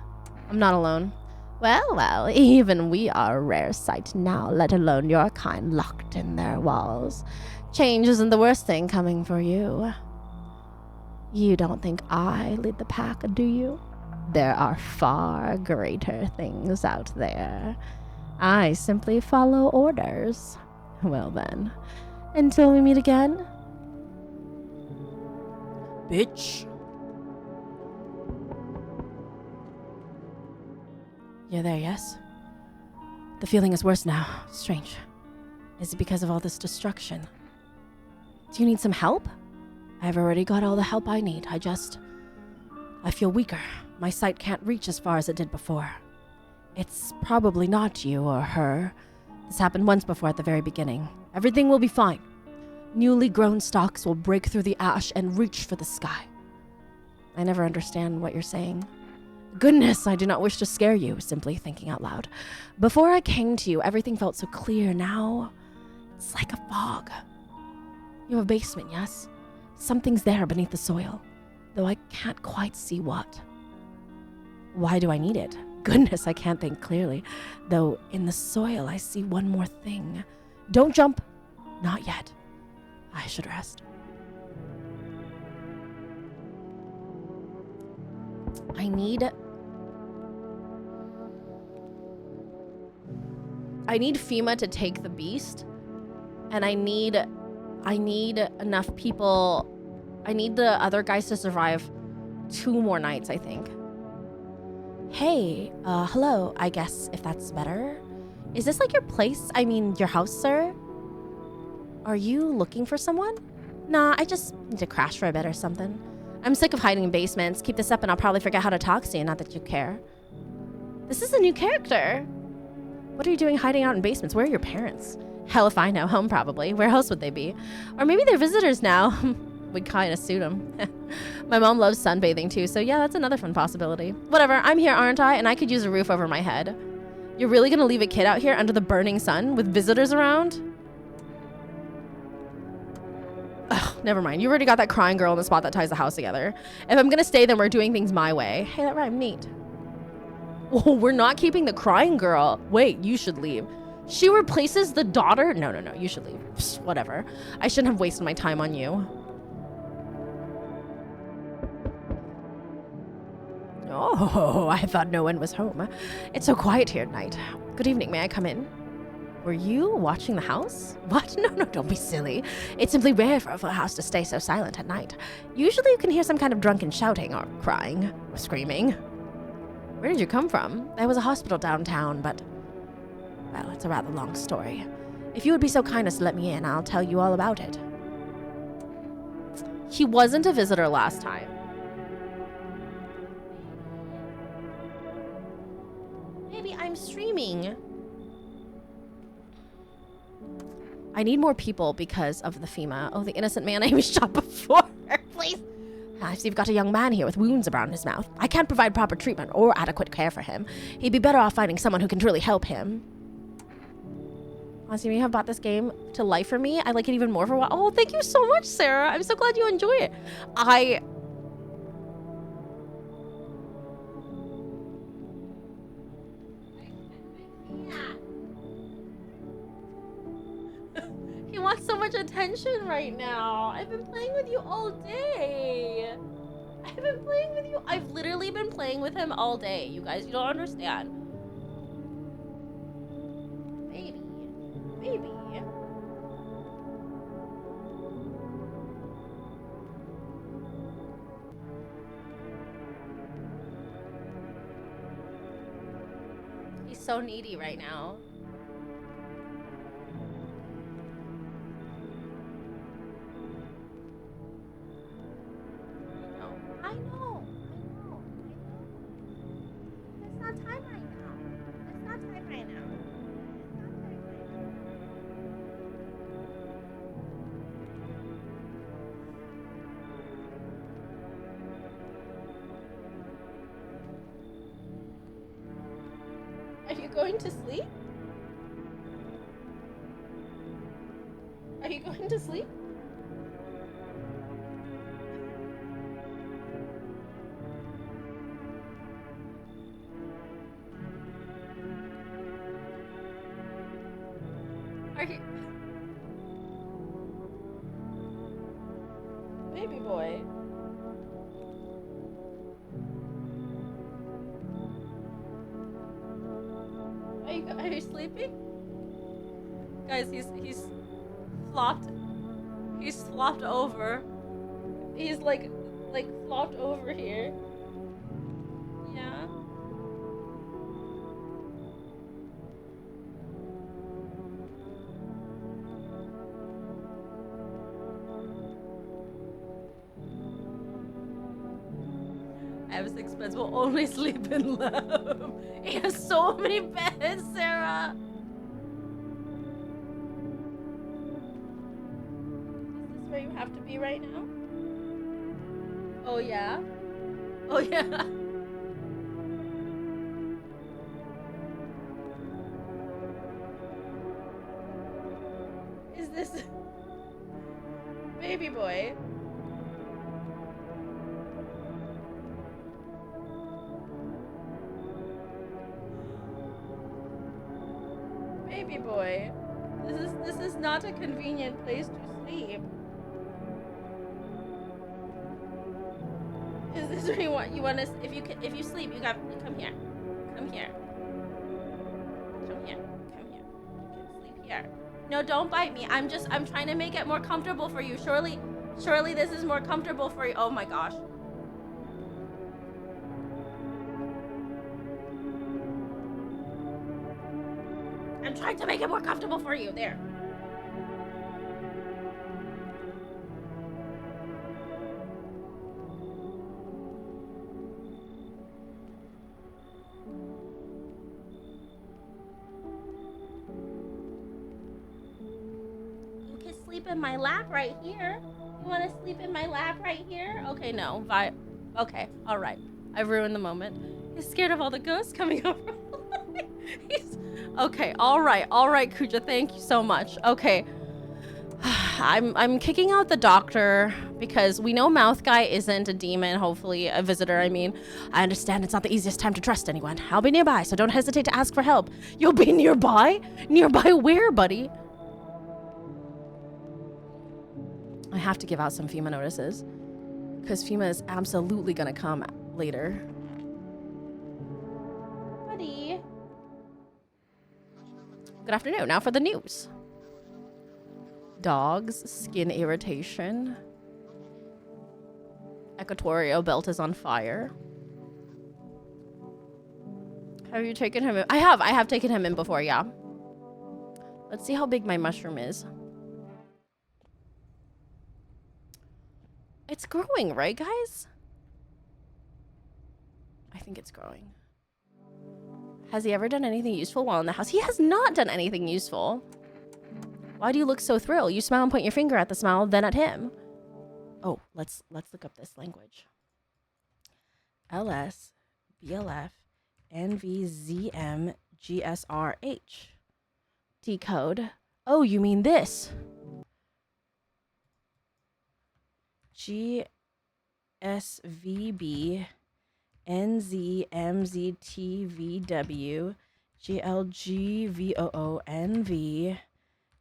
S1: I'm not alone. Well, even we are a rare sight now, let alone your kind locked in their walls. Change isn't the worst thing coming for you. You don't think I lead the pack, do you? There are far greater things out there. I simply follow orders. Well then, until we meet again. Bitch. You're there, yes? The feeling is worse now. Strange. Is it because of all this destruction? Do you need some help? I've already got all the help I need. I feel weaker. My sight can't reach as far as it did before. It's probably not you or her. This happened once before at the very beginning. Everything will be fine. Newly grown stalks will break through the ash and reach for the sky. I never understand what you're saying. Goodness, I do not wish to scare you, simply thinking out loud. Before I came to you, everything felt so clear. Now, it's like a fog. You have a basement, yes? Something's there beneath the soil, though I can't quite see what. Why do I need it? Goodness, I can't think clearly, though in the soil I see one more thing. Don't jump. Not yet. I should rest. I need FEMA to take the beast, and I need enough people. I need the other guys to survive 2 more nights, I think. Hey, hello, I guess, if that's better. Is this like your place? I mean, your house, sir? Are you looking for someone? Nah, I just need to crash for a bit or something. I'm sick of hiding in basements. Keep this up and I'll probably forget how to talk to you, not that you care. This is a new character. What are you doing hiding out in basements? Where are your parents? Hell if I know, home probably. Where else would they be? Or maybe they're visitors now. Would kind of suit them. My mom loves sunbathing too, so yeah, that's another fun possibility. Whatever, I'm here, aren't I? And I could use a roof over my head. You're really gonna leave a kid out here under the burning sun with visitors around? Ugh, never mind. You already got that crying girl in the spot that ties the house together. If I'm gonna stay, then we're doing things my way. Hey, that rhymed neat. Oh, we're not keeping the crying girl. Wait, you should leave. She replaces the daughter? No, you should leave. Psst, whatever. I shouldn't have wasted my time on you. Oh, I thought no one was home. It's so quiet here at night. Good evening, may I come in? Were you watching the house? What? No, don't be silly. It's simply rare for a house to stay so silent at night. Usually you can hear some kind of drunken shouting or crying or screaming. Where did you come from? There was a hospital downtown, but... well, it's a rather long story. If you would be so kind as to let me in, I'll tell you all about it. He wasn't a visitor last time. Maybe I'm streaming. I need more people because of the FEMA. Oh, the innocent man I was shot before. Please. I see you've got a young man here with wounds around his mouth. I can't provide proper treatment or adequate care for him. He'd be better off finding someone who can truly help him. Honestly, you have brought this game to life for me. I like it even more for what. Oh, thank you so much, Sarah. I'm so glad you enjoy it. He wants so much attention right now. I've been playing with you all day. I've literally been playing with him all day. You guys, you don't understand. Baby. He's so needy right now. I know. It's not time right now. Are you going to sleep? Are you... Baby boy. Are you sleeping? Guys, he's flopped. He's flopped over. He's like flopped over here. Yeah. I have 6 beds. Will only sleep in love. He has so many beds, Sarah. Is this where you have to be right now? Oh yeah. Oh yeah. Is this baby boy? Baby boy. This is not a convenient place to sleep. Is this where you want to if you sleep you come here. Come here. Come here. Come here. You can sleep here. No, don't bite me. I'm trying to make it more comfortable for you. Surely this is more comfortable for you. Oh my gosh. I'm trying to make it more comfortable for you. There. You can sleep in my lap right here. You want to sleep in my lap right here? Okay, no. Okay, all right. I've ruined the moment. He's scared of all the ghosts coming over. Okay, all right, Kuja, thank you so much. Okay, I'm kicking out the doctor because we know Mouth Guy isn't a demon, hopefully a visitor. I mean, I understand it's not the easiest time to trust anyone. I'll be nearby, so don't hesitate to ask for help. You'll be nearby? Nearby where, buddy? I have to give out some FEMA notices because FEMA is absolutely gonna come later. Buddy. Good afternoon. Now for the news. Dogs, skin irritation. Equatorial belt is on fire. Have you taken him in? I have taken him in before, yeah. Let's see how big my mushroom is. It's growing, right, guys? I think it's growing. Has he ever done anything useful while in the house? He has not done anything useful. Why do you look so thrilled? You smile and point your finger at the smile, then at him. Oh, let's look up this language. LS, BLF, NVZM, GSRH. Decode. Oh, you mean this. GSVB. NZMZTVW GLGVOONV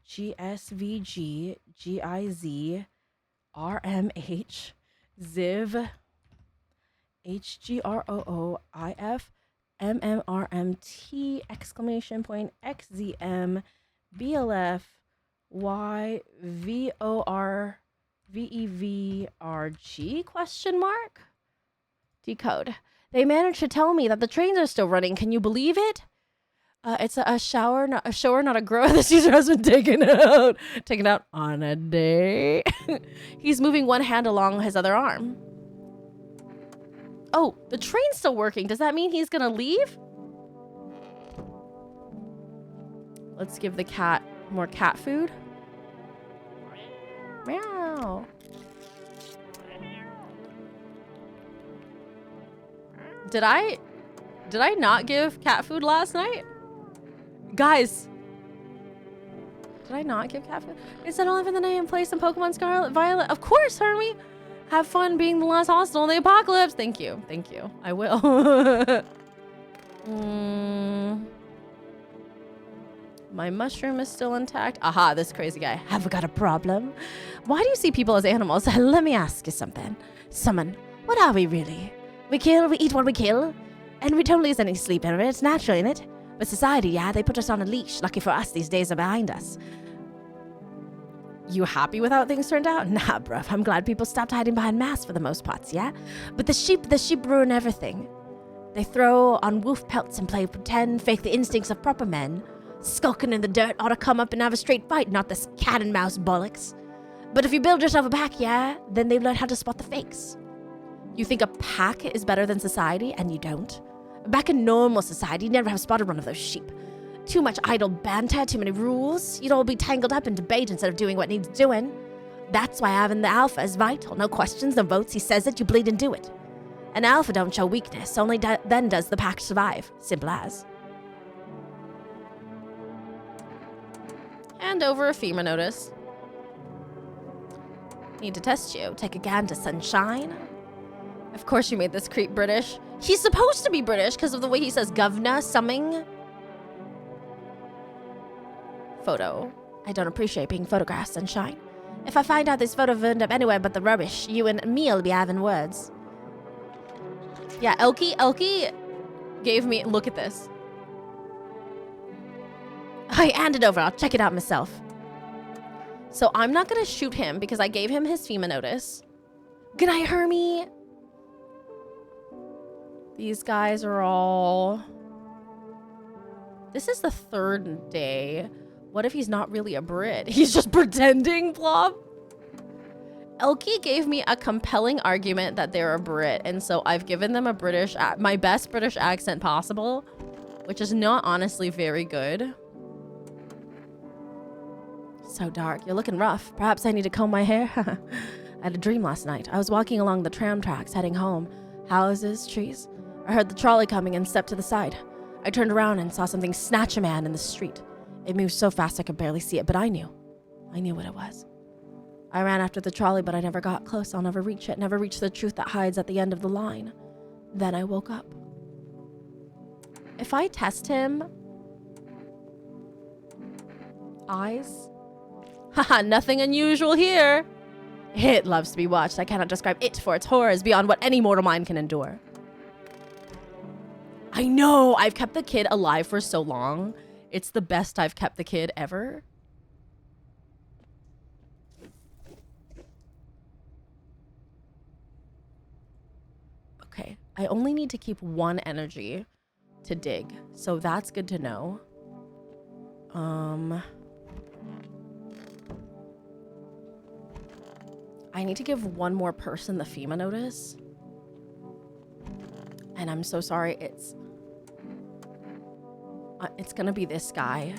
S1: GSVG GIZ RMH ZIV HGROOIF MMRMT exclamation point XZM BLF YVORVEVRG question mark. Decode. They managed to tell me that the trains are still running. Can you believe it? It's a shower, not a grower. The Caesar has been taken out on a day. He's moving one hand along his other arm. Oh, the train's still working. Does that mean he's gonna leave? Let's give the cat more cat food. Meow. Did I not give cat food last night? Guys, did I not give cat food? Instead, I'll live in the night and play some Pokemon Scarlet Violet. Of course, Hermie. Have fun being the last hostile in the apocalypse. Thank you. Thank you. I will. My mushroom is still intact. Aha, this crazy guy. Have we got a problem? Why do you see people as animals? Let me ask you something. Summon, what are we really? We kill, we eat what we kill, and we don't lose any sleep over it. It's natural, isn't it? But society, yeah, they put us on a leash. Lucky for us, these days are behind us. You happy with how things turned out? Nah, bruv. I'm glad people stopped hiding behind masks for the most parts, yeah? But the sheep ruin everything. They throw on wolf pelts and play pretend, fake the instincts of proper men. Skulking in the dirt ought to come up and have a straight fight, not this cat and mouse bollocks. But if you build yourself a pack, yeah, then they've learned how to spot the fakes. You think a pack is better than society, and you don't. Back in normal society, you'd never have spotted one of those sheep. Too much idle banter, too many rules. You'd all be tangled up in debate instead of doing what needs doing. That's why having the alpha is vital. No questions, no votes. He says it, you bleed and do it. An alpha don't show weakness. Only then does the pack survive. Simple as. Hand over a FEMA notice. Need to test you. Take a gander, sunshine. Of course you made this creep British. He's supposed to be British because of the way he says governor, summing. Photo. I don't appreciate being photographed, sunshine. If I find out this photo will end up anywhere but the rubbish, you and me'll be having words. Yeah, Elkie gave me, look at this. I hand it over, I'll check it out myself. So I'm not gonna shoot him because I gave him his FEMA notice. Good night, Hermie. These guys are all... This is the third day. What if he's not really a Brit? He's just pretending, Plop? Elkie gave me a compelling argument that they're a Brit, and so I've given them a my best British accent possible, which is not honestly very good. So dark. You're looking rough. Perhaps I need to comb my hair? I had a dream last night. I was walking along the tram tracks heading home. Houses, trees. I heard the trolley coming and stepped to the side. I turned around and saw something snatch a man in the street. It moved so fast I could barely see it, but I knew. I knew what it was. I ran after the trolley, but I never got close. I'll never reach it. Never reach the truth that hides at the end of the line. Then I woke up. If I test him... Eyes? Haha, nothing unusual here. It loves to be watched. I cannot describe it for its horrors beyond what any mortal mind can endure. I know! I've kept the kid alive for so long. It's the best I've kept the kid ever. Okay, I only need to keep one energy to dig, so that's good to know. I need to give one more person the FEMA notice. And I'm so sorry, it's gonna be this guy.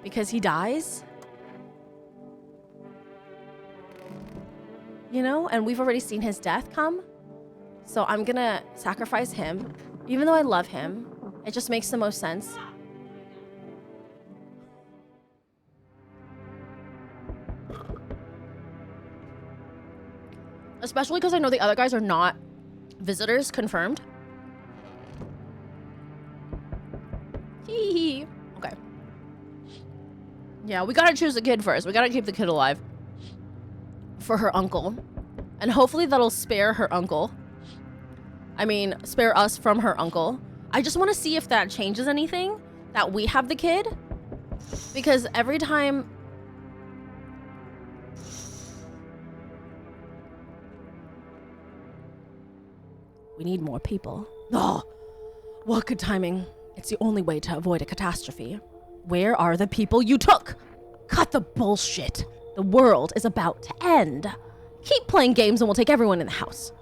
S1: Because he dies. You know, and we've already seen his death come. So I'm gonna sacrifice him. Even though I love him, it just makes the most sense. Especially because I know the other guys are not visitors confirmed. Hee. Okay. Yeah, we gotta choose the kid first. We gotta keep the kid alive. For her uncle. And hopefully that'll spare her uncle. I mean, spare us from her uncle. I just want to see if that changes anything. That we have the kid. Because every time... We need more people. Oh, what good timing. It's the only way to avoid a catastrophe. Where are the people you took? Cut the bullshit. The world is about to end. Keep playing games and we'll take everyone in the house.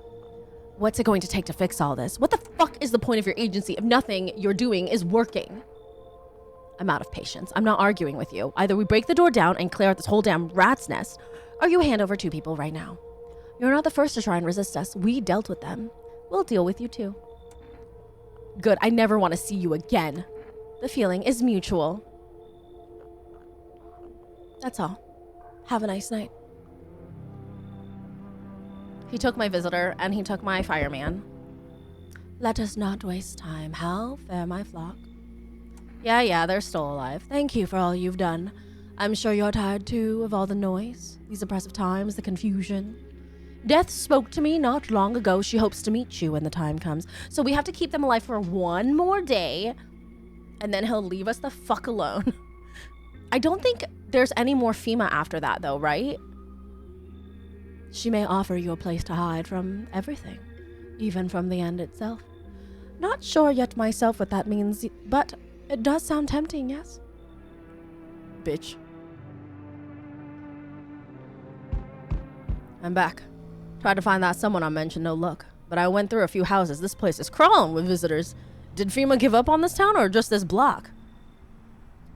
S1: What's it going to take to fix all this? What the fuck is the point of your agency if nothing you're doing is working? I'm out of patience. I'm not arguing with you. Either we break the door down and clear out this whole damn rat's nest, or you hand over 2 people right now. You're not the first to try and resist us. We dealt with them. We'll deal with you too. Good. I never want to see you again. The feeling is mutual. That's all. Have a nice night. He took my visitor, and he took my fireman. Let us not waste time. How fare my flock? Yeah, they're still alive. Thank you for all you've done. I'm sure you're tired too of all the noise, these oppressive times, the confusion. Death spoke to me not long ago. She hopes to meet you when the time comes. So we have to keep them alive for one more day, and then he'll leave us the fuck alone. I don't think there's any more FEMA after that, though, right? She may offer you a place to hide from everything, even from the end itself. Not sure yet myself what that means, but it does sound tempting, yes? Bitch. I'm back. Tried to find that someone I mentioned, no luck. But I went through a few houses. This place is crawling with visitors. Did FEMA give up on this town or just this block?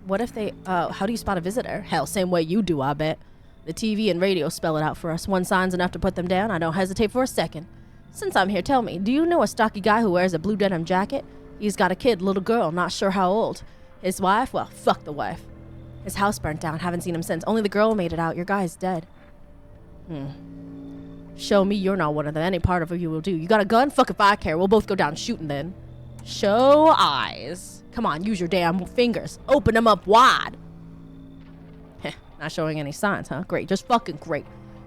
S1: What if they, how do you spot a visitor? Hell, same way you do, I bet. The TV and radio spell it out for us. One sign's enough to put them down. I don't hesitate for a second. Since I'm here, tell me, do you know a stocky guy who wears a blue denim jacket? He's got a kid, little girl, not sure how old. His wife? Well, fuck the wife. His house burnt down. Haven't seen him since. Only the girl made it out. Your guy's dead. Show me you're not one of them. Any part of you will do. You got a gun? Fuck if I care. We'll both go down shooting then. Show eyes. Come on, use your damn fingers. Open them up wide. Heh, not showing any signs, huh? Great, just fucking great.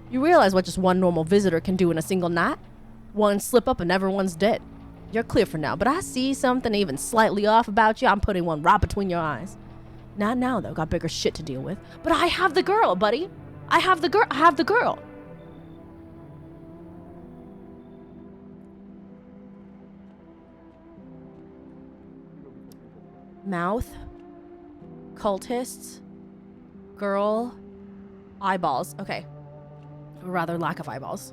S1: You realize what just one normal visitor can do in a single night? One slip up and everyone's dead. You're clear for now, but I see something even slightly off about you. I'm putting one right between your eyes. Not now, though. Got bigger shit to deal with. But I have the girl, buddy. I have the girl. Mouth. Cultists. Girl. Eyeballs. Okay. Or rather, lack of eyeballs.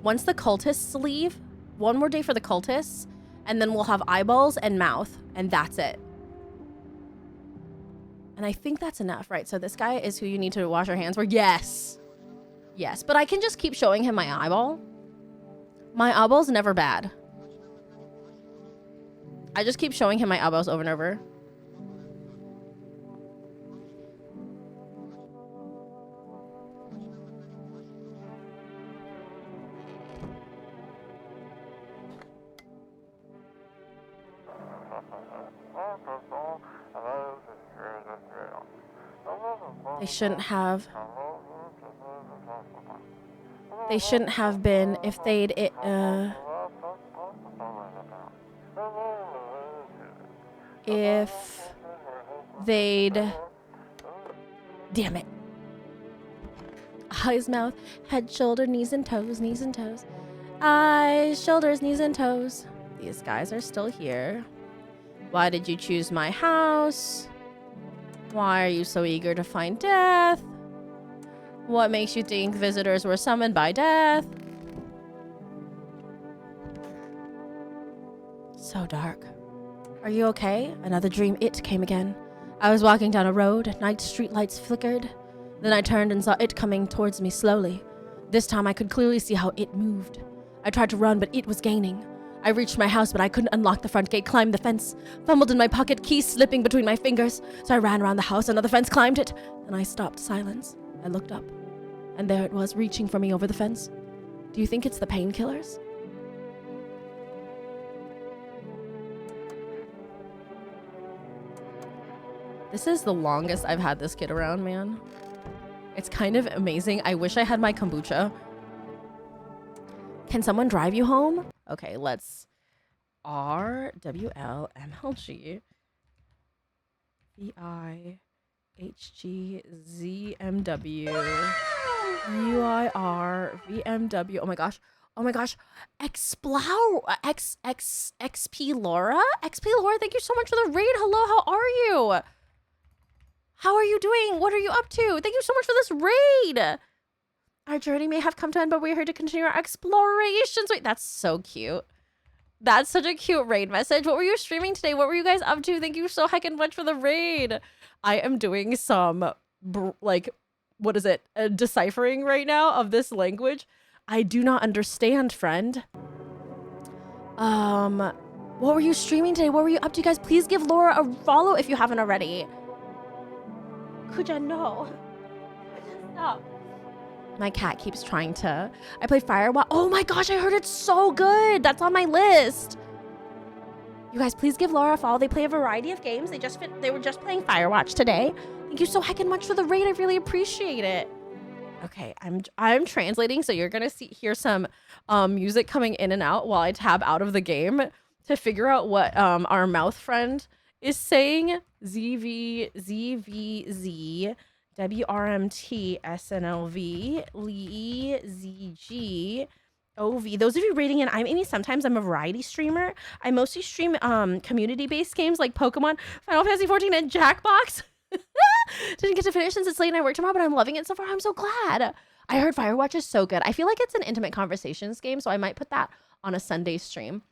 S1: Once the cultists leave, one more day for the cultists, and then we'll have eyeballs and mouth, and that's it. And I think that's enough, right? So this guy is who you need to wash your hands for? Yes. Yes, but I can just keep showing him my eyeball. My eyeball's never bad. I just keep showing him my eyeballs over and over. They shouldn't have been if they'd damn it. Eyes, mouth, head, shoulder, knees and toes, knees and toes. Eyes, shoulders, knees and toes. These guys are still here. Why did you choose my house? Why are you so eager to find death? What makes you think visitors were summoned by death? So dark. Are you okay? Another dream. It came again. I was walking down a road. Night street lights flickered. Then I turned and saw it coming towards me slowly. This time I could clearly see how it moved. I tried to run, but it was gaining. I reached my house, but I couldn't unlock the front gate, climbed the fence, fumbled in my pocket, keys slipping between my fingers. So I ran around the house, another fence, climbed it. Then I stopped. Silence. I looked up, and there it was, reaching for me over the fence. Do you think it's the painkillers? This is the longest I've had this kid around, man. It's kind of amazing. I wish I had my kombucha. Can someone drive you home? Okay, let's RWLMLG VIHGZMW UIR VMW. Oh my gosh. XP Laura? XP Laura, thank you so much for the raid. Hello, how are you? How are you doing? What are you up to? Thank you so much for this raid. Our journey may have come to an end, but we're here to continue our explorations. Wait, that's so cute. That's such a cute raid message. What were you streaming today? What were you guys up to? Thank you so heckin' much for the raid. I am doing some, like, what is it? Deciphering right now of this language. I do not understand, friend. What were you streaming today? What were you up to, guys? Please give Laura a follow if you haven't already. Kuja, no. Stop. My cat keeps trying to. I play Firewatch. Oh my gosh, I heard it's so good. That's on my list. You guys, please give Laura a follow. They play a variety of games. They were just playing Firewatch today. Thank you so heckin' much for the raid. I really appreciate it. Okay, I'm translating, so you're gonna hear some music coming in and out while I tab out of the game to figure out what our mouth friend is saying. ZVZVZ WRMT SNLV Lee ZG OV. Those of you rating in, I'm Amy. Sometimes I'm a variety streamer. I mostly stream community-based games like Pokemon, Final Fantasy 14, and Jackbox. Didn't get to finish since it's late and I work tomorrow, but I'm loving it so far. I'm so glad. I heard Firewatch is so good. I feel like it's an intimate conversations game, so I might put that on a Sunday stream.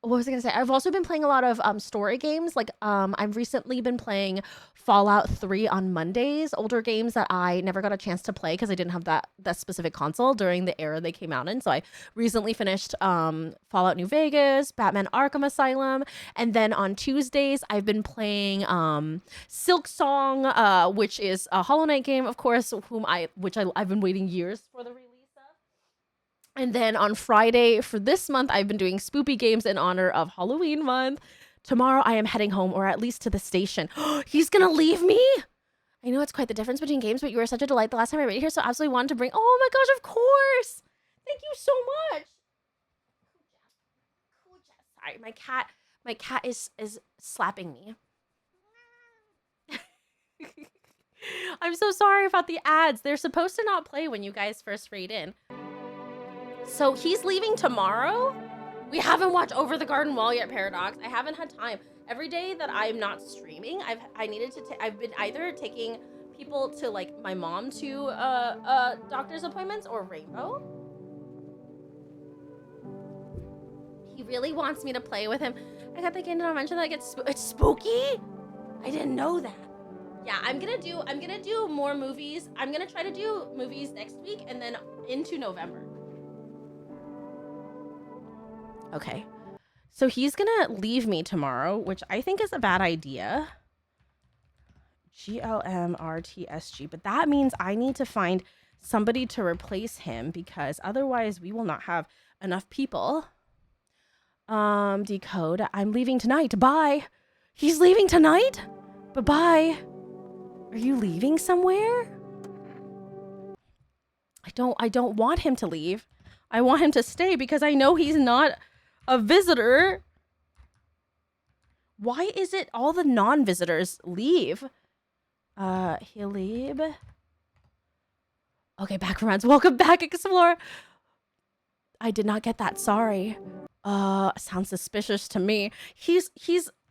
S1: What was I gonna say? I've also been playing a lot of story games. Like I've recently been playing Fallout 3 on Mondays, older games that I never got a chance to play because I didn't have that specific console during the era they came out in. So I recently finished Fallout New Vegas, Batman Arkham Asylum, and then on Tuesdays I've been playing Silk Song, which is a Hollow Knight game, of course, I've been waiting years for the release. And then on Friday for this month, I've been doing spoopy games in honor of Halloween month. Tomorrow, I am heading home, or at least to the station. He's gonna leave me? I know it's quite the difference between games, but you were such a delight the last time I read here, so absolutely wanted to bring... Oh my gosh, of course! Thank you so much! Sorry, my cat is slapping me. I'm so sorry about the ads. They're supposed to not play when you guys first raid in. So he's leaving tomorrow? We haven't watched Over the Garden Wall yet, Paradox. I haven't had time. Every day that I'm not streaming, I've been either taking people to like my mom to doctor's appointments or Rainbow. He really wants me to play with him. I got the game to mention that it's spooky? I didn't know that. Yeah, I'm gonna do more movies. I'm gonna try to do movies next week and then into November. Okay, so he's gonna leave me tomorrow, which I think is a bad idea. GLMRTSG, but that means I need to find somebody to replace him because otherwise we will not have enough people. Decode, I'm leaving tonight, bye. He's leaving tonight? Bye-bye. Are you leaving somewhere? I don't want him to leave. I want him to stay because I know he's not a visitor. Why is it all the non-visitors leave? Hilib. Okay, back from friends. Welcome back, Explorer. I did not get that, sorry. Sounds suspicious to me.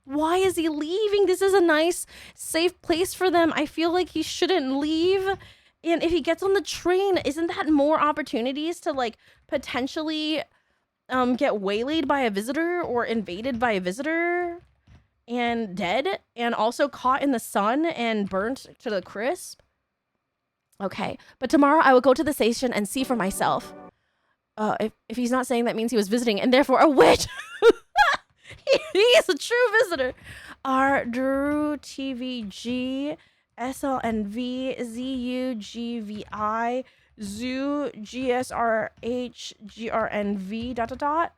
S1: Why is he leaving? This is a nice, safe place for them. I feel like he shouldn't leave. And if he gets on the train, isn't that more opportunities to like potentially get waylaid by a visitor or invaded by a visitor and dead and also caught in the sun and burnt to the crisp? Okay, but tomorrow I will go to the station and see for myself. If he's not saying, that means he was visiting and therefore a witch. He is a true visitor. R Drew TVG SLNV ZUGVI Zoo GSRH GRNV ...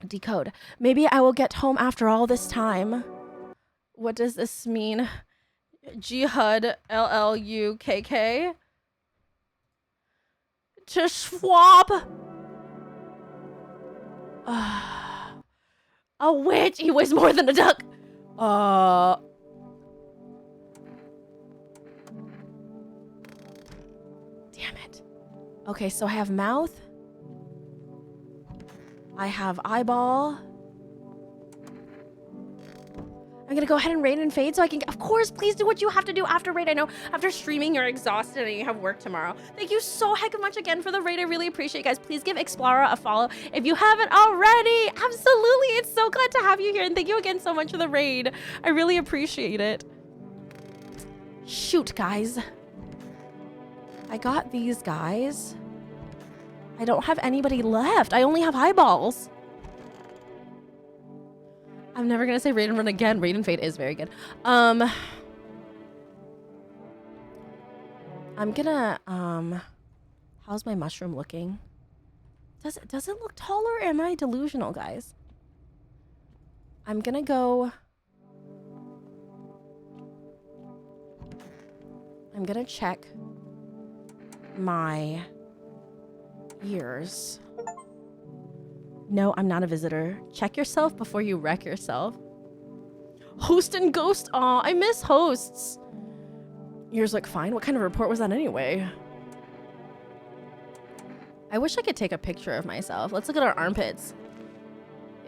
S1: Decode. Maybe I will get home after all this time. What does this mean? Jihad LLUKK to swap. A witch! He weighs more than a duck! Damn it. Okay, so I have mouth. I have eyeball. I'm gonna go ahead and raid and fade so I can... Of course, please do what you have to do after raid. I know after streaming you're exhausted and you have work tomorrow. Thank you so heck much again for the raid. I really appreciate it, guys. Please give Explorer a follow if you haven't already. Absolutely. It's so glad to have you here. And thank you again so much for the raid. I really appreciate it. Shoot, guys. I got these guys. I don't have anybody left. I only have eyeballs. I'm never gonna say raid and run again. Raid and fade is very good. I'm gonna how's my mushroom looking? Does it look taller, or am I delusional, guys? I'm gonna go. I'm gonna check my ears. No, I'm not a visitor. Check yourself before you wreck yourself. Host and ghost. Aw, I miss hosts. Ears look fine. What kind of report was that anyway? I wish I could take a picture of myself. Let's look at our armpits.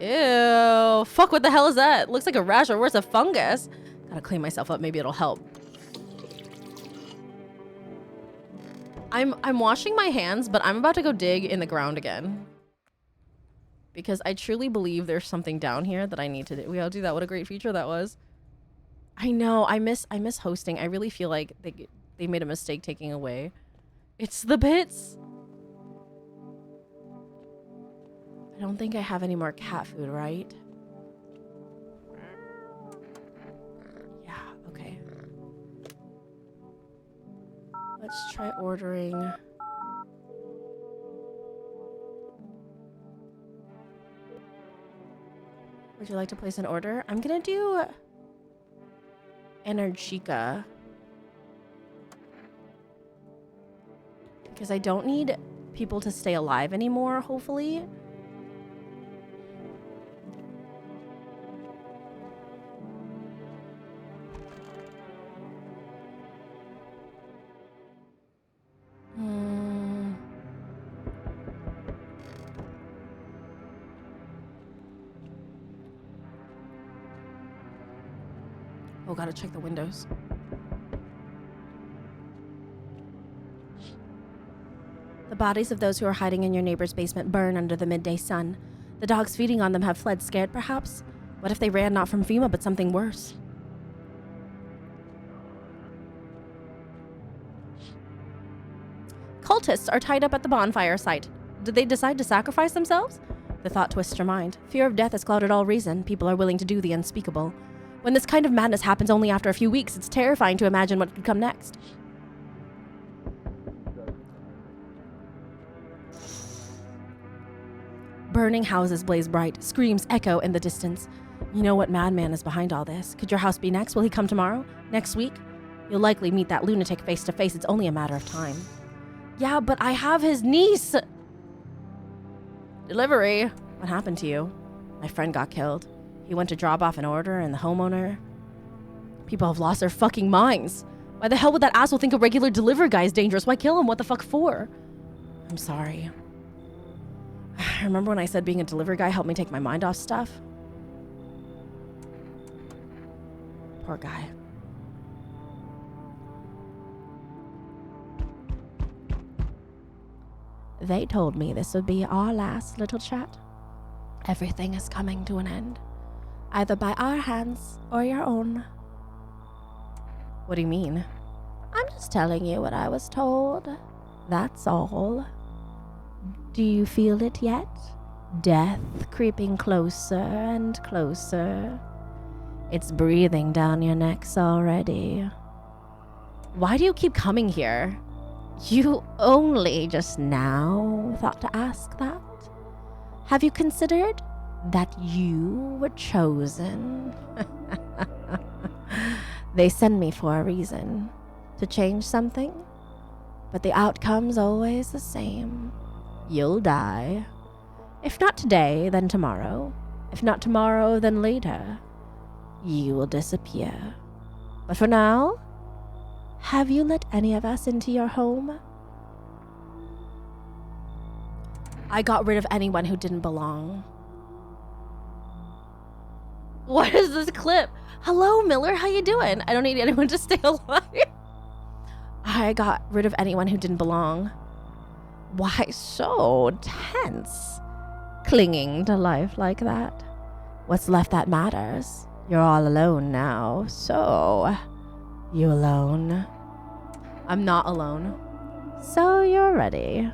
S1: Ew. Fuck, what the hell is that? Looks like a rash or worse, a fungus. Gotta clean myself up. Maybe it'll help. I'm washing my hands, but I'm about to go dig in the ground again. Because I truly believe there's something down here that I need to do. We all do that. What a great feature that was. I know. I miss hosting. I really feel like they made a mistake taking away. It's the bits. I don't think I have any more cat food, right? Yeah, okay. Let's try ordering. Would you like to place an order? I'm gonna do Energica. Because I don't need people to stay alive anymore, hopefully. Oh, gotta check the windows. The bodies of those who are hiding in your neighbor's basement burn under the midday sun. The dogs feeding on them have fled scared, perhaps? What if they ran not from FEMA, but something worse? Cultists are tied up at the bonfire site. Did they decide to sacrifice themselves? The thought twists your mind. Fear of death has clouded all reason. People are willing to do the unspeakable. When this kind of madness happens only after a few weeks, it's terrifying to imagine what could come next. Burning houses blaze bright. Screams echo in the distance. You know what madman is behind all this. Could your house be next? Will he come tomorrow? Next week? You'll likely meet that lunatic face to face. It's only a matter of time. Yeah, but I have his niece. Delivery. What happened to you? My friend got killed. He went to drop off an order and the homeowner... People have lost their fucking minds. Why the hell would that asshole think a regular delivery guy is dangerous? Why kill him? What the fuck for? I'm sorry. Remember when I said being a delivery guy helped me take my mind off stuff? Poor guy. They told me this would be our last little chat. Everything is coming to an end. Either by our hands or your own. What do you mean? I'm just telling you what I was told. That's all. Do you feel it yet? Death creeping closer and closer. It's breathing down your necks already. Why do you keep coming here? You only just now thought to ask that? Have you considered that you were chosen? They send me for a reason. To change something? But the outcome's always the same. You'll die. If not today, then tomorrow. If not tomorrow, then later. You will disappear. But for now, have you let any of us into your home? I got rid of anyone who didn't belong. What is this clip? Hello, Miller, how you doing? I don't need anyone to stay alive. I got rid of anyone who didn't belong. Why so tense? Clinging to life like that? What's left that matters? You're all alone now, so... You alone? I'm not alone. So you're ready.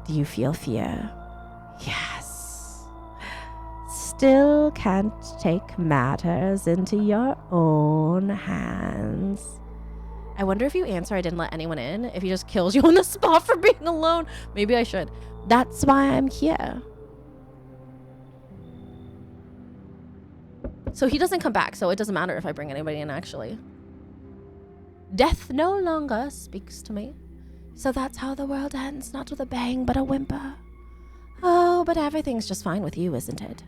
S1: Do you feel fear? Yes. Still can't take matters into your own hands. I wonder if you answer I didn't let anyone in, if he just kills you on the spot for being alone. Maybe I should. That's why I'm here. So he doesn't come back, so it doesn't matter if I bring anybody in, actually. Death no longer speaks to me. So that's how the world ends, not with a bang, but a whimper. Oh, but everything's just fine with you, isn't it?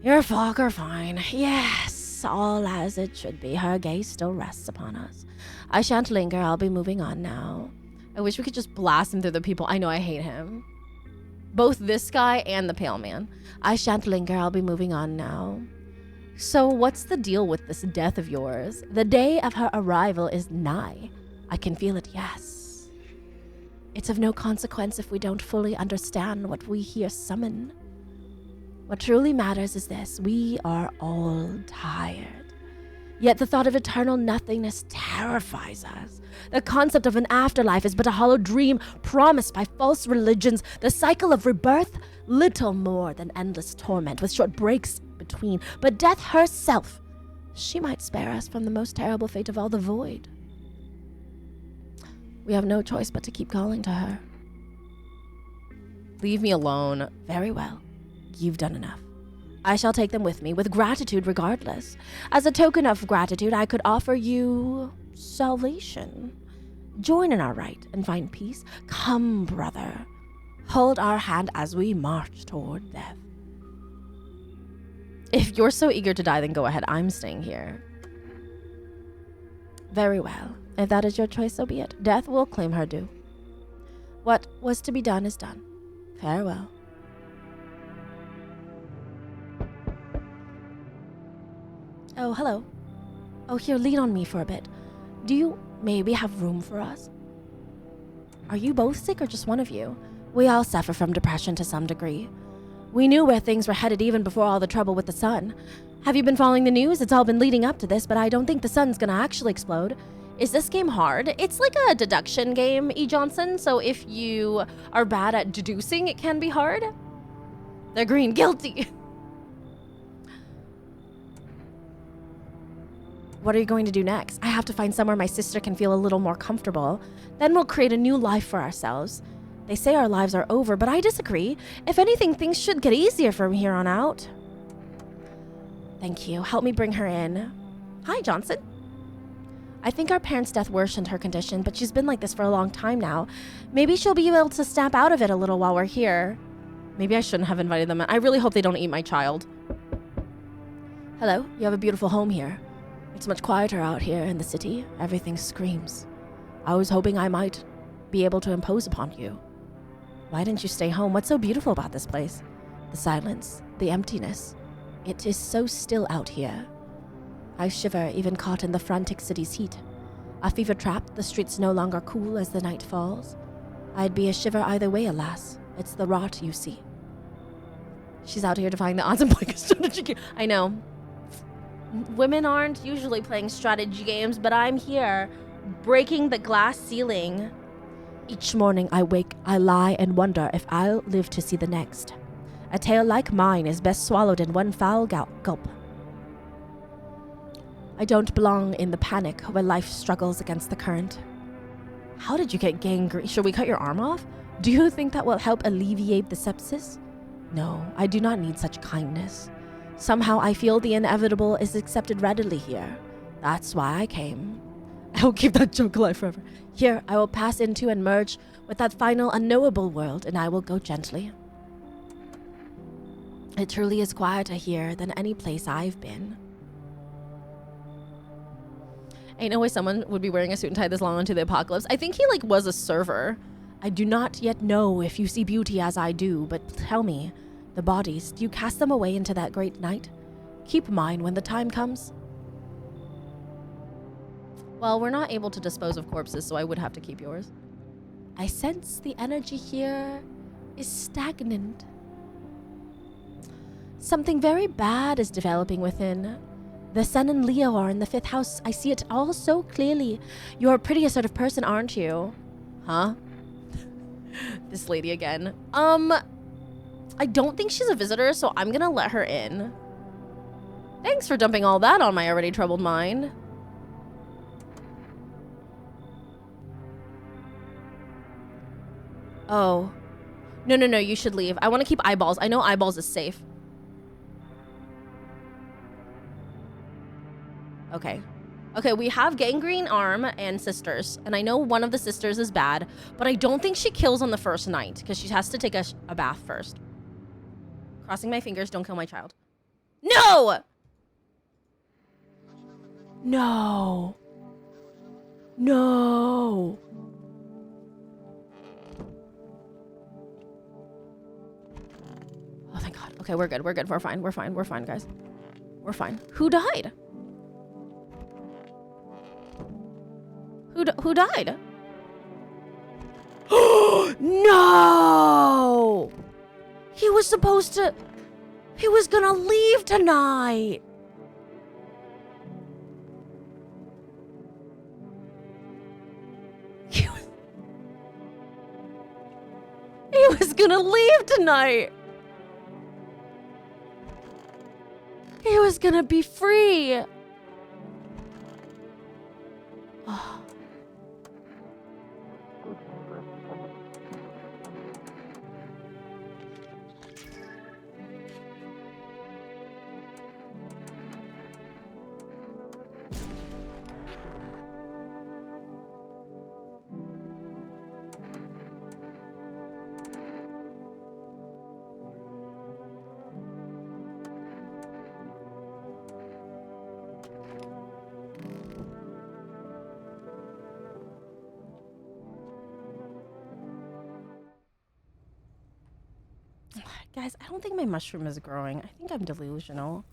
S1: Your folk are fine. Yes, all as it should be. Her gaze still rests upon us. I shan't linger. I'll be moving on now. I wish we could just blast him through the people. I know I hate him. Both this guy and the pale man. I shan't linger. I'll be moving on now. So what's the deal with this death of yours? The day of her arrival is nigh. I can feel it, yes. It's of no consequence if we don't fully understand what we here summon. What truly matters is this: we are all tired. Yet the thought of eternal nothingness terrifies us. The concept of an afterlife is but a hollow dream promised by false religions. The cycle of rebirth, little more than endless torment with short breaks between. But death herself, she might spare us from the most terrible fate of all, the void. We have no choice but to keep calling to her. Leave me alone. Very well. You've done enough. I shall take them with me, with gratitude regardless. As a token of gratitude, I could offer you salvation. Join in our rite and find peace. Come, brother. Hold our hand as we march toward death. If you're so eager to die, then go ahead. I'm staying here. Very well. If that is your choice, so be it. Death will claim her due. What was to be done is done. Farewell. Oh, hello. Oh, here, lean on me for a bit. Do you maybe have room for us? Are you both sick or just one of you? We all suffer from depression to some degree. We knew where things were headed even before all the trouble with the sun. Have you been following the news? It's all been leading up to this, but I don't think the sun's gonna actually explode. Is this game hard? It's like a deduction game, E. Johnson, so if you are bad at deducing, it can be hard. They're green, guilty. What are you going to do next? I have to find somewhere my sister can feel a little more comfortable. Then we'll create a new life for ourselves. They say our lives are over, but I disagree. If anything, things should get easier from here on out. Thank you. Help me bring her in. Hi, Johnson. I think our parents' death worsened her condition, but she's been like this for a long time now. Maybe she'll be able to snap out of it a little while we're here. Maybe I shouldn't have invited them in. I really hope they don't eat my child. Hello, you have a beautiful home here. It's much quieter out here in the city. Everything screams. I was hoping I might be able to impose upon you. Why didn't you stay home? What's so beautiful about this place? The silence, the emptiness. It is so still out here. I shiver, even caught in the frantic city's heat. A fever trap, the streets no longer cool as the night falls. I'd be a shiver either way, alas. It's the rot, you see. She's out here defying the odds and playing a strategy game. I know. Women aren't usually playing strategy games, but I'm here, breaking the glass ceiling. Each morning I wake, I lie and wonder if I'll live to see the next. A tale like mine is best swallowed in one foul gulp. I don't belong in the panic where life struggles against the current. How did you get gangrene? Should we cut your arm off? Do you think that will help alleviate the sepsis? No, I do not need such kindness. Somehow I feel the inevitable is accepted readily here. That's why I came. I will keep that joke alive forever. Here, I will pass into and merge with that final unknowable world, and I will go gently. It truly is quieter here than any place I've been. Ain't no way someone would be wearing a suit and tie this long into the apocalypse. I think he was a server. I do not yet know if you see beauty as I do, but tell me, the bodies, do you cast them away into that great night? Keep mine when the time comes. Well, we're not able to dispose of corpses, so I would have to keep yours. I sense the energy here is stagnant. Something very bad is developing within. The Sun and Leo are in the 5th house. I see it all so clearly. You're a pretty assertive person, aren't you? Huh? This lady again. I don't think she's a visitor, so I'm gonna let her in. Thanks for dumping all that on my already troubled mind. Oh. No, no, no, you should leave. I want to keep Eyeballs. I know Eyeballs is safe. Okay. Okay, we have Gangrene Arm and Sisters. And I know one of the sisters is bad, but I don't think she kills on the first night because she has to take a bath first. Crossing my fingers, don't kill my child. No! No. No. Oh, thank God. Okay, we're good. We're good. We're fine. We're fine. We're fine, guys. We're fine. Who died? Who died? No! He was supposed to... He was gonna leave tonight. He was gonna leave tonight. He was gonna be free. Oh. Guys, I don't think my mushroom is growing. I think I'm delusional.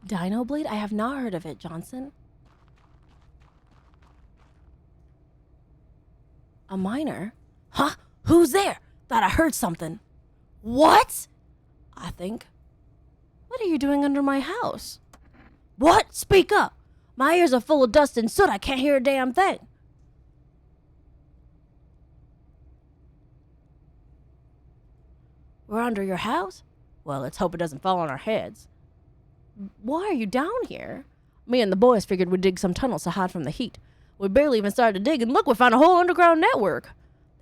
S1: Dino Blade? I have not heard of it, Johnson. A miner? Huh? Who's there? Thought I heard something. What? I think. What are you doing under my house? What? Speak up. My ears are full of dust and soot. I can't hear a damn thing. We're under your house? Well, let's hope it doesn't fall on our heads. Why are you down here? Me and the boys figured we'd dig some tunnels to hide from the heat. We barely even started to dig, and look, we found a whole underground network.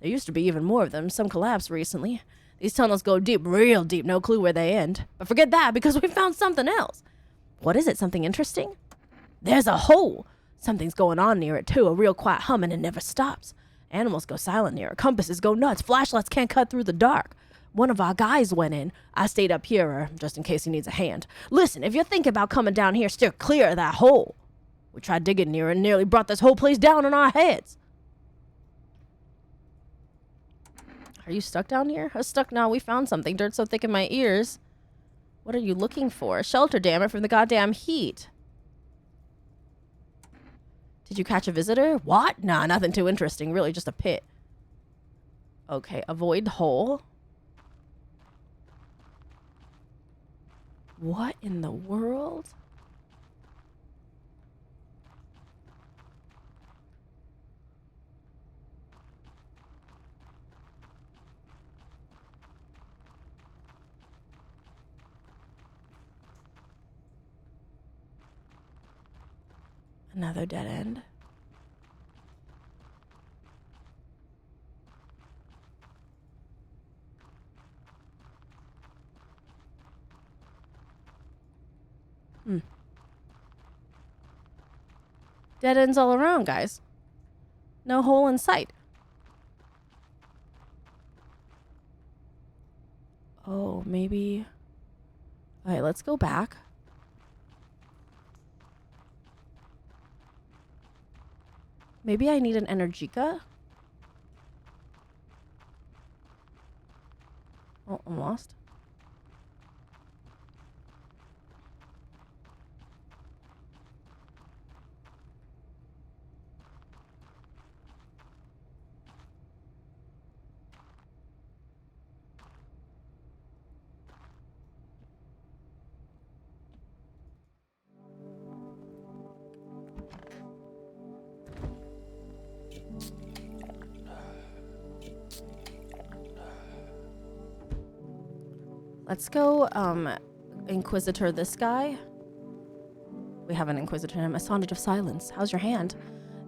S1: There used to be even more of them. Some collapsed recently. These tunnels go deep, real deep, no clue where they end. But forget that, because we found something else. What is it, something interesting? There's a hole. Something's going on near it, too, a real quiet humming and never stops. Animals go silent near it. Compasses go nuts. Flashlights can't cut through the dark. One of our guys went in. I stayed up here, just in case he needs a hand. Listen, if you're thinking about coming down here, steer clear of that hole. We tried digging near it and nearly brought this whole place down on our heads. Are you stuck down here? I'm stuck now. We found something. Dirt so thick in my ears. What are you looking for? Shelter, damn it, from the goddamn heat. Did you catch a visitor? What? Nah, nothing too interesting. Really, just a pit. Okay, avoid hole. What in the world? Another dead end. Dead ends all around, guys. No hole in sight. Oh, maybe... Alright, let's go back. Maybe I need an Energica? Oh, I'm lost. Let's go Inquisitor, this guy? We have an Inquisitor in him. A sonnet of silence. How's your hand?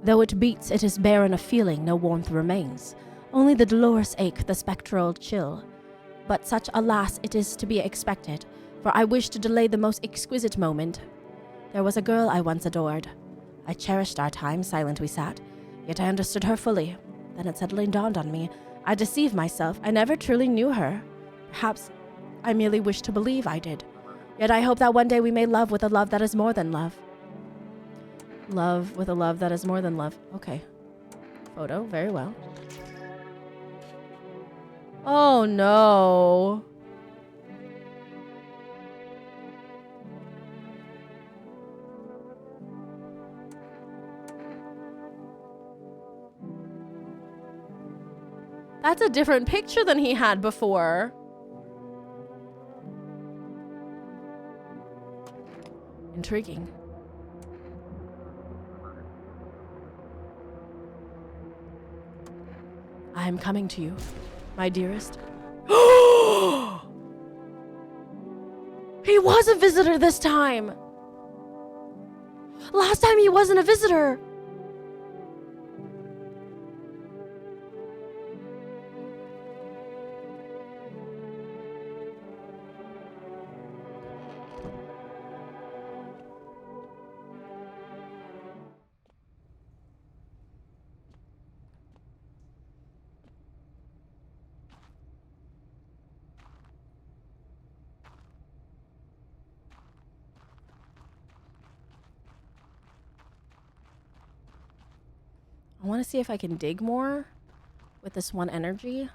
S1: Though it beats, it is barren of feeling, no warmth remains. Only the dolorous ache, the spectral chill. But such, alas, it is to be expected, for I wish to delay the most exquisite moment. There was a girl I once adored. I cherished our time, silent we sat, yet I understood her fully. Then it suddenly dawned on me. I deceived myself. I never truly knew her. Perhaps I merely wished to believe I did. Yet I hope that one day we may love with a love that is more than love. Love with a love that is more than love. Okay. Photo, very well. Oh no. That's a different picture than he had before. Intriguing. I am coming to you, my dearest. He was a visitor this time. Last time he wasn't a visitor. I want to see if I can dig more with this one energy.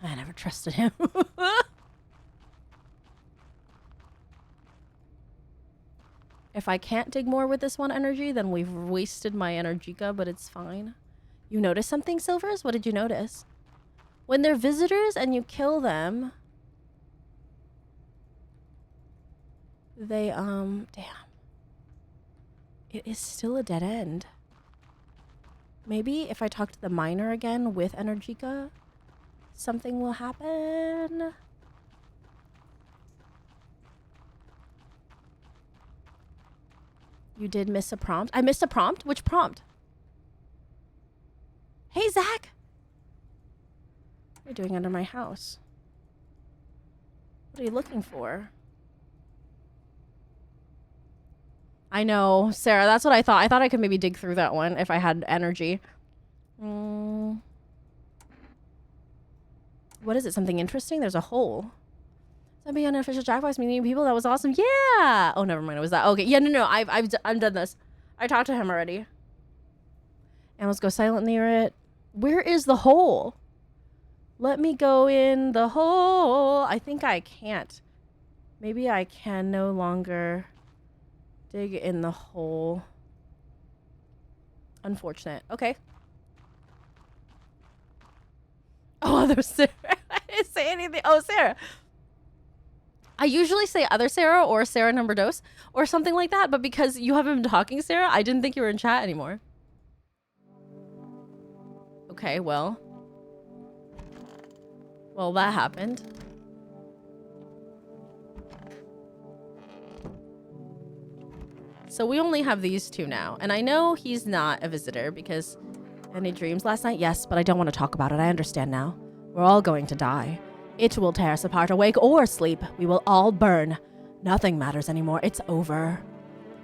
S1: I never trusted him. If I can't dig more with this one energy, then we've wasted my energica, but it's fine. You noticed something, Silvers? What did you notice? When they're visitors and you kill them, they, damn. It is still a dead end. Maybe if I talk to the miner again with energica, something will happen. You did miss a prompt. I missed a prompt? Which prompt? Hey, Zach. What are you doing under my house? What are you looking for? I know, Sarah, that's what I thought. I thought I could maybe dig through that one if I had energy. What is it? Something interesting? There's a hole. Something unofficial Jackbox meeting people. That was awesome. Yeah. Oh, never mind. It was that. Okay. Yeah. No. I've done this. I talked to him already. And let's go silent near it. Where is the hole? Let me go in the hole. I think I can't. Maybe I can no longer dig in the hole. Unfortunate. Okay. Oh, other Sarah. I didn't say anything. Oh, Sarah. I usually say other Sarah or Sarah number dos or something like that, but because you haven't been talking, Sarah, I didn't think you were in chat anymore. Okay, well, that happened. So we only have these two now, and I know he's not a visitor because any dreams last night? Yes, but I don't want to talk about it. I understand now. We're all going to die. It will tear us apart, awake or asleep. We will all burn. Nothing matters anymore. It's over.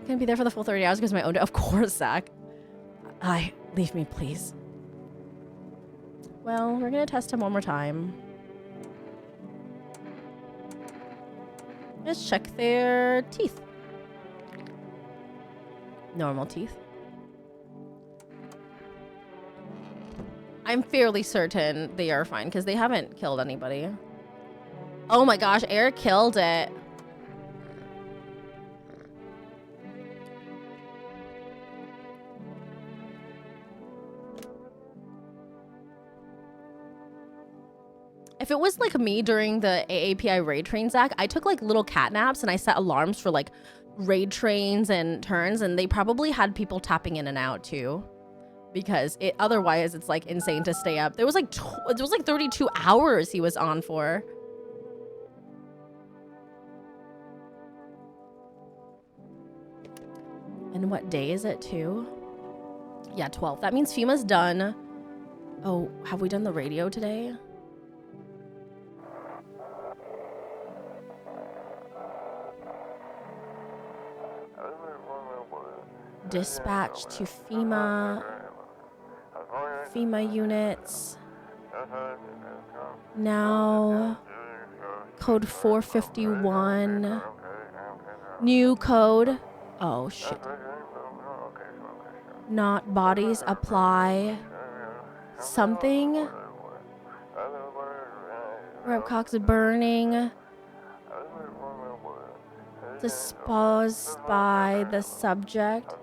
S1: I'm gonna be there for the full 30 hours because my own day. Of course, Zach. Leave me, please. Well, we're gonna test him one more time. Let's check their teeth. Normal teeth. I'm fairly certain they are fine because they haven't killed anybody. Oh my gosh, Eric killed it. If it was like me during the AAPI raid train, Zach, I took like little cat naps and I set alarms for like raid trains and turns, and they probably had people tapping in and out too. Because otherwise it's like insane to stay up. There was like 32 hours he was on for. And what day is it too? Yeah, 12. That means FEMA's done. Oh, have we done the radio today? Dispatch to FEMA. FEMA units. Now, code 451. New code. Oh, shit. Not bodies, apply. Something. Repcox burning. Disposed by the subject.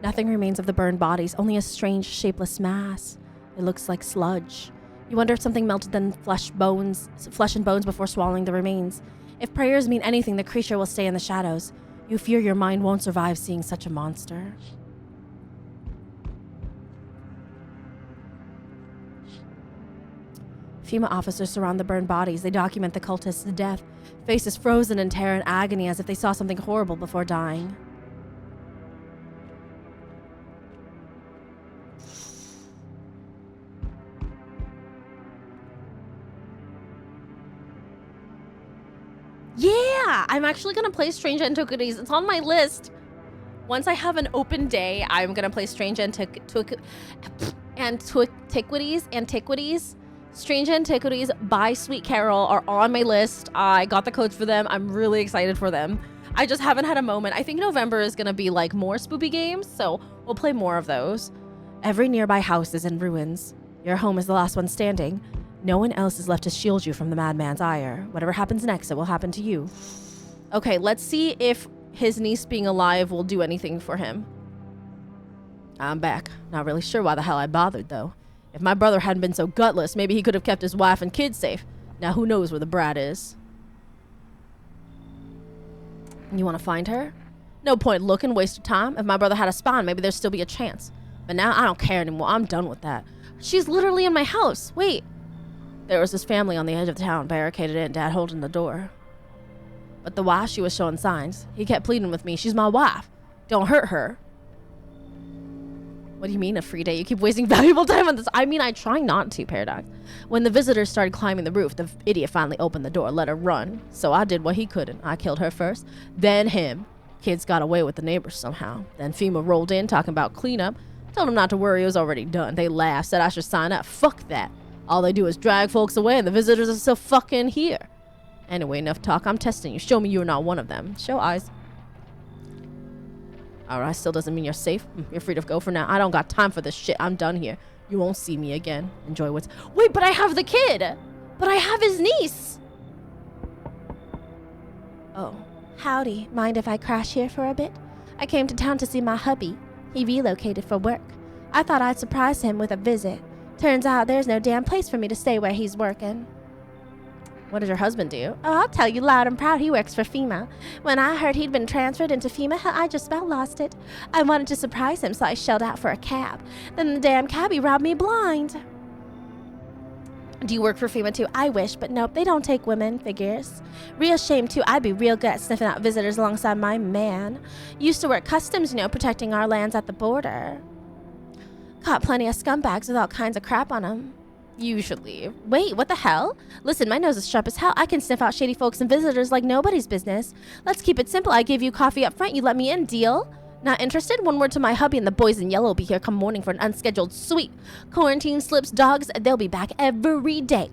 S1: Nothing remains of the burned bodies, only a strange, shapeless mass. It looks like sludge. You wonder if something melted then flesh and bones before swallowing the remains. If prayers mean anything, the creature will stay in the shadows. You fear your mind won't survive seeing such a monster. FEMA officers surround the burned bodies. They document the cultist's death. Faces frozen in terror and agony as if they saw something horrible before dying. Yeah, I'm actually going to play Strange Antiquities. It's on my list. Once I have an open day, I'm going to play Strange Antiquities. Strange Antiquities by Sweet Carol are on my list. I got the codes for them. I'm really excited for them. I just haven't had a moment. I think November is going to be like more spoopy games, so we'll play more of those. Every nearby house is in ruins. Your home is the last one standing. No one else is left to shield you from the madman's ire. Whatever happens next, it will happen to you. Okay, let's see if his niece being alive will do anything for him. I'm back. Not really sure why the hell I bothered, though. If my brother hadn't been so gutless, maybe he could have kept his wife and kids safe. Now who knows where the brat is? You want to find her? No point looking, waste of time. If my brother had a spawn, maybe there'd still be a chance. But now I don't care anymore. I'm done with that. She's literally in my house. Wait. There was this family on the edge of town, barricaded in, Dad holding the door. But the wife, she was showing signs. He kept pleading with me. She's my wife. Don't hurt her. What do you mean, a free day? You keep wasting valuable time on this. I mean, I try not to, Paradox. When the visitors started climbing the roof, the idiot finally opened the door, let her run. So I did what he couldn't. I killed her first, then him. Kids got away with the neighbors somehow. Then FEMA rolled in, talking about cleanup. Told them not to worry, it was already done. They laughed, said I should sign up. Fuck that. All they do is drag folks away, and the visitors are still fucking here. Anyway, enough talk. I'm testing you. Show me you're not one of them. Show eyes. Alright, still doesn't mean you're safe. You're free to go for now. I don't got time for this shit. I'm done here. You won't see me again. Enjoy what's... Wait, but I have the kid! But I have his niece! Oh. Howdy. Mind if I crash here for a bit? I came to town to see my hubby. He relocated for work. I thought I'd surprise him with a visit. Turns out there's no damn place for me to stay where he's working. What does your husband do? Oh, I'll tell you loud and proud, he works for FEMA. When I heard he'd been transferred into FEMA, I just about lost it. I wanted to surprise him, so I shelled out for a cab. Then the damn cabbie robbed me blind. Do you work for FEMA too? I wish, but nope, they don't take women, figures. Real shame too, I'd be real good at sniffing out visitors alongside my man. Used to work customs, protecting our lands at the border. Caught plenty of scumbags with all kinds of crap on them. Usually. Wait, what the hell? Listen, my nose is sharp as hell. I can sniff out shady folks and visitors like nobody's business. Let's keep it simple. I give you coffee up front, you let me in. Deal? Not interested? One word to my hubby and the boys in yellow will be here come morning for an unscheduled sweep. Quarantine slips, dogs, they'll be back every day.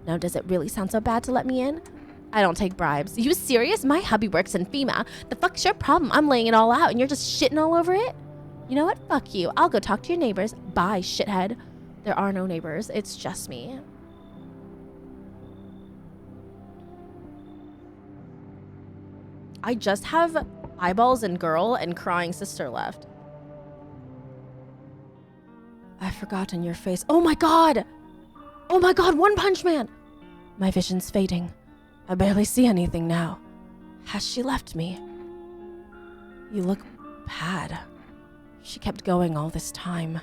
S1: Now, does it really sound so bad to let me in? I don't take bribes. You serious? My hubby works in FEMA. The fuck's your problem? I'm laying it all out and you're just shitting all over it? You know what? Fuck you. I'll go talk to your neighbors. Bye, shithead. There are no neighbors. It's just me. I just have eyeballs and girl and crying sister left. I've forgotten your face. Oh my god! Oh my god, One Punch Man! My vision's fading. I barely see anything now. Has she left me? You look bad. She kept going all this time,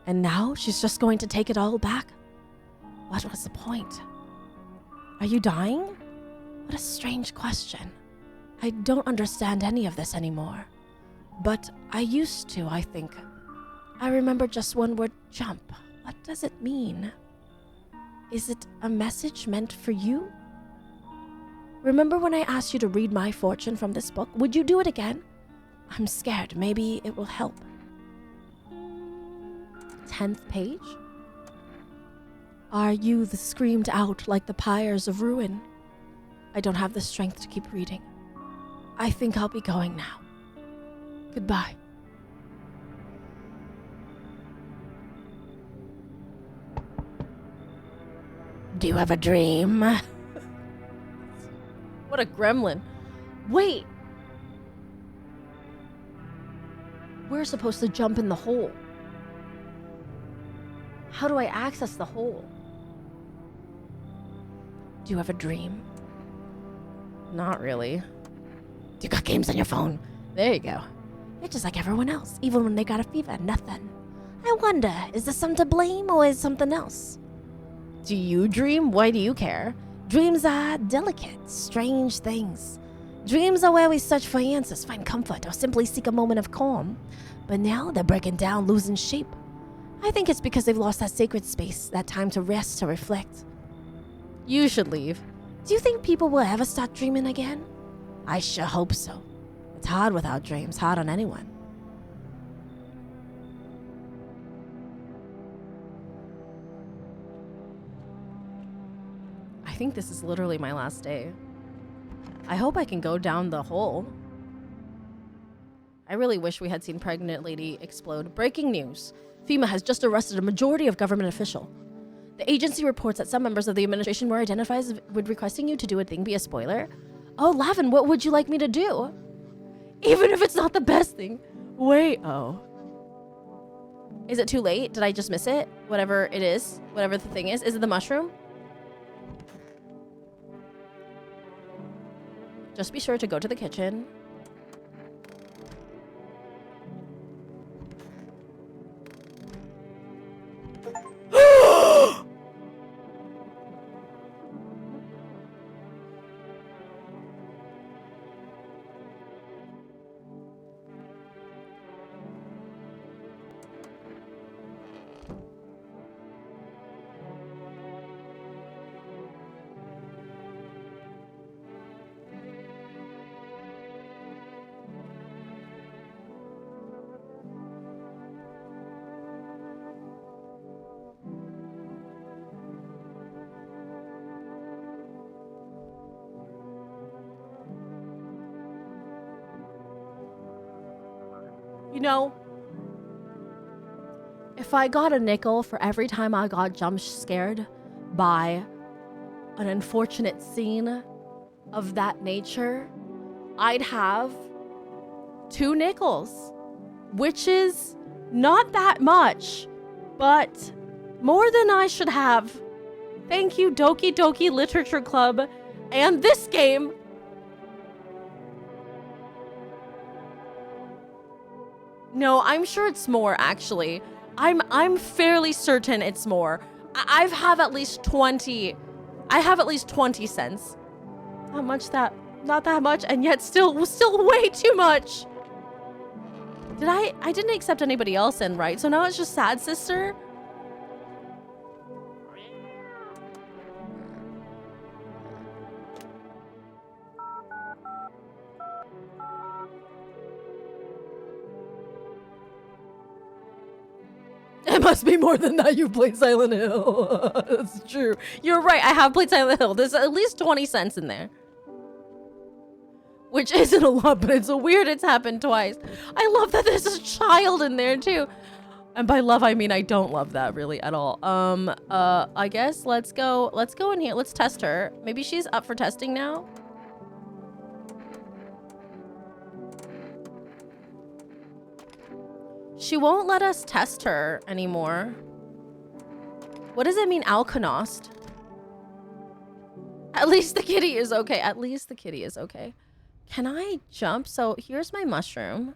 S1: and now she's just going to take it all back? What was the point? Are you dying? What a strange question. I don't understand any of this anymore. But I used to, I think. I remember just one word, jump. What does it mean? Is it a message meant for you? Remember when I asked you to read my fortune from this book? Would you do it again? I'm scared. Maybe it will help. 10th page? Are you the screamed out like the pyres of ruin? I don't have the strength to keep reading. I think I'll be going now. Goodbye. Do you have a dream? What a gremlin. Wait. We're supposed to jump in the hole. How do I access the hole? Do you have a dream? Not really. Do you got games on your phone? There you go. You're just like everyone else, even when they got a fever, nothing. I wonder, is this some to blame or is something else? Do you dream? Why do you care? Dreams are delicate, strange things. Dreams are where we search for answers, find comfort, or simply seek a moment of calm. But now they're breaking down, losing shape. I think it's because they've lost that sacred space, that time to rest, to reflect. You should leave. Do you think people will ever start dreaming again? I sure hope so. It's hard without dreams, hard on anyone. I think this is literally my last day. I hope I can go down the hole. I really wish we had seen pregnant lady explode. Breaking news. FEMA has just arrested a majority of government official. The agency reports that some members of the administration were identified as requesting you to do a thing. Be a spoiler. Oh, Lavin, what would you like me to do? Even if it's not the best thing. Wait, oh. Is it too late? Did I just miss it? Whatever it is, whatever the thing is. Is it the mushroom? Just be sure to go to the kitchen. You know, if I got a nickel for every time I got jump scared by an unfortunate scene of that nature, I'd have 2 nickels, which is not that much, but more than I should have. Thank you, Doki Doki Literature Club and this game. No, I'm sure it's more, actually. I'm fairly certain it's more. I have at least 20. I have at least 20 cents. Not much that, not that much, and yet still way too much. I didn't accept anybody else in, right? So now it's just Sad Sister? It must be more than that. You've played Silent Hill. That's true. You're right. I have played Silent Hill. There's at least 20 cents in there. Which isn't a lot, but it's weird it's happened twice. I love that there's a child in there too. And by love, I mean I don't love that really at all. I guess let's go in here. Let's test her. Maybe she's up for testing now. She won't let us test her anymore. What does it mean, Alkanost? At least the kitty is okay. At least the kitty is okay. Can I jump? So here's my mushroom.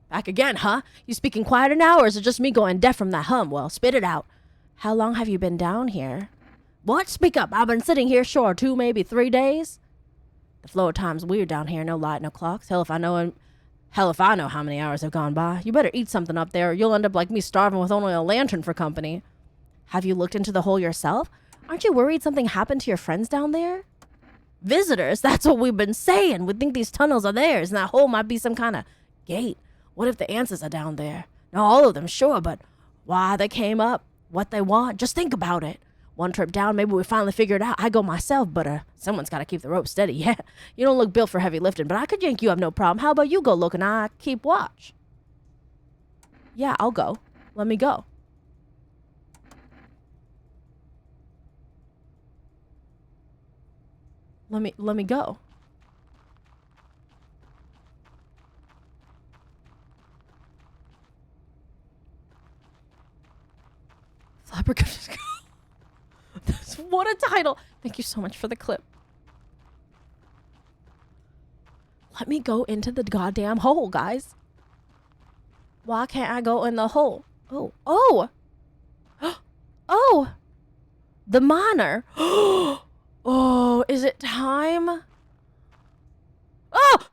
S1: Back again, huh? You speaking quieter now, or is it just me going deaf from that hum? Well, spit it out. How long have you been down here? What? Speak up. I've been sitting here, sure, 2, maybe 3 days. The flow of time's weird down here. No light, no clocks. Hell if I know how many hours have gone by. You better eat something up there, or you'll end up like me, starving with only a lantern for company. Have you looked into the hole yourself? Aren't you worried something happened to your friends down there? Visitors, that's what we've been saying. We think these tunnels are theirs, and that hole might be some kind of gate. What if the answers are down there? Not all of them, sure, but why they came up, what they want, just think about it. One trip down, maybe we finally figure it out. I go myself, but someone's got to keep the rope steady. Yeah, you don't look built for heavy lifting, but I could yank you up, no problem. How about you go look and I keep watch? Yeah, I'll go. Let me go. Let me go. Flabbergasted. What a title. Thank you so much for the clip. Let me go into the goddamn hole, guys. Why can't I go in the hole? Oh. Oh. Oh. The miner. Oh, is it time? Oh!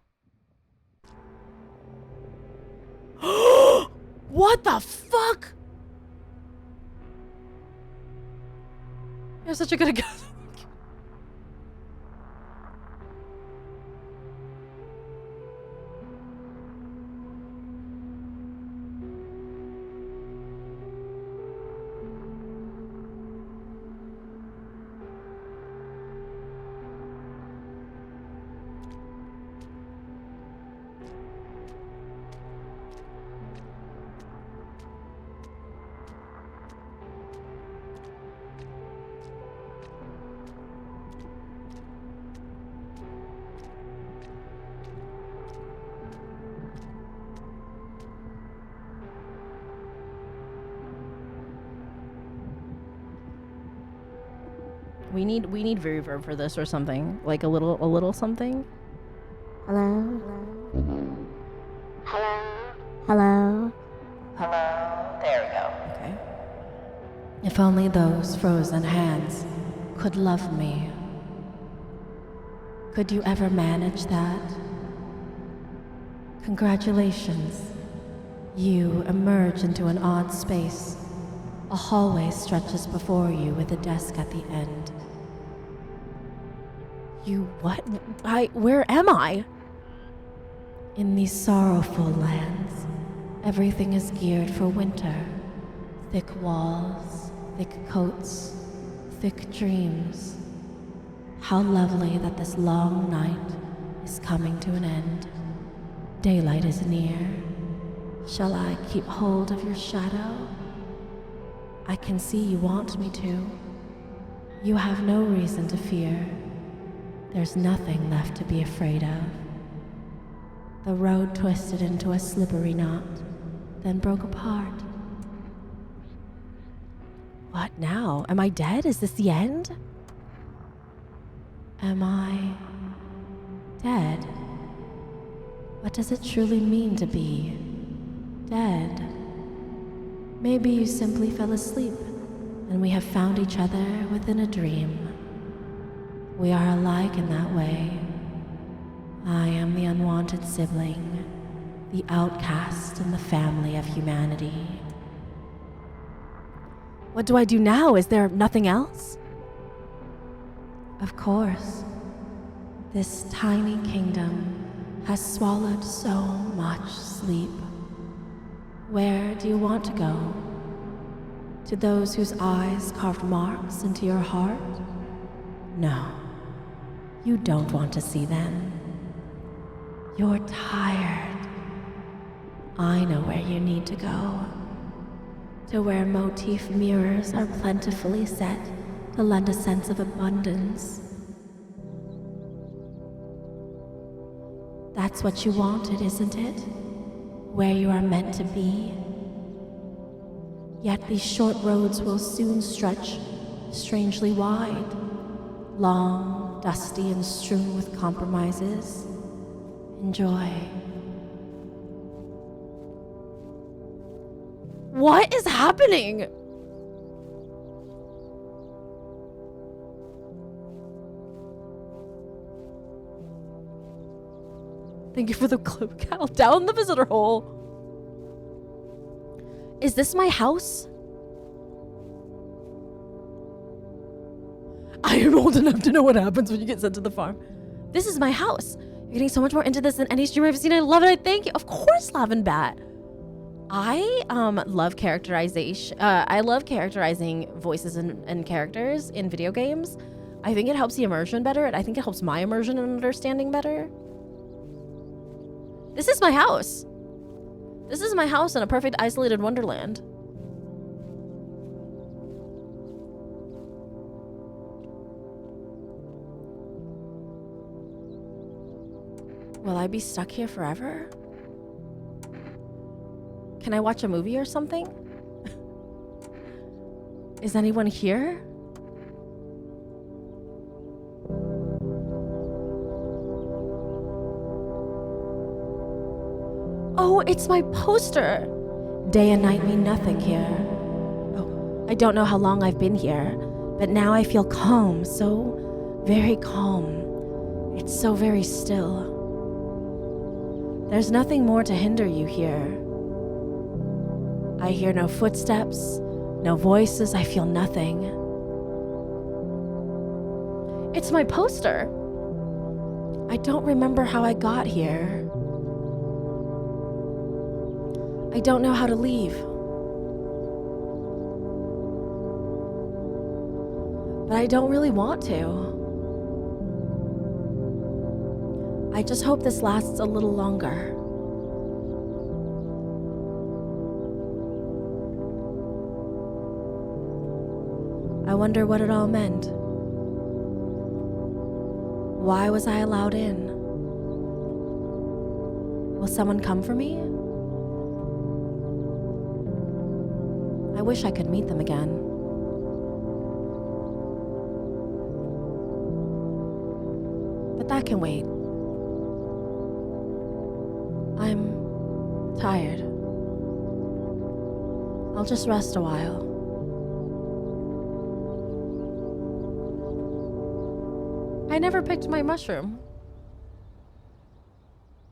S1: What the fuck? You're such a good guess. We need reverb for this or something. Like a little something. Hello? Hello? Hello? Hello? There we go. Okay. If only those frozen hands could love me. Could you ever manage that? Congratulations. You emerge into an odd space. A hallway stretches before you with a desk at the end. What? Where am I? In these sorrowful lands, everything is geared for winter. Thick walls, thick coats, thick dreams. How lovely that this long night is coming to an end. Daylight is near. Shall I keep hold of your shadow? I can see you want me to. You have no reason to fear. There's nothing left to be afraid of. The road twisted into a slippery knot, then broke apart. What now? Am I dead? Is this the end? Am I dead? What does it truly mean to be dead? Maybe you simply fell asleep, and we have found each other within a dream. We are alike in that way. I am the unwanted sibling, the outcast in the family of humanity. What do I do now? Is there nothing else? Of course. This tiny kingdom has swallowed so much sleep. Where do you want to go? To those whose eyes carved marks into your heart? No, you don't want to see them. You're tired. I know where you need to go. To where motif mirrors are plentifully set to lend a sense of abundance. That's what you wanted, isn't it? Where you are meant to be. Yet these short roads will soon stretch strangely wide, long, dusty, and strewn with compromises. Enjoy. What is happening? Thank you for the clip, Cal. Down the visitor hole. Is this my house? I am old enough to know what happens when you get sent to the farm. This is my house. You're getting so much more into this than any streamer I've seen. I love it. I thank you. Of course, Lavin Bat. I love characterization. I love characterizing voices and characters in video games. I think it helps the immersion better, and I think it helps my immersion and understanding better. This is my house. This is my house in a perfect isolated wonderland. Will I be stuck here forever? Can I watch a movie or something? Is anyone here? Oh, it's my poster. Day and night mean nothing here. Oh, I don't know how long I've been here, but now I feel calm, so very calm. It's so very still. There's nothing more to hinder you here. I hear no footsteps, no voices, I feel nothing. It's my poster. I don't remember how I got here. I don't know how to leave. But I don't really want to. I just hope this lasts a little longer. I wonder what it all meant. Why was I allowed in? Will someone come for me? I wish I could meet them again. But that can wait. I'm tired. I'll just rest a while. I never picked my mushroom.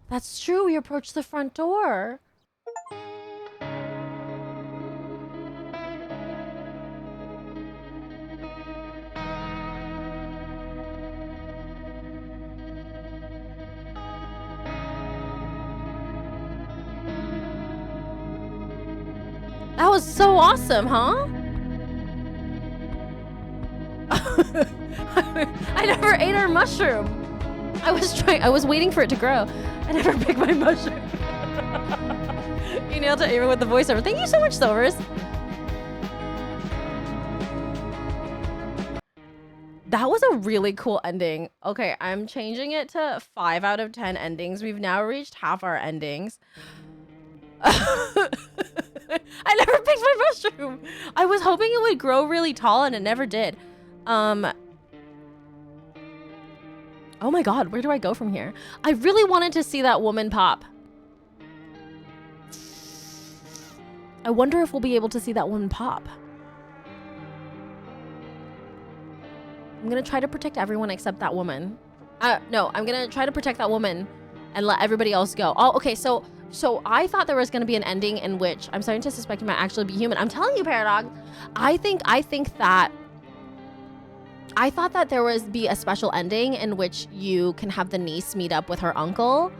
S1: That's true, we approached the front door. That was so awesome, huh? I never ate our mushroom. I was waiting for it to grow. I never picked my mushroom. You nailed it even with the voiceover. Thank you so much, Silvers. That was a really cool ending. Okay, I'm changing it to 5 out of 10 endings. We've now reached half our endings. I never picked my mushroom. I was hoping it would grow really tall and it never did. Oh my god, where do I go from here? I really wanted to see that woman pop. I wonder if we'll be able to see that woman pop. I'm gonna try to protect everyone except that woman. No, I'm gonna try to protect that woman and let everybody else go. Oh, okay, so I thought there was gonna be an ending in which I'm starting to suspect he might actually be human. I'm telling you, Paradox. I thought that there was be a special ending in which you can have the niece meet up with her uncle,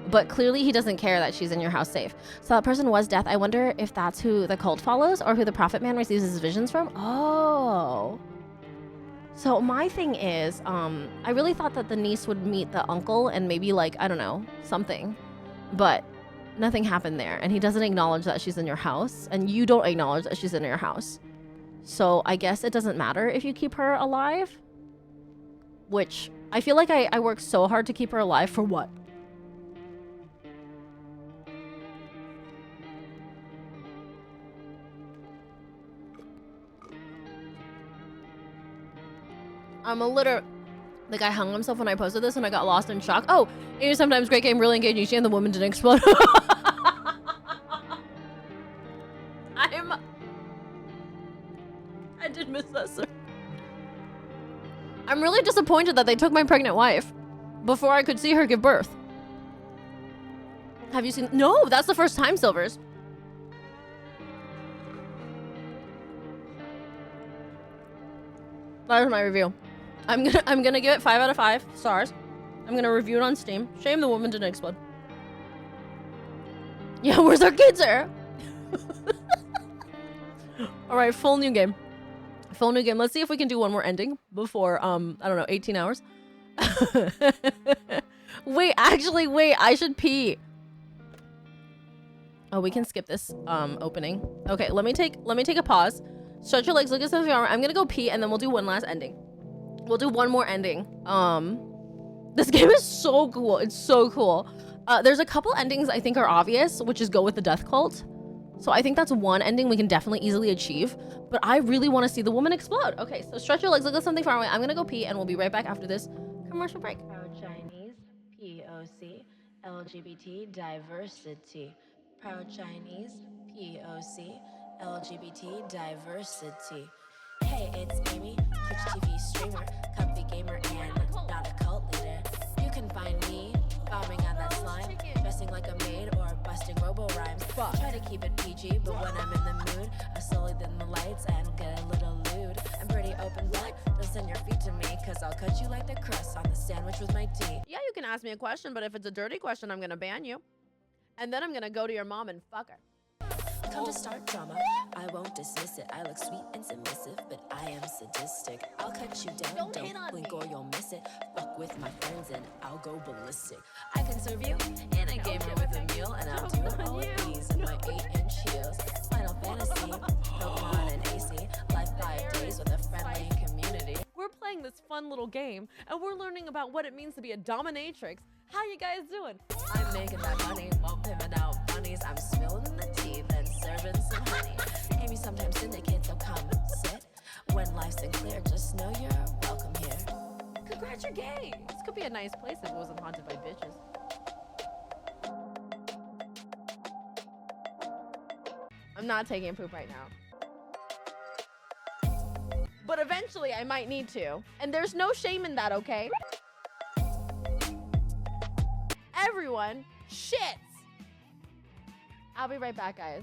S1: but clearly he doesn't care that she's in your house safe. So that person was death. I wonder if that's who the cult follows or who the prophet man receives his visions from. Oh. So my thing is, I really thought that the niece would meet the uncle and maybe like, I don't know, something, but nothing happened there. And he doesn't acknowledge that she's in your house and you don't acknowledge that she's in your house. So I guess it doesn't matter if you keep her alive, which I feel like I worked so hard to keep her alive for what? I'm a litter. The guy hung himself when I posted this and I got lost in shock. Oh, Amy, sometimes great game, really engaging. She and the woman didn't explode. I did miss that, sir. I'm really disappointed that they took my pregnant wife before I could see her give birth. Have you seen? No, that's the first time, Silvers. That is my review. I'm gonna give it 5 out of 5 stars. I'm gonna review it on Steam. Shame the woman didn't explode. Yeah, where's our kids are? All right, full new game. Full new game. Let's see if we can do one more ending before I don't know, 18 hours. Wait, actually, wait, I should pee. Oh, we can skip this opening. Okay, let me take a pause. Stretch your legs, look at some armor. I'm gonna go pee and then we'll do one last ending. We'll do one more ending. This game is so cool. It's so cool. There's a couple endings I think are obvious, which is go with the death cult. So I think that's one ending we can definitely easily achieve. But I really want to see the woman explode. Okay, so stretch your legs, look at something far away. I'm gonna go pee and we'll be right back after this commercial break.
S3: Proud Chinese, POC, LGBT diversity. Proud Chinese, POC, LGBT diversity. Hey, it's Amy, Twitch TV streamer, comfy gamer, and not a cult leader. You can find me bombing on that slime, dressing like a maid or busting robo rhymes. Try to keep it PG, but when I'm in the mood, I slowly dim the lights and get a little lewd. I'm pretty open book, don't send your feet to me, cause I'll cut you like the crust on the sandwich with my tea.
S1: Yeah, you can ask me a question, but if it's a dirty question, I'm gonna ban you. And then I'm gonna go to your mom and fuck her.
S3: Come to start drama, I won't dismiss it. I look sweet and submissive, but I am sadistic. I'll cut you down, don't blink or you'll miss it. Fuck with my friends and I'll go ballistic. I can serve you in a gamer with a meal, and I'll do all of these in my 8-inch heels. Final Fantasy, Pokemon and AC, life 5 days with a friendly community.
S1: We're playing this fun little game, and we're learning about what it means to be a dominatrix. How you guys doing?
S3: I'm making that money, won't pivot out bunnies. I'm spilling the tea, then serving some honey. Amy sometimes syndicate, so come sit. When life's unclear, just know you're welcome here.
S1: Congrats, you're gay. This could be a nice place if it wasn't haunted by bitches. I'm not taking a poop right now. But eventually I might need to. And there's no shame in that, okay? Everyone shits. I'll be right back, guys.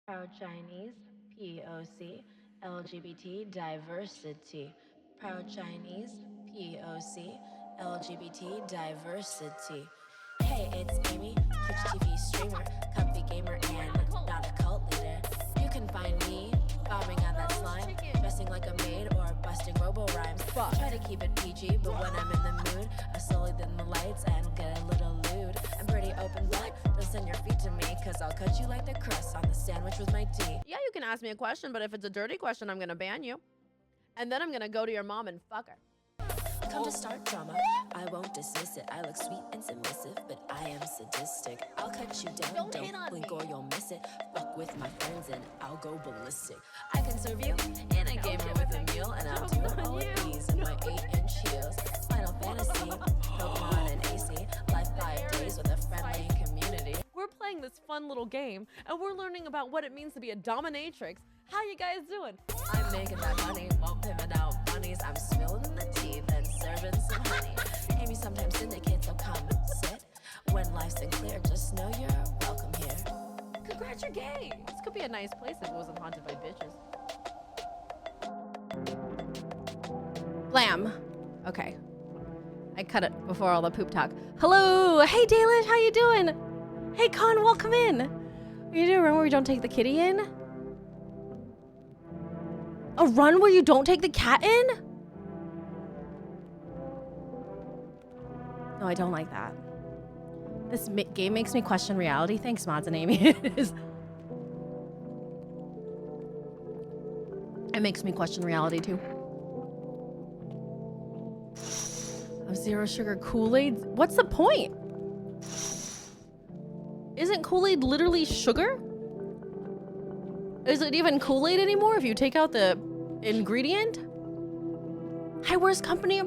S3: Proud Chinese, POC, LGBT diversity. Proud Chinese, POC, LGBT diversity. Hey, it's Amy, Twitch TV streamer, comfy gamer, and not a cult leader. You can find me bobbing on that slime, dressing like a maid or busting robo rhymes. Try to keep it PG, but when I'm in the mood, I slowly dim the lights and get a little lewd. I'm pretty open book, don't send your feet to me, cause I'll cut you like the crust on the sandwich with my tea.
S1: Yeah, you can ask me a question, but if it's a dirty question, I'm gonna ban you. And then I'm gonna go to your mom and fuck her.
S3: Come to start drama, I won't dismiss it. I look sweet and submissive, but I am sadistic. I'll cut you down, don't blink or you'll miss it. Fuck with my friends and I'll go ballistic. I can serve you in a gamer with a meal, and I'll do all of these in my 8-inch heels. Final Fantasy, Pokemon and AC, life 5 days with a friendly community.
S1: We're playing this fun little game, and we're learning about what it means to be a dominatrix. How you guys doing?
S3: I'm making that money, won't pivot out bunnies. I'm spilling the tea, then serving some honey. Amy sometimes syndicates, so come sit. When life's unclear, just know you're welcome here.
S1: Congrats, you're gay. This could be a nice place if it wasn't haunted by bitches. Blam. Okay. I cut it before all the poop talk. Hello. Hey, Dalish. How you doing? Hey, Con. Welcome in. Are you doing a run where we don't take the kitty in? A run where you don't take the cat in? No, I don't like that. This game makes me question reality. Thanks, Mods and Amy. It is. It makes me question reality too. Of zero sugar Kool-Aid? What's the point? Isn't Kool-Aid literally sugar? Is it even Kool-Aid anymore if you take out the ingredient? Hi, worst company.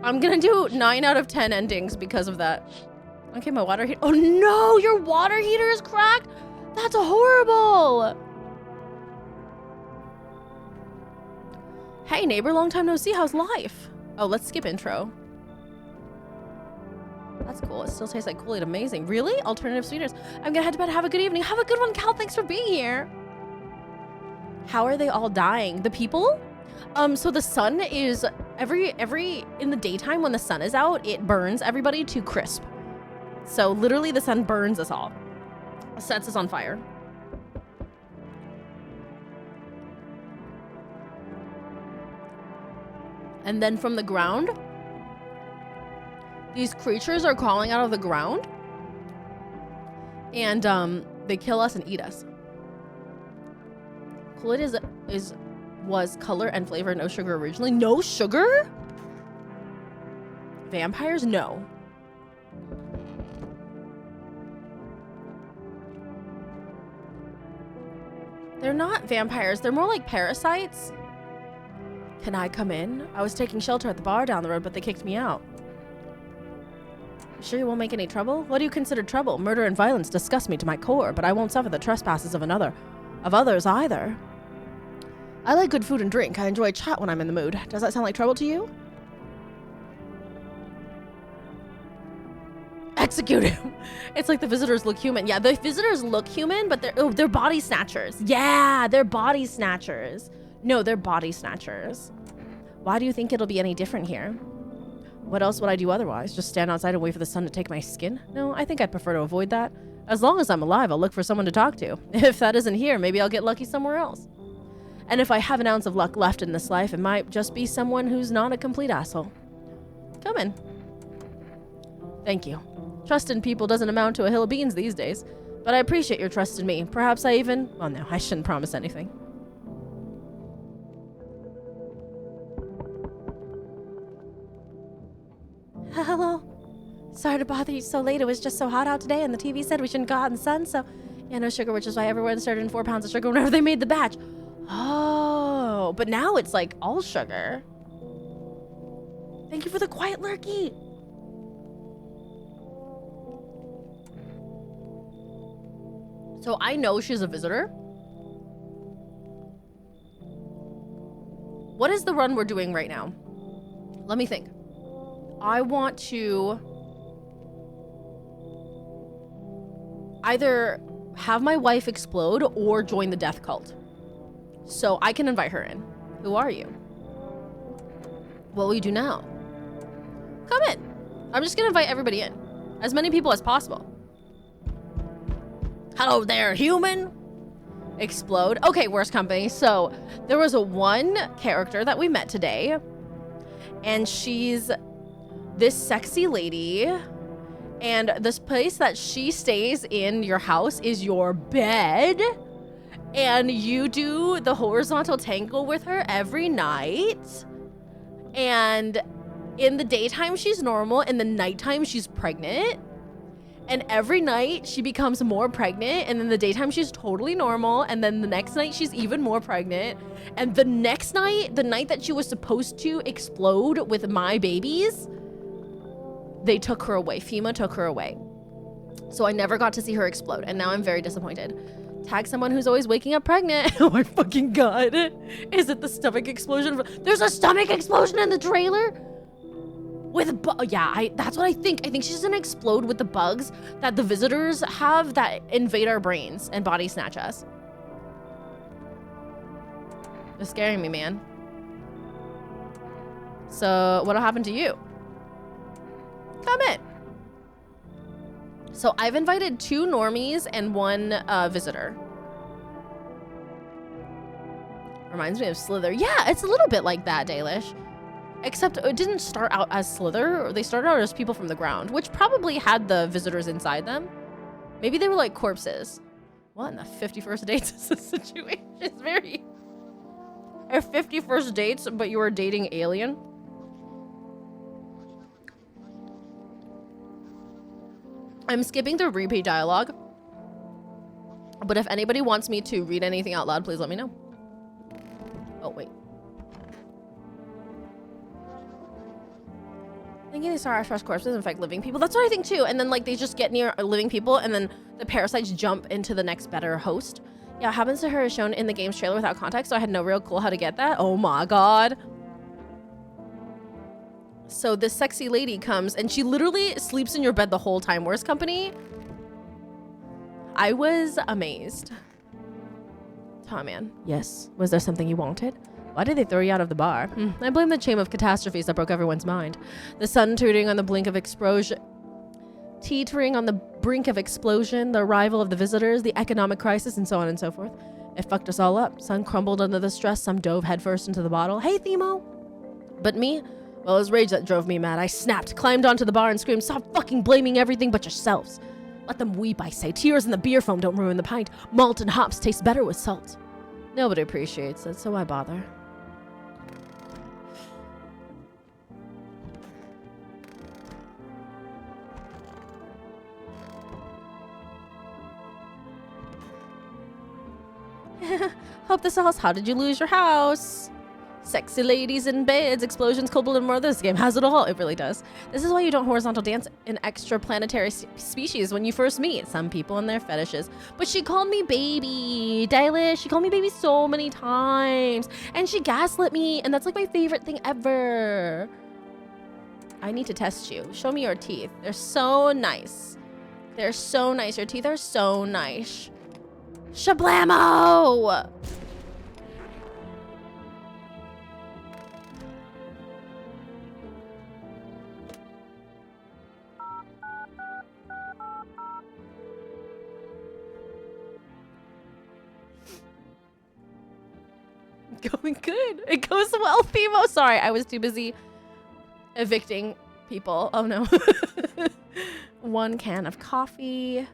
S1: I'm gonna do 9 out of 10 endings because of that. Okay, my water heater. Oh no, your water heater is cracked? That's horrible. Hey neighbor, long time no see. How's life? Oh, let's skip intro. That's cool. It still tastes like Kool-Aid. Amazing. Really? Alternative sweeteners. I'm gonna head to bed. Have a good evening. Have a good one, Cal. Thanks for being here. How are they all dying? The people? So the sun is in the daytime when the sun is out, it burns everybody to crisp. So literally the sun burns us all. Sets us on fire. And then from the ground, these creatures are crawling out of the ground. And they kill us and eat us. Kool-Aid was color and flavor, no sugar originally. No sugar? Vampires? No. They're not vampires. They're more like parasites. Can I come in? I was taking shelter at the bar down the road, but they kicked me out. Sure you won't make any trouble? What do you consider trouble? Murder and violence disgust me to my core, but I won't suffer the trespasses of others either. I like good food and drink. I enjoy chat when I'm in the mood. Does that sound like trouble to you? Execute him. It's like the visitors look human. Yeah, the visitors look human, but they're body snatchers. Yeah, they're body snatchers. No, they're body snatchers. Why do you think it'll be any different here? What else would I do otherwise? Just stand outside and wait for the sun to take my skin? No, I think I'd prefer to avoid that. As long as I'm alive, I'll look for someone to talk to. If that isn't here, maybe I'll get lucky somewhere else. And if I have an ounce of luck left in this life, it might just be someone who's not a complete asshole. Come in. Thank you. Trust in people doesn't amount to a hill of beans these days, but I appreciate your trust in me. Perhaps I even... Well, no, I shouldn't promise anything. Hello. Sorry to bother you so late. It was just so hot out today, and the TV said we shouldn't go out in the sun, so... Yeah, no sugar, which is why everyone started in 4 pounds of sugar whenever they made the batch. Oh, but now it's like all sugar. Thank you for the quiet lurky. So I know she's a visitor. What is the run we're doing right now? Let me think. I want to either have my wife explode or join the death cult. So I can invite her in. Who are you? What will you do now? Come in. I'm just gonna invite everybody in. As many people as possible. Hello there, human. Explode. Okay, worst company. So there was a one character that we met today, and she's this sexy lady, and this place that she stays in your house is your bed, and you do the horizontal tangle with her every night. And in the daytime she's normal, in the nighttime she's pregnant. And every night she becomes more pregnant, and then the daytime she's totally normal, and then the next night she's even more pregnant. And the next night, the night that she was supposed to explode with my babies, they took her away. FEMA took her away. So I never got to see her explode, and now I'm very disappointed. Tag someone who's always waking up pregnant. Oh my fucking god. Is it the stomach explosion? There's a stomach explosion in the trailer? With that's what I think. I think she's gonna explode with the bugs that the visitors have that invade our brains and body snatch us. It's scaring me, man. So what'll happen to you? Come in. So I've invited 2 normies and 1 visitor. Reminds me of Slither. Yeah, it's a little bit like that, Dalish. Except it didn't start out as Slither. They started out as people from the ground, which probably had the visitors inside them. Maybe they were like corpses. What in the 51st dates is this situation? It's very... Or 51st dates, but you were dating alien? I'm skipping the repeat dialogue. But if anybody wants me to read anything out loud, please let me know. Oh, wait. Thinking these are fresh corpses infect living people. That's what I think too. And then like they just get near living people, and then the parasites jump into the next better host. Yeah, what happens to her is shown in the game's trailer without context, so I had no real clue how to get that. Oh my god. So this sexy lady comes and she literally sleeps in your bed the whole time. Worst company. I was amazed. Tom, man. Yes. Was there something you wanted? Why did they throw you out of the bar? I blame the chain of catastrophes that broke everyone's mind. The sun teetering on the brink of explosion, the arrival of the visitors, the economic crisis, and so on and so forth. It fucked us all up. Sun crumbled under the stress. Some dove headfirst into the bottle. Hey, Themo. But me? Well, it was rage that drove me mad. I snapped, climbed onto the bar, and screamed, "Stop fucking blaming everything but yourselves. Let them weep, I say. Tears in the beer foam don't ruin the pint. Malt and hops taste better with salt." Nobody appreciates it, so why bother? Hope this helps. How did you lose your house? Sexy ladies in beds, explosions, cold blood, and more. This game has it all. It really does. This is why you don't horizontal dance in extraplanetary species when you first meet. Some people and their fetishes. But she called me baby. Dalish. She called me baby so many times. And she gaslit me. And that's like my favorite thing ever. I need to test you. Show me your teeth. They're so nice. They're so nice. Your teeth are so nice. Shablamo! Going good. It goes well, Themo. Sorry, I was too busy evicting people. Oh no. 1 can of coffee.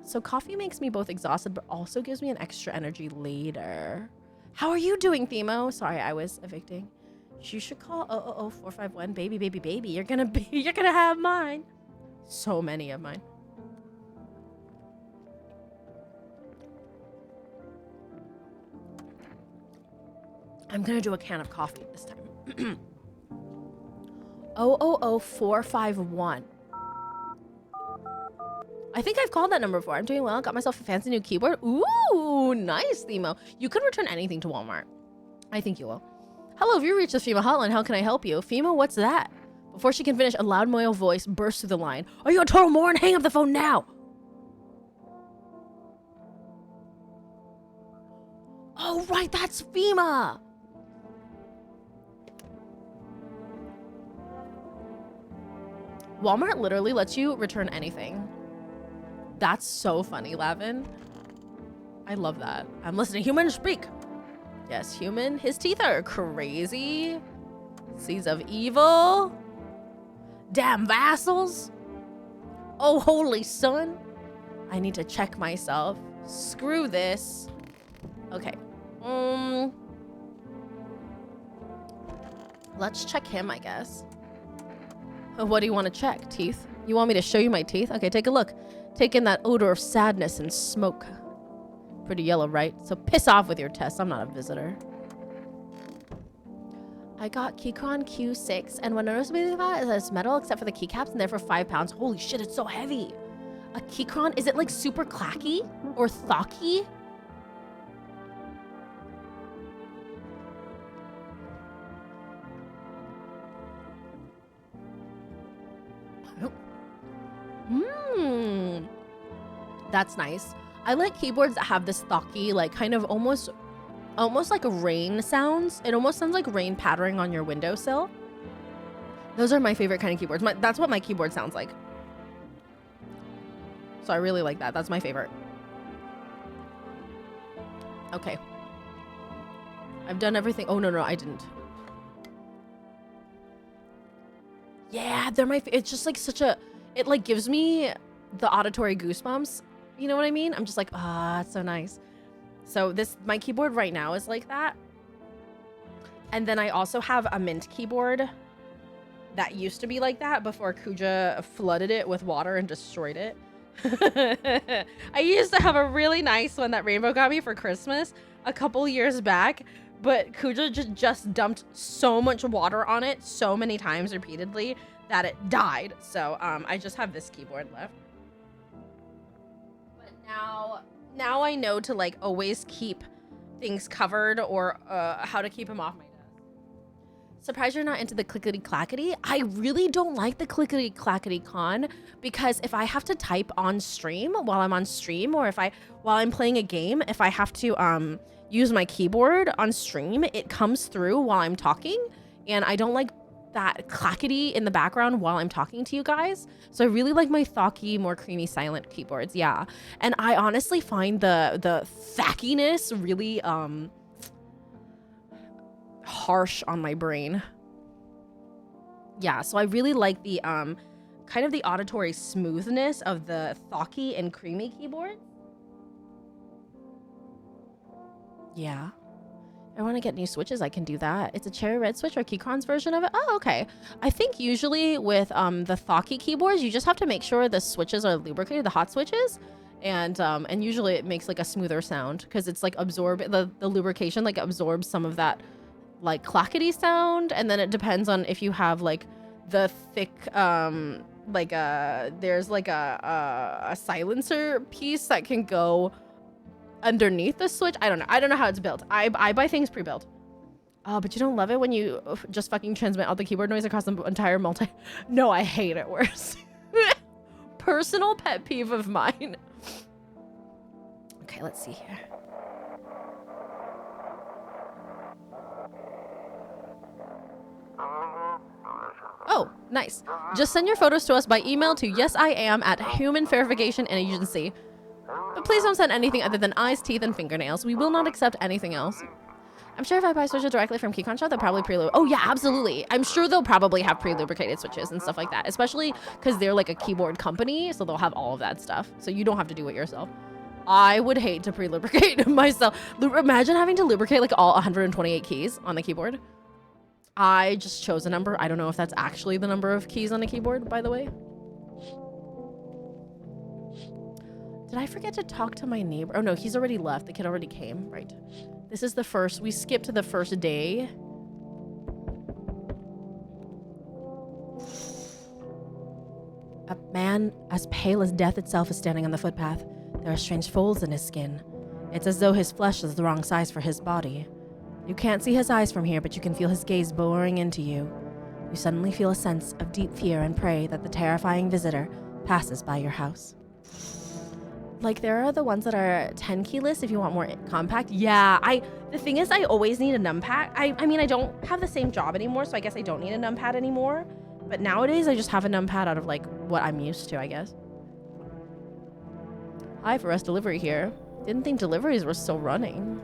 S1: So coffee makes me both exhausted, but also gives me an extra energy later. How are you doing, Themo? Sorry, I was evicting. You should call 00451 baby, baby, baby. You're gonna have mine. So many of mine. I'm gonna do a can of coffee this time. 000451. I think I've called that number before. I'm doing well. Got myself a fancy new keyboard. Ooh, nice, Themo. You could return anything to Walmart. I think you will. Hello, have you reached the FEMA hotline? How can I help you? FEMA, what's that? Before she can finish, a loud male voice bursts through the line. Are you a total moron? Hang up the phone now. Oh, right, that's FEMA. Walmart literally lets you return anything. That's so funny, Lavin. I love that. I'm listening. Human, speak. Yes, human. His teeth are crazy. Seeds of evil. Damn vassals. Oh, holy son. I need to check myself. Screw this. Okay. Let's check him, I guess. What do you want to check? Teeth? You want me to show you my teeth? Okay, take a look. Take in that odor of sadness and smoke. Pretty yellow, right? So piss off with your test. I'm not a visitor. I got Keychron Q6, and what noticeably about it is that it's metal except for the keycaps, and therefore 5 pounds. Holy shit, it's so heavy. A Keychron, is it like super clacky or thocky? That's nice. I like keyboards that have this thocky, like kind of almost like a rain sounds. It almost sounds like rain pattering on your windowsill. Those are my favorite kind of keyboards. That's what my keyboard sounds like. So I really like that. That's my favorite. Okay. I've done everything. Oh, no, I didn't. Yeah, they're it's just like it like gives me the auditory goosebumps. You know what I mean? I'm just like, it's so nice. So my keyboard right now is like that. And then I also have a Mint keyboard that used to be like that before Kuja flooded it with water and destroyed it. I used to have a really nice one that Rainbow got me for Christmas a couple years back, but Kuja just dumped so much water on it so many times repeatedly that it died. So I just have this keyboard left. But now I know to like always keep things covered or how to keep them off my desk. Surprised you're not into the clickety clackety. I really don't like the clickety clackety con because if I have to type on stream while I'm on stream, or while I'm playing a game, if I have to use my keyboard on stream, it comes through while I'm talking, and I don't like that clackety in the background while I'm talking to you guys. So I really like my thocky, more creamy, silent keyboards. Yeah, and I honestly find the thackiness really harsh on my brain. Yeah, so I really like the kind of the auditory smoothness of the thocky and creamy keyboard. Yeah. I want to get new switches. I can do that. It's a cherry red switch or Keychron's version of it. Oh, okay. I think usually with the thocky keyboards, you just have to make sure the switches are lubricated, the hot switches. And usually it makes like a smoother sound because it's like the lubrication like absorbs some of that like clackety sound. And then it depends on if you have like the thick there's like a silencer piece that can go underneath the switch. I don't know how it's built. I buy things pre-built. Oh, but you don't love it when you just fucking transmit all the keyboard noise across the entire No, I hate it worse. Personal pet peeve of mine. Okay, let's see here. Oh, nice. Just send your photos to us by email to yesiam@humanverification.agency. But please don't send anything other than eyes, teeth, and fingernails. We will not accept anything else. I'm sure if I buy switches directly from Keychron Shop, they'll probably Oh yeah, absolutely. I'm sure they'll probably have pre-lubricated switches and stuff like that, especially because they're like a keyboard company, so they'll have all of that stuff. So you don't have to do it yourself. I would hate to pre-lubricate myself. Imagine having to lubricate like all 128 keys on the keyboard. I just chose a number. I don't know if that's actually the number of keys on a keyboard, by the way. Did I forget to talk to my neighbor? Oh no, he's already left. The kid already came. Right. This is we skipped to the first day. A man as pale as death itself is standing on the footpath. There are strange folds in his skin. It's as though his flesh is the wrong size for his body. You can't see his eyes from here, but you can feel his gaze boring into you. You suddenly feel a sense of deep fear and pray that the terrifying visitor passes by your house. Like, there are the ones that are 10 keyless if you want more compact. Yeah, the thing is, I always need a numpad. I mean, I don't have the same job anymore, so I guess I don't need a numpad anymore. But nowadays, I just have a numpad out of like what I'm used to, I guess. Hi, for us delivery here. Didn't think deliveries were still running.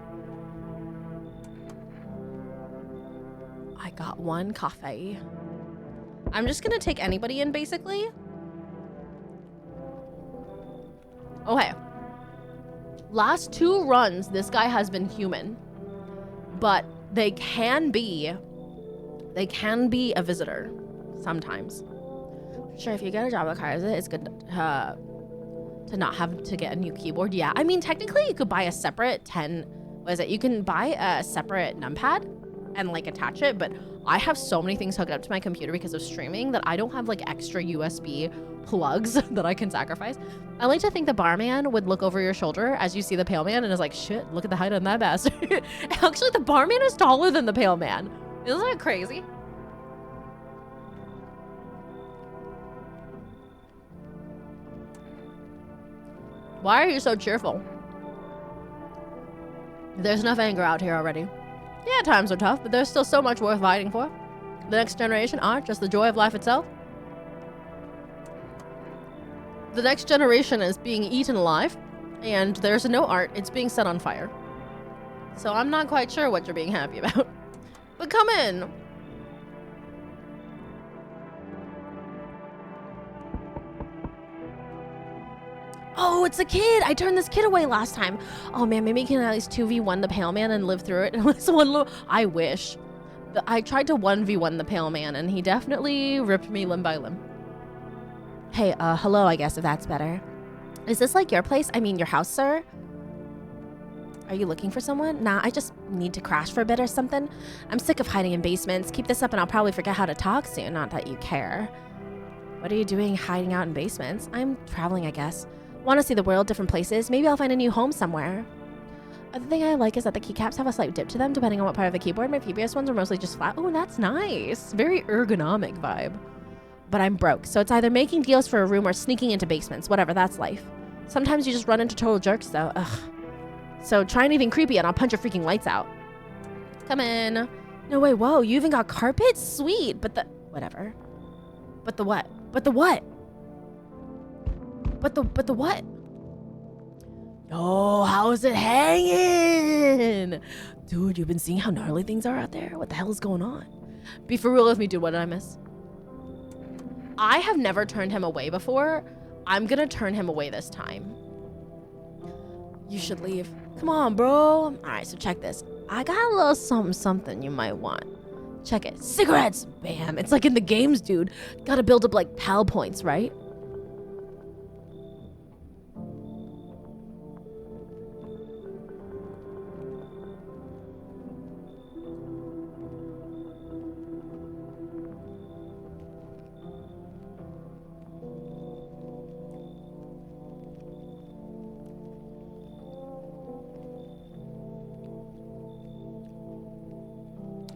S1: I got one coffee. I'm just gonna take anybody in, basically. Okay. Last 2 runs, this guy has been human. But they can be a visitor sometimes. Sure, if you get a job at Kaiser, it's good to not have to get a new keyboard. Yeah, I mean, technically you could buy a separate you can buy a separate numpad and like attach it, but I have so many things hooked up to my computer because of streaming that I don't have like extra USB plugs that I can sacrifice. I like to think the barman would look over your shoulder as you see the pale man and is like, shit, look at the height on that bastard. Actually, the barman is taller than the pale man. Isn't that crazy? Why are you so cheerful? There's enough anger out here already. Yeah, times are tough, but there's still so much worth fighting for. The next generation aren't just the joy of life itself. The next generation is being eaten alive, and there's no art, it's being set on fire. So I'm not quite sure what you're being happy about. But come in! Oh, it's a kid! I turned this kid away last time. Oh man, maybe you can at least 2v1 the pale man and live through it. I wish. I tried to 1v1 the pale man and he definitely ripped me limb by limb. Hey, hello, I guess, if that's better. Is this like your place? I mean, your house, sir? Are you looking for someone? Nah, I just need to crash for a bit or something. I'm sick of hiding in basements. Keep this up and I'll probably forget how to talk soon, not that you care. What are you doing hiding out in basements? I'm traveling, I guess. Want to see the world, different places. Maybe I'll find a new home somewhere. Other thing I like is that the keycaps have a slight dip to them depending on what part of the keyboard. My previous ones are mostly just flat. Oh, that's nice. Very ergonomic vibe. But I'm broke, so it's either making deals for a room or sneaking into basements. Whatever, that's life. Sometimes you just run into total jerks, though. Ugh. So try anything creepy and I'll punch your freaking lights out. Come in. No way, whoa, you even got carpet? Sweet, but the... Whatever. But the what? But the what? But the what? Oh, how is it hanging? Dude, you've been seeing how gnarly things are out there? What the hell is going on? Be for real with me, dude. What did I miss? I have never turned him away before. I'm gonna turn him away this time. You should leave. Come on, bro. All right, so check this. I got a little something you might want. Check it. Cigarettes. Bam. It's like in the games, dude. Gotta build up like pal points, right?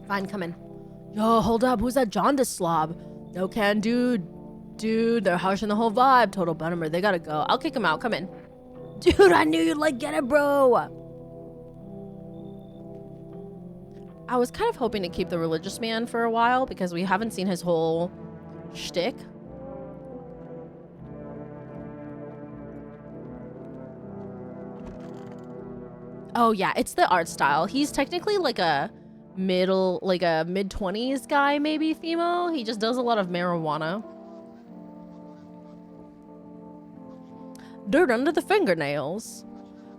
S1: Fine, come in. Yo, hold up. Who's that jaundice slob? No can, dude. Dude, they're harshing the whole vibe. Total bummer. They gotta go. I'll kick him out. Come in. Dude, I knew you'd like get it, bro. I was kind of hoping to keep the religious man for a while because we haven't seen his whole shtick. Oh, yeah. It's the art style. He's technically like a mid-20s guy, maybe, Themo. He just does a lot of marijuana. Dirt under the fingernails.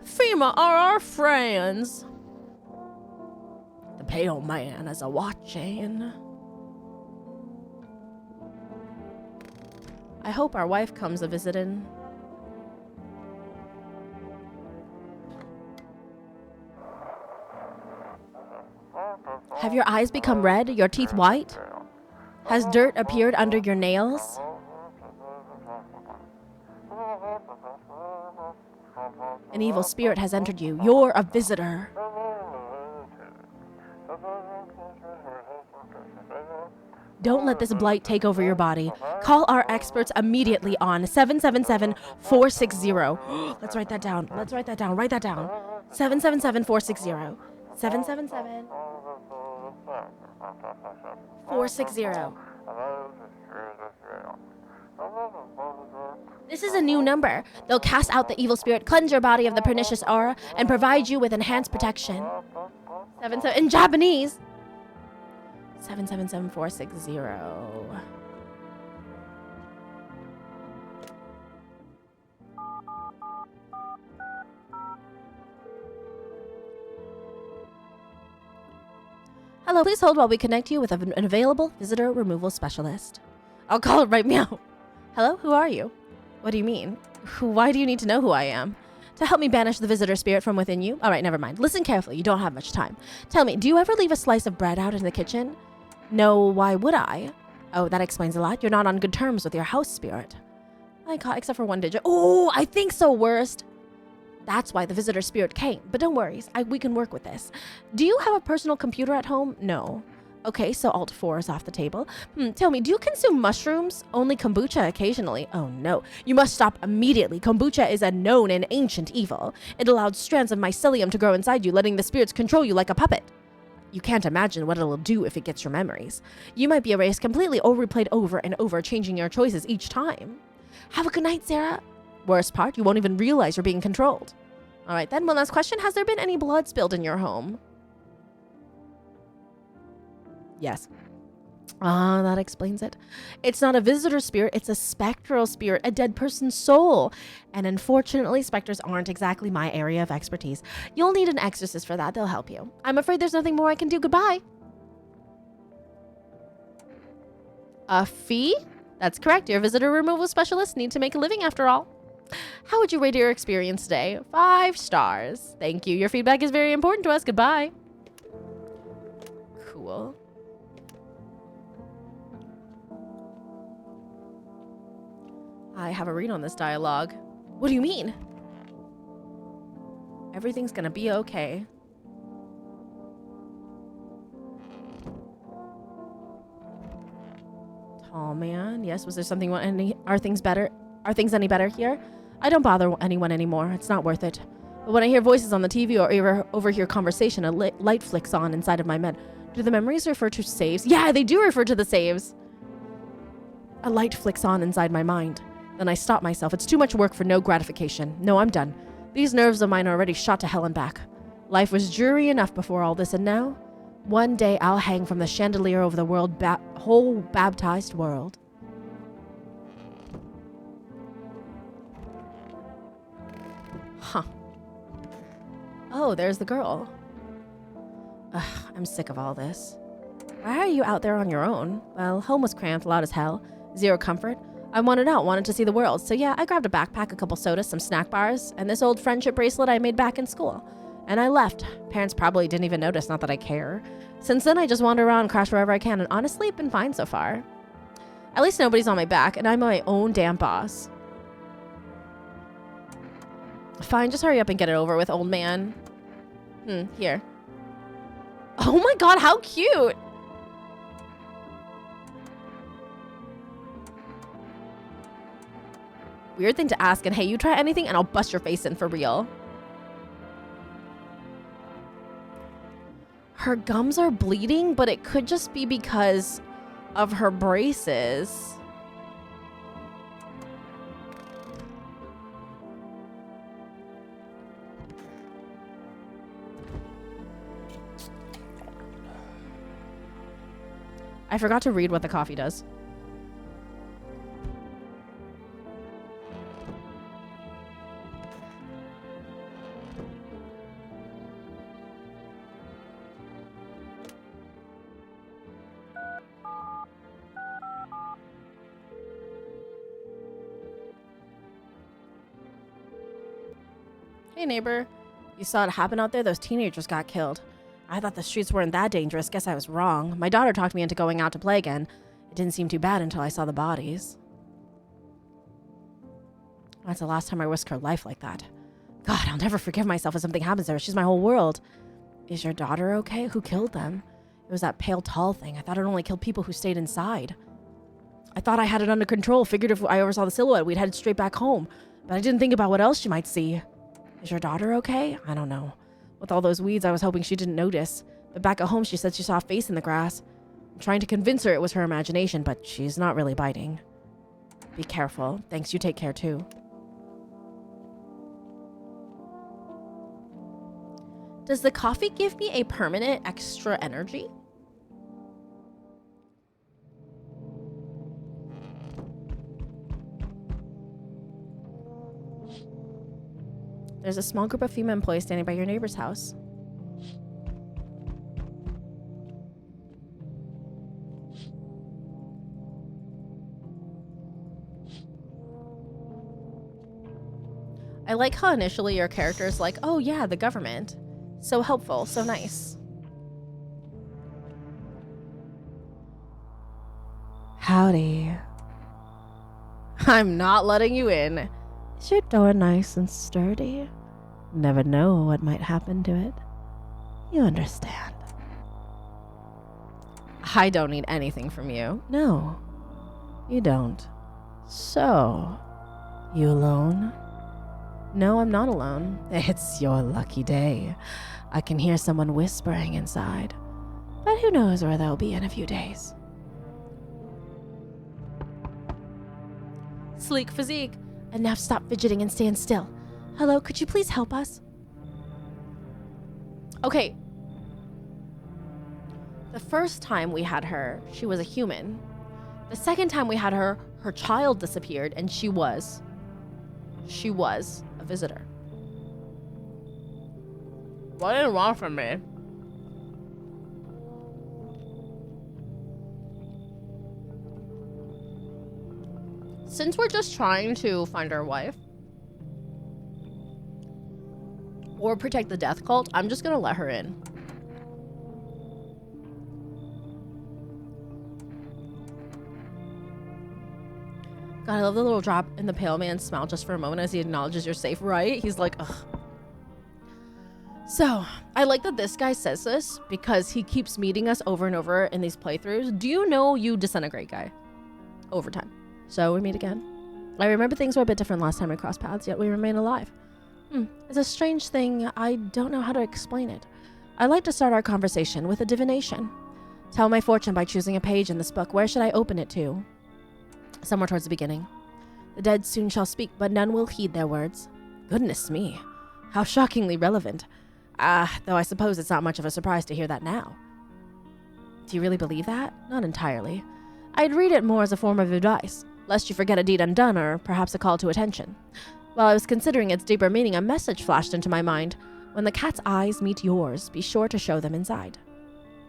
S1: FEMA are our friends. The pale man is a watching. I hope our wife comes a-visitin'. Have your eyes become red, your teeth white? Has dirt appeared under your nails? An evil spirit has entered you. You're a visitor. Don't let this blight take over your body. Call our experts immediately on 777-460. Let's write that down. Let's write that down. Write that down. 777-460. 777-460. This is a new number. They'll cast out the evil spirit, cleanse your body of the pernicious aura, and provide you with enhanced protection. In Japanese. 777460. Hello, please hold while we connect you with an available visitor removal specialist. I'll call it right meow. Hello, who are you? What do you mean? Why do you need to know who I am? To help me banish the visitor spirit from within you? All right, never mind. Listen carefully. You don't have much time. Tell me, do you ever leave a slice of bread out in the kitchen? No, why would I? Oh, that explains a lot. You're not on good terms with your house spirit. My God, except for one digit. Oh, I think so, worst. That's why the visitor spirit came. But don't worry, we can work with this. Do you have a personal computer at home? No. Okay, so Alt 4 is off the table. Tell me, do you consume mushrooms? Only kombucha occasionally. Oh no, you must stop immediately. Kombucha is a known and ancient evil. It allowed strands of mycelium to grow inside you, letting the spirits control you like a puppet. You can't imagine what it'll do if it gets your memories. You might be erased completely or replayed over and over, changing your choices each time. Have a good night, Sarah. Worst part, you won't even realize you're being controlled. All right, then one last question. Has there been any blood spilled in your home? Yes. Ah, that explains it. It's not a visitor spirit, it's a spectral spirit, a dead person's soul. And unfortunately, specters aren't exactly my area of expertise. You'll need an exorcist for that, they'll help you. I'm afraid there's nothing more I can do. Goodbye. A fee? That's correct. Your visitor removal specialists need to make a living after all. How would you rate your experience today? 5 stars. Thank you. Your feedback is very important to us. Goodbye. Cool. I have a read on this dialogue. What do you mean? Everything's gonna be okay. Tall man. Yes, was there something are things better? Are things any better here? I don't bother anyone anymore. It's not worth it. But when I hear voices on the TV or overhear conversation, a light flicks on inside of my head. Do the memories refer to saves? Yeah, they do refer to the saves. A light flicks on inside my mind. Then I stop myself. It's too much work for no gratification. No, I'm done. These nerves of mine are already shot to hell and back. Life was dreary enough before all this, and now? One day I'll hang from the chandelier over the whole baptized world. Huh. Oh, there's the girl. Ugh, I'm sick of all this. Why are you out there on your own? Well, home was cramped, loud as hell. Zero comfort. I wanted out, wanted to see the world. So yeah, I grabbed a backpack, a couple sodas, some snack bars, and this old friendship bracelet I made back in school. And I left. Parents probably didn't even notice, not that I care. Since then, I just wander around, crash wherever I can, and honestly, it's been fine so far. At least nobody's on my back, and I'm my own damn boss. Fine, just hurry up and get it over with, old man. Here. Oh my God, how cute! Weird thing to ask, and hey, you try anything and I'll bust your face in for real. Her gums are bleeding, but it could just be because of her braces. I forgot to read what the coffee does. Hey neighbor, you saw it happen out there? Those teenagers got killed. I thought the streets weren't that dangerous. Guess I was wrong. My daughter talked me into going out to play again. It didn't seem too bad until I saw the bodies. That's the last time I risked her life like that. God, I'll never forgive myself if something happens to her. She's my whole world. Is your daughter okay? Who killed them? It was that pale, tall thing. I thought it only killed people who stayed inside. I thought I had it under control. Figured if I oversaw the silhouette, we'd head straight back home. But I didn't think about what else she might see. Is your daughter okay? I don't know. With all those weeds, I was hoping she didn't notice. But back at home, she said she saw a face in the grass. I'm trying to convince her it was her imagination, but she's not really biting. Be careful. Thanks, you take care too. Does the coffee give me a permanent extra energy? There's a small group of female employees standing by your neighbor's house. I like how initially your character is like, oh yeah, the government. So helpful, so nice. Howdy. I'm not letting you in. Is your door nice and sturdy? Never know what might happen to it. You understand. I don't need anything from you. No, you don't. So, you alone? No, I'm not alone. It's your lucky day. I can hear someone whispering inside. But who knows where they'll be in a few days. Sleek physique. And now stop fidgeting and stand still. Hello, could you please help us? Okay. The first time we had her, she was a human. The second time we had her, her child disappeared and she was a visitor. What do you want from me? Since we're just trying to find our wife or protect the death cult, I'm just gonna let her in. God, I love the little drop in the pale man's smile just for a moment as he acknowledges you're safe, right? He's like, ugh. So, I like that this guy says this because he keeps meeting us over and over in these playthroughs. Do you know you disintegrate, guy? Over time. So we meet again. I remember things were a bit different last time we crossed paths, yet we remain alive. It's a strange thing. I don't know how to explain it. I'd like to start our conversation with a divination. Tell my fortune by choosing a page in this book. Where should I open it to? Somewhere towards the beginning. The dead soon shall speak, but none will heed their words. Goodness me. How shockingly relevant. Though I suppose it's not much of a surprise to hear that now. Do you really believe that? Not entirely. I'd read it more as a form of advice, lest you forget a deed undone or perhaps a call to attention. While I was considering its deeper meaning, a message flashed into my mind. When the cat's eyes meet yours, be sure to show them inside.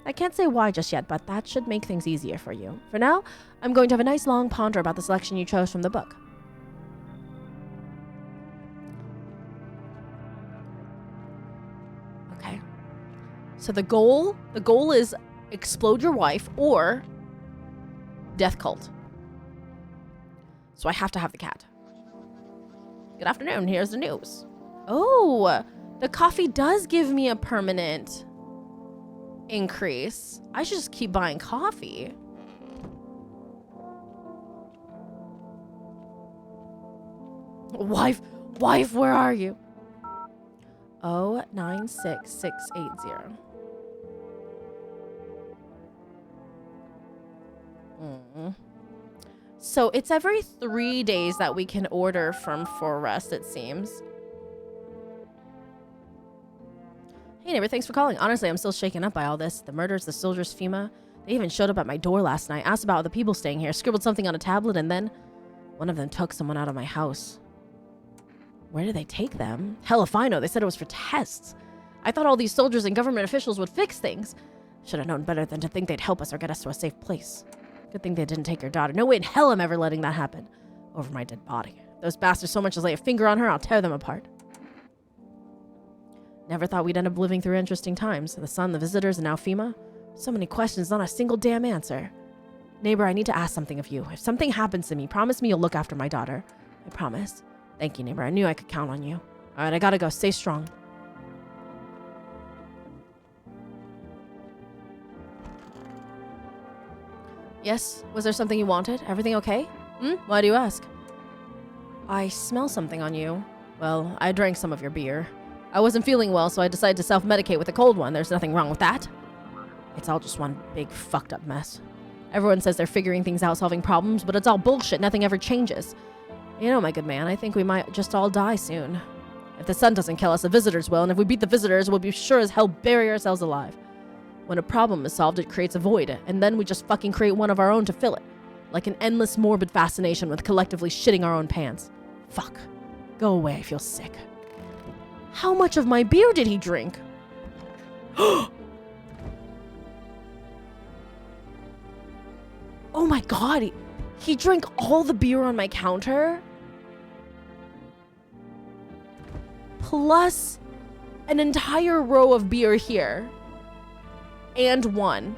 S1: I can't say why just yet, but that should make things easier for you. For now, I'm going to have a nice long ponder about the selection you chose from the book. Okay. So the goal is explode your wife or death cult. So I have to have the cat. Good afternoon, here's the news. Oh, the coffee does give me a permanent increase. I should just keep buying coffee. Wife, where are you? 096680. So it's every 3 days that we can order from For Rest, it seems. Hey neighbor, thanks for calling. Honestly, I'm still shaken up by all this. The murders, the soldiers, FEMA. They even showed up at my door last night, asked about the people staying here, scribbled something on a tablet, and then one of them took someone out of my house. Where did they take them? Hell if I know. They said it was for tests. I thought all these soldiers and government officials would fix things. Should have known better than to think they'd help us or get us to a safe place. Good thing they didn't take your daughter. No way in hell I'm ever letting that happen. Over my dead body. If those bastards so much as lay a finger on her, I'll tear them apart. Never thought we'd end up living through interesting times. The sun, the visitors, and now FEMA. So many questions, not a single damn answer. Neighbor, I need to ask something of you. If something happens to me, promise me you'll look after my daughter. I promise. Thank you, neighbor. I knew I could count on you. All right, I gotta go. Stay strong. Yes? Was there something you wanted? Everything okay? Why do you ask? I smell something on you. Well, I drank some of your beer. I wasn't feeling well, so I decided to self-medicate with a cold one. There's nothing wrong with that. It's all just one big fucked up mess. Everyone says they're figuring things out, solving problems, but it's all bullshit. Nothing ever changes. You know, my good man, I think we might just all die soon. If the sun doesn't kill us, the visitors will, and if we beat the visitors, we'll be sure as hell bury ourselves alive. When a problem is solved, it creates a void, and then we just fucking create one of our own to fill it. Like an endless morbid fascination with collectively shitting our own pants. Fuck. Go away, I feel sick. How much of my beer did he drink? Oh my god, he drank all the beer on my counter? Plus an entire row of beer here. And one.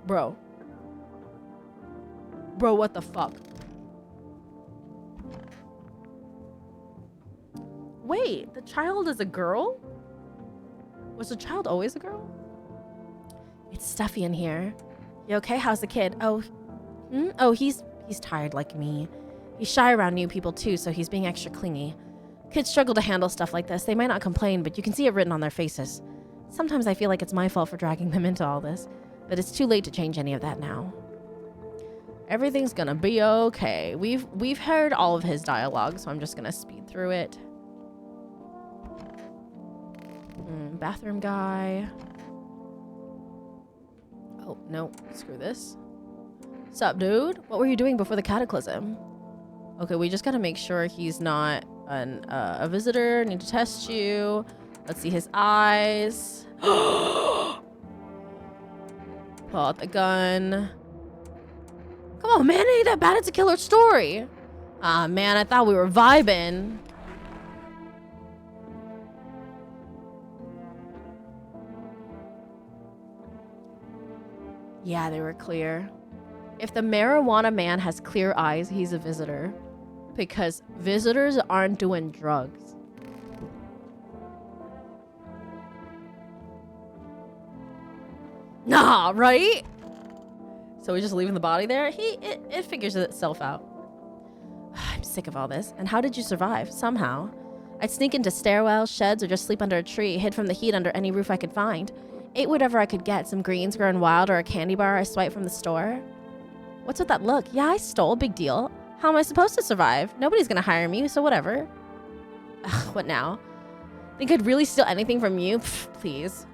S1: Bro, what the fuck? Wait, the child is a girl? Was the child always a girl? It's stuffy in here. You okay? How's the kid? Oh, he's tired like me. He's shy around new people too, so he's being extra clingy. Kids struggle to handle stuff like this. They might not complain, but you can see it written on their faces. Sometimes I feel like it's my fault for dragging them into all this, but it's too late to change any of that now. Everything's gonna be okay. We've heard all of his dialogue, so I'm just gonna speed through it. Bathroom guy. Oh, no. Screw this. Sup, dude? What were you doing before the cataclysm? Okay, we just gotta make sure he's not a visitor. Need to test you. Let's see his eyes. Pull out the gun. Come on, man. It ain't that bad. It's a killer story. Ah, man. I thought we were vibing. Yeah, they were clear. If the marijuana man has clear eyes, he's a visitor. Because visitors aren't doing drugs. Nah, right? So we're just leaving the body there? It figures itself out. I'm sick of all this. And how did you survive? Somehow. I'd sneak into stairwells, sheds, or just sleep under a tree, hid from the heat under any roof I could find. Ate whatever I could get, some greens growing wild or a candy bar I swiped from the store. What's with that look? Yeah, I stole, big deal. How am I supposed to survive? Nobody's gonna hire me, so whatever. Ugh, what now? Think I'd really steal anything from you? Pfft, please.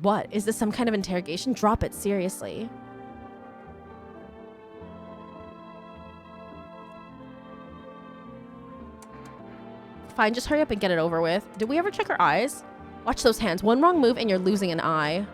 S1: What? Is this some kind of interrogation? Drop it, seriously. Fine, just hurry up and get it over with. Did we ever check her eyes? Watch those hands. One wrong move and you're losing an eye.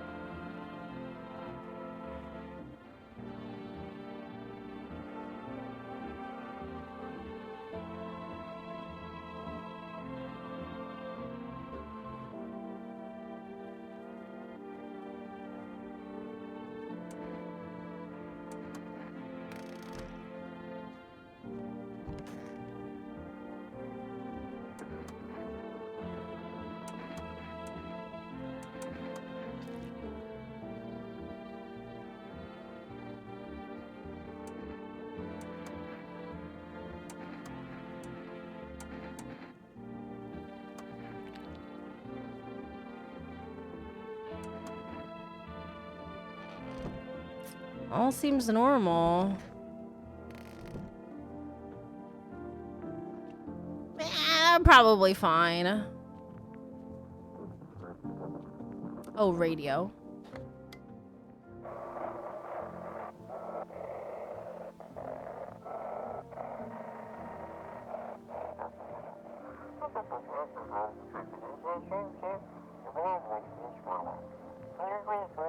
S1: All seems normal. Probably fine. Oh, radio.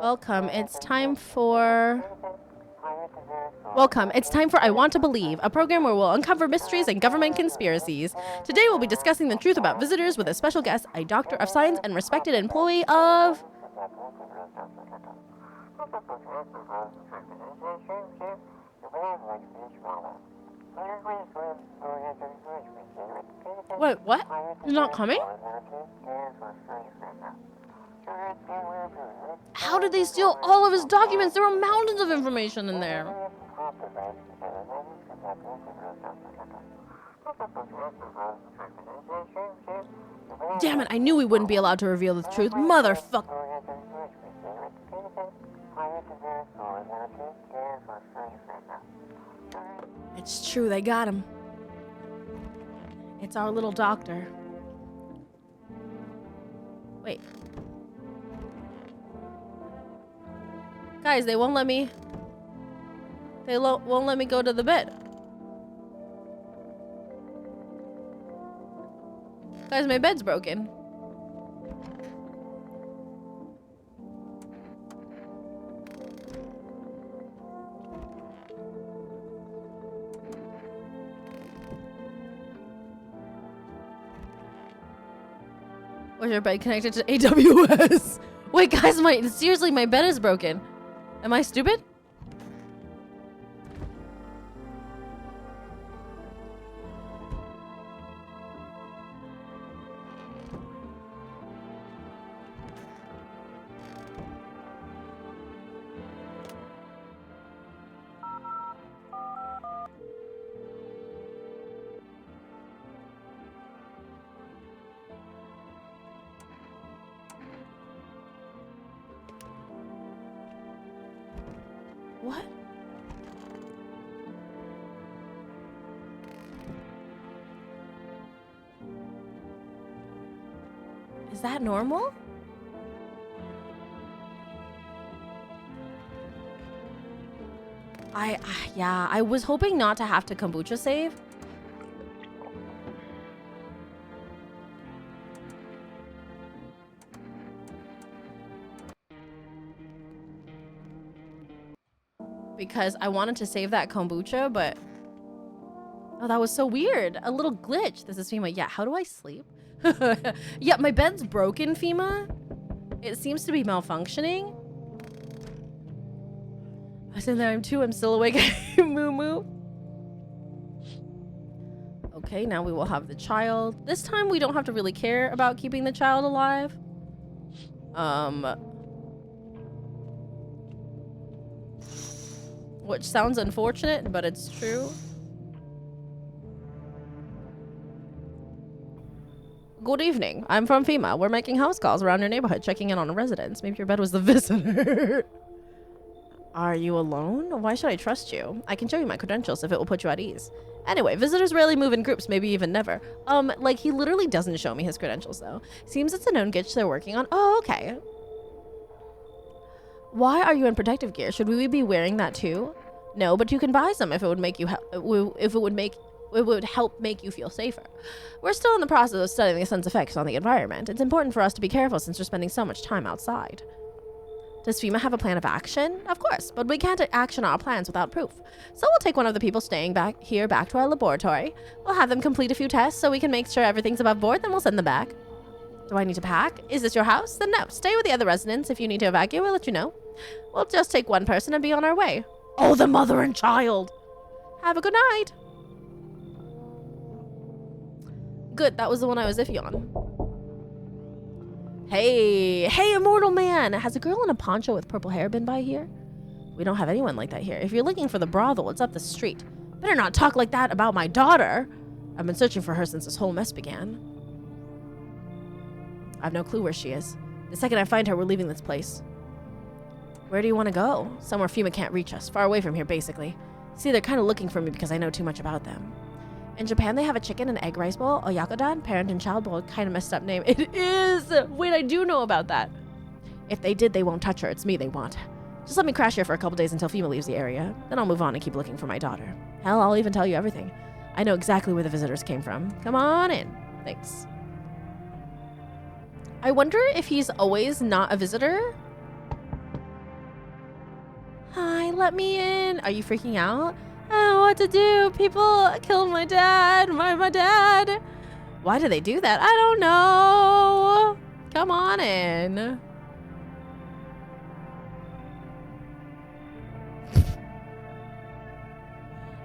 S1: Welcome. It's time for I Want to Believe, a program where we'll uncover mysteries and government conspiracies. Today we'll be discussing the truth about visitors with a special guest, a doctor of science and respected employee of... Wait, what? He's not coming? How did they steal all of his documents? There were mountains of information in there. Damn it, I knew we wouldn't be allowed to reveal the truth. Motherfuck. It's true, they got him. It's our little doctor. Wait. Guys, they won't let me... They won't let me go to the bed. Guys, my bed's broken. Was your bed connected to AWS? Wait, guys, seriously, my bed is broken. Am I stupid? What? Is that normal? Yeah, I was hoping not to have to kombucha save. Because I wanted to save that kombucha, but... Oh, that was so weird. A little glitch. This is FEMA. Yeah, how do I sleep? Yeah, my bed's broken, FEMA. It seems to be malfunctioning. I said that I'm still awake. Moo moo. Okay, now we will have the child. This time we don't have to really care about keeping the child alive. Which sounds unfortunate, but it's true. Good evening. I'm from FEMA. We're making house calls around your neighborhood, checking in on a residence. Maybe your bed was the visitor. Are you alone? Why should I trust you? I can show you my credentials if it will put you at ease. Anyway, visitors rarely move in groups, maybe even never. Like, he literally doesn't show me his credentials, though. Seems it's a known glitch they're working on. Oh, okay. Why are you in protective gear? Should we be wearing that too? No, but you can buy some if it would make you it would help make you feel safer. We're still in the process of studying the sun's effects on the environment. It's important for us to be careful since we're spending so much time outside. Does FEMA have a plan of action? Of course, but we can't action our plans without proof. So we'll take one of the people staying back to our laboratory. We'll have them complete a few tests so we can make sure everything's above board, then we'll send them back. Do I need to pack? Is this your house? Then no. Stay with the other residents. If you need to evacuate, we'll let you know. We'll just take one person and be on our way. Oh, the mother and child. Have a good night. Good, that was the one I was iffy on. Hey, immortal man! Has a girl in a poncho with purple hair been by here? We don't have anyone like that here. If you're looking for the brothel, it's up the street. Better not talk like that about my daughter! I've been searching for her since this whole mess began. I have no clue where she is. The second I find her, we're leaving this place. Where do you want to go? Somewhere FEMA can't reach us. Far away from here, basically. See, they're kind of looking for me because I know too much about them. In Japan, they have a chicken and egg rice bowl, oyakodon, parent and child bowl. Kind of messed up name. It is! Wait, I do know about that. If they did, they won't touch her. It's me they want. Just let me crash here for a couple days until FEMA leaves the area. Then I'll move on and keep looking for my daughter. Hell, I'll even tell you everything. I know exactly where the visitors came from. Come on in. Thanks. I wonder if he's always not a visitor? Hi, let me in. Are you freaking out? I don't know what to do. People killed my dad. My dad. Why do they do that? I don't know. Come on in.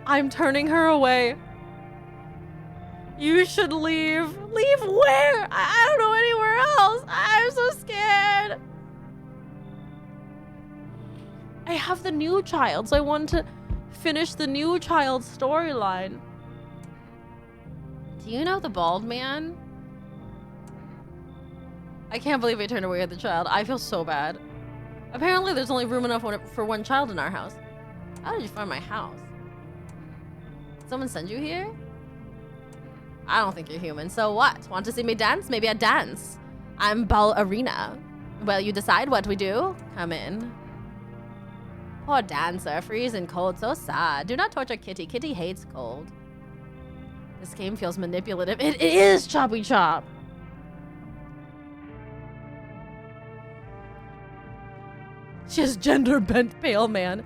S1: I'm turning her away. You should leave. Leave where? I don't know anywhere else. I'm so scared. I have the new child, so I want to finish the new child storyline. Do you know the bald man? I can't believe I turned away the child. I feel so bad. Apparently, there's only room enough for one child in our house. How did you find my house? Someone send you here? I don't think you're human. So what? Want to see me dance? Maybe I dance. I'm ballerina. Well, you decide what we do. Come in. Poor dancer, freezing cold, so sad. Do not torture Kitty. Kitty hates cold. This game feels manipulative. It is Choppy Chop. She has gender bent pale man.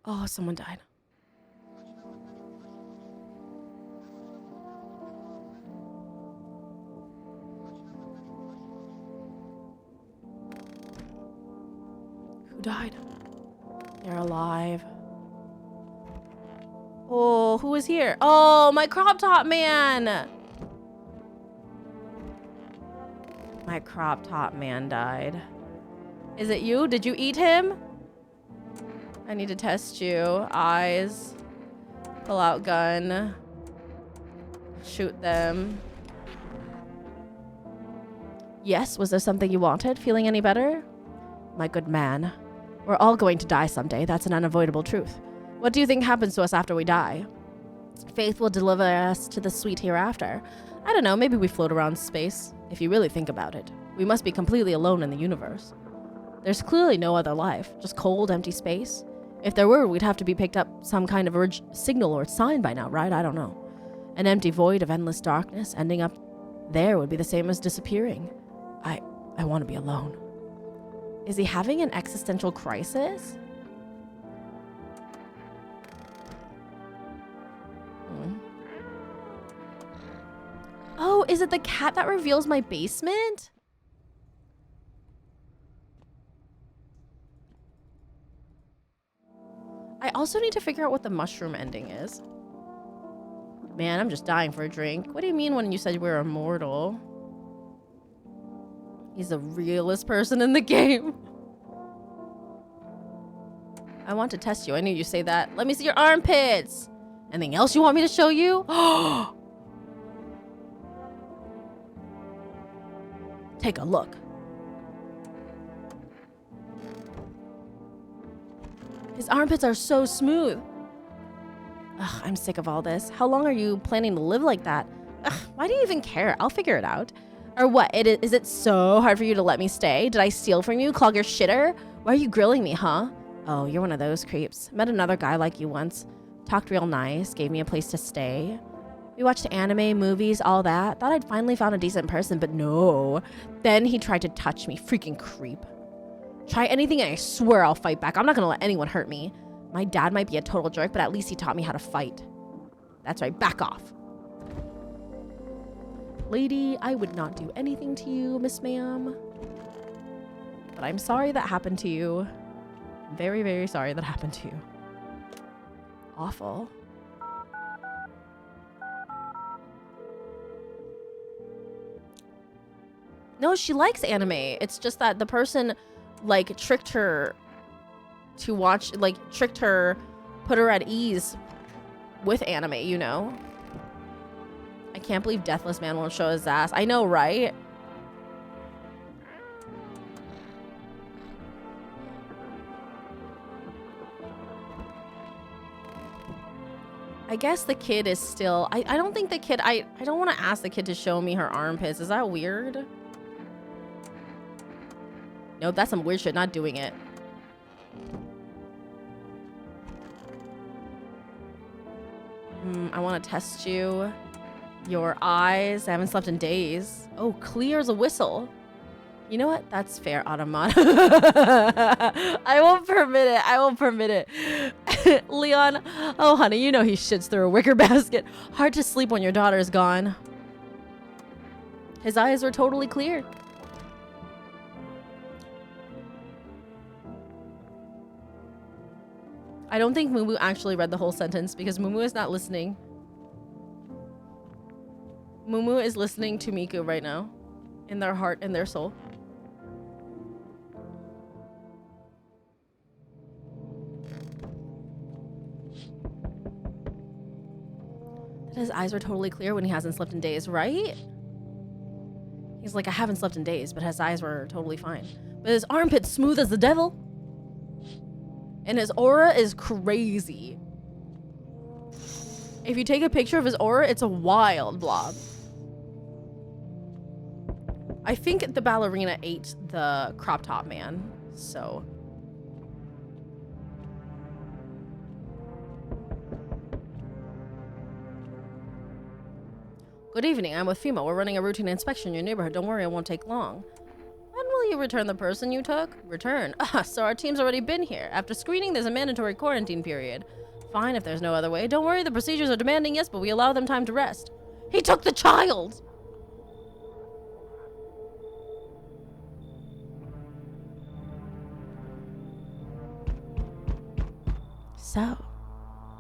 S1: Oh, someone died. Who died? They're alive. Oh, who is here? Oh, my crop top man. My crop top man died. Is it you? Did you eat him? I need to test you. Eyes. Pull out gun. Shoot them. Yes, was there something you wanted? Feeling any better? My good man. We're all going to die someday. That's an unavoidable truth. What do you think happens to us after we die? Faith will deliver us to the sweet hereafter. I don't know, maybe we float around space. If you really think about it, we must be completely alone in the universe. There's clearly no other life, just cold, empty space. If there were, we'd have to be picked up some kind of signal or sign by now, right? I don't know. An empty void of endless darkness, ending up there would be the same as disappearing. I want to be alone. Is he having an existential crisis? Oh, is it the cat that reveals my basement? I also need to figure out what the mushroom ending is. Man, I'm just dying for a drink. What do you mean when you said we're immortal? He's the realest person in the game. I want to test you. I knew you'd say that. Let me see your armpits. Anything else you want me to show you? Take a look. His armpits are so smooth. Ugh, I'm sick of all this. How long are you planning to live like that? Ugh, why do you even care? I'll figure it out. Or what? Is it so hard for you to let me stay? Did I steal from you? Clog your shitter? Why are you grilling me, huh? Oh, you're one of those creeps. Met another guy like you once. Talked real nice. Gave me a place to stay. We watched anime, movies, all that. Thought I'd finally found a decent person, but no. Then he tried to touch me. Freaking creep. Try anything and I swear I'll fight back. I'm not gonna let anyone hurt me. My dad might be a total jerk, but at least he taught me how to fight. That's right, back off. Lady, I would not do anything to you, Miss Ma'am. But I'm sorry that happened to you. Very, very sorry that happened to you. Awful. No, she likes anime. It's just that the person, like, tricked her to watch, like, tricked her, put her at ease with anime, you know? I can't believe Deathless Man won't show his ass. I know, right? I guess the kid is still... I don't think the kid... I don't want to ask the kid to show me her armpits. Is that weird? No, that's some weird shit. Not doing it. I want to test you. Your eyes. I haven't slept in days. Oh, clear as a whistle. You know what? That's fair, Automata. I won't permit it. I won't permit it. Leon. Oh, honey, you know he shits through a wicker basket. Hard to sleep when your daughter is gone. His eyes were totally clear. I don't think Mumu actually read the whole sentence because Mumu is not listening. Mumu is listening to Miku right now. In their heart and their soul. His eyes were totally clear when he hasn't slept in days, right? He's like, I haven't slept in days, but his eyes were totally fine. But his armpit's smooth as the devil. And his aura is crazy. If you take a picture of his aura, it's a wild blob. I think the ballerina ate the crop top man, so. Good evening, I'm with FEMA. We're running a routine inspection in your neighborhood. Don't worry, it won't take long. When will you return the person you took? Return. So our team's already been here. After screening, there's a mandatory quarantine period. Fine if there's no other way. Don't worry, the procedures are demanding, yes, but we allow them time to rest. He took the child! So,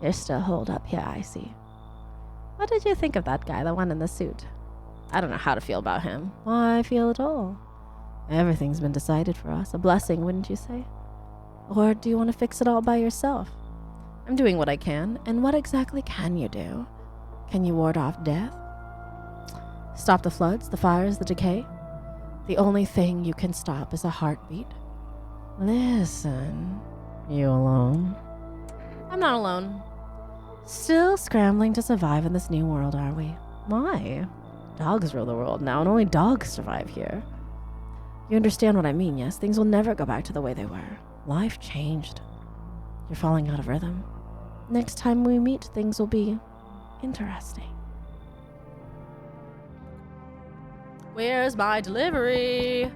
S1: you're still holed up here, I see. What did you think of that guy, the one in the suit? I don't know how to feel about him. Why feel at all? Everything's been decided for us. A blessing, wouldn't you say? Or do you want to fix it all by yourself? I'm doing what I can. And what exactly can you do? Can you ward off death? Stop the floods, the fires, the decay? The only thing you can stop is a heartbeat. Listen, you alone? I'm not alone. Still scrambling to survive in this new world, are we? Why? Dogs rule the world now, and only dogs survive here. You understand what I mean, yes? Things will never go back to the way they were. Life changed. You're falling out of rhythm. Next time we meet, things will be interesting. Where's my delivery?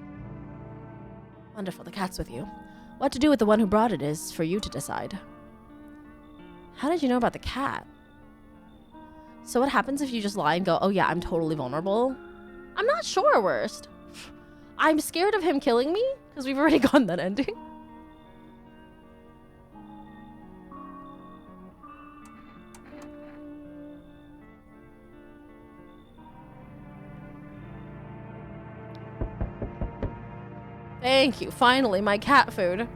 S1: Wonderful, the cat's with you. What to do with the one who brought it is for you to decide. How did you know about the cat? So what happens if you just lie and go, oh yeah, I'm totally vulnerable? I'm not sure, worst. I'm scared of him killing me, because we've already gotten that ending. Thank you, finally, my cat food.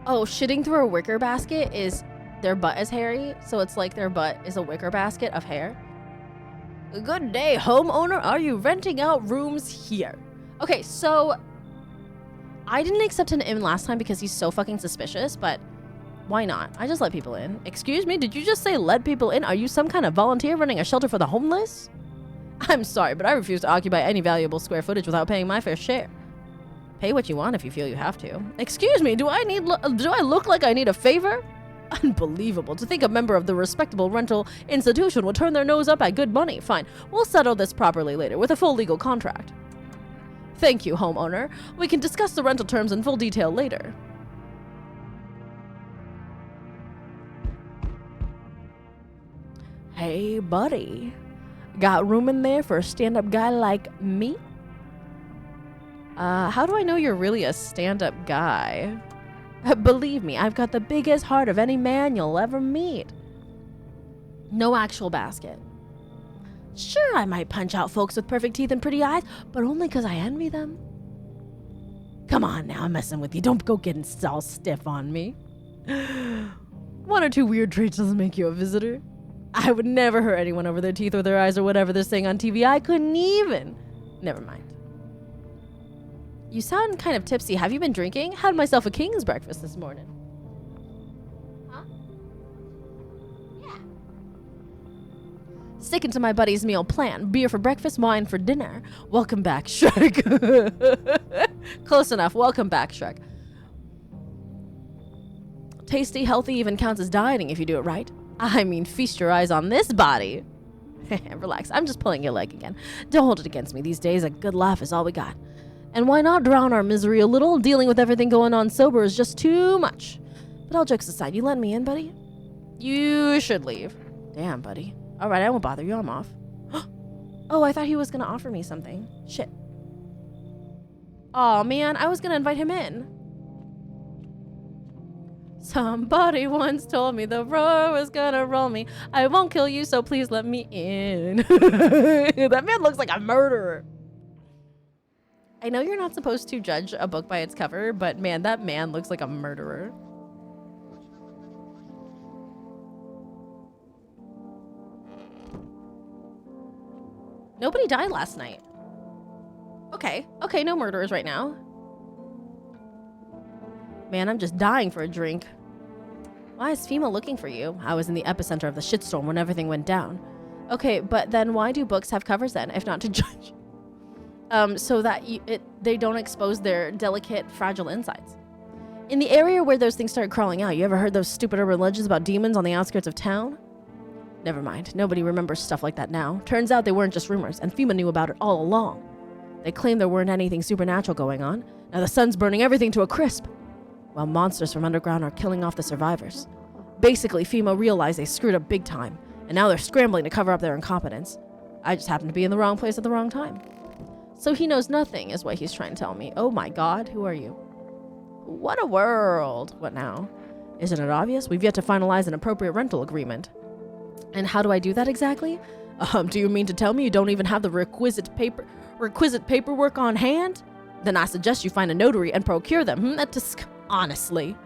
S1: Oh, shitting through a wicker basket is their butt is hairy, so it's like their butt is a wicker basket of hair. Good day, homeowner. Are you renting out rooms here? Okay, so I didn't accept him in last time because he's so fucking suspicious, but why not? I just let people in. Excuse me, did you just say let people in? Are you some kind of volunteer running a shelter for the homeless? I'm sorry, but I refuse to occupy any valuable square footage without paying my fair share. Pay what you want if you feel you have to. Excuse me, do I look like I need a favor? Unbelievable. To think a member of the respectable rental institution will turn their nose up at good money. Fine, we'll settle this properly later with a full legal contract. Thank you, homeowner. We can discuss the rental terms in full detail later. Hey, buddy. Got room in there for a stand-up guy like me? How do I know you're really a stand-up guy? Believe me, I've got the biggest heart of any man you'll ever meet. No actual basket. Sure, I might punch out folks with perfect teeth and pretty eyes, but only 'cause I envy them. Come on now, I'm messing with you. Don't go getting all stiff on me. 1 or 2 weird traits doesn't make you a visitor. I would never hurt anyone over their teeth or their eyes or whatever they're saying on TV. I couldn't even. Never mind. You sound kind of tipsy. Have you been drinking? Had myself a king's breakfast this morning. Huh? Yeah. Sticking to my buddy's meal plan. Beer for breakfast, wine for dinner. Welcome back, Shrek. Close enough. Welcome back, Shrek. Tasty, healthy even counts as dieting if you do it right. I mean, feast your eyes on this body. Relax. I'm just pulling your leg again. Don't hold it against me. These days, a good laugh is all we got. And why not drown our misery a little? Dealing with everything going on sober is just too much. But all jokes aside, you let me in, buddy? You should leave. Damn, buddy. All right, I won't bother you. I'm off. Oh, I thought he was going to offer me something. Shit. Oh man, I was going to invite him in. Somebody once told me the roar was going to roll me. I won't kill you, so please let me in. That man looks like a murderer. I know you're not supposed to judge a book by its cover, but man, that man looks like a murderer. Nobody died last night. Okay, no murderers right now. Man, I'm just dying for a drink. Why is FEMA looking for you? I was in the epicenter of the shitstorm when everything went down. Okay, but then why do books have covers then, if not to judge? So that they don't expose their delicate, fragile insides. In the area where those things started crawling out, you ever heard those stupid urban legends about demons on the outskirts of town? Never mind, nobody remembers stuff like that now. Turns out they weren't just rumors, and FEMA knew about it all along. They claimed there weren't anything supernatural going on. Now the sun's burning everything to a crisp, while monsters from underground are killing off the survivors. Basically, FEMA realized they screwed up big time, and now they're scrambling to cover up their incompetence. I just happened to be in the wrong place at the wrong time. So he knows nothing, is what he's trying to tell me. Oh my god, who are you? What a world. What now? Isn't it obvious? We've yet to finalize an appropriate rental agreement. And how do I do that exactly? Do you mean to tell me you don't even have the requisite paperwork on hand? Then I suggest you find a notary and procure them. Honestly.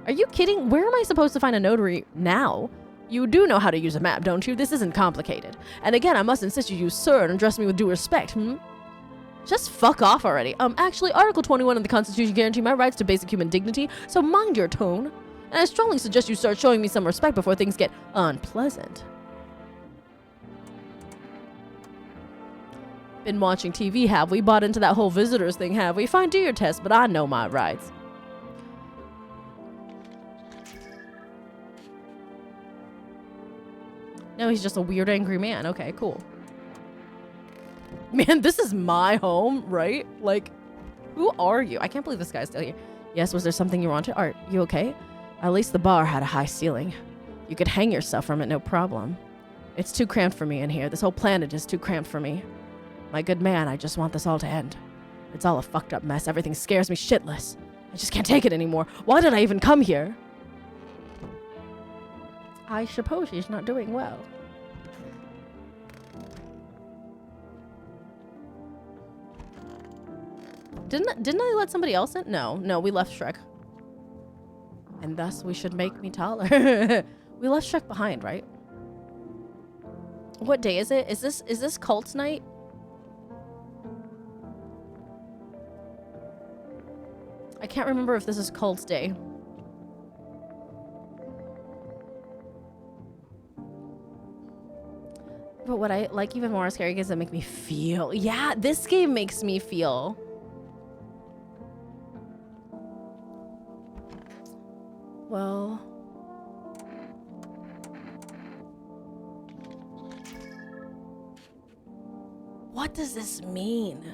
S1: Are you kidding? Where am I supposed to find a notary now? You do know how to use a map, don't you? This isn't complicated. And again, I must insist you use sir and address me with due respect, Just fuck off already. Actually, Article 21 of the Constitution guarantee my rights to basic human dignity, so mind your tone. And I strongly suggest you start showing me some respect before things get unpleasant. Been watching TV, have we? Bought into that whole visitors thing, have we? Fine, do your test, but I know my rights. No, he's just a weird, angry man. Okay, cool. Man, this is my home, right? Like, who are you? I can't believe this guy's still here. Yes, was there something you wanted? Art, you okay? At least the bar had a high ceiling. You could hang yourself from it, no problem. It's too cramped for me in here. This whole planet is too cramped for me. My good man, I just want this all to end. It's all a fucked up mess. Everything scares me shitless. I just can't take it anymore. Why did I even come here? I suppose he's not doing well. Didn't I let somebody else in? No, we left Shrek. And thus we should make me taller. We left Shrek behind, right? What day is it? Is this Cults night? I can't remember if this is Cults day. But what I like even more scary games that make me feel. Yeah, this game makes me feel. Well, what does this mean?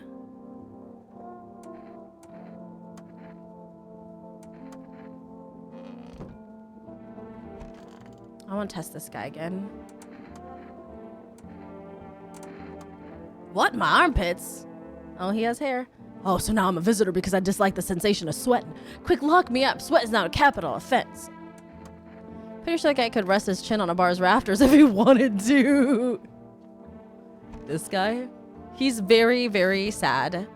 S1: I want to test this guy again. What? My armpits? Oh, he has hair. Oh, so now I'm a visitor because I dislike the sensation of sweating. Quick, lock me up. Sweat is now a capital offense. Pretty sure that guy could rest his chin on a bar's rafters if he wanted to. This guy? He's very, very sad.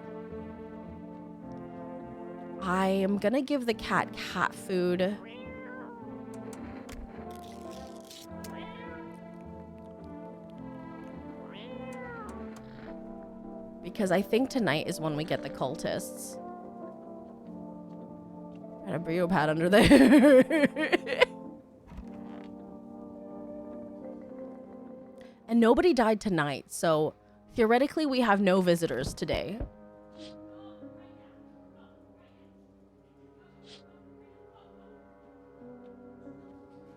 S1: I am gonna give the cat food. Because I think tonight is when we get the cultists. Got a brio pad under there. And nobody died tonight, so theoretically we have no visitors today.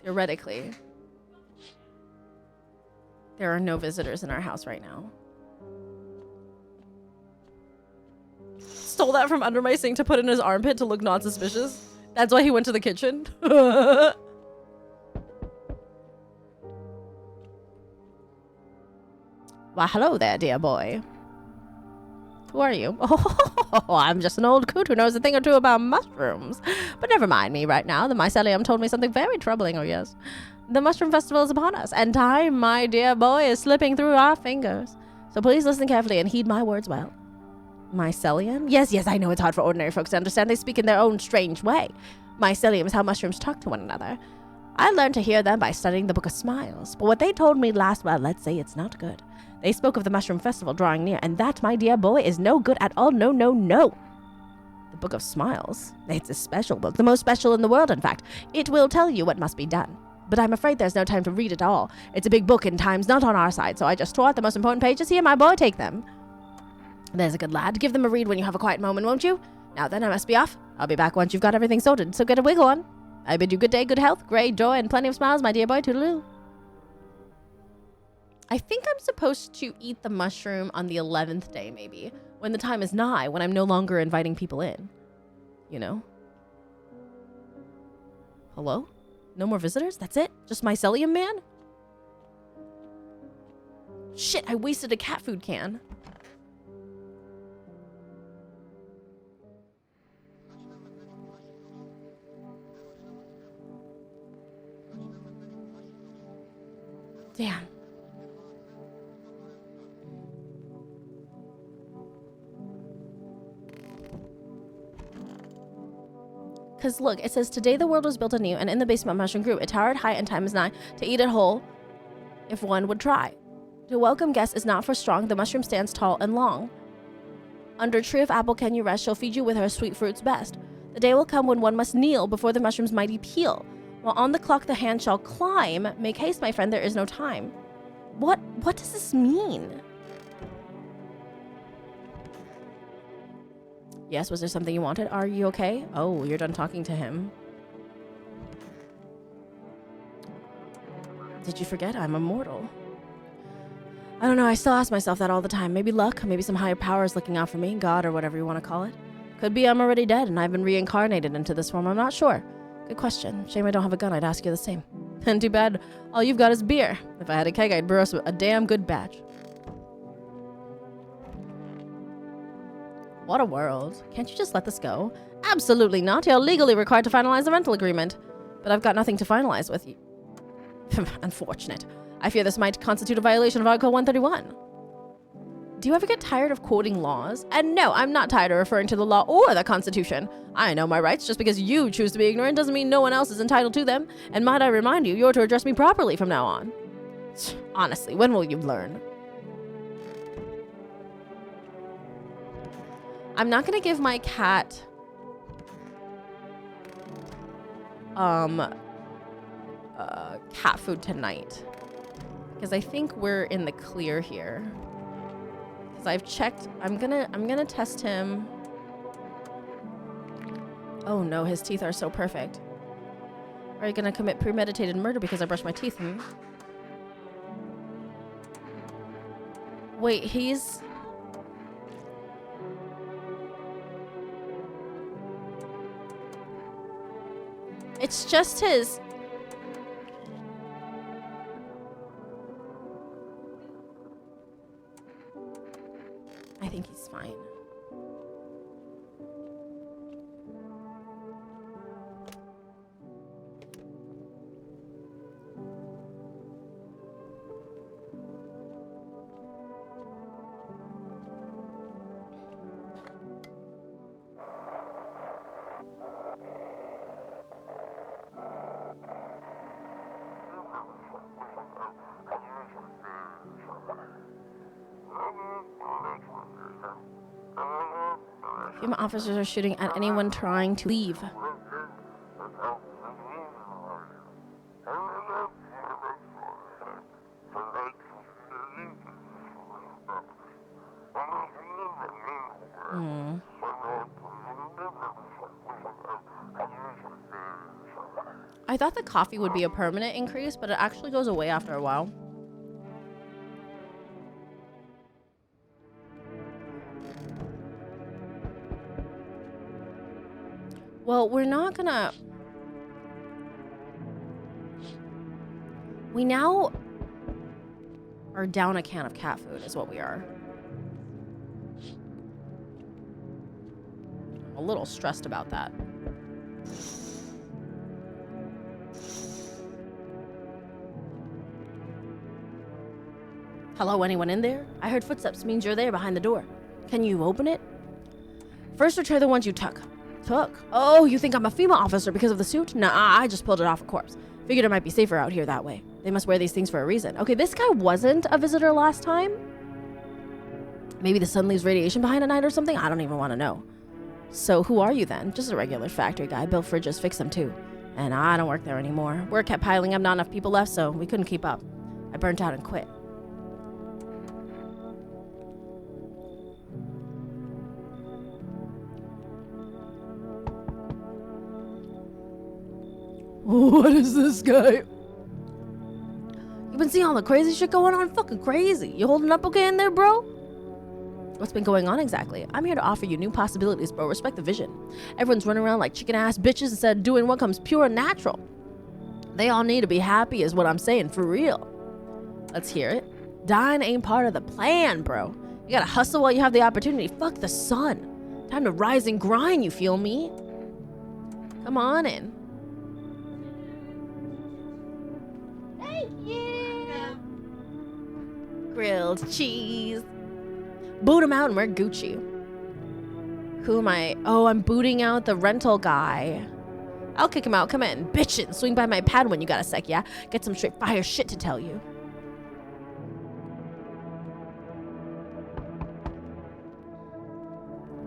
S1: Theoretically. There are no visitors in our house right now. Stole that from under my sink to put in his armpit to look not suspicious. That's why he went to the kitchen. Why, hello there, dear boy. Who are you? Oh, I'm just an old coot who knows a thing or two about mushrooms. But never mind me right now. The mycelium told me something very troubling, oh yes. The mushroom festival is upon us, and time, my dear boy, is slipping through our fingers. So please listen carefully and heed my words well. Mycelium? Yes, I know it's hard for ordinary folks to understand. They speak in their own strange way. Mycelium is how mushrooms talk to one another. I learned to hear them by studying the Book of Smiles, but what they told me last, well, let's say it's not good. They spoke of the Mushroom Festival drawing near, and that, my dear boy, is no good at all. No. The Book of Smiles? It's a special book, the most special in the world, in fact. It will tell you what must be done. But I'm afraid there's no time to read it all. It's a big book and time's not on our side, so I just tore out the most important pages here. My boy, take them. There's a good lad. Give them a read when you have a quiet moment, won't you? Now then, I must be off. I'll be back once you've got everything sorted, so get a wiggle on. I bid you good day, good health, great joy, and plenty of smiles, my dear boy. Toodaloo. I think I'm supposed to eat the mushroom on the 11th day, maybe, when the time is nigh, when I'm no longer inviting people in. You know? Hello? No more visitors? That's it? Just Mycelium Man? Shit, I wasted a cat food can. Damn. Because look, it says, today the world was built anew, and in the basement mushroom grew. It towered high, and time is nigh to eat it whole, if one would try. To welcome guests is not for strong. The mushroom stands tall and long. Under tree of apple can you rest. She'll feed you with her sweet fruits best. The day will come when one must kneel before the mushroom's mighty peel. While on the clock the hand shall climb. Make haste, my friend, there is no time. What does this mean? Yes, was there something you wanted? Are you okay? Oh, you're done talking to him. Did you forget I'm immortal? I don't know, I still ask myself that all the time. Maybe luck, maybe some higher power is looking out for me, God or whatever you want to call it. Could be I'm already dead and I've been reincarnated into this form, I'm not sure. Good question. Shame I don't have a gun, I'd ask you the same. And too bad all you've got is beer. If I had a keg, I'd brew us a damn good batch. What a world. Can't you just let this go? Absolutely not. You're legally required to finalize the rental agreement. But I've got nothing to finalize with you. Unfortunate. I fear this might constitute a violation of Article 131. Do you ever get tired of quoting laws? And no, I'm not tired of referring to the law or the Constitution. I know my rights. Just because you choose to be ignorant doesn't mean no one else is entitled to them. And might I remind you, you're to address me properly from now on. Honestly, when will you learn? I'm not gonna give my cat cat food tonight because I think we're in the clear here. Because I've checked. I'm gonna test him. Oh no, his teeth are so perfect. Are you gonna commit premeditated murder because I brushed my teeth? Wait, he's... It's just his... I think he's fine. FEMA officers are shooting at anyone trying to leave. I thought the coffee would be a permanent increase, but it actually goes away after a while. Well, we're not gonna... We now are down a can of cat food is what we are. I'm a little stressed about that. Hello, anyone in there? I heard footsteps, means you're there behind the door. Can you open it? First return the ones you took. Took? Oh, you think I'm a female officer because of the suit? Nah, I just pulled it off a corpse. Figured it might be safer out here that way. They must wear these things for a reason. Okay, this guy wasn't a visitor last time. Maybe the sun leaves radiation behind at night or something? I don't even want to know. So who are you then? Just a regular factory guy. Built fridges, fix them too. And I don't work there anymore. Work kept piling up, not enough people left, so we couldn't keep up. I burnt out and quit. What is this guy? You been seeing all the crazy shit going on? Fucking crazy. You holding up okay in there, bro? What's been going on exactly? I'm here to offer you new possibilities, bro. Respect the vision. Everyone's running around like chicken ass bitches instead of doing what comes pure and natural. They all need to be happy is what I'm saying, for real. Let's hear it. Dying ain't part of the plan, bro. You gotta hustle while you have the opportunity. Fuck the sun. Time to rise and grind, you feel me? Come on in. Thank you. Grilled cheese. Boot him out and wear Gucci. Who am I? Oh, I'm booting out the rental guy. I'll kick him out. Come in. Bitchin'. Swing by my pad when you got a sec, yeah? Get some straight fire shit to tell you.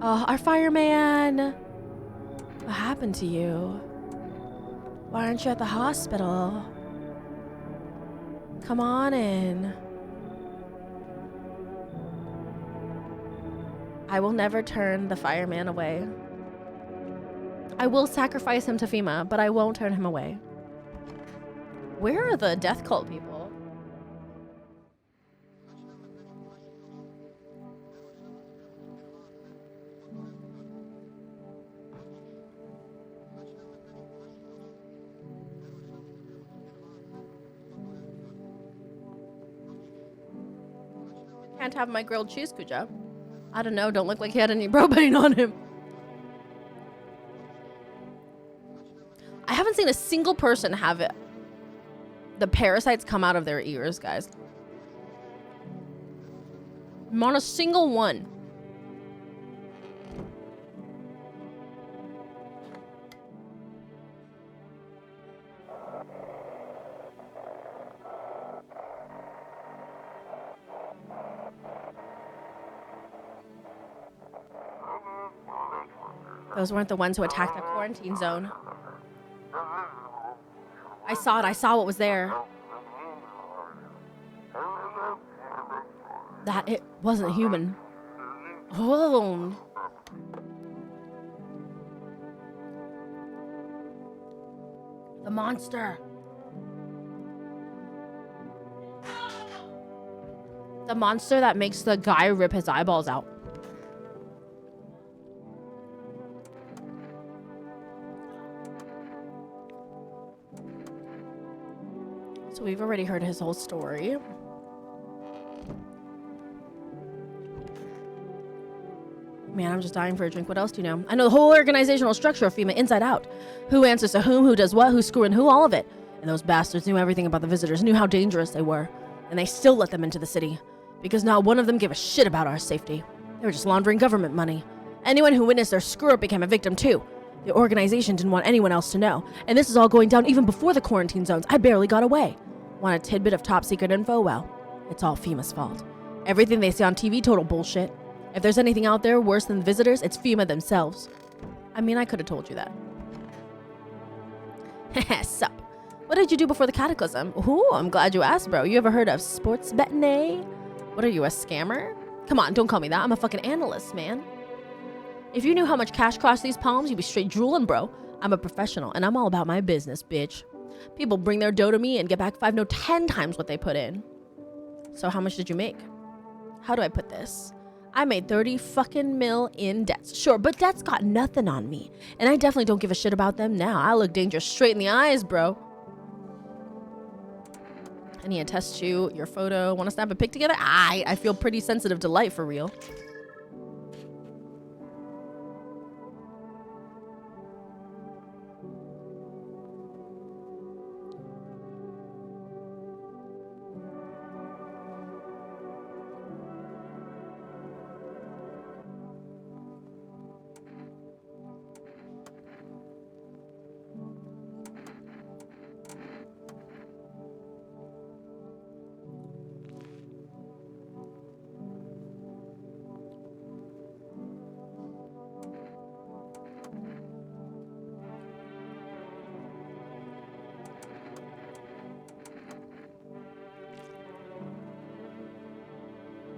S1: Oh, our fireman. What happened to you? Why aren't you at the hospital? Come on in. I will never turn the fireman away. I will sacrifice him to FEMA, but I won't turn him away. Where are the death cult people? Can't have my grilled cheese, Kuja. I don't know, don't look like he had any propane on him. I haven't seen a single person have it. The parasites come out of their ears, guys. Not a single one. Those weren't the ones who attacked the quarantine zone. I saw it. I saw what was there. That it wasn't human. Oh. The monster. The monster that makes the guy rip his eyeballs out. So we've already heard his whole story. Man, I'm just dying for a drink. What else do you know? I know the whole organizational structure of FEMA inside out. Who answers to whom, who does what, who's screwing who, all of it. And those bastards knew everything about the visitors, knew how dangerous they were. And they still let them into the city. Because not one of them gave a shit about our safety. They were just laundering government money. Anyone who witnessed their screw-up became a victim too. The organization didn't want anyone else to know. And this is all going down even before the quarantine zones. I barely got away. Want a tidbit of top secret info? Well, it's all FEMA's fault. Everything they see on TV, total bullshit. If there's anything out there worse than visitors, it's FEMA themselves. I mean, I could have told you that. Heh, sup. What did you do before the cataclysm? Ooh, I'm glad you asked, bro. You ever heard of sports betting, eh? What are you, a scammer? Come on, don't call me that. I'm a fucking analyst, man. If you knew how much cash cost these palms, you'd be straight drooling, bro. I'm a professional, and I'm all about my business, bitch. People bring their dough to me and get back 5, no 10 times what they put in. So how much did you make? How do I put this? I made 30 fucking mil in debts. Sure, but debts got nothing on me. And I definitely don't give a shit about them now. I look dangerous straight in the eyes, bro. I need to test you, your photo. Want to snap a pic together? I feel pretty sensitive to light for real.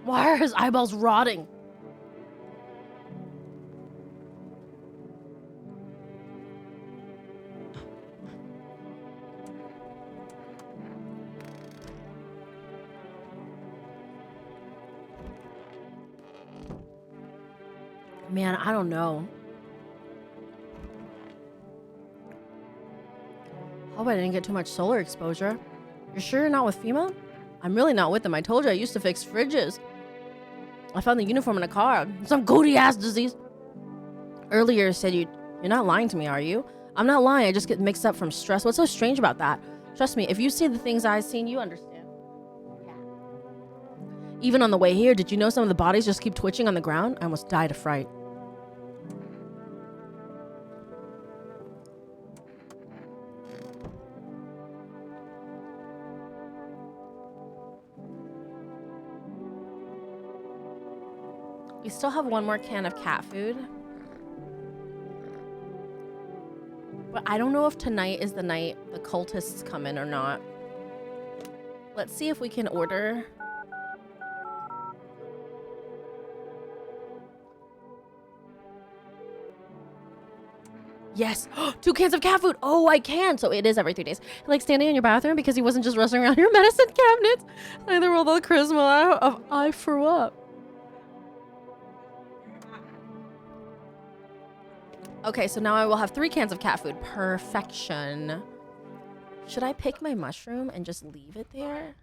S1: Why are his eyeballs rotting? Man, I don't know. Hope I didn't get too much solar exposure. You're sure you're not with FEMA? I'm really not with them. I told you I used to fix fridges. I found the uniform in a car. Some goody ass disease. Earlier said you're not lying to me, are you? I'm not lying. I just get mixed up from stress. What's so strange about that? Trust me, if you see the things I've seen, you understand. Yeah. Even on the way here, did you know some of the bodies just keep twitching on the ground? I almost died of fright. We still have one more can of cat food. But I don't know if tonight is the night the cultists come in or not. Let's see if we can order. Yes, 2 cans of cat food. Oh, I can. So it is every 3 days. Like standing in your bathroom because he wasn't just rustling around your medicine cabinets. Neither will the charisma of I threw up. Okay, so now I will have 3 cans of cat food. Perfection. Should I pick my mushroom and just leave it there?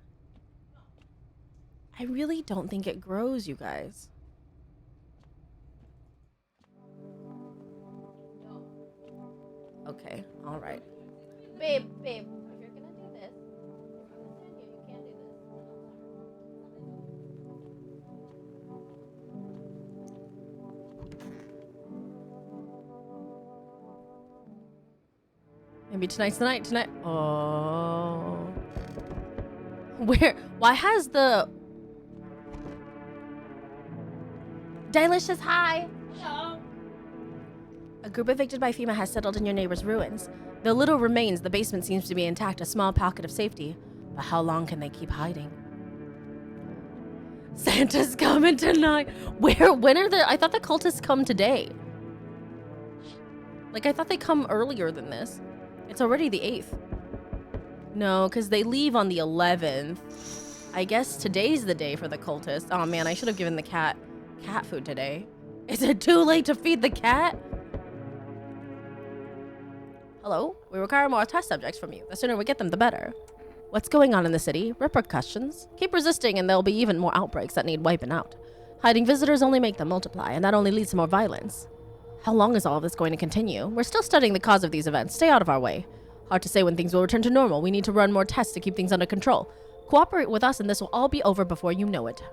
S1: I really don't think it grows, you guys. Okay, all right. Babe, if you're gonna do this, you can't do this. Maybe tonight's the night. Tonight. Oh. Why has the Delicious hi? Hello. A group evicted by FEMA has settled in your neighbor's ruins. Though little remains, the basement seems to be intact, a small pocket of safety. But how long can they keep hiding? Santa's coming tonight. When are I thought the cultists come today. Like, I thought they come earlier than this. It's already the 8th. No, because they leave on the 11th. I guess today's the day for the cultists. Oh man, I should have given the cat food today. Is it too late to feed the cat? Hello? We require more test subjects from you. The sooner we get them, the better. What's going on in the city? Repercussions? Keep resisting and there'll be even more outbreaks that need wiping out. Hiding visitors only make them multiply, and that only leads to more violence. How long is all of this going to continue? We're still studying the cause of these events. Stay out of our way. Hard to say when things will return to normal. We need to run more tests to keep things under control. Cooperate with us and this will all be over before you know it.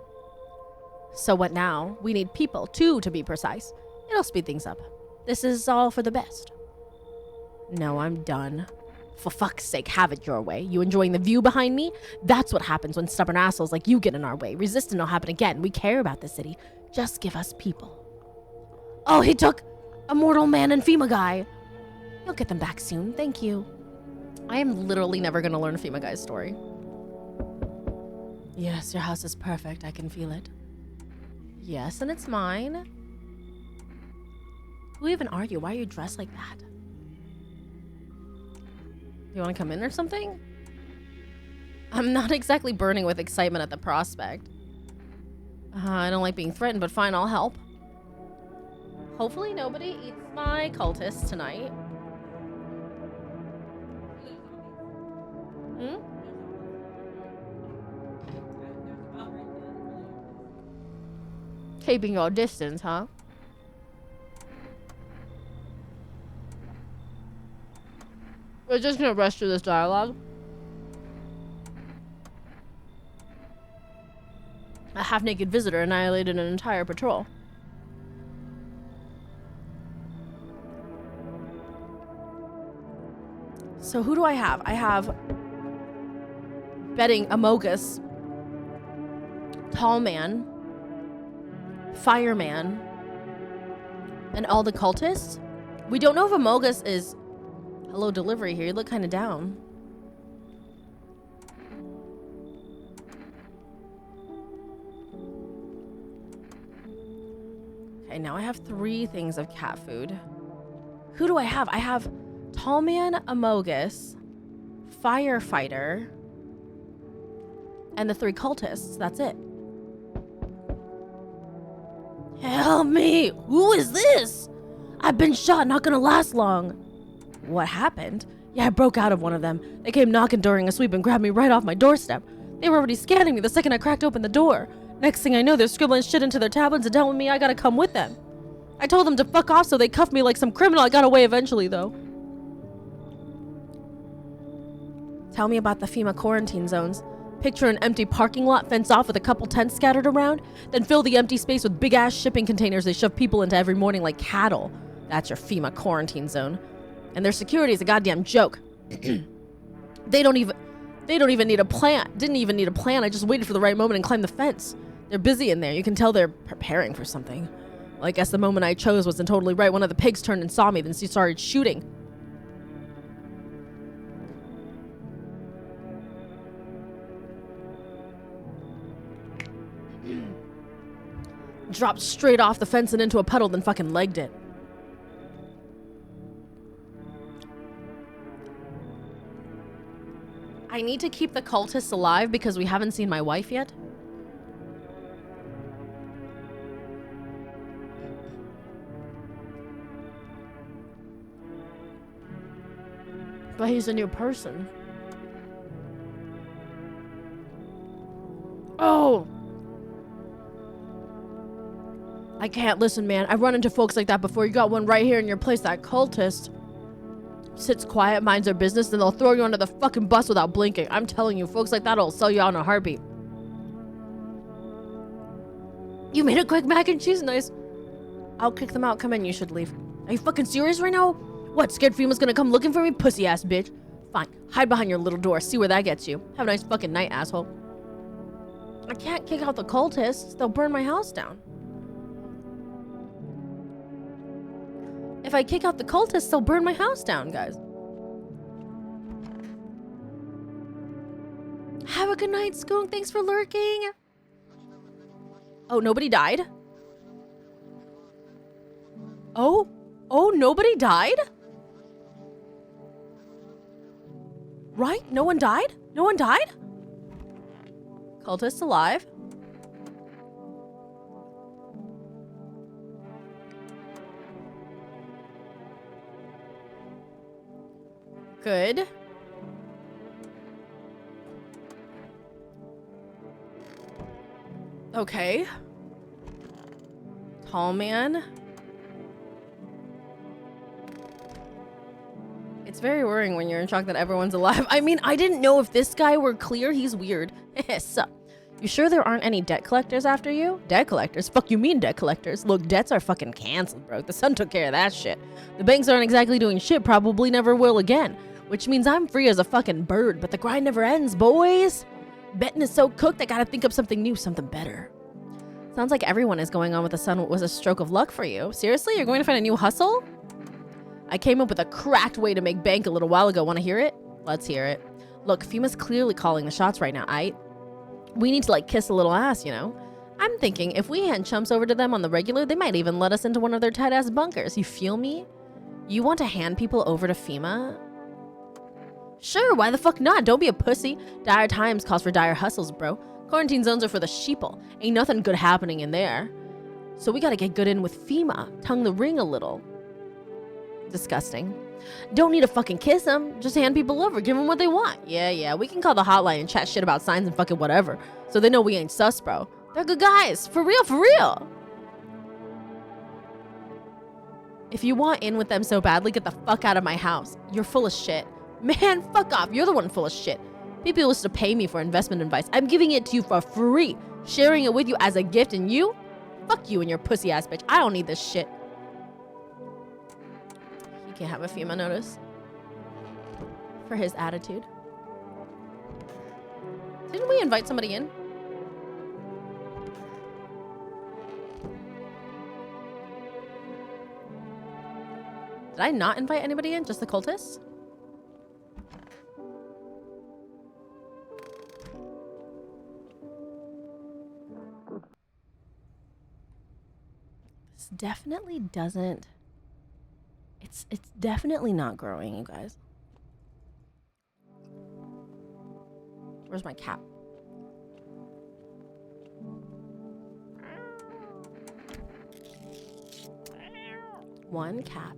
S1: So what now? We need people, 2 to be precise. It'll speed things up. This is all for the best. No, I'm done. For fuck's sake, have it your way. You enjoying the view behind me? That's what happens when stubborn assholes like you get in our way. Resistance will happen again. We care about the city. Just give us people. Oh, he took a mortal man and FEMA guy. You'll get them back soon. Thank you. I am literally never going to learn a FEMA guy's story. Yes, your house is perfect. I can feel it. Yes, and it's mine. Who even are you? Why are you dressed like that? Do you want to come in or something? I'm not exactly burning with excitement at the prospect. I don't like being threatened, but fine, I'll help. Hopefully nobody eats my cultists tonight. Keeping your distance, huh? We're just gonna rush through this dialogue. A half-naked visitor annihilated an entire patrol. So who do I have? I have betting Amogus, Tall Man, Fireman, and all the cultists. We don't know if Amogus is... Hello, delivery here. You look kind of down. Okay, now I have 3 things of cat food. Who do I have? I have Tallman, Amogus, Firefighter, and the 3 cultists. That's it. Help me! Who is this? I've been shot, not gonna last long. What happened? Yeah, I broke out of one of them. They came knocking during a sweep and grabbed me right off my doorstep. They were already scanning me the second I cracked open the door. Next thing I know, they're scribbling shit into their tablets and telling me I gotta come with them. I told them to fuck off, so they cuffed me like some criminal. I got away eventually, though. Tell me about the FEMA quarantine zones. Picture an empty parking lot fenced off with a couple tents scattered around, then fill the empty space with big-ass shipping containers they shove people into every morning like cattle. That's your FEMA quarantine zone. And their security is a goddamn joke. They don't even need a plan. Didn't even need a plan. I just waited for the right moment and climbed the fence. They're busy in there. You can tell they're preparing for something. Well, I guess the moment I chose wasn't totally right. One of the pigs turned and saw me, then she started shooting. Dropped straight off the fence and into a puddle, then fucking legged it. I need to keep the cultists alive because we haven't seen my wife yet. But he's a new person. Oh! I can't listen, man. I've run into folks like that before. You got one right here in your place, that cultist. Sits quiet, minds their business, then they'll throw you under the fucking bus without blinking. I'm telling you, folks like that'll sell you out in a heartbeat. You made a quick mac and cheese, nice. I'll kick them out. Come in, you should leave. Are you fucking serious right now? What, scared FEMA's gonna come looking for me? Pussy ass bitch. Fine, hide behind your little door. See where that gets you. Have a nice fucking night, asshole. I can't kick out the cultists. They'll burn my house down. If I kick out the cultists, they'll burn my house down, guys. Have a good night, Skunk. Thanks for lurking. Oh, nobody died? Oh, nobody died? Right? No one died? No one died? Cultists alive. Good. Okay. Tall man. It's very worrying when you're in shock that everyone's alive. I mean, I didn't know if this guy were clear. He's weird. Sup? You sure there aren't any debt collectors after you? Debt collectors? Fuck you mean debt collectors? Look, debts are fucking canceled, bro. The sun took care of that shit. The banks aren't exactly doing shit, probably never will again. Which means I'm free as a fucking bird, but the grind never ends, boys. Betting is so cooked, I gotta think up something new, something better. Sounds like everyone is going on with the sun was a stroke of luck for you. Seriously? You're going to find a new hustle? I came up with a cracked way to make bank a little while ago. Want to hear it? Let's hear it. Look, FEMA's clearly calling the shots right now, we need to, like, kiss a little ass, you know? I'm thinking if we hand chumps over to them on the regular, they might even let us into one of their tight-ass bunkers. You feel me? You want to hand people over to FEMA? Sure, why the fuck not? Don't be a pussy. Dire times calls for dire hustles, bro. Quarantine zones are for the sheeple. Ain't nothing good happening in there. So we gotta get good in with FEMA. Tongue the ring a little. Disgusting. Don't need to fucking kiss them. Just hand people over. Give them what they want. Yeah. We can call the hotline and chat shit about signs and fucking whatever. So they know we ain't sus, bro. They're good guys. For real. If you want in with them so badly, get the fuck out of my house. You're full of shit. Man, fuck off. You're the one full of shit. People used to pay me for investment advice. I'm giving it to you for free. Sharing it with you as a gift, and you? Fuck you and your pussy ass bitch. I don't need this shit. He can't have a FEMA notice. For his attitude. Didn't we invite somebody in? Did I not invite anybody in? Just the cultists? This definitely doesn't. It's definitely not growing, you guys. Where's my cat? One cat.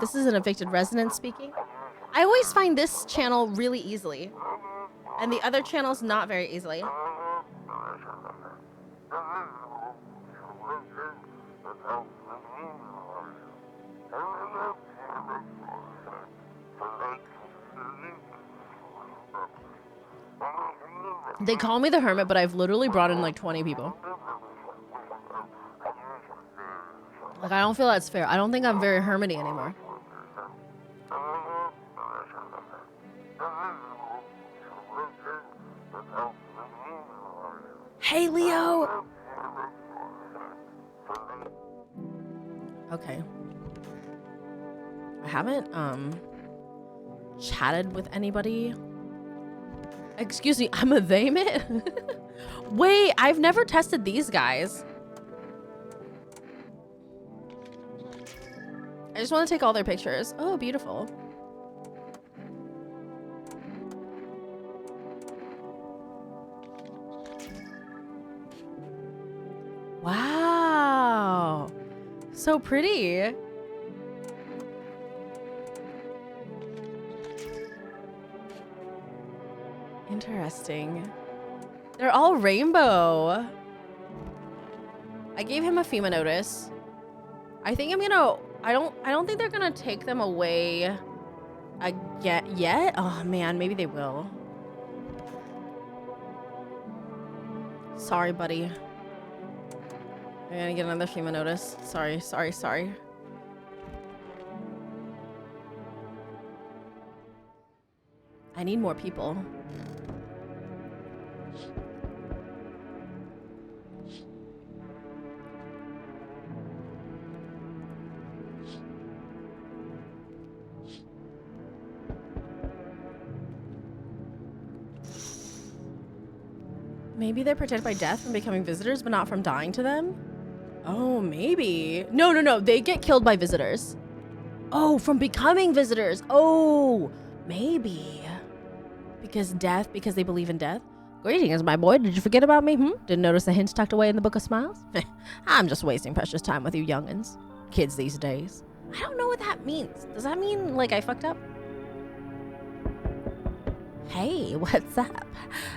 S1: This is an evicted resident speaking. I always find this channel really easily, and the other channels not very easily. They call me the hermit, but I've literally brought in like 20 people. Like, I don't feel that's fair. I don't think I'm very hermity anymore. Hey, Leo! Okay. I haven't, chatted with anybody. Excuse me, I'm a they-mit? Wait, I've never tested these guys. I just want to take all their pictures. Oh, beautiful. Wow. So pretty. Interesting. They're all rainbow. I gave him a FEMA notice. I think I'm gonna... I don't think they're gonna take them away again yet. Oh man, maybe they will. Sorry, buddy. I'm gonna get another FEMA notice. Sorry. I need more people. Maybe they're protected by death from becoming visitors, but not from dying to them? Oh, maybe. No. They get killed by visitors. Oh, from becoming visitors. Oh, maybe. Because they believe in death. Greetings, my boy. Did you forget about me? Didn't notice the hints tucked away in the Book of Smiles? I'm just wasting precious time with you youngins. Kids these days. I don't know what that means. Does that mean, like, I fucked up? Hey, what's up?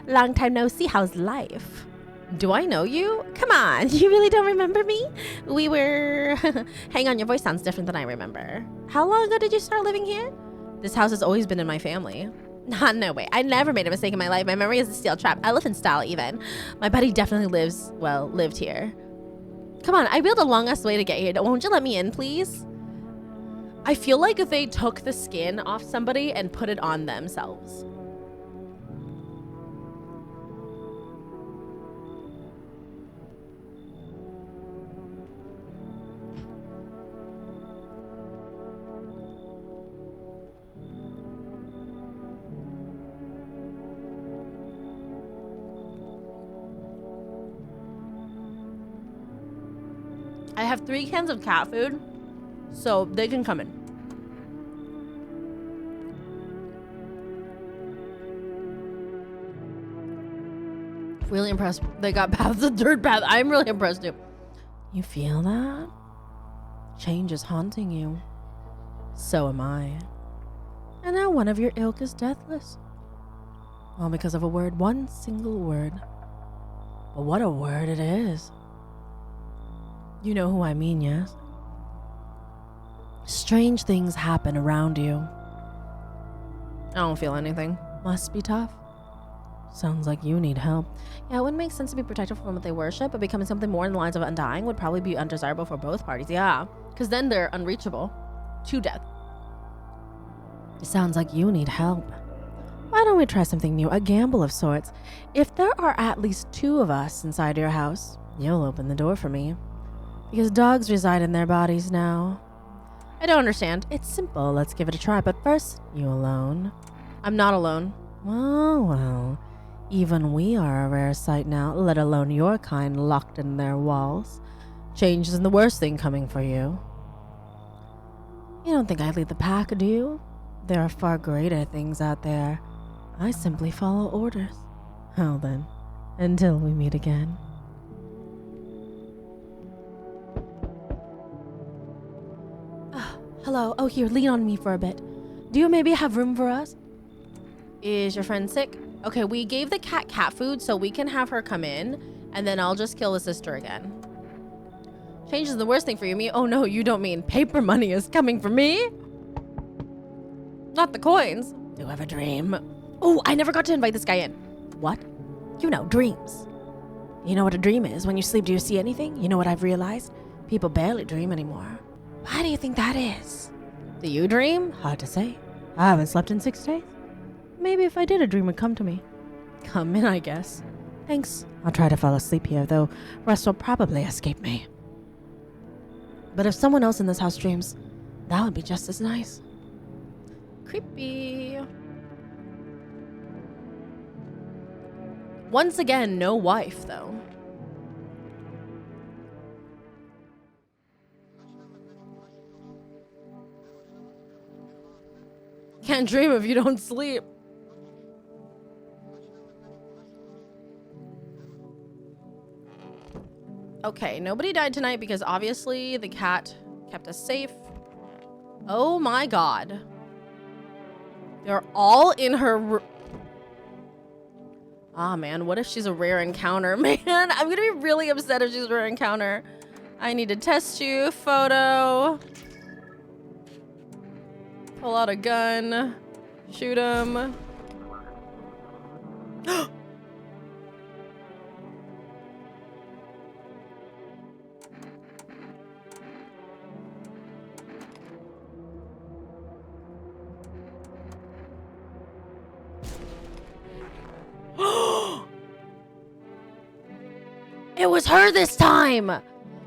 S1: Long time no see. How's life? Do I know you? Come on, you really don't remember me? We were... Hang on, your voice sounds different than I remember. How long ago did you start living here? This house has always been in my family. No way. I never made a mistake in my life. My memory is a steel trap. Elephant style, even. My buddy definitely lived here. Come on, I wheeled a long-ass way to get here. Won't you let me in, please? I feel like if they took the skin off somebody and put it on themselves. I have 3 cans of cat food, so they can come in. Really impressed. They got past the third path. I'm really impressed too. You feel that? Change is haunting you. So am I. And now one of your ilk is deathless. All because of a word, one single word. But what a word it is. You know who I mean, yes? Strange things happen around you. I don't feel anything. Must be tough. Sounds like you need help. Yeah, it wouldn't make sense to be protected from what they worship, but becoming something more in the lines of undying would probably be undesirable for both parties. Yeah, because then they're unreachable to death. It sounds like you need help. Why don't we try something new? A gamble of sorts. If there are at least 2 of us inside your house, you'll open the door for me. Because dogs reside in their bodies now. I don't understand. It's simple. Let's give it a try. But first, you alone? I'm not alone. Well. Even we are a rare sight now, let alone your kind locked in their walls. Change isn't the worst thing coming for you. You don't think I lead the pack, do you? There are far greater things out there. I simply follow orders. Well then, until we meet again. Hello. Oh, here, lean on me for a bit. Do you maybe have room for us? Is your friend sick? Okay, we gave the cat food, so we can have her come in, and then I'll just kill the sister again. Change is the worst thing for you, me. Oh no, you don't mean paper money is coming for me? Not the coins. Do have a dream. Oh, I never got to invite this guy in. What? You know, dreams. You know what a dream is? When you sleep, do you see anything? You know what I've realized? People barely dream anymore. Why do you think that is? Do you dream? Hard to say. I haven't slept in 6 days. Maybe if I did, a dream would come to me. Come in, I guess. Thanks. I'll try to fall asleep here, though rest will probably escape me. But if someone else in this house dreams, that would be just as nice. Creepy. Once again, no wife, though. Can't dream if you don't sleep. Okay, nobody died tonight because obviously the cat kept us safe. Oh my god. They're all in her... Ah, man, what if she's a rare encounter? Man, I'm gonna be really upset if she's a rare encounter. I need to test you. Photo. Pull out a gun. Shoot him. It was her this time!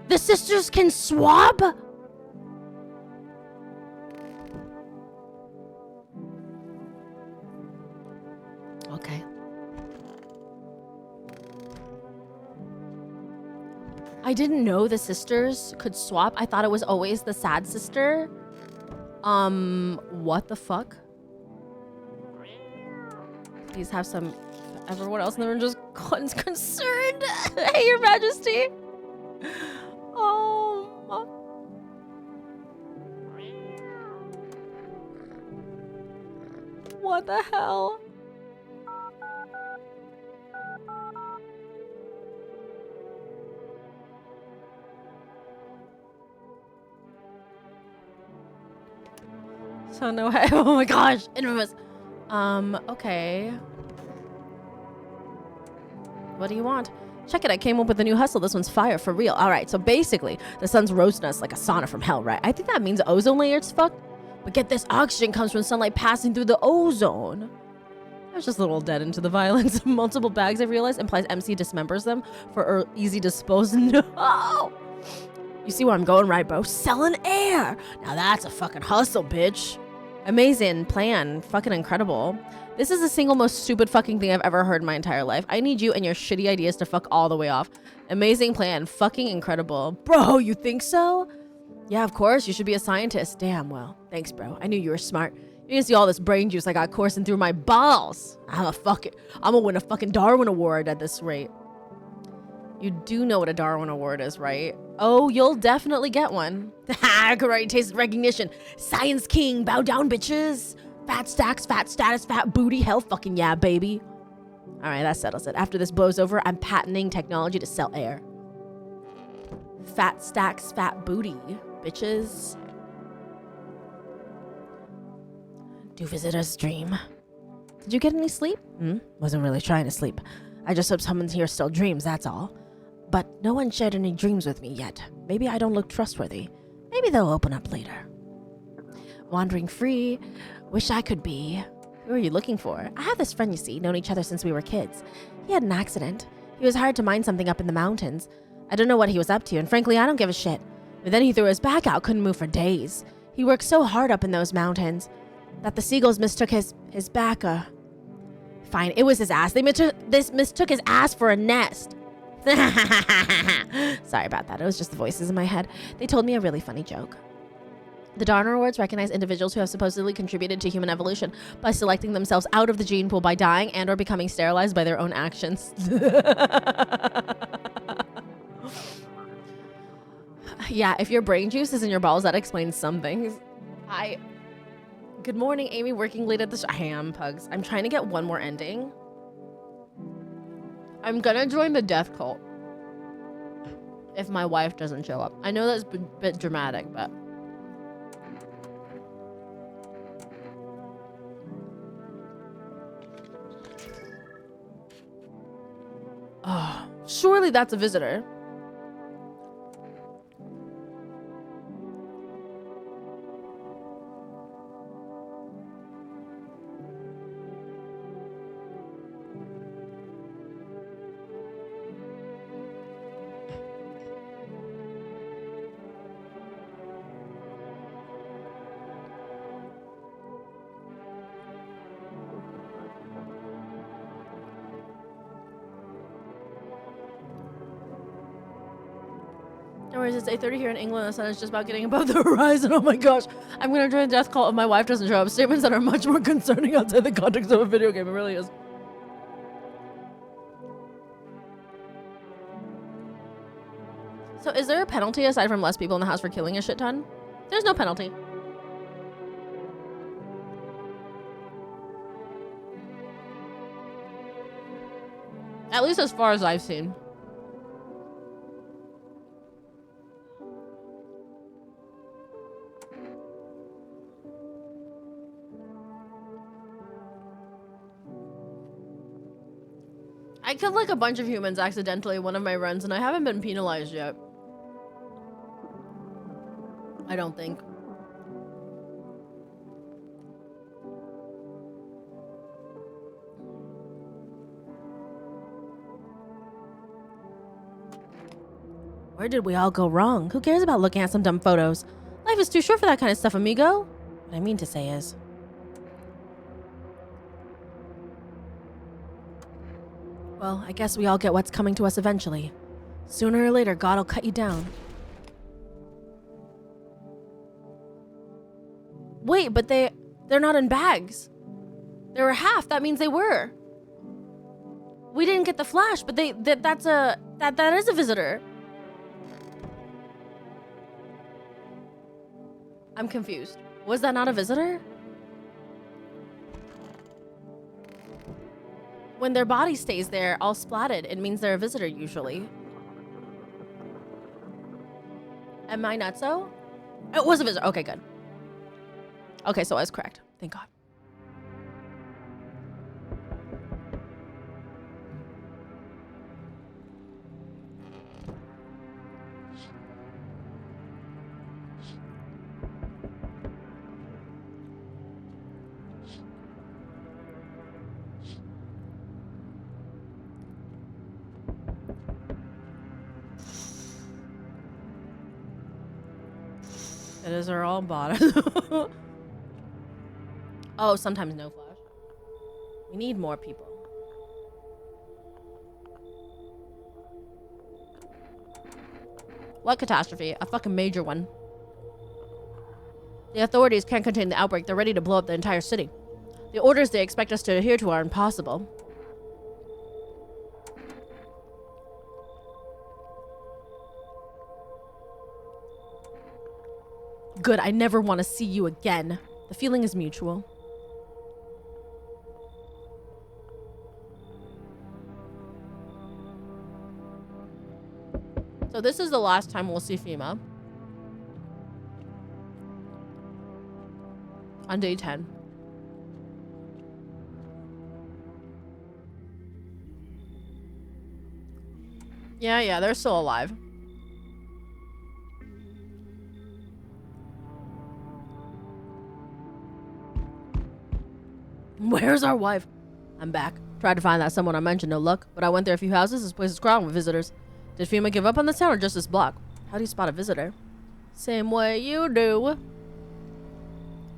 S1: The sisters can swab? Okay. I didn't know the sisters could swap. I thought it was always the sad sister. What the fuck? Please have some... Everyone else in the room just concerned. Hey, Your Majesty. What the hell? So no way. Oh my gosh, infamous. Okay. What do you want? Check it, I came up with a new hustle. This one's fire for real. All right, so basically, the sun's roasting us like a sauna from hell, right? I think that means the ozone layer's fucked. But get this, oxygen comes from sunlight passing through the ozone. I was just a little dead into the violence. Multiple bags, I realized, implies MC dismembers them for easy disposal. No! You see where I'm going, right, bro? Selling air! Now that's a fucking hustle, bitch. Amazing plan. Fucking incredible. This is the single most stupid fucking thing I've ever heard in my entire life. I need you and your shitty ideas to fuck all the way off. Amazing plan. Fucking incredible. Bro, you think so? Yeah, of course. You should be a scientist. Damn, well. Thanks, bro. I knew you were smart. You can see all this brain juice I got coursing through my balls. I'm gonna win a fucking Darwin Award at this rate. You do know what a Darwin Award is, right? Oh, you'll definitely get one. Ha! Karate taste recognition. Science king. Bow down, bitches. Fat stacks, fat status, fat booty. Hell fucking yeah, baby. All right, that settles it. After this blows over, I'm patenting technology to sell air. Fat stacks, fat booty, bitches. Do visitors dream? Did you get any sleep? Wasn't really trying to sleep. I just hope someone here still dreams, that's all. But no one shared any dreams with me yet. Maybe I don't look trustworthy. Maybe they'll open up later. Wandering free. Wish I could be. Who are you looking for? I have this friend, you see, known each other since we were kids. He had an accident. He was hired to mine something up in the mountains. I don't know what he was up to, and frankly, I don't give a shit. But then he threw his back out, couldn't move for days. He worked so hard up in those mountains that the seagulls mistook his back. Fine, it was his ass. They mistook his ass for a nest. Sorry about that. It was just the voices in my head. They told me a really funny joke. The Darwin Awards recognize individuals who have supposedly contributed to human evolution by selecting themselves out of the gene pool by dying and or becoming sterilized by their own actions. Yeah, if your brain juice is in your balls, that explains some things. Good morning, Amy, working late at the I am, Pugs. I'm trying to get one more ending. I'm gonna join the death cult if my wife doesn't show up. I know that's a bit dramatic, but... Oh, surely that's a visitor. No worries, it's 8:30 here in England. The sun is just about getting above the horizon. Oh my gosh. I'm going to join the death cult if my wife doesn't show up. Statements that are much more concerning outside the context of a video game. It really is. So is there a penalty aside from less people in the house for killing a shit ton? There's no penalty. At least as far as I've seen. I killed like a bunch of humans accidentally one of my runs and I haven't been penalized yet. I don't think. Where did we all go wrong? Who cares about looking at some dumb photos? Life is too short for that kind of stuff, amigo. What I mean to say is... Well, I guess we all get what's coming to us eventually. Sooner or later, God will cut you down. Wait, but they're not in bags. They were half. That means they were. We didn't get the flash, but that is a visitor. I'm confused. Was that not a visitor? When their body stays there, all splatted, it means they're a visitor usually. Am I nutso? It was a visitor. Okay, good. Okay, so I was correct. Thank God. It is are all bought. Oh, sometimes no flash. We need more people. What catastrophe? A fucking major one. The authorities can't contain the outbreak. They're ready to blow up the entire city. The orders they expect us to adhere to are impossible. Good, I never want to see you again. The feeling is mutual. So this is the last time we'll see Fima. On day 10. Yeah, they're still alive. Where's our wife? I'm back. Tried to find that someone I mentioned, no luck. But I went there a few houses. This place is crowded with visitors. Did FEMA give up on this town or just this block? How do you spot a visitor? Same way you do.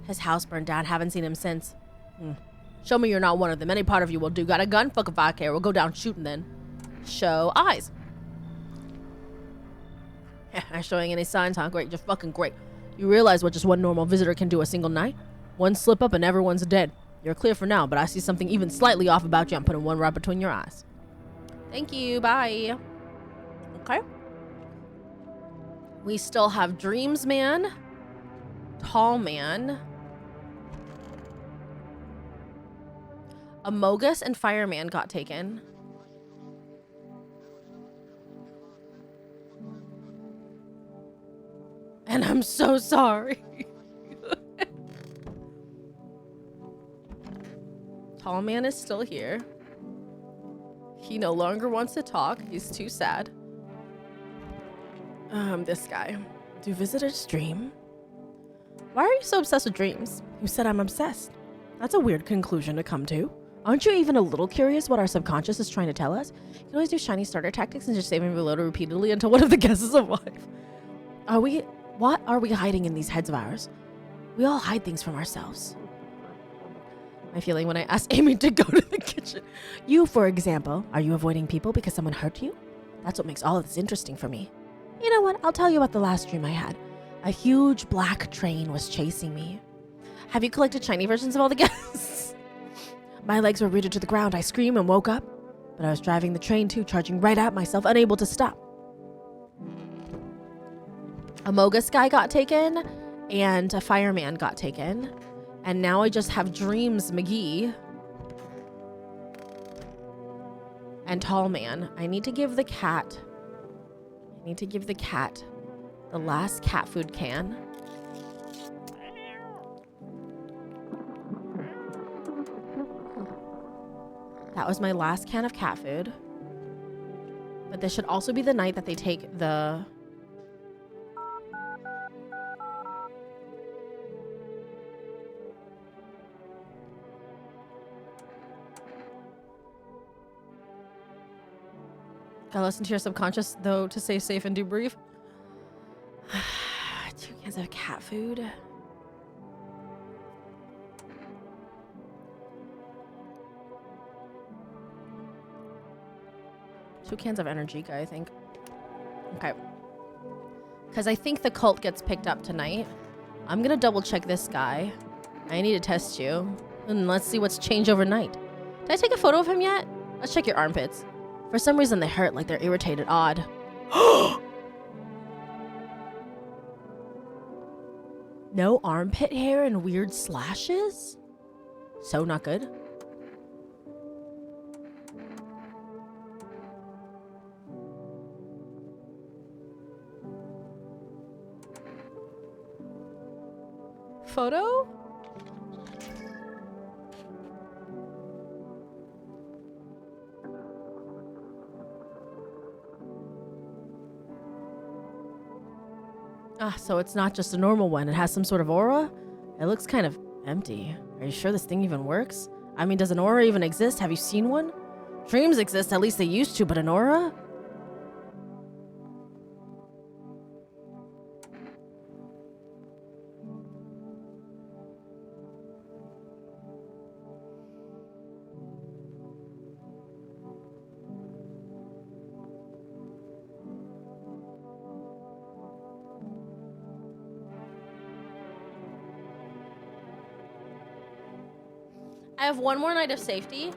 S1: His house burned down. Haven't seen him since. Show me you're not one of them. Any part of you will do. Got a gun? Fuck if I care. We'll go down shooting then. Show eyes. Not showing any signs, huh? Great. Just fucking great. You realize what just one normal visitor can do a single night? One slip up and everyone's dead. You're clear for now, but I see something even slightly off about you. I'm putting one right between your eyes. Thank you. Bye. Okay. We still have Dreams Man, Tall Man, Amogus, and Fireman got taken. And I'm so sorry. Tall Man is still here. He no longer wants to talk. He's too sad. This guy. Do visitors dream? Why are you so obsessed with dreams? Who said I'm obsessed? That's a weird conclusion to come to. Aren't you even a little curious what our subconscious is trying to tell us? You can always do shiny starter tactics and just save and reload repeatedly until one of the guesses of life. What are we hiding in these heads of ours? We all hide things from ourselves. My feeling when I asked Amy to go to the kitchen. You, for example, are you avoiding people because someone hurt you? That's what makes all of this interesting for me. You know what? I'll tell you about the last dream I had. A huge black train was chasing me. Have you collected shiny versions of all the guests? My legs were rooted to the ground. I screamed and woke up. But I was driving the train too, charging right at myself, unable to stop. A Mogus guy got taken, and a Fireman got taken. And now I just have Dreams McGee. And Tall Man. I need to give the cat the last cat food can. That was my last can of cat food. But this should also be the night that they take the... Gotta listen to your subconscious, though, to stay safe and debrief. 2 cans of cat food. Two cans of energy, I think. Okay. Because I think the cult gets picked up tonight. I'm gonna double check this guy. I need to test you. And let's see what's changed overnight. Did I take a photo of him yet? Let's check your armpits. For some reason, they hurt like they're irritated. Odd. No armpit hair and weird slashes? So not good. Photo? So it's not just a normal one. It has some sort of aura? It looks kind of empty. Are you sure this thing even works? I mean, does an aura even exist? Have you seen one? Dreams exist, at least they used to, but an aura? I have one more night of safety.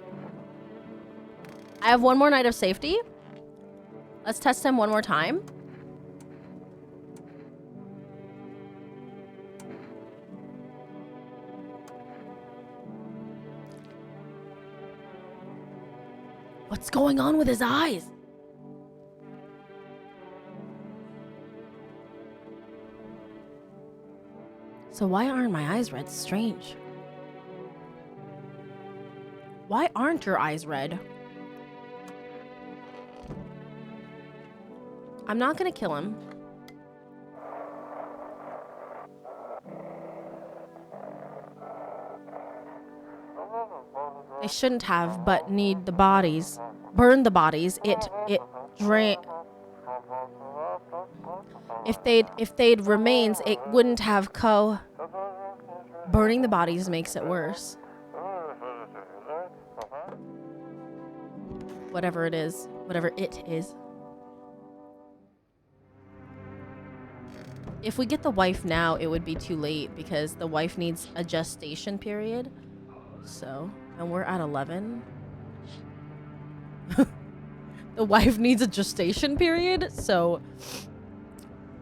S1: Let's test him one more time. What's going on with his eyes? So why aren't my eyes red? Strange. Why aren't your eyes red? I'm not gonna kill him. They shouldn't have, but need the bodies. Burn the bodies. It drain. If they'd remains, it wouldn't have burning the bodies makes it worse. Whatever it is. Whatever it is. If we get the wife now, it would be too late because the wife needs a gestation period. So, and we're at 11. The wife needs a gestation period, so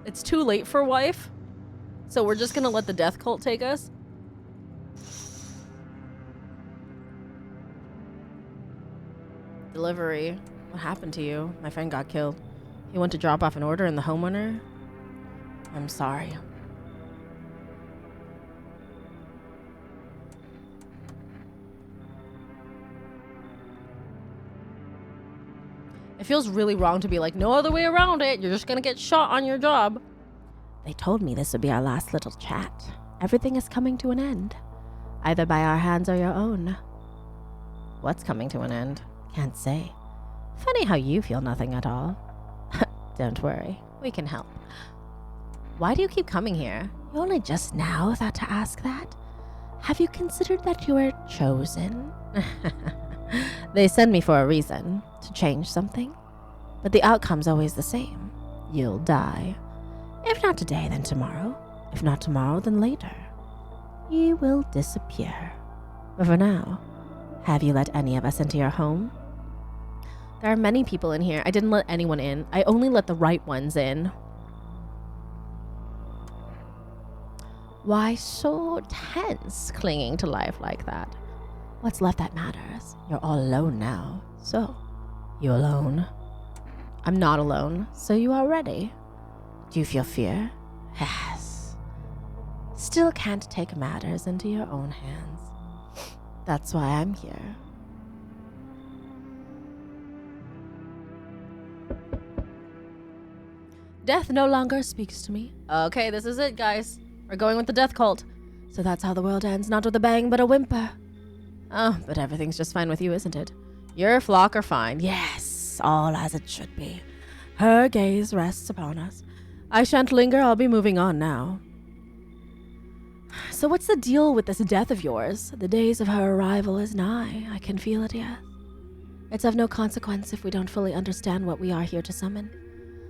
S1: it's too late for wife. So we're just gonna let the death cult take us. Delivery. What happened to you? My friend got killed. He went to drop off an order and the homeowner. I'm sorry. It feels really wrong to be like, no other way around it. You're just gonna get shot on your job. They told me this would be our last little chat. Everything is coming to an end. Either by our hands or your own. What's coming to an end? Can't say. Funny how you feel nothing at all. Don't worry. We can help. Why do you keep coming here? You only just now thought to ask that? Have you considered that you were chosen? They send me for a reason, to change something. But the outcome's always the same. You'll die. If not today, then tomorrow. If not tomorrow, then later. You will disappear. But for now, have you let any of us into your home? There are many people in here. I didn't let anyone in. I only let the right ones in. Why so tense, clinging to life like that? What's left that matters? You're all alone now. So, you alone? I'm not alone, so you are ready. Do you feel fear? Yes. Still can't take matters into your own hands. That's why I'm here. Death no longer speaks to me. Okay, this is it, guys. We're going with the death cult. So that's how the world ends, not with a bang, but a whimper. Oh, but everything's just fine with you, isn't it? Your flock are fine. Yes, all as it should be. Her gaze rests upon us. I shan't linger, I'll be moving on now. So what's the deal with this death of yours? The days of her arrival is nigh. I can feel it, yes. It's of no consequence if we don't fully understand what we are here to summon.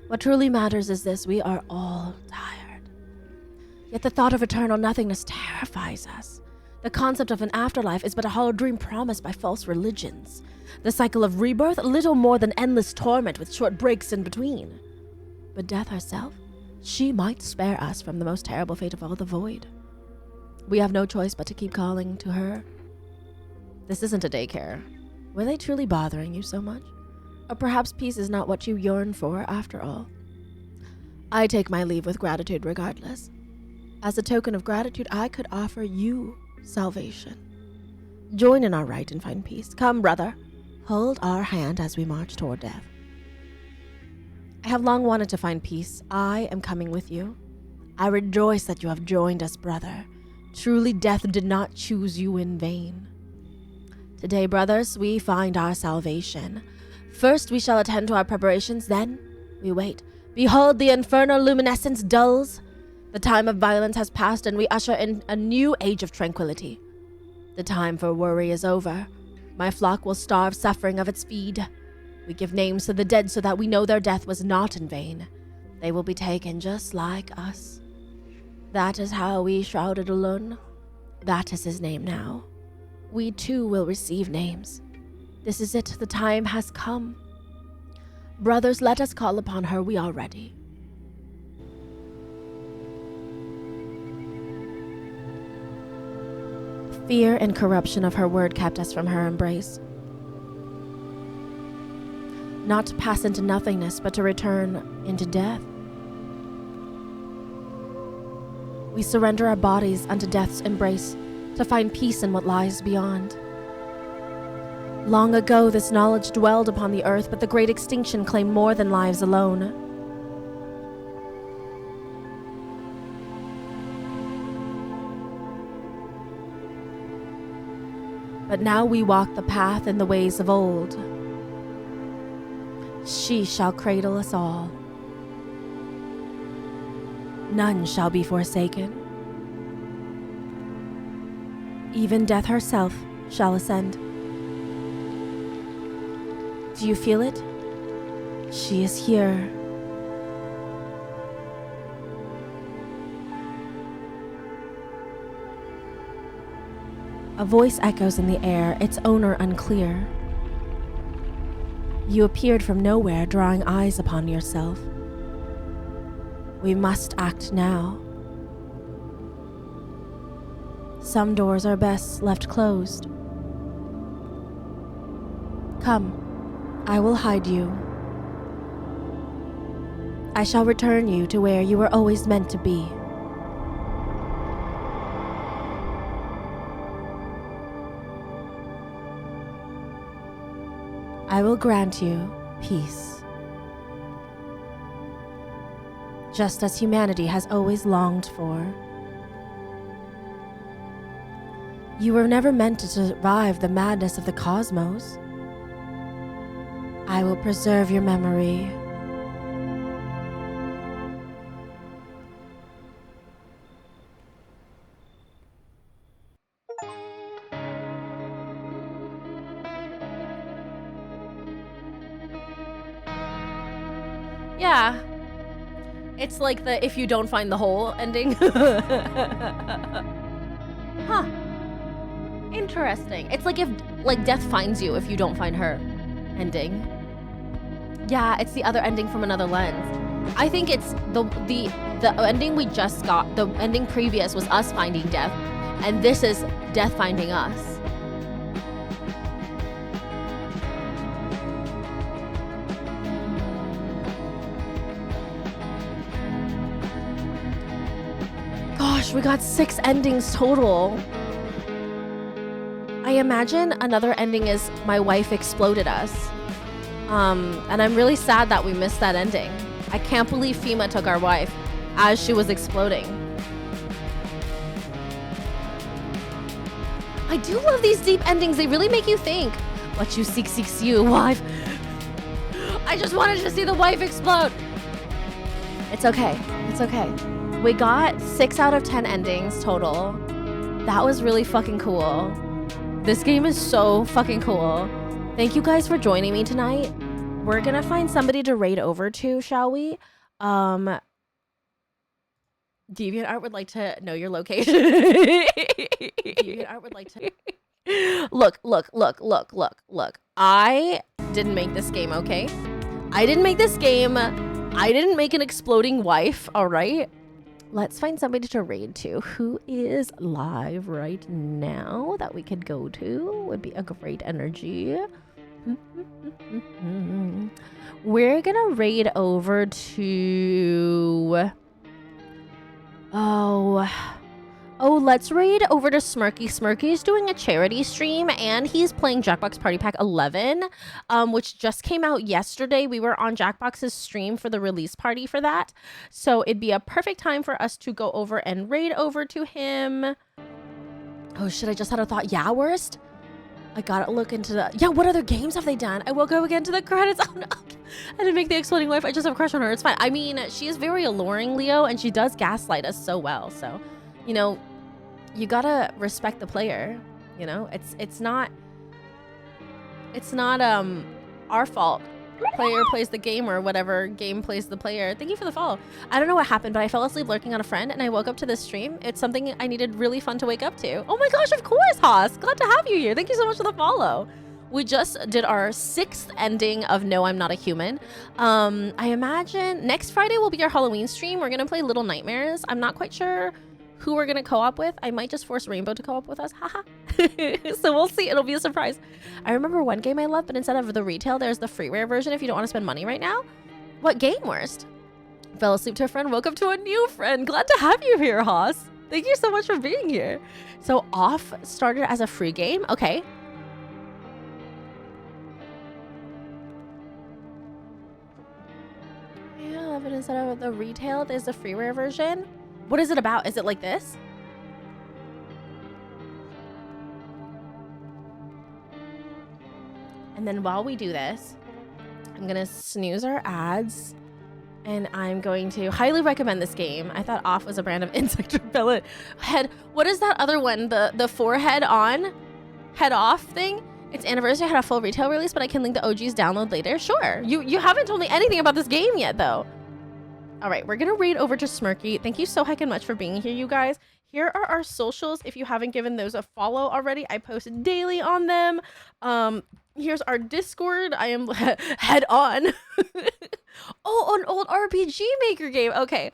S1: What truly matters is this: we are all tired. Yet the thought of eternal nothingness terrifies us. The concept of an afterlife is but a hollow dream promised by false religions. The cycle of rebirth, little more than endless torment with short breaks in between. But death herself, she might spare us from the most terrible fate of all, the void. We have no choice but to keep calling to her. This isn't a daycare. Were they truly bothering you so much? Or perhaps peace is not what you yearn for after all. I take my leave with gratitude regardless. As a token of gratitude, I could offer you salvation. Join in our rite and find peace. Come, brother. Hold our hand as we march toward death. I have long wanted to find peace. I am coming with you. I rejoice that you have joined us, brother. Truly, death did not choose you in vain. Today, brothers, we find our salvation. First, we shall attend to our preparations, then we wait. Behold, the infernal luminescence dulls. The time of violence has passed, and we usher in a new age of tranquility. The time for worry is over. My flock will starve, suffering of its feed. We give names to the dead so that we know their death was not in vain. They will be taken just like us. That is how we shrouded Ulun. That is his name now. We too will receive names. This is it. The time has come. Brothers, let us call upon her. We are ready. Fear and corruption of her word kept us from her embrace. Not to pass into nothingness, but to return into death. We surrender our bodies unto death's embrace to find peace in what lies beyond. Long ago, this knowledge dwelled upon the earth, but the great extinction claimed more than lives alone. But now we walk the path in the ways of old. She shall cradle us all. None shall be forsaken. Even death herself shall ascend. Do you feel it? She is here. A voice echoes in the air, its owner unclear. You appeared from nowhere, drawing eyes upon yourself. We must act now. Some doors are best left closed. Come, I will hide you. I shall return you to where you were always meant to be. I will grant you peace, just as humanity has always longed for. You were never meant to survive the madness of the cosmos. I will preserve your memory. Yeah. It's like the if you don't find the hole ending. Huh. Interesting. It's like if death finds you if you don't find her ending. Yeah, it's the other ending from another lens. I think it's the ending we just got. The ending previous was us finding death, and this is death finding us. Gosh, we got 6 endings total. I imagine another ending is my wife exploded us. And I'm really sad that we missed that ending. I can't believe FEMA took our wife as she was exploding. I do love these deep endings. They really make you think. What you seek seeks you, wife. I just wanted to see the wife explode. It's okay. It's okay. We got 6 out of 10 endings total. That was really fucking cool. This game is so fucking cool. Thank you guys for joining me tonight. We're gonna find somebody to raid over to, shall we? DeviantArt would like to know your location. DeviantArt would like to... Look. I didn't make this game, okay? I didn't make this game. I didn't make an exploding wife, all right? Let's find somebody to raid to. Who is live right now that we could go to? Would be a great energy. We're gonna raid over to... Oh, let's raid over to Smirky. Smirky's doing a charity stream and he's playing Jackbox Party Pack 11, which just came out yesterday. We were on Jackbox's stream for the release party for that. So it'd be a perfect time for us to go over and raid over to him. Oh shit, I just had a thought. Yeah, worst? I gotta look into the... Yeah, what other games have they done? I will go again to the credits. Oh no, I didn't make the exploding wife. I just have a crush on her. It's fine. I mean, she is very alluring, Leo, and she does gaslight us so well. So, you know, you gotta respect the player. You know, it's not our fault. Player plays the game or whatever game plays the player. Thank you for the follow. I don't know what happened, but I fell asleep lurking on a friend and I woke up to this stream. It's something I needed really fun to wake up to. Oh my gosh, of course, Haas. Glad to have you here. Thank you so much for the follow. We just did our 6th ending of No, I'm Not a Human. I imagine next Friday will be our Halloween stream. We're gonna play Little Nightmares. I'm not quite sure who we're gonna co-op with. I might just force Rainbow to co-op with us. Haha. So we'll see. It'll be a surprise. I remember one game I loved, but instead of the retail, there's the freeware version if you don't want to spend money right now. What game, worst? Fell asleep to a friend, woke up to a new friend. Glad to have you here, Haas. Thank you so much for being here. So Off started as a free game. Okay. Yeah, but instead of the retail, there's the freeware version. What is it about? Is it like this? And then while we do this, I'm gonna snooze our ads And I'm going to highly recommend this game. I thought Off was a brand of insect repellent. What is that other one? The forehead on, head off thing? Its anniversary had a full retail release, but I can link the OG's download later. Sure. You haven't told me anything about this game yet, though. All right, we're gonna read over to Smirky. Thank you so heckin' much for being here, you guys. Here are our socials. If you haven't given those a follow already, I post daily on them. Here's our Discord. I am head on. Oh, an old RPG Maker game. Okay.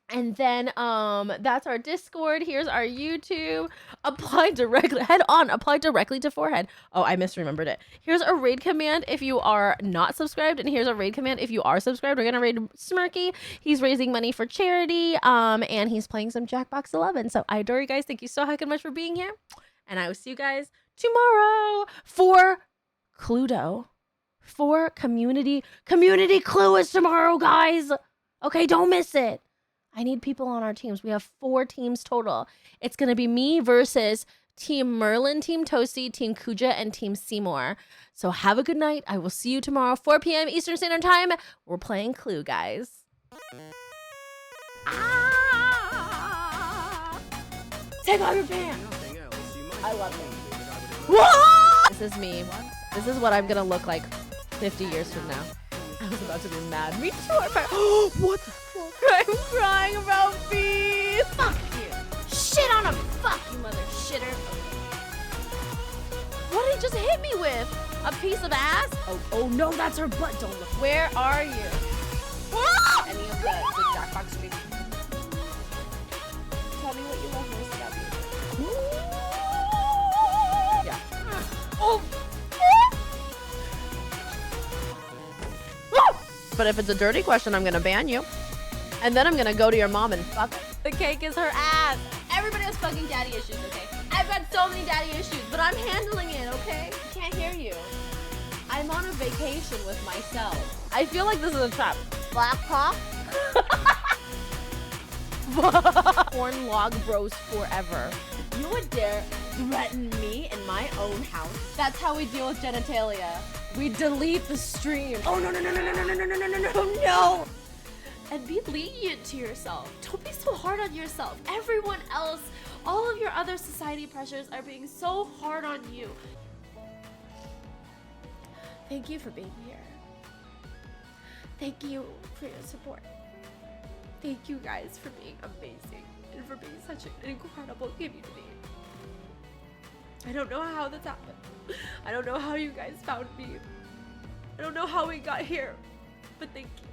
S1: And then that's our Discord. Here's our YouTube. Apply directly, head on, apply directly to forehead. Oh, I misremembered it. Here's a raid command if you are not subscribed, and here's a raid command if you are subscribed. We're gonna raid Smirky. He's raising money for charity, and he's playing some Jackbox 11. So I adore you guys. Thank you so heckin' much for being here, and I will see you guys tomorrow for Cluedo. For community clue is tomorrow, guys. Okay, don't miss it. I need people on our teams. We have 4 teams total. It's going to be me versus Team Merlin, Team Toasty, Team Kuja, and Team Seymour. So have a good night. I will see you tomorrow, 4 p.m. Eastern Standard Time. We're playing Clue, guys. Ah! Take off your pants. I love it. Whoa! This is me. This is what I'm going to look like 50 years from now. I was about to be mad. Me too. What the fuck? I'm crying about bees. Fuck you. Shit on him. Fuck you, mother shitter. What did he just hit me with? A piece of ass? Oh no, that's her butt. Don't look. Where are you? Any of the Jackbox streams? Tell me what you love most about me. Yeah. Oh. But if it's a dirty question, I'm gonna ban you. And then I'm gonna go to your mom and fuck her. The cake is her ass. Everybody has fucking daddy issues, okay? I've got so many daddy issues, but I'm handling it, okay? I can't hear you. I'm on a vacation with myself. I feel like this is a trap. Black cock? Porn log bros forever. You would dare threaten me in my own house? That's how we deal with genitalia. We delete the stream. Oh no. And be lenient to yourself. Don't be so hard on yourself. Everyone else, all of your other society pressures are being so hard on you. Thank you for being here. Thank you for your support. Thank you guys for being amazing and for being such an incredible community. I don't know how this happened. I don't know how you guys found me. I don't know how we got here, but thank you.